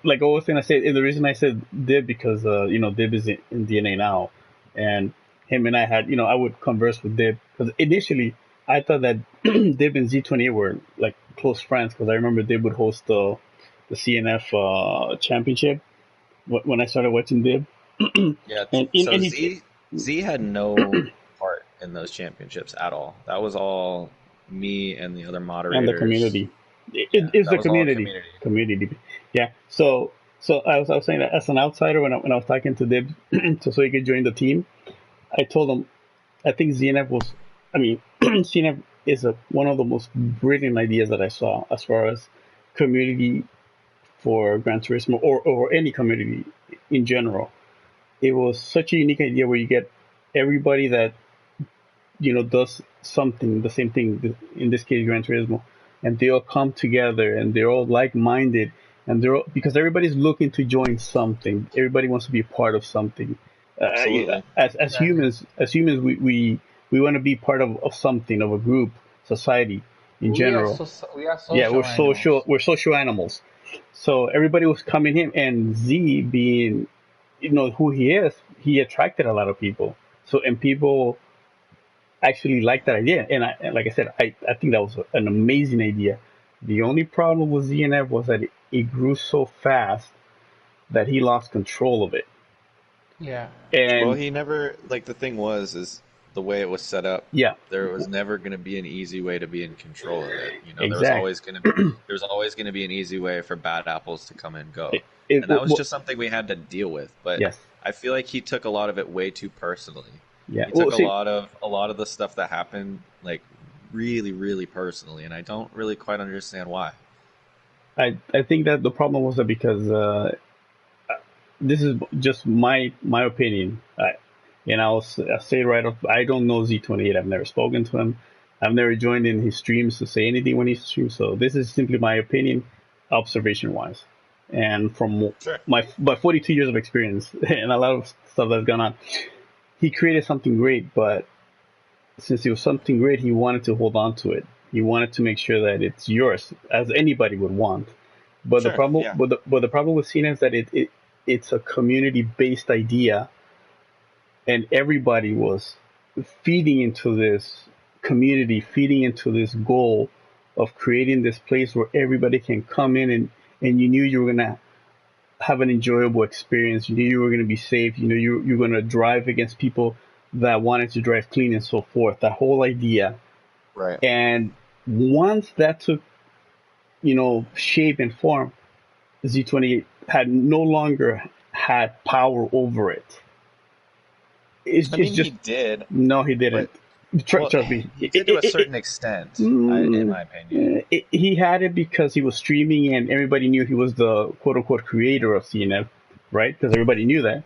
Like I was gonna say, and the reason I said Dib because Dib is in DNA now, and him and I had I would converse with Dib because initially I thought that Dib and Z28 were like close friends because I remember Dib would host the CNF championship when I started watching Dib, Yeah. and So he's Z had no part in those championships at all. That was all me and the other and the moderators. community. Yeah, It's that the was all community, community. community. Yeah. So I was saying that as an outsider when I was talking to Dib, so he could join the team, I told him I think ZNF was, I mean, ZNF is one of the most brilliant ideas that I saw as far as community for Gran Turismo or any community in general. It was such a unique idea where you get everybody that does something, the same thing, in this case Gran Turismo, and they all come together and they're all like-minded, and because everybody's looking to join something. Everybody wants to be a part of something. Absolutely. Exactly. As humans, we want to be part of something, of a group, society in general. We are Yeah, social animals. we're social animals. So everybody was coming in, and Z being who he is, he attracted a lot of people. So and people actually like that idea. And like I said, I think that was an amazing idea. The only problem with ZNF was that it grew so fast that he lost control of it. Yeah. Well, And he never like the thing was is the way it was set up. yeah, There was never going to be an easy way to be in control of it. You know, exactly. there was always going to be an easy way for bad apples to come and go, and that was Well, just something we had to deal with. But yes, I feel like he took a lot of it way too personally. yeah. He Well, took see, a lot of the stuff that happened like really, really personally, and I don't really quite understand why. I think that the problem was that because this is just my opinion. And I'll say right off, I don't know Z28. I've never spoken to him. I've never joined in his streams to say anything when he streams. So this is simply my opinion, observation wise, and from Sure. my 42 years of experience and a lot of stuff that's gone on. He created something great, but since it was something great, he wanted to hold on to it. He wanted to make sure that it's yours, as anybody would want. But the Sure, problem, yeah. but the problem with CNA is that it's a community based idea, and everybody was feeding into this community, feeding into this goal of creating this place where everybody can come in and you knew you were gonna have an enjoyable experience. You knew you were gonna be safe. You knew you're gonna drive against people that wanted to drive clean and so forth. That whole idea. Right. And once that took, shape and form, Z28 had no longer had power over it. It's I mean, just he did, no, he didn't. well, Trust me, he did to a certain extent, in my opinion. he had it because he was streaming and everybody knew he was the quote unquote creator of CNF, right? Because everybody knew that.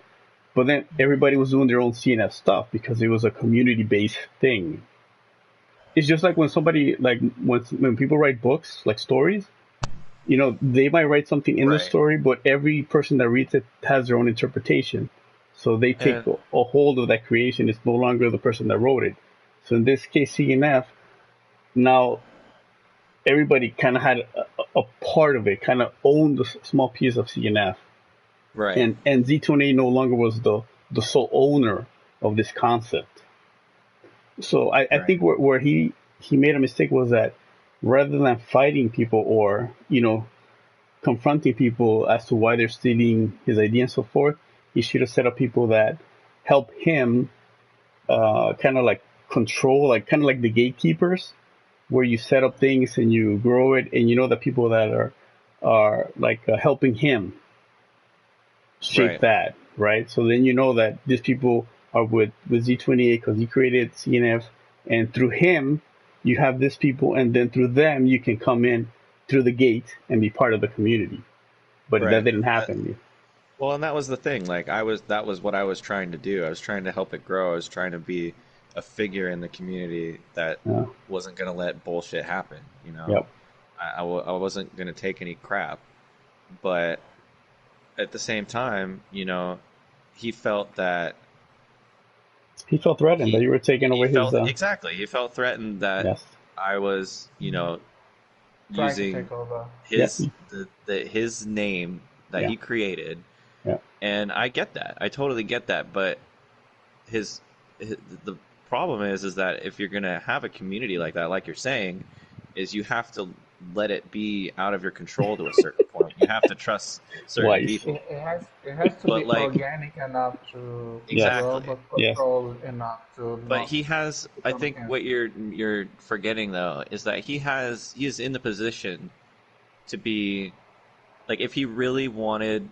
But then everybody was doing their own CNF stuff because it was a community based thing. It's just like when somebody when people write books like stories, they might write something in the Right. story, but every person that reads it has their own interpretation. So they take And a hold of that creation. It's no longer the person that wrote it. So in this case, CNF, now everybody kind of had a part of it, kind of owned a small piece of CNF. right. And Z28 no longer was the sole owner of this concept. So I Right. think where he made a mistake was that rather than fighting people or confronting people as to why they're stealing his idea and so forth, he should have set up people that help him kind of like control, like kind of like the gatekeepers, where you set up things and you grow it, and the people that are like helping him shape Right. that, right? So then that these people are with Z28 because he created CNF, and through him you have these people, and then through them you can come in through the gate and be part of the community. But that Right. didn't happen. Well, and that was the thing. Like that was what I was trying to do. I was trying to help it grow. I was trying to be a figure in the community that Yeah. wasn't going to let bullshit happen. Yep. I wasn't going to take any crap. But at the same time, he felt that He felt threatened that you were taking away his. exactly. He felt threatened that Yes. I was, Trying to using take over. his his name that Yeah. he created. Yeah. And I get that. I totally get that. But the problem is that if you're gonna have a community like that, like you're saying, is you have to let it be out of your control to a certain point. You have to trust certain Wise. people. It has to But, be like- organic enough to Exactly. grow, but Yes. controlled enough to But not he has. I become think him. what you're forgetting though is that he is in the position to be, like, if he really wanted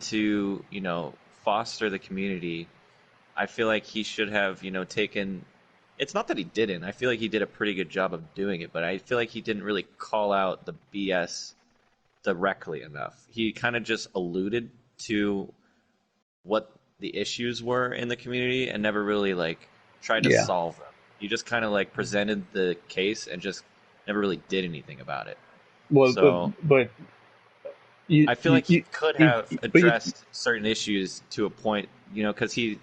to, foster the community, I feel like he should have, taken. It's not that he didn't. I feel like he did a pretty good job of doing it, but I feel like he didn't really call out the BS directly enough. He kind of just alluded to what the issues were in the community and never really tried to Yeah. solve them. He just kind of presented the case and just never really did anything about it. Well, So- but you, I feel like he could have but addressed certain issues to a point, because he,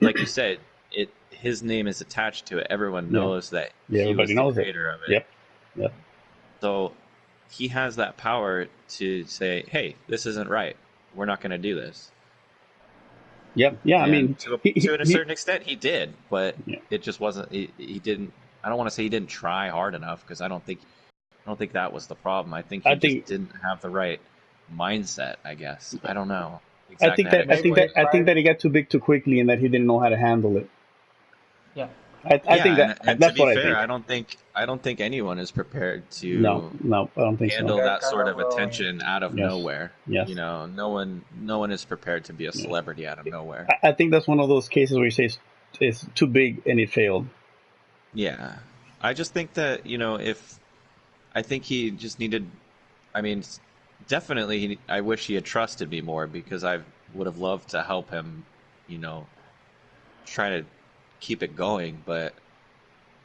like you said, his name is attached to it. Everyone Yeah. knows that Yeah, he was everybody the knows it. creator of it. Yep. Yep. So he has that power to say, "Hey, this isn't right. We're not going to do this." Yep. Yeah. I And mean, to he- a certain extent, he did, but Yeah. it just wasn't. He didn't. I don't want to say he didn't try hard enough because I don't think that was the problem. I think he I just think- didn't have the right mindset. I guess I don't know. I think that I think that he got too big too quickly and that he didn't know how to handle it. Yeah. I think that and that's to be what fair, I think. I don't think anyone is prepared to No, I don't think handle so. that That sort kind of of, attention out of Yes. nowhere. Yes. No one is prepared to be a celebrity out of nowhere. I think that's one of those cases where you say it's too big and it failed. Yeah, I just think that I think he just needed. I mean, definitely, I wish he had trusted me more because I've would have loved to help him, you know, try to keep it going, but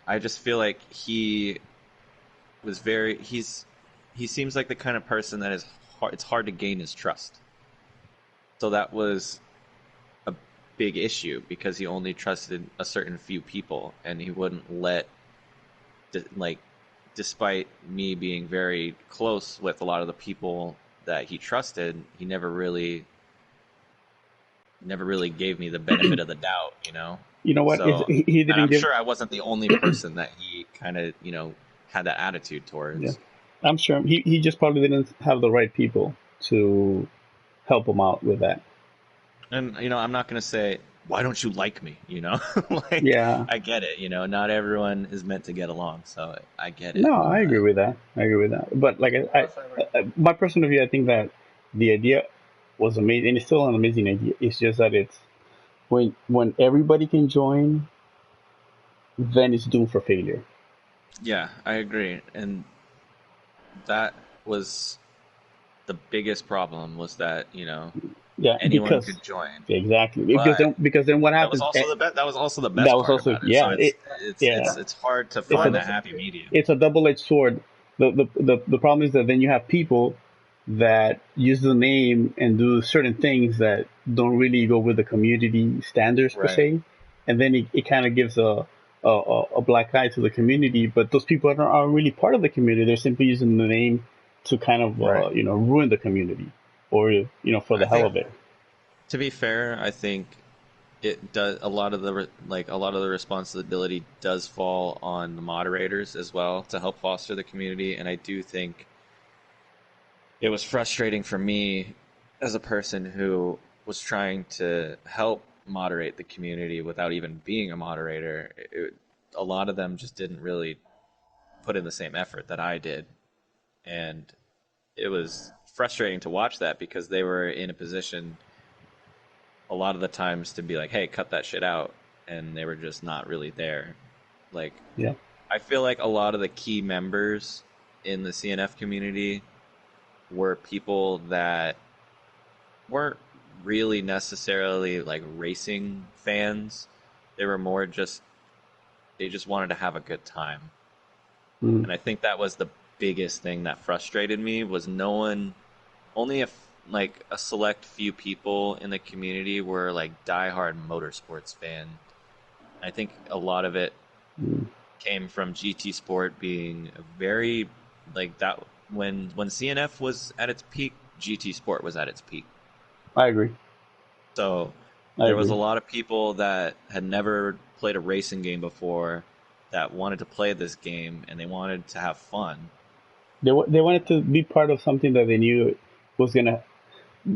I just feel like he seems like the kind of person that it's hard to gain his trust. So that was a big issue because he only trusted a certain few people, and he wouldn't let, like, despite me being very close with a lot of the people that he trusted, he never really gave me the benefit of the doubt, you know? You know what? So, He and didn't I'm give. sure I wasn't the only person that he kind of, you know, had that attitude towards. Yeah, I'm sure he just probably didn't have the right people to help him out with that. And, you know, I'm not going to say, why don't you like me? You know, like, Yeah. I get it. You know, not everyone is meant to get along. So I get it. No, I agree with that. I agree with that. But like, my personal view, I think that the idea was amazing, and it's still an amazing idea. It's just that it's when everybody can join, then it's doomed for failure. Yeah, I agree. And that was the biggest problem, was that, you know, Yeah, anyone could join. Exactly. But Because then what happens? that was also the best That was part also about it. So it's hard to find a the happy medium. It's a double-edged sword. The problem is that then you have people that use the name and do certain things that don't really go with the community standards per Right. se, and then it kind of gives a black eye to the community. But those people aren't really part of the community. They're simply using the name to kind of Right. you know, ruin the community, or you know, for the hell of it. To be fair, I think it does a lot of the responsibility does fall on the moderators as well to help foster the community, and I do think it was frustrating for me as a person who was trying to help moderate the community without even being a moderator. A lot of them just didn't really put in the same effort that I did, and it was frustrating to watch that because they were in a position a lot of the times to be like, hey, cut that shit out, and they were just not really there. Like, Yeah. I feel like a lot of the key members in the CNF community were people that weren't really necessarily like racing fans. They were more just, they just wanted to have a good time. Mm. And I think that was the biggest thing that frustrated me, was only like a select few people in the community were like diehard motorsports fan. I think a lot of it came from GT Sport being very like that. When CNF was at its peak, GT Sport was at its peak. I agree. So there was a lot of people that had never played a racing game before that wanted to play this game, and they wanted to have fun. They wanted to be part of something that they knew was gonna.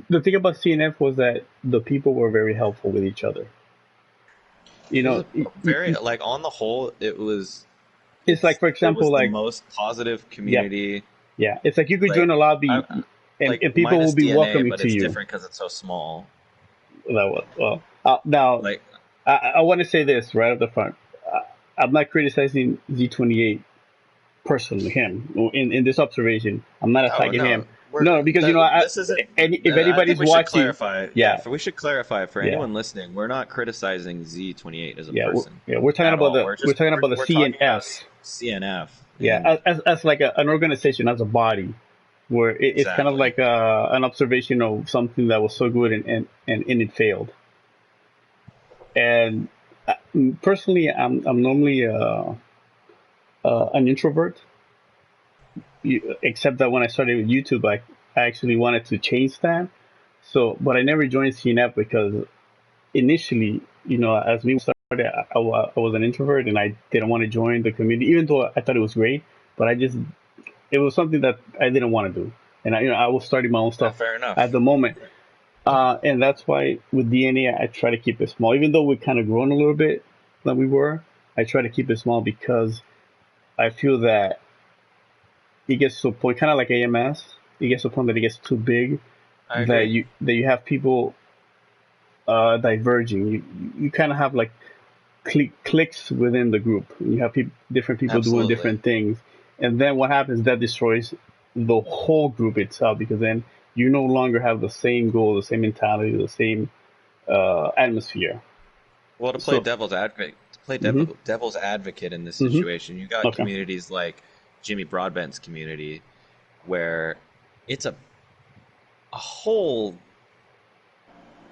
The thing about CNF was that the people were very helpful with each other. You know, very like on the whole, it was. It's like, for example, like the most positive community. Yeah, it's like you could join a lobby, and people will be DNA, welcoming but to it's you. different because it's so small. Now, like, I want to say this right at the front. I'm not criticizing Z28 personally, him in this observation. I'm not attacking him. No, because you know, if anybody's watching, we should clarify for anyone listening. We're not criticizing Z28 as a person. We're talking about the CNF. CNF. Yeah, as like an organization, as a body, where it's kind of like an observation of something that was so good and it failed. And personally, I'm normally an introvert. Except that when I started with YouTube, I actually wanted to change that. So, but I never joined CNF because initially, you know, as we started, I was an introvert and I didn't want to join the community, even though I thought it was great. But it was something that I didn't want to do, and I was starting my own stuff at the moment. And that's why with DNA, I try to keep it small, even though we've kind of grown a little bit than we were. I try to keep it small because I feel that it gets to a point, kind of like AMS, it gets to a point that it gets too big, that you have people diverging. You kind of have like cliques within the group. You have different people doing different things, and then what happens, that destroys the whole group itself, because then you no longer have the same goal, the same mentality, the same atmosphere. Well, to play So, devil's advocate, hmm devil's advocate in this hmm situation, you got okay, communities like Jimmy Broadbent's community, where it's a whole,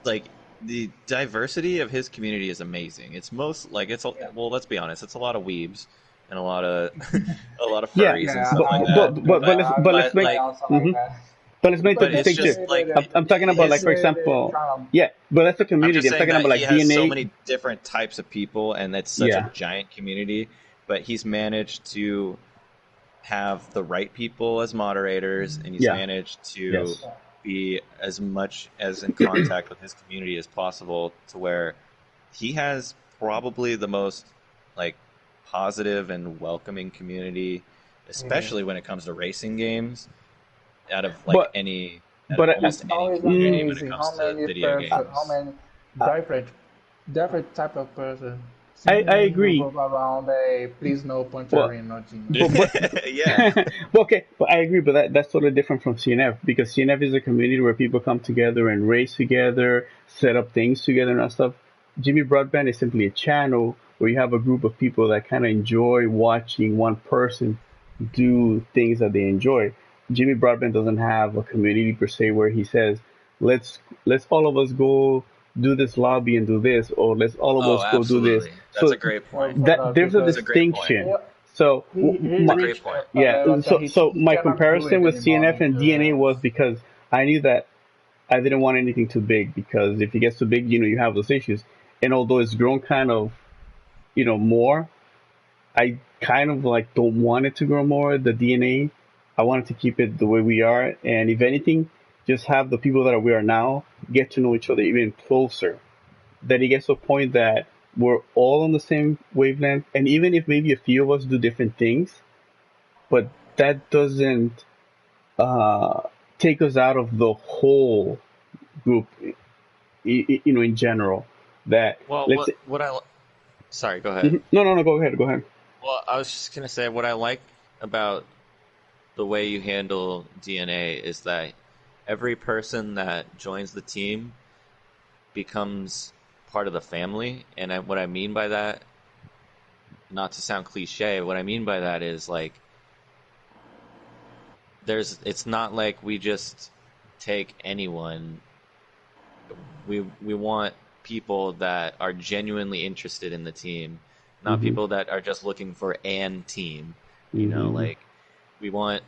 like, the diversity of his community is amazing. It's most like well, let's be honest, it's a lot of weebs and a lot of a lot of yeah, furries and Yeah, stuff but like I that. but don't do but but that. let's I but don't let's But do make that like, also like hmm that. but let's make the but it's distinction. just like I'm talking about like, his. for They example, try to, yeah, but that's a I'm just community. I'm saying talking that about he like has so DNA. many different types of people, and it's such a Yeah, giant community. But he's managed to have the right people as moderators, and he's yeah, managed to yes, be as much as in contact with his community as possible, to where he has probably the most like positive and welcoming community, yeah. especially when it comes to racing games, out of like but any out of but almost It's any always community when it amazing comes how to many video person, how games. many I, different type of person. I Simply move agree. up around a please no Well, puncher no Gino. but Yeah. but okay, but I agree. But that's totally different from CNF because CNF is a community where people come together and race together, set up things together and that stuff. Jimmy Broadband is simply a channel where you have a group of people that kind of enjoy watching one person do things that they enjoy. Jimmy Broadbent doesn't have a community per se where he says, let's all of us go do this lobby and do this, or let's all of Oh, us go do this. absolutely. That's So a great Well, point. for that that there's a That's because a great point. distinction. So he That's a my, great reached point. a yeah, level that so he my cannot do comparison it with anymore CNF and DNA was because because I knew that I didn't want anything too big because if it gets too big, you have those issues. And although it's grown kind of, more, I kind of like don't want it to grow more, the DNA. I wanted to keep it the way we are, and if anything, just have the people that we are now get to know each other even closer. That it gets to a point that we're all on the same wavelength, and even if maybe a few of us do different things, but that doesn't uh, take us out of the whole group, in general. That Well, let's say, sorry, go ahead. mhm. No, no, no, go ahead. Well, I was just gonna say what I like about the way you handle DNA is that every person that joins the team becomes part of the family, and what I mean by that, not to sound cliche, what I mean by that is like it's not like we just take anyone. We want people that are genuinely interested in the team, not Hmm people that are just looking for an team. hmm Like we want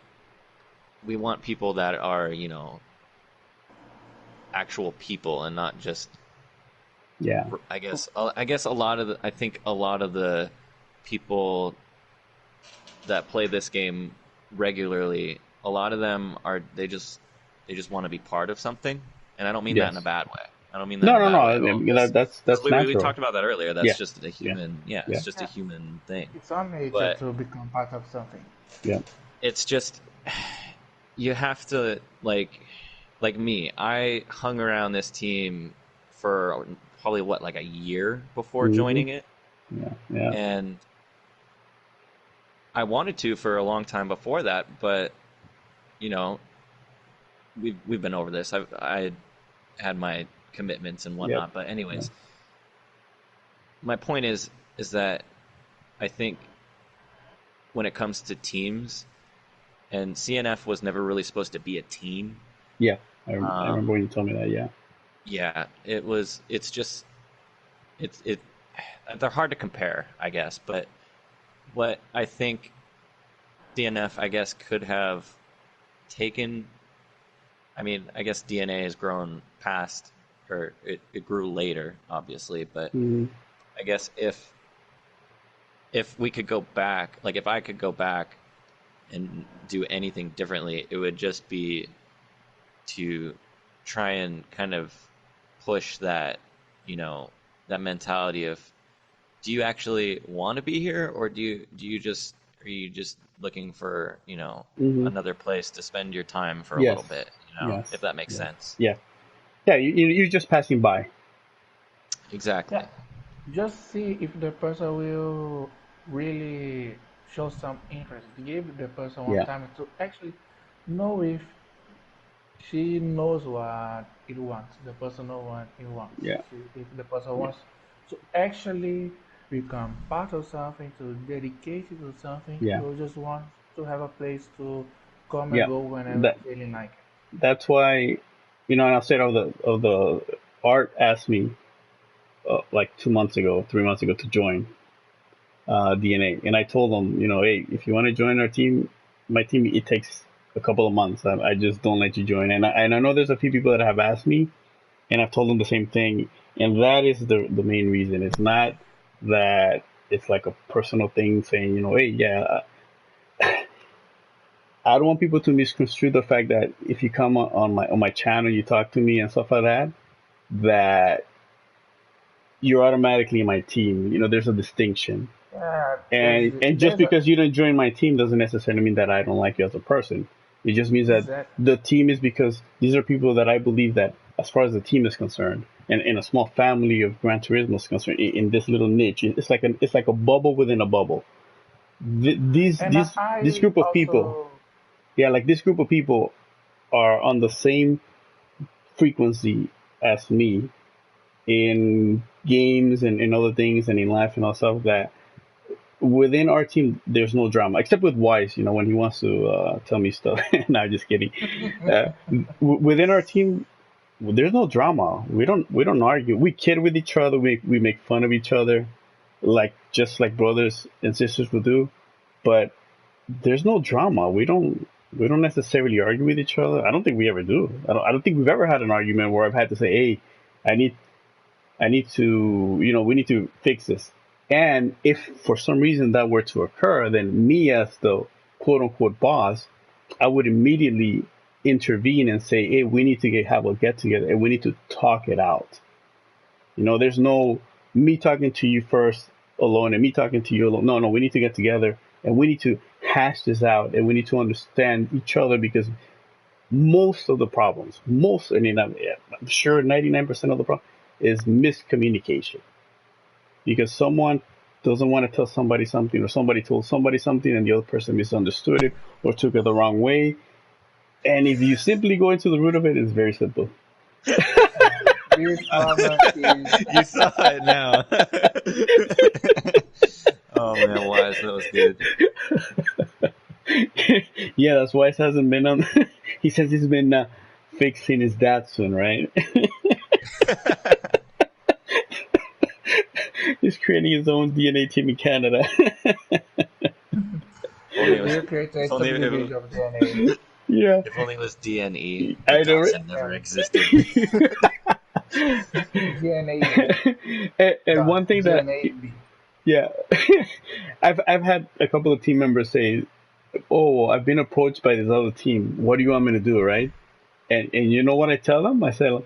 people that are, actual people and not just. Yeah. I guess I think a lot of the people that play this game regularly, a lot of them they just want to be part of something, and I don't mean that in a Yes. bad way. I don't mean that in No, a no, bad no. way I at all. mean, Because that's we natural. talked about that earlier. That's Yeah. just a Yeah. human. Yeah, Yeah. it's just a yeah, human thing. it's our nature But to become part of something. Yeah. it's just you have to like me. I hung around this team for probably like a year before hmm joining it, Yeah. Yeah. and I wanted to for a long time before that, but you know, we've been over this. I had my commitments and Yep. whatnot, but Yeah. anyways, my point is that I think when it comes to teams, and CNF was never really supposed to be a team. Yeah. I Um, remember when you told me that. Yeah. yeah, it was. It's just it. They're hard to compare, I guess. But what I think CNF, I guess, could have taken. I mean, I guess DNA has grown past, or it grew later, obviously. But hmm I guess if we could go back, like if I could go back and do anything differently, it would just be to try and kind of push that, that mentality of, do you actually want to be here, or are you just looking for, hmm another place to spend your time for a Yes. little bit, Yes. if that makes Yes. sense. Yeah. Yeah. You're just passing by. Exactly. Yeah, just see if the person will really show some interest. Give the person one Yeah. time to actually know if She knows what it wants. The person knows what it wants. Yeah, If the person wants to actually become part of something, to dedicate it to something, yeah, you just want to have a place to come and yeah. go whenever That feeling like it. that's why, and I said of the Art asked me like 2 months ago, 3 months ago to join DNA, and I told him, hey, if you want to join our team, my team, it takes a couple of months. I just don't let you join, and I know there's a few people that have asked me, and I've told them the same thing, and that is the main reason. It's not that it's like a personal thing saying, hey, yeah, I don't want people to misconstrue the fact that if you come on my channel, you talk to me and stuff like that, that you're automatically my team. There's a distinction. Because And just there's a because you don't join my team doesn't necessarily mean that I don't like you as a person. It just means that exact the team is because these are people that I believe that, as far as the team is concerned, and in a small family of Gran Turismo is concerned, in this little niche, it's like a bubble within a bubble. Th- these and these this I group of people, also yeah, like this group of people are on the same frequency as me in games and in other things and in life and all stuff, that within our team there's no drama except with Wise, when he wants to tell me stuff. No, just kidding. Within our team there's no drama. We don't argue. We kid with each other. We make fun of each other, like just like brothers and sisters would do. But there's no drama. We don't necessarily argue with each other. I don't think we ever do. I don't think we've ever had an argument where I've had to say, hey, I need I need to, we need to fix this. And if for some reason that were to occur, then me as the quote unquote boss, I would immediately intervene and say, hey, we need to have a get together and we need to talk it out. There's no me talking to you first alone and me talking to you alone. No, no, we need to get together and we need to hash this out and we need to understand each other, because most of the problems, I mean, I'm sure 99% of the problem is miscommunication, because someone doesn't want to tell somebody something, or somebody told somebody something and the other person misunderstood it or took it the wrong way. And if you simply go into the root of it, it's very simple. this moment is You saw it now. Oh man, Wise, that was good. Yeah, that's why he hasn't been on. He says he's been fixing his Datsun, right? He's creating his own DNA team in Canada. Only it was, we'll create a if only subdivision of DNA. Yeah, if only it was DNE. The I know, right? Datsun never Yeah. existed. DNA And done. one thing that, DNA B. yeah, I've had a couple of team members say, "Oh, I've been approached by this other team. What do you want me to do?" Right? And you know what I tell them? I say,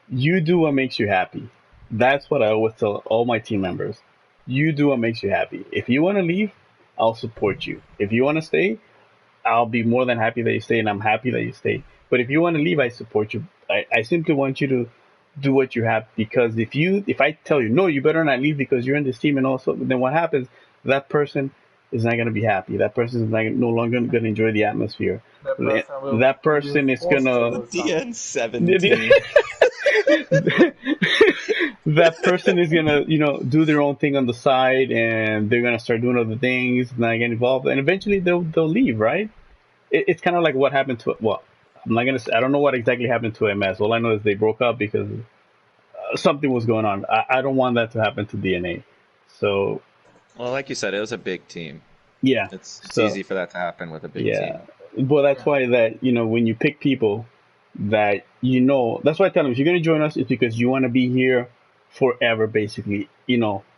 "You do what makes you happy." That's what I always tell all my team members. You do what makes you happy. If you want to leave, I'll support you. If you want to stay, I'll be more than happy that you stay, and I'm happy that you stay. But if you want to leave, I support you. I simply want you to do what you have, because if I tell you no, you better not leave because you're in this team, and also then what happens? That person is not going to be happy. That person is no longer going to enjoy the atmosphere. The person That will be person is forced to gonna do something. DN17. that person is gonna do their own thing on the side, and they're gonna start doing other things, not get involved, and eventually they'll leave, right? It's kind of like what happened to, well, I'm not gonna say, I don't know what exactly happened to MS. All I know is they broke up because something was going on. I don't want that to happen to DNA. So Well, like you said, it was a big team. yeah, It's so easy for that to happen with a big yeah, team. but that's Yeah. why that when you pick people that that's why I tell them, if you're gonna join us, it's because you want to be here forever, basically,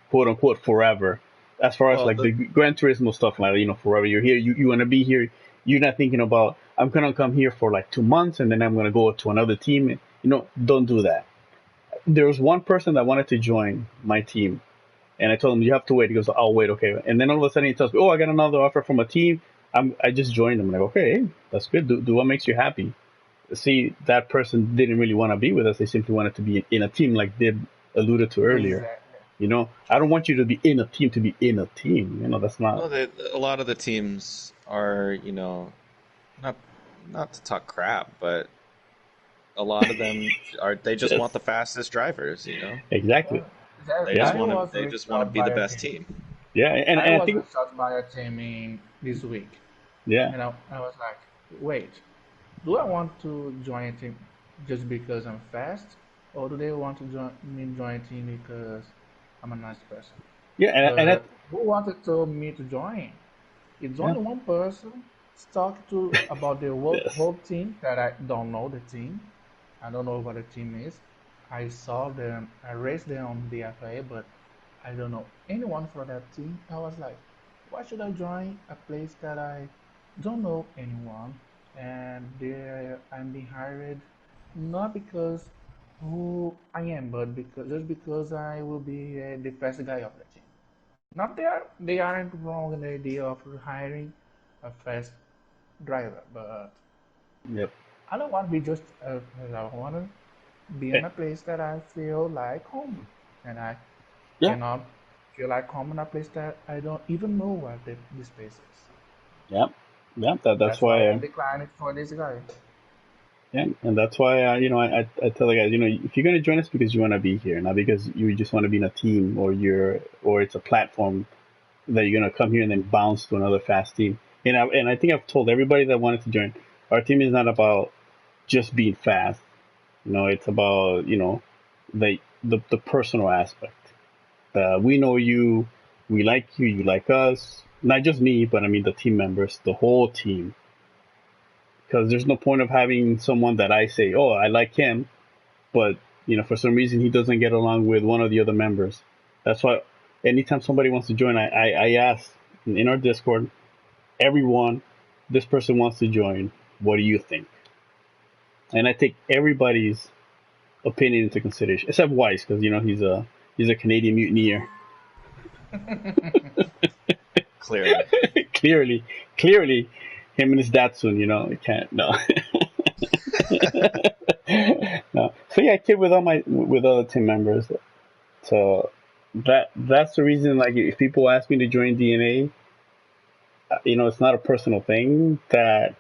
quote unquote forever. As far as Well, like the Gran Turismo stuff, like forever you're here, you want to be here. You're not thinking about, I'm gonna come here for like 2 months and then I'm gonna go to another team. Don't do that. There was one person that wanted to join my team, and I told him, you have to wait. He goes, I'll wait, okay. And then all of a sudden he tells me, oh, I got another offer from a team. I just joined them. I'm like, okay, that's good. Do what makes you happy. See, that person didn't really want to be with us. They simply wanted to be in a team, like Dib alluded to earlier. Exactly. I don't want you to be in a team to be in a team. That's not. well, a lot of the teams are, not to talk crap, but a lot of them they just want the fastest drivers, you know. Exactly. They Yeah. just I want was to reached be out the by a best team. team. Yeah, and I I was think reached out by a team in this week, yeah, and I was like, wait, do I want to join a team just because I'm fast, or do they want to join a team because I'm a nice person? yeah, and But who wanted me to join? It's yeah, only one person talk to about the yes, whole team that I don't know the team. I don't know what the team is. I saw them, I raced them on the FIA, but I don't know anyone for that team. I was like, why should I join a place that I don't know anyone? And there I'm being hired not because who I am, but because just because I will be the best guy of the team. Not they aren't wrong in the idea of hiring a fast driver, but yep, I don't want to be just I want to be eh, in a place that I feel like home, and I yeah, cannot feel like home in a place that I don't even know what this place is. yeah, yeah. That's That's why why. I'm declining for this guy. Yeah, and that's why I tell the guys, if you're gonna join us because you want to be here, not because you just want to be in a team or it's a platform that you're gonna come here and then bounce to another fast team. And I think I've told everybody that wanted to join. Our team is not about just being fast. It's about the personal aspect. We know you, we like you, you like us. Not just me, but I mean the team members, the whole team. Because there's no point of having someone that I say, oh, I like him, but for some reason he doesn't get along with one of the other members. That's why anytime somebody wants to join, I ask in our Discord, everyone, this person wants to join. What do you think? And I take everybody's opinion into consideration, except Weiss, because he's a Canadian mutineer. Clearly. clearly, clearly, him and his Datsun, it can't. No. No. So yeah, I kid with other team members. So that's the reason. Like, if people ask me to join DNA, it's not a personal thing that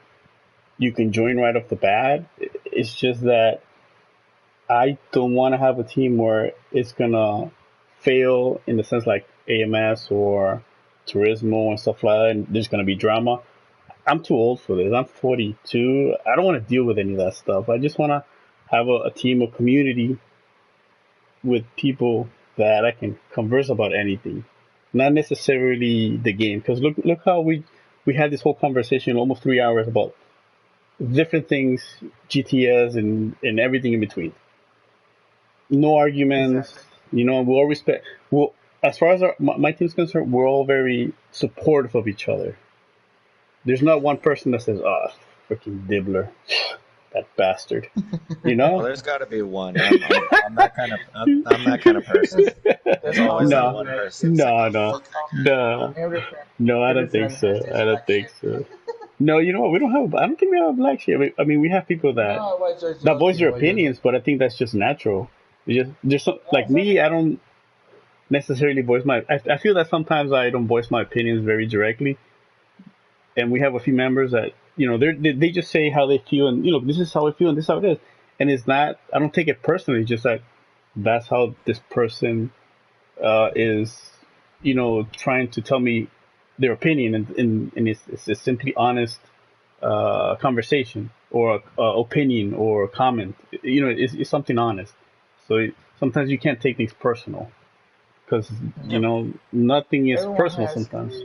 you can join right off the bat. It's just that I don't want to have a team where it's gonna fail in the sense like AMS or Turismo and stuff like that, and there's gonna be drama. I'm too old for this. I'm 42. I don't want to deal with any of that stuff. I just want to have a team, a community with people that I can converse about anything, not necessarily the game. Because look how we had this whole conversation almost 3 hours about different things, GTS and everything in between. No arguments. Exactly. We all respect. Well, as far as my team's concerned, we're all very supportive of each other. There's not one person that says, "Ah, oh, freaking Dibbler, that bastard." You Well, know? there's got to be one. I'm that kind of I'm that kind of person. There's always that No, one person saying, no, no, no, Every friend, no. I every don't think friend has so. this I don't black think sheep. so. No, you know what? We don't have. I don't think we have a black sheep. I mean, we have people No, that I was just voice joking. their I was just opinions, joking. but I think that's just natural. There's some No, like exactly. me. I don't necessarily voice my. I feel that sometimes I don't voice my opinions very directly, and we have a few members that they just say how they feel, and this is how I feel and this is how it is, and it's not. I don't take it personally. It's just like that's how this person is trying to tell me their opinion, and it's a simply honest conversation or opinion or comment. It's something honest. So sometimes you can't take things personal because "Yep, nothing is Everyone personal has sometimes.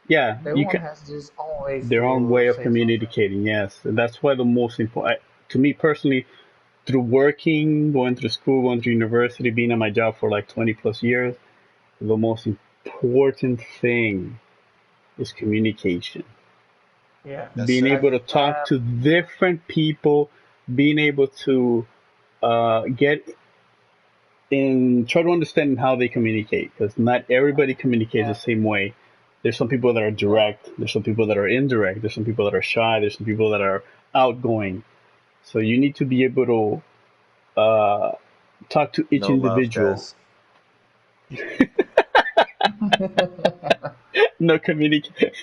Yeah, you everyone can has his own way their own to way of say something. communicating. Yes, and that's why the most important to me personally, through working, going through school, going through university, being at my job for like 20 plus years, the most important thing is communication. Yeah, yes, Being sir." able to like talk to different people, being able to get in, try to understand how they communicate, because not everybody communicates the yeah, same way. There's some people that are yeah. direct, there's some people that are indirect, there's some people that are shy, there's some people that are outgoing. So you need to be able to talk to each No love, individual. Des. No communicate.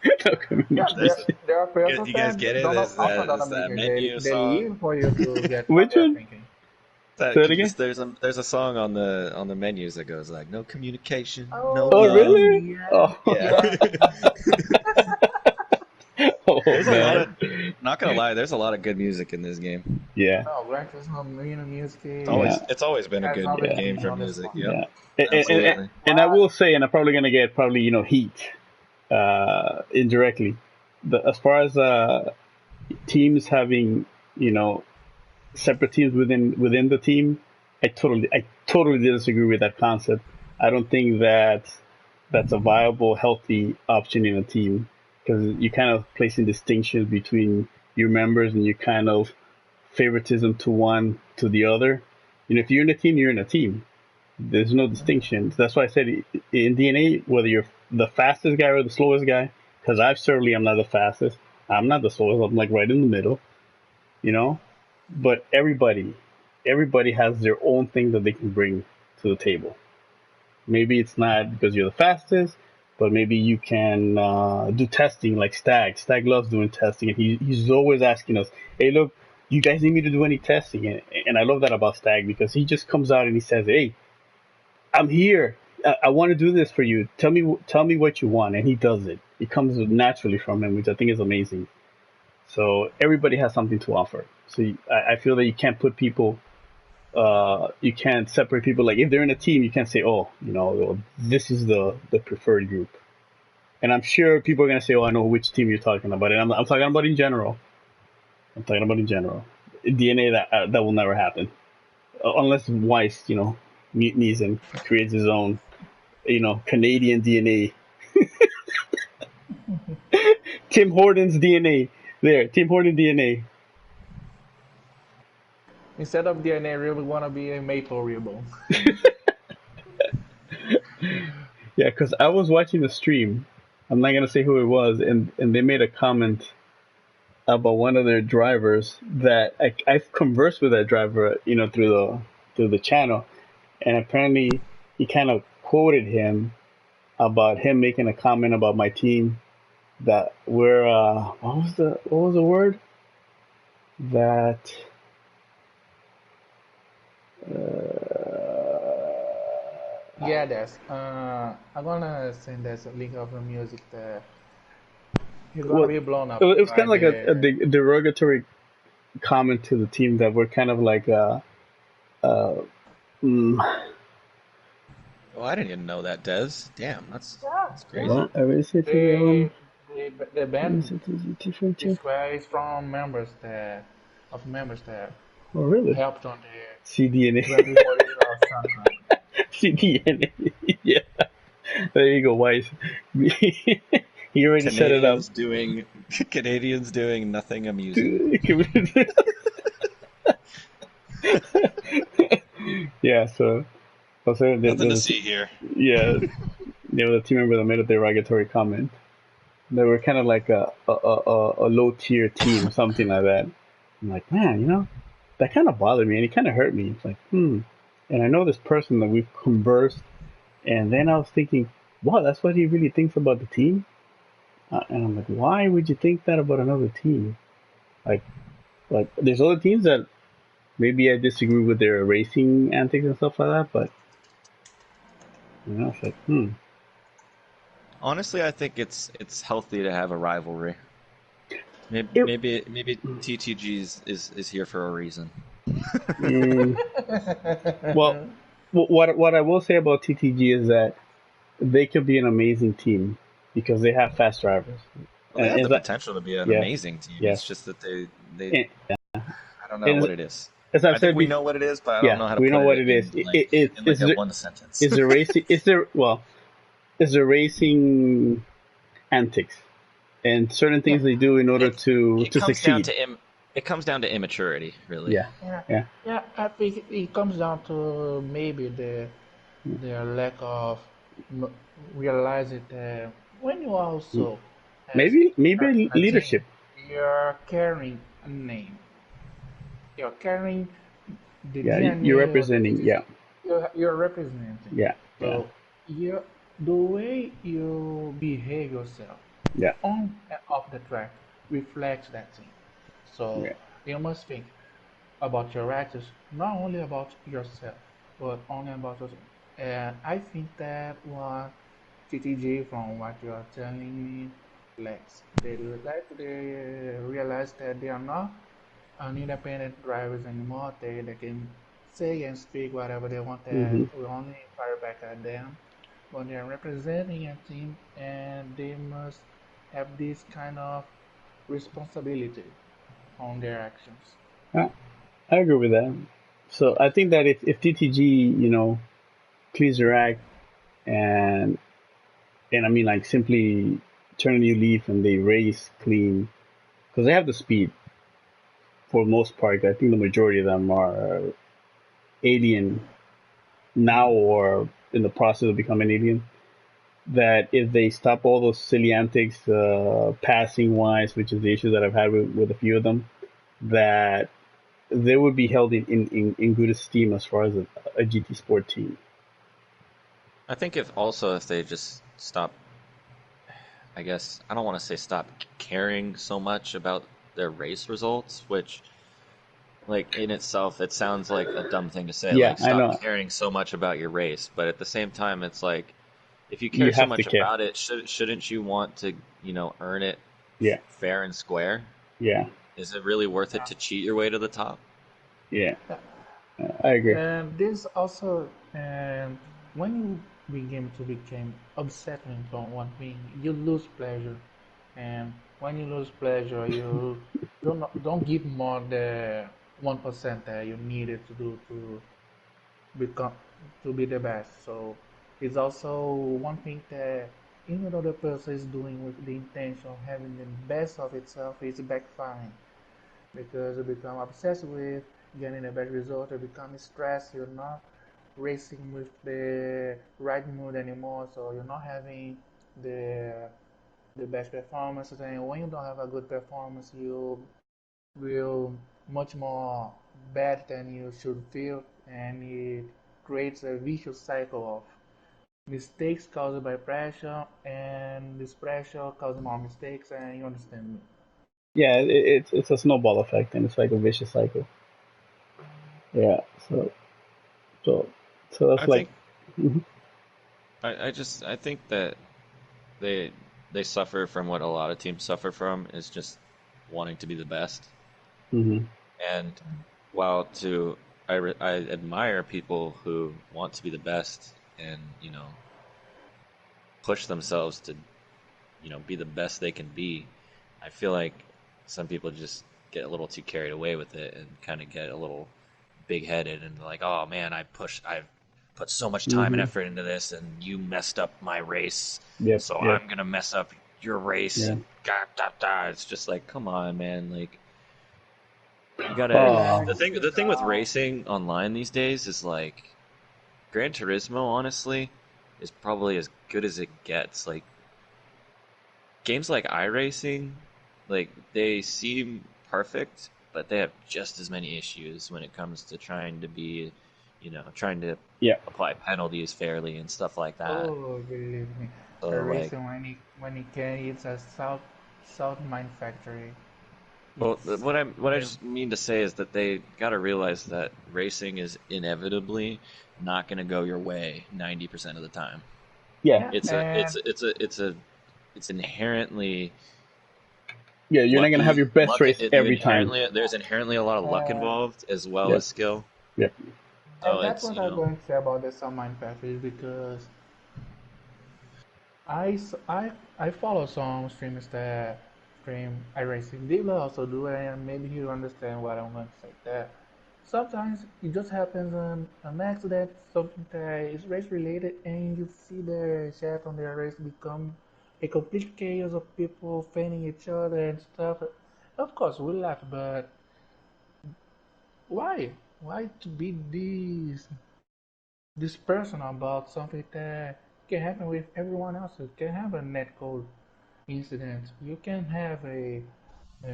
No Yeah, communication. there are You persons guys that get it? don't There's also that, don't there's that communicate. menu They song. live for you to get what Which they're one? thinking. Say it again. There's a song on the menus that goes like no communication, no Oh, love. Oh really? yeah, Oh, Yeah. yeah. oh There's a lot man. of, not gonna lie, there's a lot of good music in this game. Yeah, No, Gran Turismo music yeah, It's always been a has good always yeah, game been for on the music. spot. Yep, yeah. absolutely. And I What? will say, and I'm probably gonna get heat indirectly. As far as teams having you know separate teams within the team, I totally disagree with that concept. I don't think that that's a viable, healthy option in a team because you kind of placing distinctions between your members and you kind of favoritism to one to the other. If you're in a team, you're in a team. There's no distinctions. That's why I said in DNA, whether you're the fastest guy or the slowest guy, because I certainly am not the fastest. I'm not the slowest. I'm like right in the middle, you know. But everybody has their own thing that they can bring to the table. Maybe it's not because you're the fastest, but maybe you can do testing like Stag. Stag loves doing testing, and he's always asking us, "Hey, look, you guys need me to do any testing?" And I love that about Stag because he just comes out and he says, "Hey, I'm here. I want to do this for you. Tell me what you want," and he does it. It comes naturally from him, which I think is amazing. So everybody has something to offer. So I feel that you can't put people, you can't separate people. Like if they're in a team, you can't say, oh, this is the preferred group. And I'm sure people are gonna say, oh, I know which team you're talking about. And I'm talking about in general. I'm talking about in general. DNA that will never happen unless Weiss, mutinies and creates his own, Canadian DNA. Tim Horton's DNA. There, Tim Horton DNA. Instead of DNA, I really want to be a maple ribbon. Yeah, because I was watching the stream. I'm not gonna say who it was, and they made a comment about one of their drivers that I've conversed with that driver, through the channel, and apparently he kind of quoted him about him making a comment about my team that we're what was the word that Yeah, that's. I'm gonna send this link of the music that he's gonna well be blown up it was by kind of like a the. derogatory comment to the team that we're kind of like uh, mm, Oh, I didn't even know that, Des. Damn, Yeah, that's yeah. crazy. what is it They the is band it different? this way is from members that Oh really? helped on the CDNA. Gran Turismo original soundtrack. CDNA. Yeah. There you go, Wise. He already set it up. Canadians doing nothing amusing. Yeah, so also Nothing to see here. yeah, there was a team member that made a derogatory comment. They were kind of like a low tier team, something like that. I'm like, man, that kind of bothered me and it kind of hurt me. It's like, And I know this person that we've conversed, and then I was thinking, wow, that's what he really thinks about the team. And I'm like, why would you think that about another team? Like, there's other teams that maybe I disagree with their racing antics and stuff like that, but it's like. Honestly, I think it's healthy to have a rivalry. It, Maybe TTG is here for a reason. mm, well, what I will say about TTG is that they could be an amazing team because they have fast drivers. Well, they have And the potential to be an yeah, amazing team. yeah. It's just that they And, I don't know and what it is. as I've I think said we before, know what it is, but I don't yeah, know how to we know put what it it is. in like a one sentence. Is there racing? Is there racing antics and certain things they do in order to succeed? It comes down to immaturity, really. Yeah, Yeah, yeah. yeah. I think it comes down to maybe the lack of realizing that when you also as Maybe a team, leadership. you're carrying a name. You're carrying the Yeah, you're DNA of the representing. team. Yeah, You're representing. yeah, yeah. So the way you behave yourself Yeah. on and off the track reflects that thing. So Yeah. you must think about your actions, not only about yourself, but only about yourself. And I think that what TTG, from what you are telling me, lacks. They realize that they are not an independent drivers anymore. They can say and speak whatever they want. That Mm-hmm. we only fire back at them. But they are representing a team, and they must have this kind of responsibility on their actions. I agree with that. So I think that if TTG, cleans their act and I mean like simply turn a new leaf and they race clean because they have the speed for the most part. I think the majority of them are alien now or in the process of becoming alien. That if they stop all those silly antics, passing wise, which is the issue that I've had with a few of them, that they would be held in good esteem as far as a GT Sport team. I think if they just stop, I guess I don't want to say stop caring so much about their race results, which like in itself it sounds like a dumb thing to say, Yeah, like I stop know. caring so much about your race, but at the same time it's like if you care You so have to much care. about it, shouldn't you want to, earn it Yeah, fair and square? yeah, Is it really worth it to cheat your way to the top? yeah. Yeah. I agree. And this also, and when you begin to become obsessed with one thing, you lose pleasure. And when you lose pleasure, you don't give more the 1% that you needed to do to become to be the best. So it's also one thing that even though the person is doing with the intention of having the best of itself, it's backfiring because you become obsessed with getting a bad result, you become stressed, you're not racing with the right mood anymore, so you're not having the the best performances, and when you don't have a good performance, you will much more bad than you should feel, and it creates a vicious cycle of mistakes caused by pressure, and this pressure causes more mistakes, and you understand me. Yeah, it's a snowball effect and it's like a vicious cycle. Yeah. So so that's I like. think Mhm. I think that they they suffer from what a lot of teams suffer from is just wanting to be the best. Mhm. And while I admire people who want to be the best and push themselves to be the best they can be, I feel like some people just get a little too carried away with it and kind of get a little big headed and like, oh man, I've put so much time and Mhm. effort into this, and you messed up my race, Yep. so Yep. I'm gonna mess up your race, Yeah. and it's just like, come on, man, like you gotta. Oh. The thing with racing online these days is like Gran Turismo, honestly, is probably as good as it gets. Like games like iRacing, like they seem perfect, but they have just as many issues when it comes to trying to be, trying to Yeah. apply penalties fairly and stuff like that. Oh, believe me, a So like, reason when he can, it's a South manufacturing. well, It's what I the just mean to say is that they got to realize that racing is inevitably not going to go your way 90% of the time. Yeah. yeah, It's a and it's a, it's a it's a it's inherently Yeah. You're not gonna have lucky your best luck. race every time. There's inherently a lot of luck uh, involved as well Yep. as skill. Yep. So and that's it's what I'm going to say about the South manufacturing because I follow some streamers that stream iRacing. They will also do it, and maybe you understand what I'm going to say. That sometimes it just happens on an accident, something that is race related, and you see the chat on their race become a complete chaos of people fanning each other and stuff. Of course, we laugh, but why? Why to be this person about something that can happen with everyone else? It can have a netcode incident. You can have a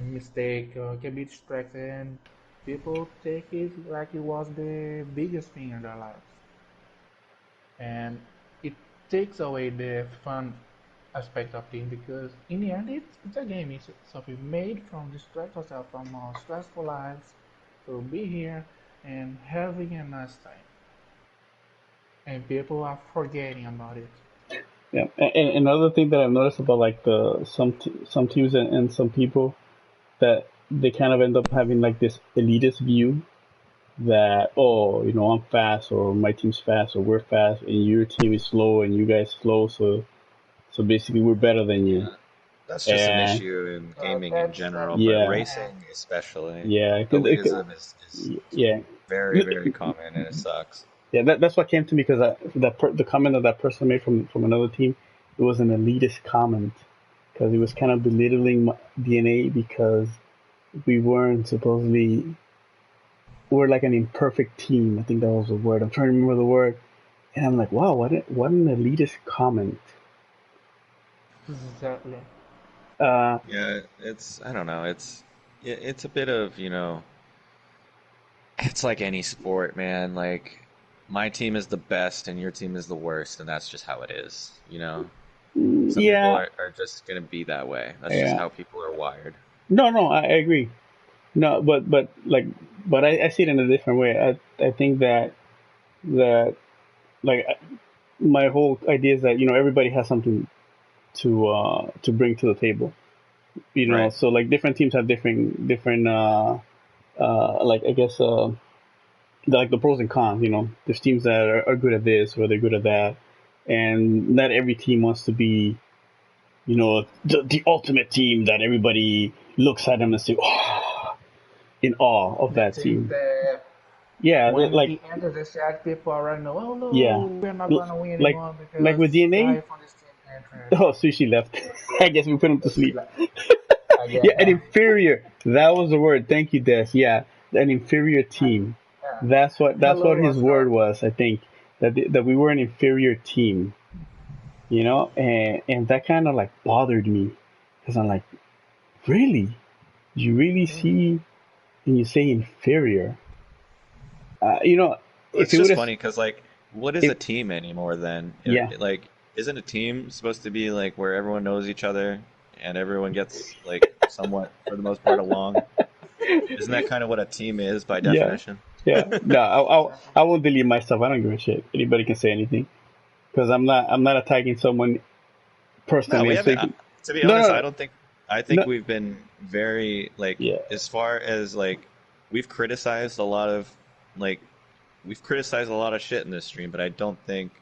mistake or can be distracted, and people take it like it was the biggest thing in their lives. And it takes away the fun aspect of things because in the end it's a game. It's something made from distract ourselves from our stressful lives to be here and having a nice time. And people are forgetting about it. Yeah, and another thing that I've noticed about like the some teams and some people that they kind of end up having like this elitist view that, oh, I'm fast or my team's fast or we're fast and your team is slow and you guys slow, so basically we're better than you. That's just an And issue in gaming in That's general, but yeah, racing especially. yeah, Elitism is yeah, very, very common, and it sucks. yeah. That's what came to me because the comment that person made from another team, it was an elitist comment because it was kind of belittling my DNA because we weren't supposedly we're like an imperfect team. I think that was the word. I'm trying to remember the word, and I'm like, wow, what an elitist comment. exactly. Yeah, I don't know, it's a bit of, it's like any sport, man. Like, my team is the best and your team is the worst, and that's just how it is, Some people Yeah, are just gonna be that way. That's just yeah. how people are wired. No, I agree. No, but I see it in a different way. I think that like my whole idea is that everybody has something to bring to the table. Right. So like different teams have different like I guess like the pros and cons. There's teams that are good at this or they're good at that, and not every team wants to be the ultimate team that everybody looks at them and say, oh, in awe of The that team team. that Yeah, when like he enters the chat, people already know, oh yeah, no, we're not gonna win like anymore with because DNA. guy from this team entered. Oh, Sushi left. I guess we put him to So she sleep. like, Yeah, an yeah, inferior. That was the word. Thank you, Des. Yeah, an inferior team. yeah. That's what Hello, his word Oscar. was. I think that we were an inferior team. And that kind of like bothered me because I'm like, really? You really see and you say inferior? Uh, you know, Well, if it's it would just have, funny because, like, what is if a team anymore then? yeah, Like, isn't a team supposed to be like where everyone knows each other and everyone gets like somewhat, for the most part, along? Isn't that kind of what a team is by yeah, definition? yeah. No, Exactly. I won't delete my stuff. I don't give a shit. Anybody can say anything because I'm not attacking someone No, personally we and haven't. saying To be no, honest, no, I think no. we've been very like, Yeah, as far as like, we've criticized a lot of like we've criticized a lot of shit in this stream, but I don't think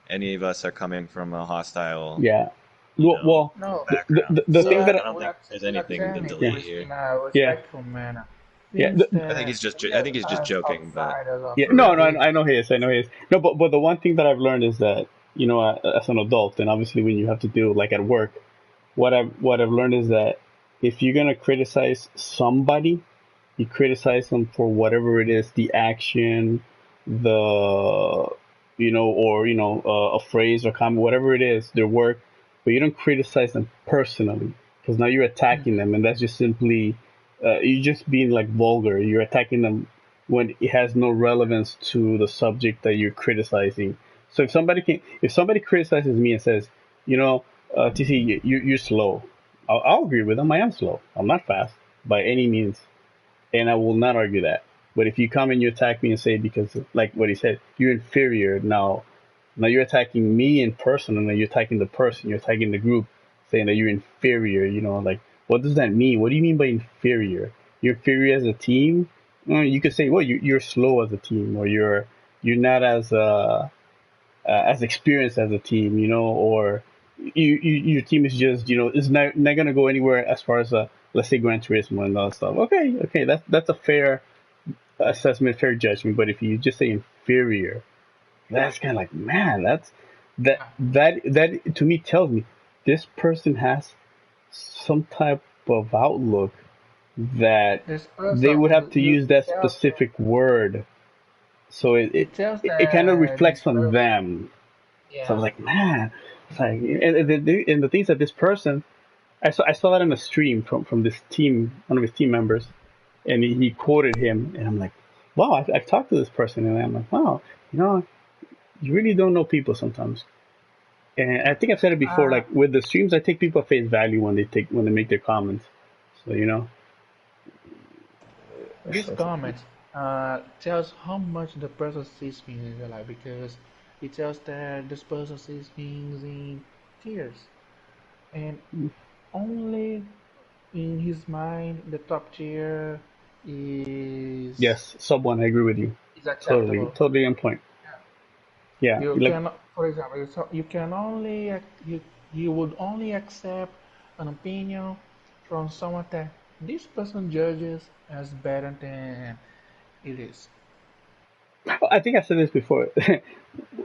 any of us are coming from a hostile, yeah. Well, No, background. the So thing I that don't think there's we are anything to telling yeah, delete here. in a yeah, respectful manner. yeah. Things I that think he's just as joking, but outsiders of Yeah, for no, real. no, this. I know he is. I know he is. No, but the one thing that I've learned is that as an adult, and obviously when you have to deal like at work, what I've learned is that if you're gonna criticize somebody, you criticize them for whatever it is, the action, the or a phrase or comment, whatever it is, their work, but you don't criticize them personally because now you're attacking them, and that's just simply you're just being like vulgar. You're attacking them when it has no relevance to the subject that you're criticizing. So if somebody criticizes me and says, TC, you're slow, I'll agree with them. I am slow. I'm not fast by any means, and I will not argue that. But if you come and you attack me and say because like what he said, you're inferior now you're attacking me in person, and then you're attacking the person, you're attacking the group, saying that you're inferior. Like what does that mean? What do you mean by inferior? You're inferior as a team. You could say, well, you're slow as a team, or you're not as experienced as a team, or your team is just is not gonna go anywhere as far as let's say Gran Turismo and all that stuff. Okay, that's a fair assessment, fair judgment. But if you just say inferior, that's kind of like, man, that to me tells me this person has some type of outlook that This they person, would have to use you that tells that specific word, so it it, it tells it kind of that this reflects on person, them. So I was yeah, like, man, it's like, and the things that this person, I saw that in a stream from this team, one of his team members, and he quoted him, and I'm like, wow, I've talked to this person, and I'm like, wow, you know, you really don't know people sometimes. And I think I've said it before. Like with the streams, I take people at face value when they make their comments. So This comment tells how much the person sees things in real life because it tells that this person sees things in tears, and only in his mind the top tier yes, sub one. I agree with you. is acceptable. Totally on point. Yeah, You can, for example, you can only you would only accept an opinion from someone that this person judges as better than it is. I think I said this before.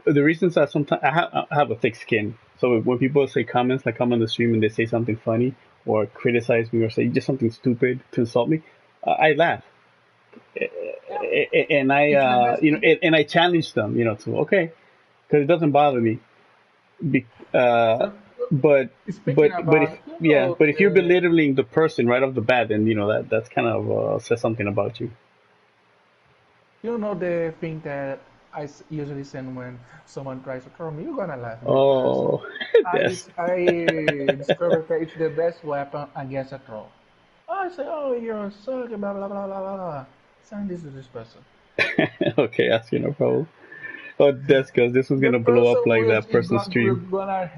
The reasons that sometimes I have a thick skin, so when people say comments, like come on the stream and they say something funny or criticize me or say just something stupid to insult me, I laugh. And I challenge them, to okay, because it doesn't bother me. But if you're belittling the person right off the bat, then that's kind of says something about you. You know the thing that I usually send when someone tries to troll me, you're gonna laugh. Oh, I discovered that it's the best weapon against a troll. I say, oh, you're so blah blah blah blah blah. Send this to this person. Okay, that's no problem. Oh, that's because this was gonna blow up like that person's stream.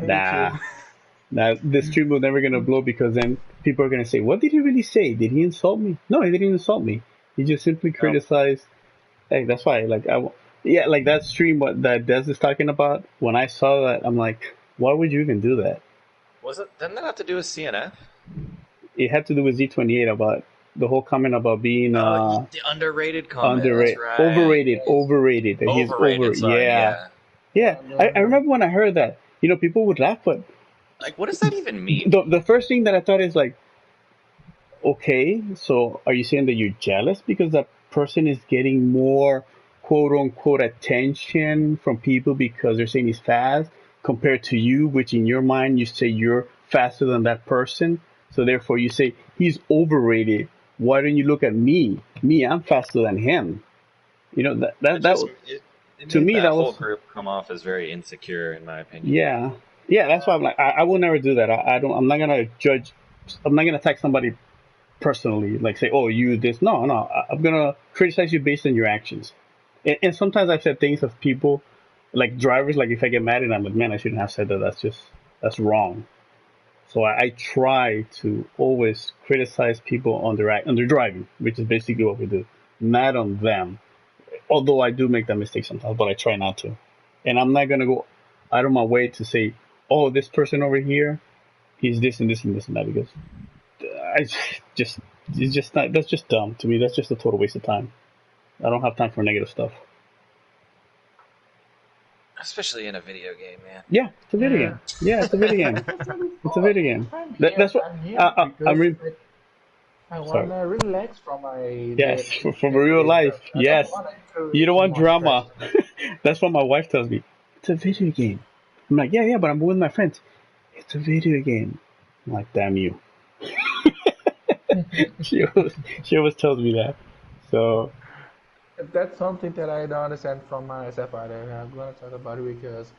Nah, this stream was never gonna blow because then people are gonna say, "What did he really say? Did he insult me?" No, he didn't insult me. He just simply criticized. Hey, that's why. Like like that stream what that Des is talking about. When I saw that, I'm like, why would you even do that? Didn't that have to do with CNF? It had to do with Z28 about the whole comment about being the underrated comment. Underrated, right. overrated. He's over. Sorry, yeah. I remember when I heard that. People would laugh, but like, what does that even mean? The first thing that I thought is like, okay, so are you saying that you're jealous because that person is getting more quote unquote attention from people because they're saying he's fast compared to you, which in your mind you say you're faster than that person, so therefore you say he's overrated. Why don't you look at me? I'm faster than him. To me that whole was group come off as very insecure, in my opinion. Yeah, that's why I'm like I will never do that. I'm not gonna judge. I'm not gonna attack somebody personally, like say, oh, you this. No, I'm gonna criticize you based on your actions. And sometimes I've said things of people, like drivers, like if I get mad and I'm like, man, I shouldn't have said that. That's wrong. So I try to always criticize people on their driving, which is basically what we do, not on them. Although I do make that mistake sometimes, but I try not to. And I'm not gonna go out of my way to say, oh, this person over here, he's this and this and this and that, because it's just not. That's just dumb to me. That's just a total waste of time. I don't have time for negative stuff. Especially in a video game, man. Yeah, it's a video game. Yeah, it's a video game. It's a video game. That's what I'm really. I want to relax from my. Yes, from real life. Yes, you don't want drama. That's what my wife tells me. It's a video game. I'm like, yeah, but I'm with my friends. It's a video game. I'm like, damn you. she always tells me that. So that's something that I don't understand from my stepfather. I'm gonna talk about it because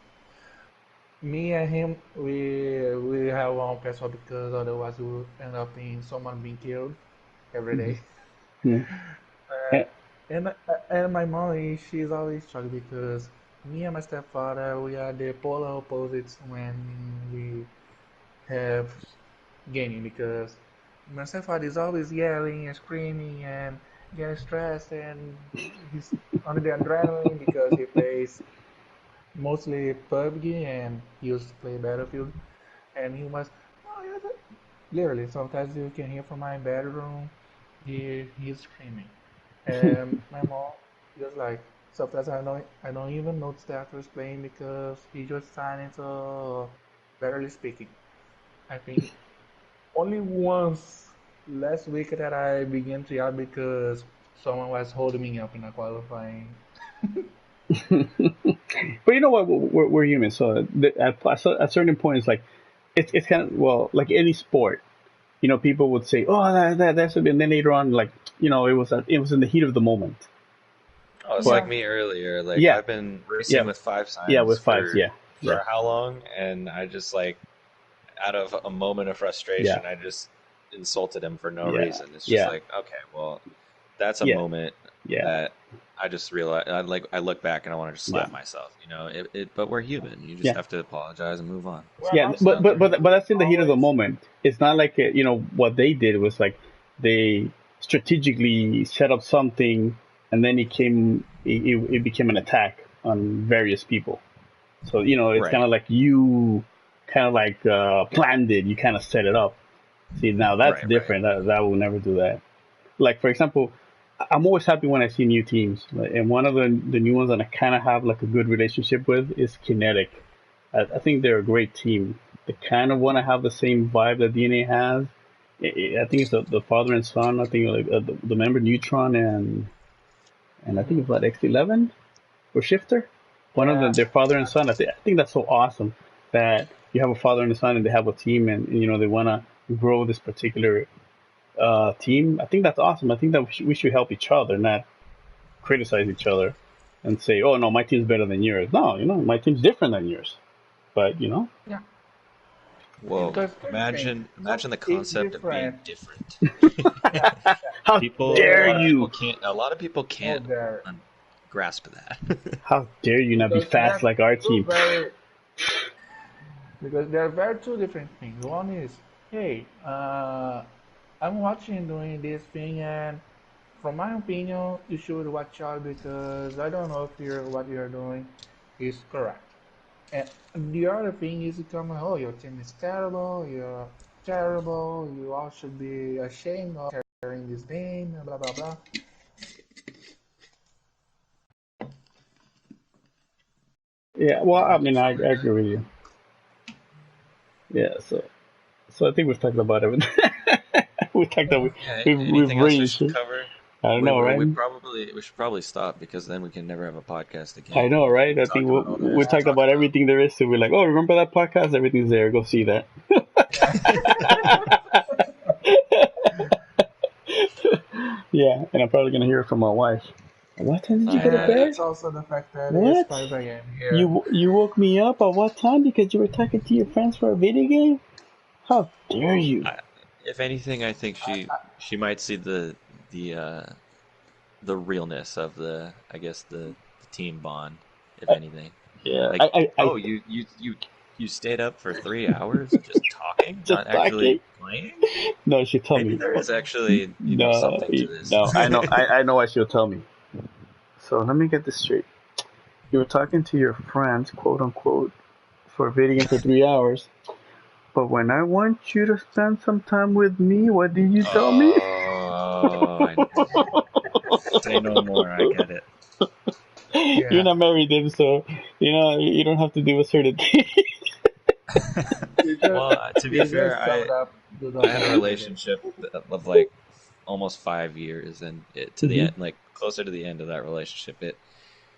me and him, we have one person because otherwise we would end up being someone being killed every day. Yeah. And my mom, she's always struggling because me and my stepfather, we are the polar opposites when we have gaming, because my stepfather is always yelling and screaming and getting stressed, and he's under the adrenaline because he plays mostly PUBG and he used to play Battlefield, and he was, literally, sometimes you can hear from my bedroom, he's screaming, and my mom just like, sometimes I don't even notice that after he's playing because he's just silent or barely speaking. I think only once last week that I began to yell because someone was holding me up in a qualifying. But you know what? We're human, so at certain points, like it's kind of like any sport. People would say, "Oh, that's," and then later on, like it was in the heat of the moment. Oh, it's like me earlier. Like I've been racing with 5 signs. Yeah, with 5. for how long, and I just like out of a moment of frustration, I just insulted him for no reason. It's just like, okay, well, that's a moment that I just realized. I look back and I want to just slap myself, you know. But we're human. You just have to apologize and move on. But that's in the heat of the moment. It's not like you know what they did was like they strategically set up something, and then it became an attack on various people. So you know it's kind of like you planned it. You kind of set it up. See, now that's different. That will never do that. Like for example, I'm always happy when I see new teams, and one of the new ones that I kind of have like a good relationship with is Kinetic. I think they're a great team. They kind of want to have the same vibe that DNA has. I think it's the father and son. I think like the member Neutron and I think it's what X11 or Shifter. One of them, their father and son. I think that's so awesome that you have a father and a son and they have a team and you know they want to grow this particular team. I think that's awesome. I think that we should help each other, not criticize each other and say, "Oh no, my team's better than yours." No, you know, my team's different than yours. But you know, Well, imagine the concept of being different. How dare you? A lot of people can't grasp that. How dare you not be fast like our team? Because there are very two different things. One is, hey, I'm watching doing this thing, and from my opinion, you should watch out because I don't know if what you're doing is correct. And the other thing is coming, oh, your team is terrible, you're terrible, you all should be ashamed of carrying this name, blah blah blah. Yeah, well, I mean, I agree with you. Yeah, so I think we've talked about everything. We talked about we've reached. Cover? I don't know, right? We should probably stop because then we can never have a podcast again. I know, right? I think we talked about everything there is to. We're like, oh, remember that podcast? Everything's there. Go see that. Yeah, and I'm probably gonna hear it from my wife. What time did you go to bed? It's also the fact that it's 5 a.m. here. You woke me up at what time because you were talking to your friends for a video game? How dare you? If anything, I think she might see the realness of the team bond. If anything, yeah. Like, you stayed up for 3 hours just talking, not actually playing. No, she told me there is actually something to this. No, I know what she'll tell me. So let me get this straight. You were talking to your friends, quote unquote, for a video game for 3 hours. But when I want you to spend some time with me, what did you tell me? Oh, say no more. I get it. Yeah. You're not married, then, so you know you don't have to do a certain thing. Well, to be fair, I had a relationship of like almost 5 years, and the end, like closer to the end of that relationship, it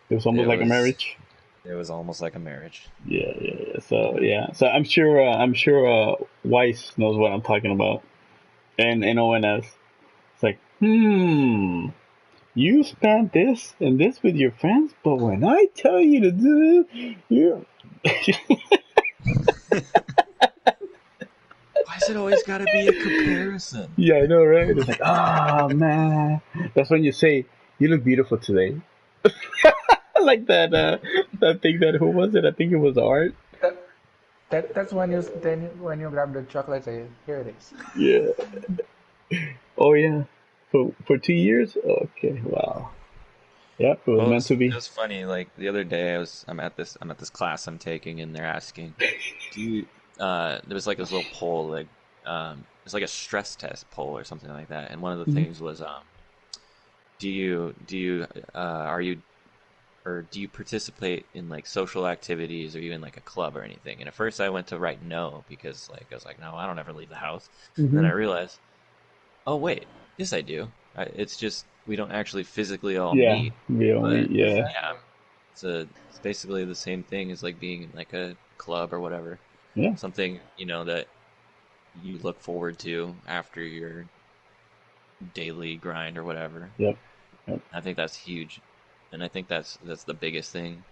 was almost like a marriage. It was almost like a marriage. Yeah. So I'm sure Weiss knows what I'm talking about, and ONS. It's like, you spent this and this with your friends, but when I tell you to do it, you're. Why is it always got to be a comparison? Yeah, I know, right? It's like, oh man, that's when you say you look beautiful today. Like that thing who was it? I think it was Art. That's when you grab the chocolate and say, here it is. Yeah. Oh yeah. For 2 years? Okay, wow. Yep, it was meant to be. It was funny. Like the other day, I'm at this class I'm taking, and they're asking, do you? There was like this little poll, like it's like a stress test poll or something like that, and one of the things was, do you participate in like social activities or even like a club or anything? And at first I went to write no because like I was like, no, I don't ever leave the house. And then I realized, oh wait, yes I do. It's just we don't actually physically all meet. Yeah. It's basically the same thing as like being in like a club or whatever. Yeah. Something, that you look forward to after your daily grind or whatever. Yep. I think that's huge. And I think that's the biggest thing.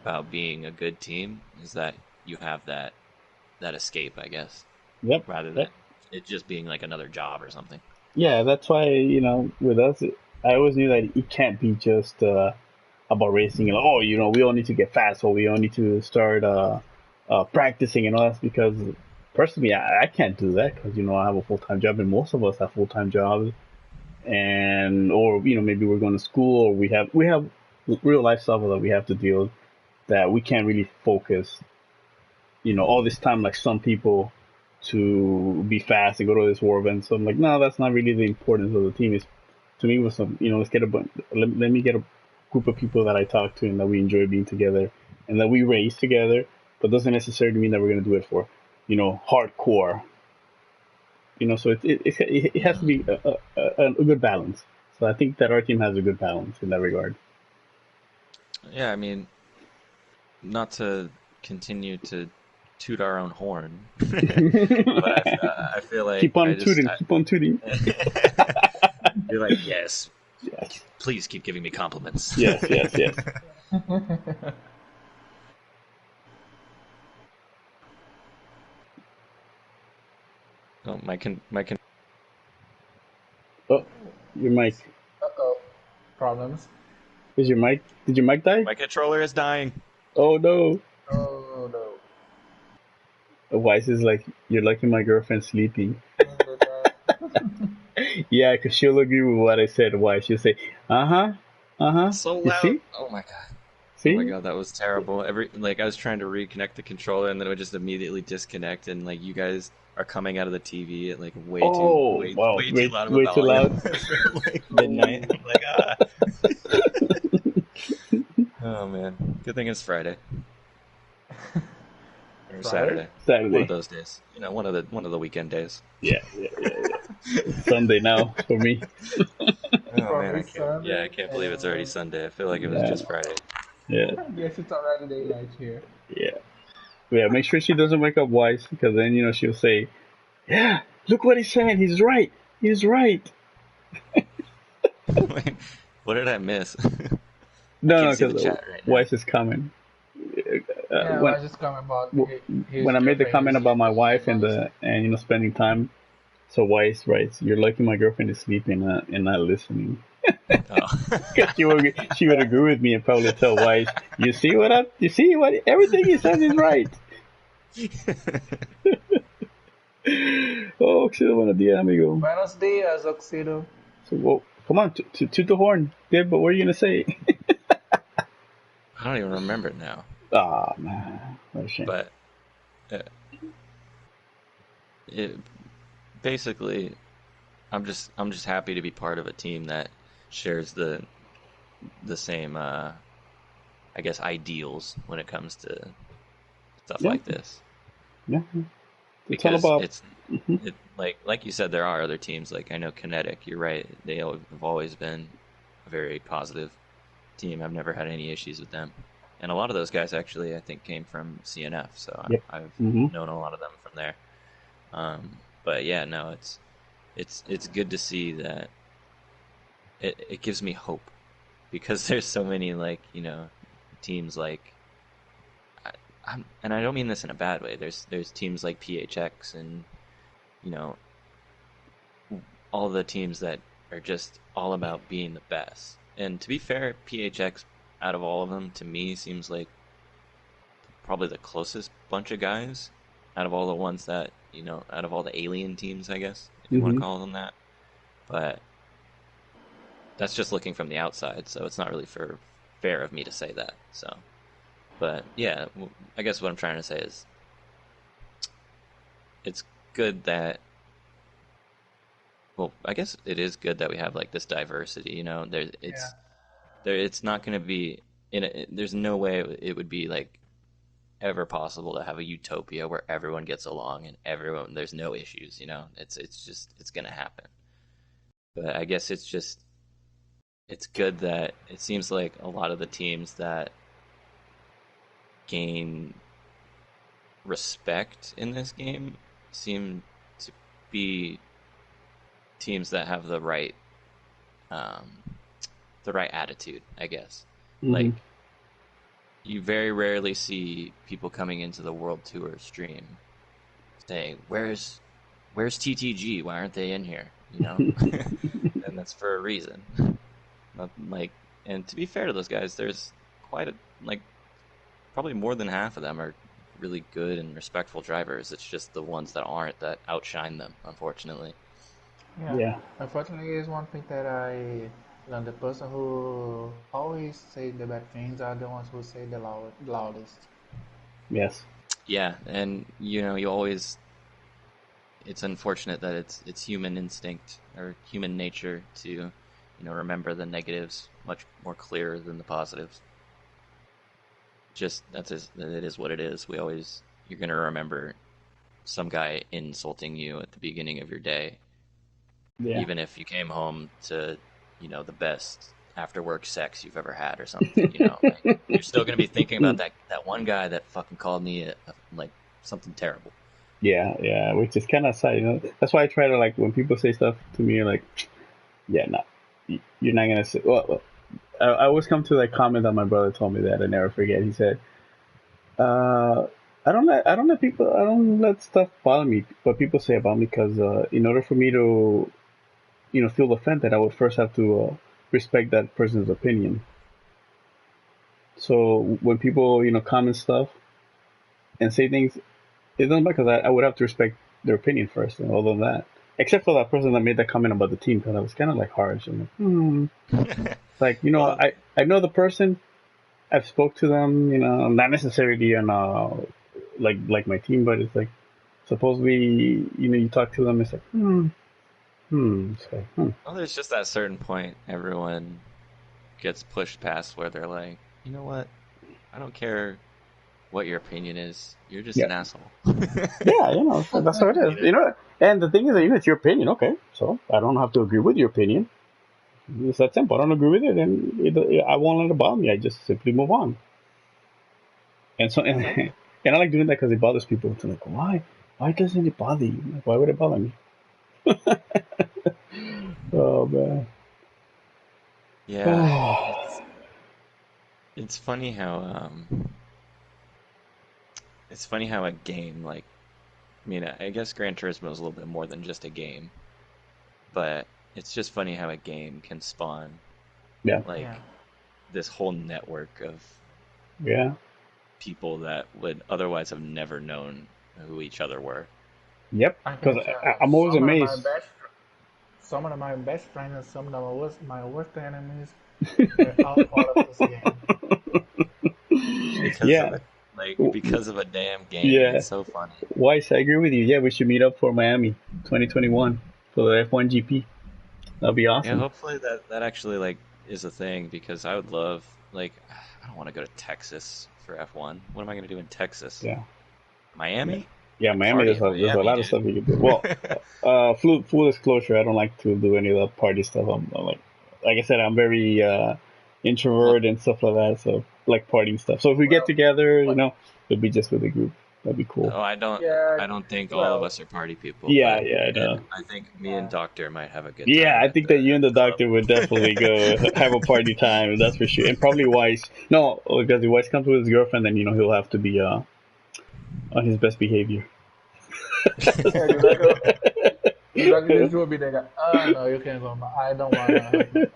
about being a good team is that you have that escape, I guess. Yep. Rather than it just being like another job or something. Yeah, that's why, with us, I always knew that it can't be just about racing. And, oh, we all need to get fast, or we all need to start practicing and all that. Because personally, I can't do that because I have a full time job, and most of us have full time jobs, and or maybe we're going to school, or we have real life stuff that we have to deal with that we can't really focus, all this time like some people to be fast and go to this war event. So I'm like, no, that's not really the importance of the team. Is to me was some, let's get let me get a group of people that I talk to and that we enjoy being together and that we race together, but doesn't necessarily mean that we're going to do it for, hardcore. So it has to be a good balance. So I think that our team has a good balance in that regard. Yeah, I mean, not to continue to toot our own horn, but I feel like keep on tooting. You're like, yes, yes. Please keep giving me compliments. Yes. Oh, my Oh, your mic. Problems. Did your mic die? My controller is dying. Oh no. Oh no. Weiss is like, you're lucky my girlfriend's sleeping. Yeah, because she'll agree with what I said. Weiss, she'll say, uh-huh. So loud. You see? Oh my god. See? Oh my god, that was terrible. I was trying to reconnect the controller and then it would just immediately disconnect, and like you guys are coming out of the TV at like way too loud of a volume for like midnight. I'm like, ah. Oh man. Good thing it's Friday. Or Saturday. One of those days. One of the weekend days. Yeah. Sunday now for me. Oh man, I can't believe it's already Sunday. I feel like it was just Friday. Yeah. Yes, it's already daylight here. Yeah, make sure she doesn't wake up Weiss, because then, she'll say, yeah, look what he's saying. He's right. Wait, what did I miss? No, because Weiss is coming. Weiss is coming about when I made the comment about my wife and spending time, so Weiss writes, "You're lucky my girlfriend is sleeping and not listening." Because she would agree with me and probably tell Weiss, you see what everything he says is right. Oh, Oxido, buenos días, amigo. Buenos días, Oxido. So, well, come on, toot the horn. Yeah, but what are you gonna say? I don't even remember it now. Ah, man, what a shame. But basically, I'm just happy to be part of a team that shares the same, I guess, ideals when it comes to stuff like this. Yeah. Because it's like you said, there are other teams. Like I know Kinetic. You're right. They have always been a very positive team. I've never had any issues with them. And a lot of those guys actually, I think, came from CNF. So I've known a lot of them from there. But yeah, no, it's good to see that. It gives me hope, because there's so many teams like. And I don't mean this in a bad way. There's teams like PHX and all the teams that are just all about being the best. And to be fair, PHX out of all of them to me seems like probably the closest bunch of guys out of all the ones that out of all the alien teams, I guess, if you want to call them that. But that's just looking from the outside, so it's not really fair of me to say that. So. But yeah, I guess what I'm trying to say is it's good that, well, I guess it is good that we have like this diversity, it's not going to be there's no way it would be like ever possible to have a utopia where everyone gets along and there's no issues, it's going to happen. But I guess it's good that it seems like a lot of the teams that gain respect in this game seem to be teams that have the right attitude, I guess. Like you very rarely see people coming into the World Tour stream saying, "Where's TTG? Why aren't they in here?" You know, and that's for a reason. Like, and to be fair to those guys, there's quite a probably more than half of them are really good and respectful drivers. It's just the ones that aren't that outshine them, unfortunately. Yeah. Unfortunately, is one thing that the person who always say the bad things are the ones who say the loudest. Yes. Yeah, and you know, it's unfortunate that it's human instinct or human nature to, remember the negatives much more clearer than the positives. Just it is what it is. You're gonna remember some guy insulting you at the beginning of your day, even if you came home to, the best after work sex you've ever had or something. You're still gonna be thinking about that one guy that fucking called me something terrible. Yeah, which is kind of sad, That's why I try to, when people say stuff to me, yeah, no, you're not gonna say. Well, I always come to comment that my brother told me that I never forget. He said, I don't let stuff bother me, what people say about me, because in order for me to, feel offended, I would first have to respect that person's opinion. So when people, comment stuff and say things, it doesn't matter, because I would have to respect their opinion first, and other than that. Except for that person that made that comment about the team, because I was kind of harsh. I'm Well, I know the person. I've spoke to them, not necessarily on like my team, but it's supposedly, you talk to them, it's Well, there's just that certain point everyone gets pushed past where they're like, you know what? I don't care what your opinion is. You're just an asshole. Yeah, that's how it is. And the thing is that, it's your opinion, okay? So I don't have to agree with your opinion. It's that simple. I don't agree with it, then I won't let it bother me. I just simply move on. And so, and I like doing that because it bothers people. It's like, why? Why doesn't it bother you? Why would it bother me? Oh man. Yeah. It's funny how a game I guess Gran Turismo is a little bit more than just a game, but it's just funny how a game can spawn this whole network of people that would otherwise have never known who each other were. Yep, because I'm always amazed. Some of my best friends and some of my worst enemies were all part of this game. Because of a damn game. Yeah. It's so funny. Weiss, I agree with you. Yeah, we should meet up for Miami 2021 for the F1 GP. That'll be awesome. Yeah, hopefully that actually is a thing, because I would love I don't want to go to Texas for F1. What am I going to do in Texas? Yeah. Miami? Yeah, Miami. There's a lot of stuff you can do. Well, full disclosure, I don't like to do any of the party stuff. I'm like I said, I'm very introvert and stuff like that. So partying stuff. So if we get together, it'll be just with the group. That'd be cool. Oh, I don't think all of us are party people. Yeah, I know. I think me and Doctor might have a good time. Yeah, I think that you and the Doctor would definitely go have a party time. That's for sure. And probably Weiss. No, because if Weiss comes with his girlfriend, then he'll have to be on his best behavior. Exactly, this will be the guy. Oh no, you can't go. I don't want to.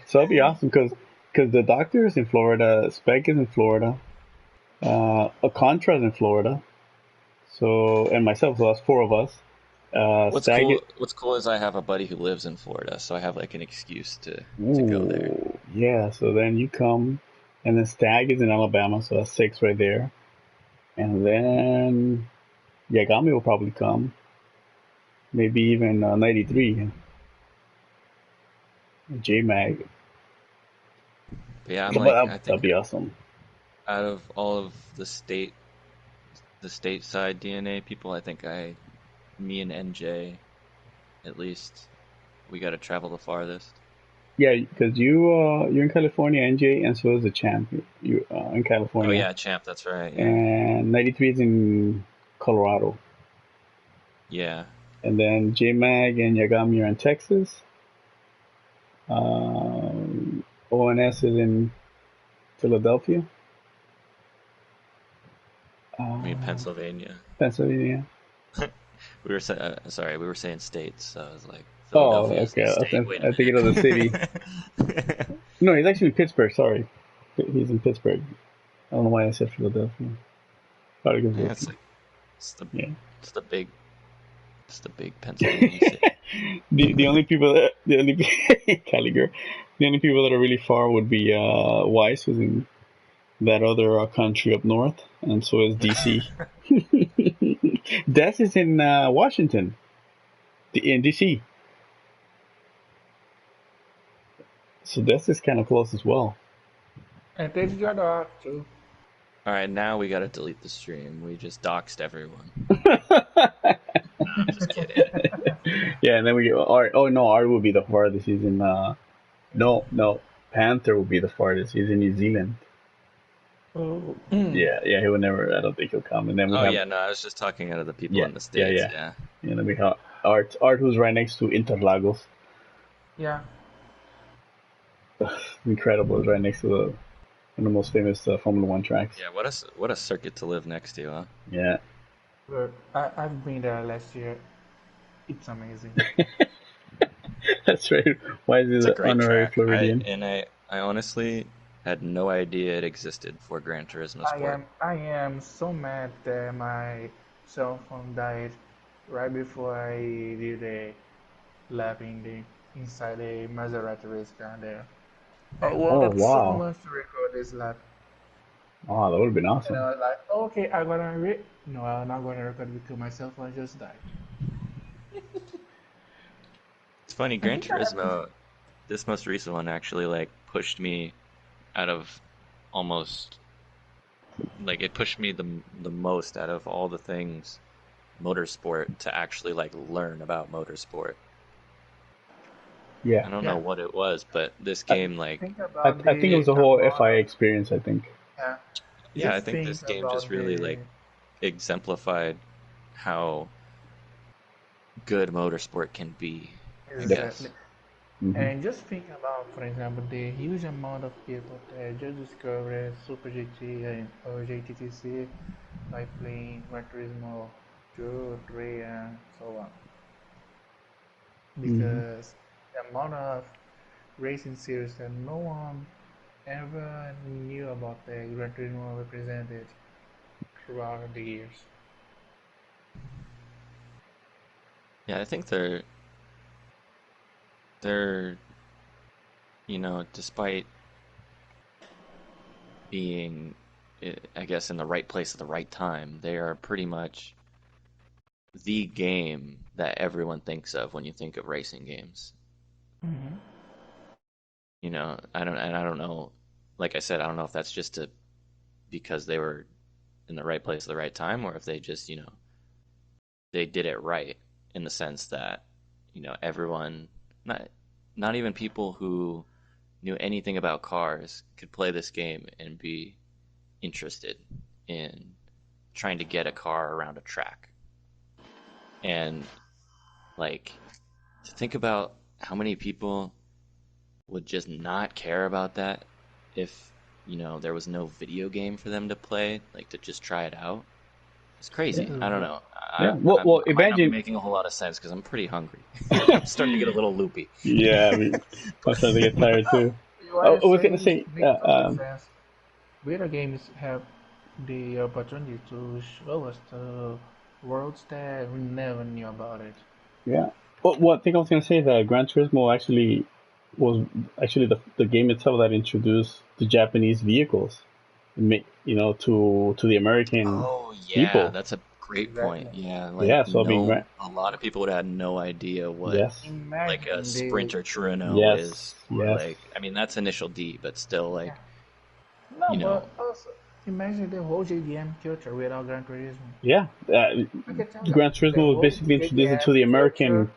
So that'd be awesome, because the Doctor is in Florida, Spec is in Florida, Contra is in Florida, so, and myself, so that's 4 of us. What's cool is I have a buddy who lives in Florida, so I have an excuse to go there. Yeah, so then you come, and then Stag is in Alabama, so that's 6 right there, and then Yagami will probably come, maybe even 93, J-Mag. Yeah, I think that'd be awesome. Out of all of the stateside DNA people, I think me and NJ, at least, we got to travel the farthest. Yeah, because you're in California, NJ, and so is the Champ. You in California. Oh yeah, Champ, that's right. Yeah. And 93 is in Colorado. Yeah. And then J-Mag and Yagami are in Texas. ONS is in Philadelphia. I mean Pennsylvania. Pennsylvania. We were sorry, we were saying states. So I was like, Oh, Philadelphia is okay. the state. Wait a I think it was the city. No, he's actually in Pittsburgh. Sorry, he's in Pittsburgh. I don't know why I said Philadelphia. Probably because Yeah, it's the big Pennsylvania city. the only people that Caligur, the only people that are really far would be Weiss, who's in that other country up north, and so is DC. Des is in Washington, in DC. So Des is kind of close as well. And take your dog too. All right, now we gotta delete the stream. We just doxed everyone. Just kidding. Yeah, and then we Art. Oh no, Art will be the farthest. He's in. No, Panther will be the farthest. He's in New Zealand. Oh. Yeah, he would never. I don't think he'll come. And then we have, I was just talking out of the people in the States. Yeah. And then we have Art, who's right next to Interlagos. Yeah. Incredible, it's right next to one of the most famous Formula One tracks. Yeah, what a circuit to live next to, huh? Yeah. I've been there last year. It's amazing. That's right. Why is it an honorary Floridian? I honestly had no idea it existed for Gran Turismo Sport. I am so mad that my cell phone died right before I did a lap inside a Maserati race car there. I wanted so much to record this lap. Oh, that would have been awesome. And I was like, okay, I'm gonna No, I'm not gonna record because my cell phone just died. It's funny, Gran Turismo, this most recent one actually pushed me out of almost it pushed me the most out of all the things motorsport to actually learn about motorsport. Yeah. I don't know what it was, but this game I think it was the whole FIA experience, I think. Yeah. Yeah, I think this game just really exemplified how good motorsport can be. Exactly. And just think about, for example, the huge amount of people that just discovered Super GT or JTTC by playing Gran Turismo 2, 3, and so on. Because the amount of racing series that no one ever knew about the Gran Turismo represented throughout the years. Yeah, I think they're despite being, I guess, in the right place at the right time, they are pretty much the game that everyone thinks of when you think of racing games. Mm-hmm. I don't know. Like I said, I don't know if that's just because they were in the right place at the right time, or if they just, they did it right in the sense that, everyone, not even people who knew anything about cars could play this game and be interested in trying to get a car around a track. And to think about how many people would just not care about that if there was no video game for them to play, to just try it out. It's crazy. I don't know. Yeah. Well, imagine might not be making a whole lot of sense because I'm pretty hungry. I'm starting to get a little loopy. Yeah, I'm starting to get tired too. I was gonna say, video games have the opportunity to show us the worlds that we never knew about it. Yeah. Well, I think I was gonna say that Gran Turismo was the game itself that introduced the Japanese vehicles, to the American people. That's a great point. Yeah, so a lot of people would have had no idea what a Sprinter Torino is. Yes. That's initial D, but still but also imagine the whole JDM culture without Gran Turismo. Yeah, Gran Turismo was basically introduced to the American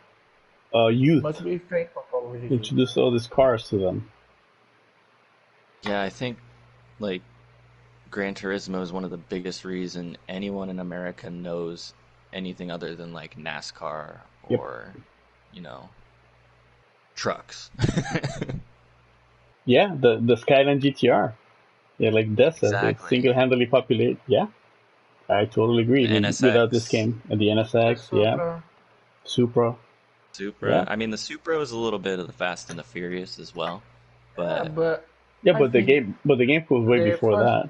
youth. Must be faithful for introduced all these cars to them. Yeah, I think Gran Turismo is one of the biggest reason anyone in America knows anything other than NASCAR or trucks. Yeah, the Skyline GTR. Yeah, Dessa, exactly. Single-handedly populate. Yeah. I totally agree. The Without this NSX. game, and the The NSX, yeah, Supra. Supra, Supra. yeah, I mean, the Supra was a little bit of the Fast and the Furious as well, Yeah, but but yeah. I think But the game was way the before first, that.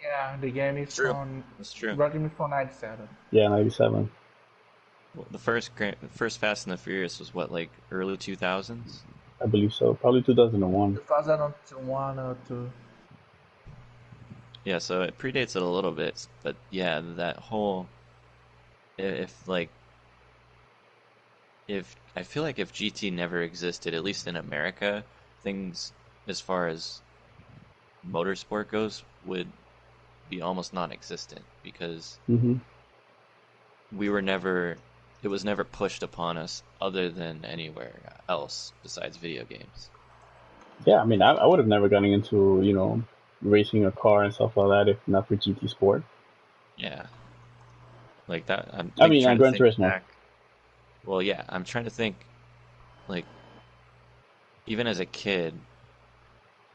yeah, the game is true. from That's true. originally from '97. Yeah, 97, Well, the first Fast and the Furious was what, like early 2000s? I believe so. Probably 2001. 2001 or two. Yeah, so it predates it a little bit, but yeah, that whole if like if I feel like if GT never existed, at least in America, things as far as motorsport goes would be almost non-existent because Hmm. we were never it was never pushed upon us other than anywhere else besides video games. Yeah, I mean, I would have never gotten into racing a car and stuff like that if not for GT Sport. Yeah, like that. I'm I mean, trying to Gran think Turismo. back. Well, yeah, I'm trying to think. Like even as a kid,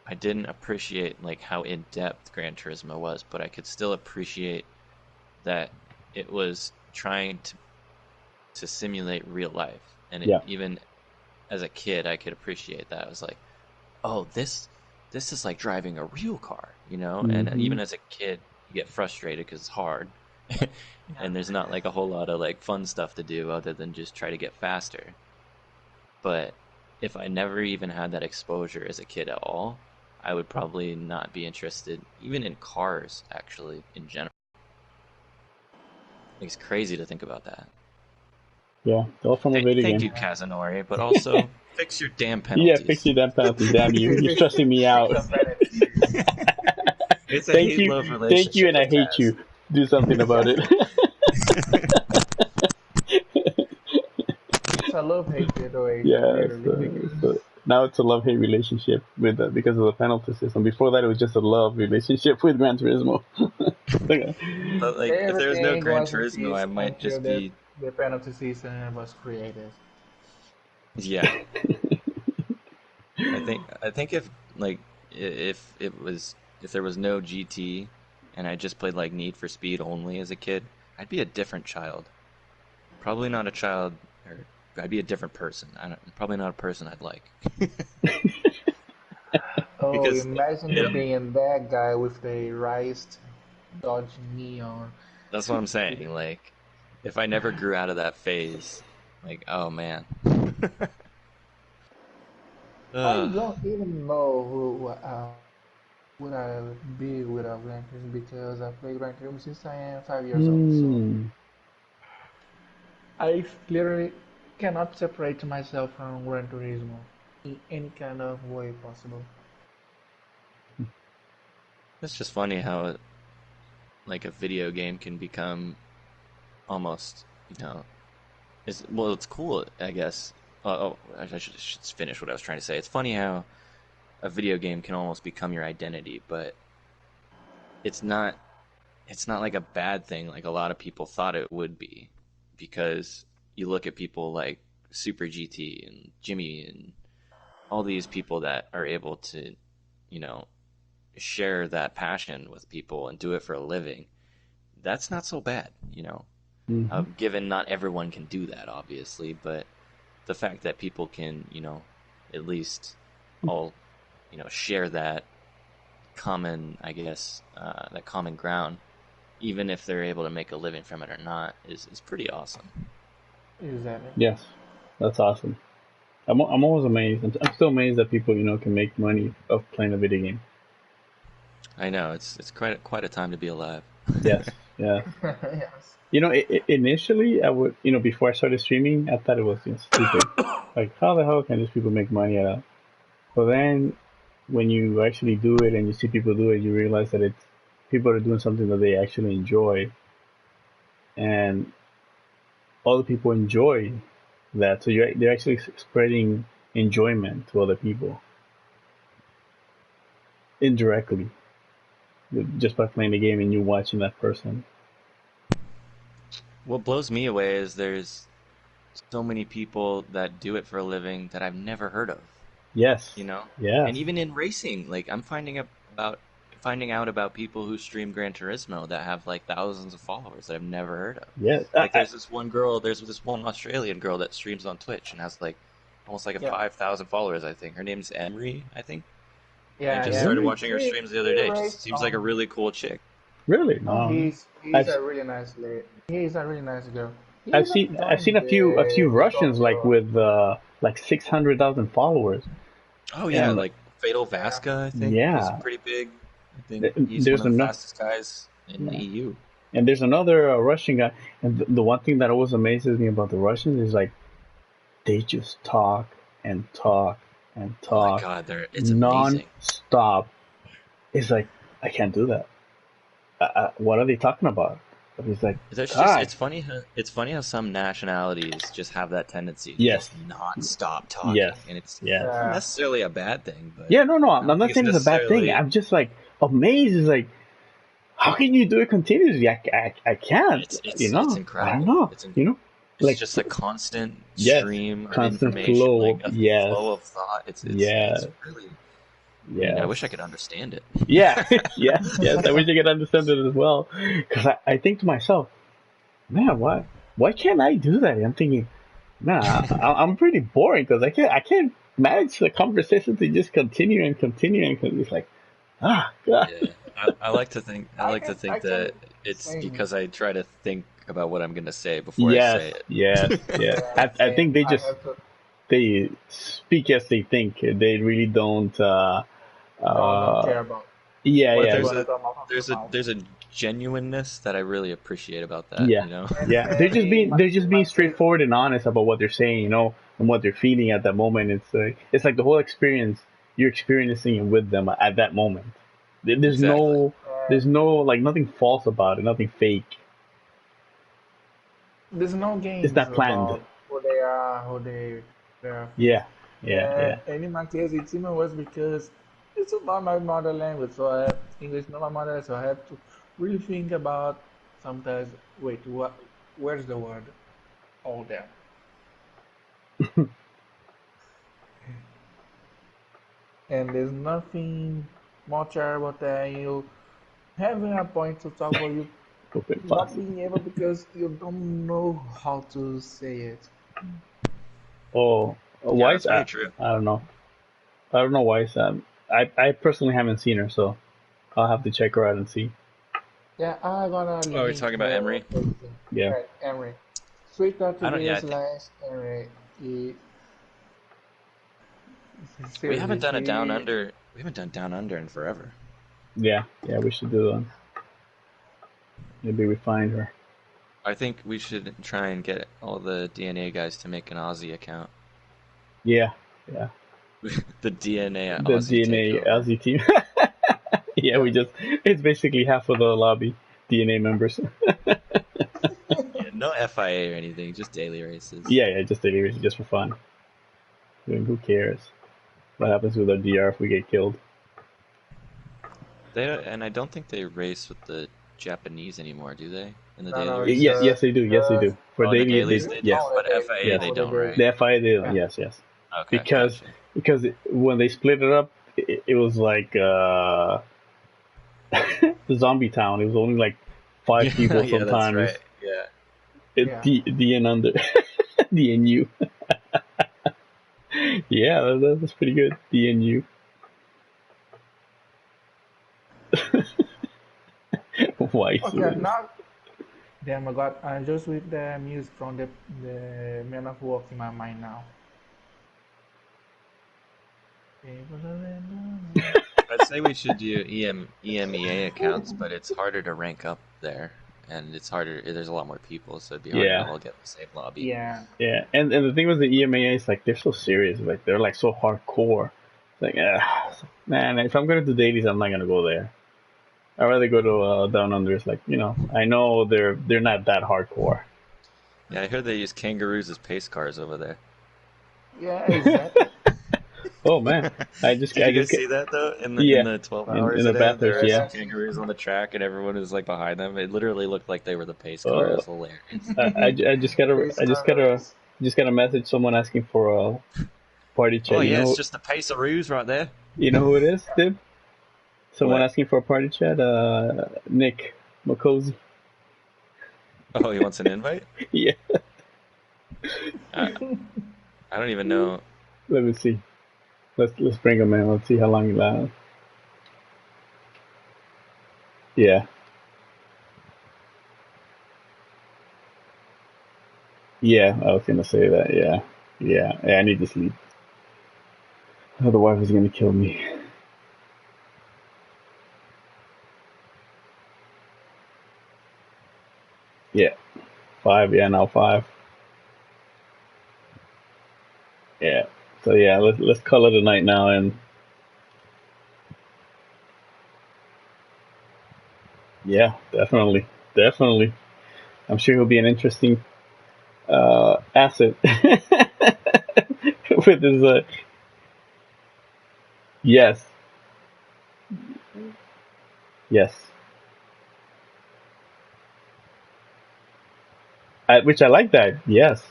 I didn't appreciate like how in depth Gran Turismo was, but I could still appreciate that it was trying to simulate real life, and Yeah. even as a kid, I could appreciate that. I was like, oh, this is like driving a real car, you know? And Hmm. even as a kid, you get frustrated because it's hard. And there's not like a whole lot of like fun stuff to do other than just try to get faster. But if I never even had that exposure as a kid at all, I would probably not be interested even in cars actually in general. It's crazy to think about that. Yeah, all from a video Thank game. you, Kazunori, but also fix your damn Yeah, penalties. fix your damn penalties. Damn you! You're stressing me out. It's a Thank you, hate-love relationship. thank you, and I with hate Kaz. you. Do something about it. It's a love-hate situation, Yeah, literally. so now it's a love-hate relationship with because of the penalty system. Before that, it was just a love relationship with Gran Turismo. But like, if there was no Everything Gran was in Turismo, I peace might until just be the penalty season was created. yeah. I think if like if there was no GT and I just played like Need for Speed only as a kid, I'd be a different child. Probably not a child, or I'd be a different person. Probably not a person I'd like. Oh, Because imagine you being that guy with the raised Dodge Neon. that's what I'm saying. Like, if I never grew out of that phase, like, oh man. I Ugh. don't even know who would I be without Gran Turismo because I play Gran Turismo since I am 5 years old. So Hmm. I literally cannot separate myself from Gran Turismo in any kind of way possible. It's just funny how like a video game can become almost, it's cool, I guess. I should finish what I was trying to say. It's funny how a video game can almost become your identity, but it's not. It's not like a bad thing, like a lot of people thought it would be, because you look at people like Super GT and Jimmy and all these people that are able to, you know, share that passion with people and do it for a living. That's not so bad, you know. Hmm. Given not everyone can do that, obviously, but the fact that people can, at least all, share that common, I guess, that common ground, even if they're able to make a living from it or not, is pretty awesome. Exactly. Yes, that's awesome. I'm always amazed. I'm still amazed that people can make money of playing a video game. I know it's quite a time to be alive. Yes, yeah. Yes. Initially, I would, before I started streaming, I thought it was stupid. Like, how the hell can these people make money at it? But then, when you actually do it and you see people do it, you realize that people are doing something that they actually enjoy, and other people enjoy that. So they're actually spreading enjoyment to other people indirectly, just by playing the game and you watching that person. What blows me away is there's so many people that do it for a living that I've never heard of. Yes. You know? Yeah. And even in racing, like I'm finding out about finding out about people who stream Gran Turismo that have like thousands of followers that I've never heard of. Yeah. Like there's this one Australian girl that streams on Twitch and has like almost like 5,000 followers, I think. Her name's Emery, I think. Yeah, I just started watching her streams the other day. Just seems like a really cool chick. Really? No, he's a really nice lady. He's a really nice girl. I've seen a few Russians like with like 600,000 followers. Oh yeah, like Fatal Vasca, I think. Yeah, is pretty big. I think he's one of the fastest guys in the EU. And there's another Russian guy, and the one thing that always amazes me about the Russians is like they just talk and talk and talk. Oh my God, it's amazing. Non-stop. It's like I can't do that. What are they talking about? But it's like it's funny how some nationalities just have that tendency to just not stop talking. Yes. And it's not necessarily a bad thing, but no, I'm not saying it's a bad thing. I'm just like amazed. It's like, how can you do it continuously? I can't. It's incredible. I don't know. It's like just a constant stream of information, flow, like a flow of thought. It's really. Yeah, I mean, I wish I could understand it. Yeah, yes. I wish I could understand it as well. Because I think to myself, man, why can't I do that? I'm thinking, nah, I'm pretty boring because I can't manage the conversation to just continue. It's like, God. Yeah, I like to think that it's because I try to think about what I'm going to say before I say it. Yeah. I think they speak as they think. They really don't care about. There's a genuineness that I really appreciate about that. Yeah, They're just being straightforward and honest about what they're saying, and what they're feeling at that moment. It's like the whole experience you're experiencing it with them at that moment. There's no like nothing false about it, nothing fake. There's no game. It's not planned. Who they are, Yeah. And in my case, it's even worse because it's not my mother language, so English not my mother language, so I have to really think about sometimes. Wait, where's the word? All there. And there's nothing more terrible than you having a point to talk about you not being able because you don't know how to say it. Oh, why is that? True. I don't know why is that. I personally haven't seen her, so I'll have to check her out and see. Yeah, I'm gonna. Oh, are you talking about Emery? Yeah. Right, Emery. Sweet Emery. We haven't done a down under. We haven't done down under in forever. Yeah, we should do one. Maybe we find her. I think we should try and get all the DNA guys to make an Aussie account. Yeah. The DNA Aussie team. Yeah, it's basically half of the lobby DNA members. No FIA or anything, just daily races. Yeah, just daily races, just for fun. I mean, who cares? What happens with our DR if we get killed? And I don't think they race with the Japanese anymore, do they? In the No, daily no, races? Yes, they do. For dailies, yes. But FIA they don't, right? The FIA they don't. Yes. Okay, because when they split it up, it was like the zombie town. It was only like 5 people sometimes. That's right. D and under, DNU. Yeah, that's pretty good. DNU. Why? Okay, now. Damn, I got just with the music from the Man of War in my mind now. I'd say we should do EMEA accounts, but it's harder to rank up there, and it's harder. There's a lot more people, so it'd be hard to all get the same lobby. Yeah. And the thing with the EMEA is like they're so serious, like they're like so hardcore. It's like, man, if I'm gonna do dailies, I'm not gonna go there. I'd rather go to Down Under. It's like, I know they're not that hardcore. Yeah, I heard they use kangaroos as pace cars over there. Yeah, exactly. Oh man, Did you guys see that though? In the 12 hours in the Bathurst, there were some kangaroos on the track, and everyone was like behind them. It literally looked like they were the pace car. It was hilarious. I just got a message. Someone asking for a party chat. Oh yeah, it's just the pace-aroos right there. You know who it is, dude? Someone What? asking for a party chat. Nick McCosey. Oh, he wants an invite? Yeah. I don't even know. Let me see. Let's bring him in. Let's see how long he lasts. Yeah. Yeah, I was gonna say that. Yeah. Yeah. I need to sleep. Oh, the wife is gonna kill me. Yeah. 5. Yeah, now 5. Yeah. So yeah, let's call it a night now, and yeah, definitely. I'm sure he'll be an interesting asset with his. Yes, yes. Which I like that. Yes.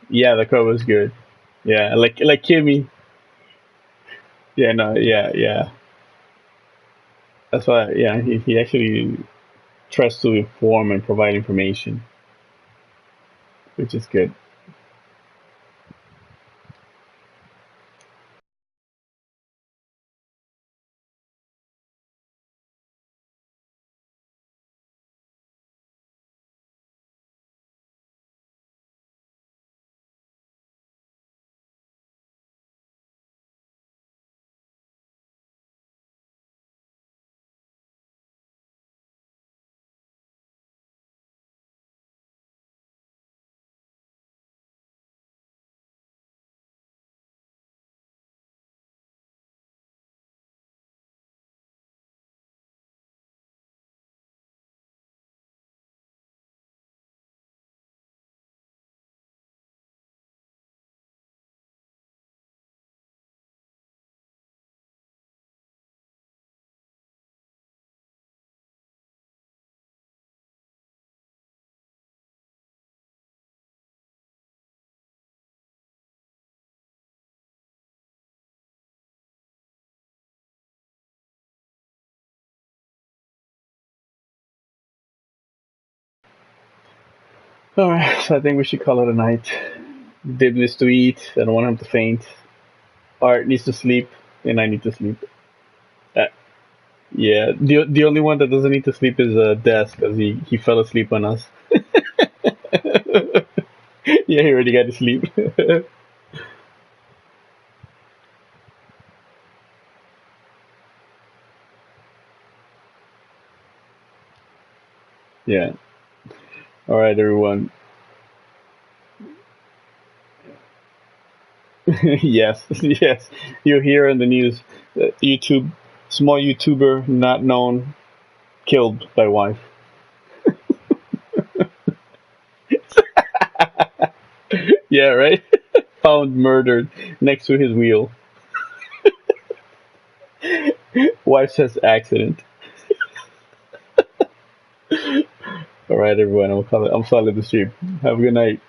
Yeah, the car was good. Yeah, like Kimmy. Yeah, no, yeah. That's why. Yeah, he actually tries to inform and provide information, which is good. All right, so I think we should call it a night. Dib needs to eat. I don't want him to faint. Art needs to sleep, and I need to sleep. Uh, yeah, the only one that doesn't need to sleep is Des, because he fell asleep on us. Yeah, he already got to sleep. Yeah. All right, everyone. Yes, yes. You hear in the news, YouTube, small YouTuber not known killed by wife. Yeah, right. Found murdered next to his wheel. Wife says accident. All right, everyone. I'm calling the stream. Have a good night.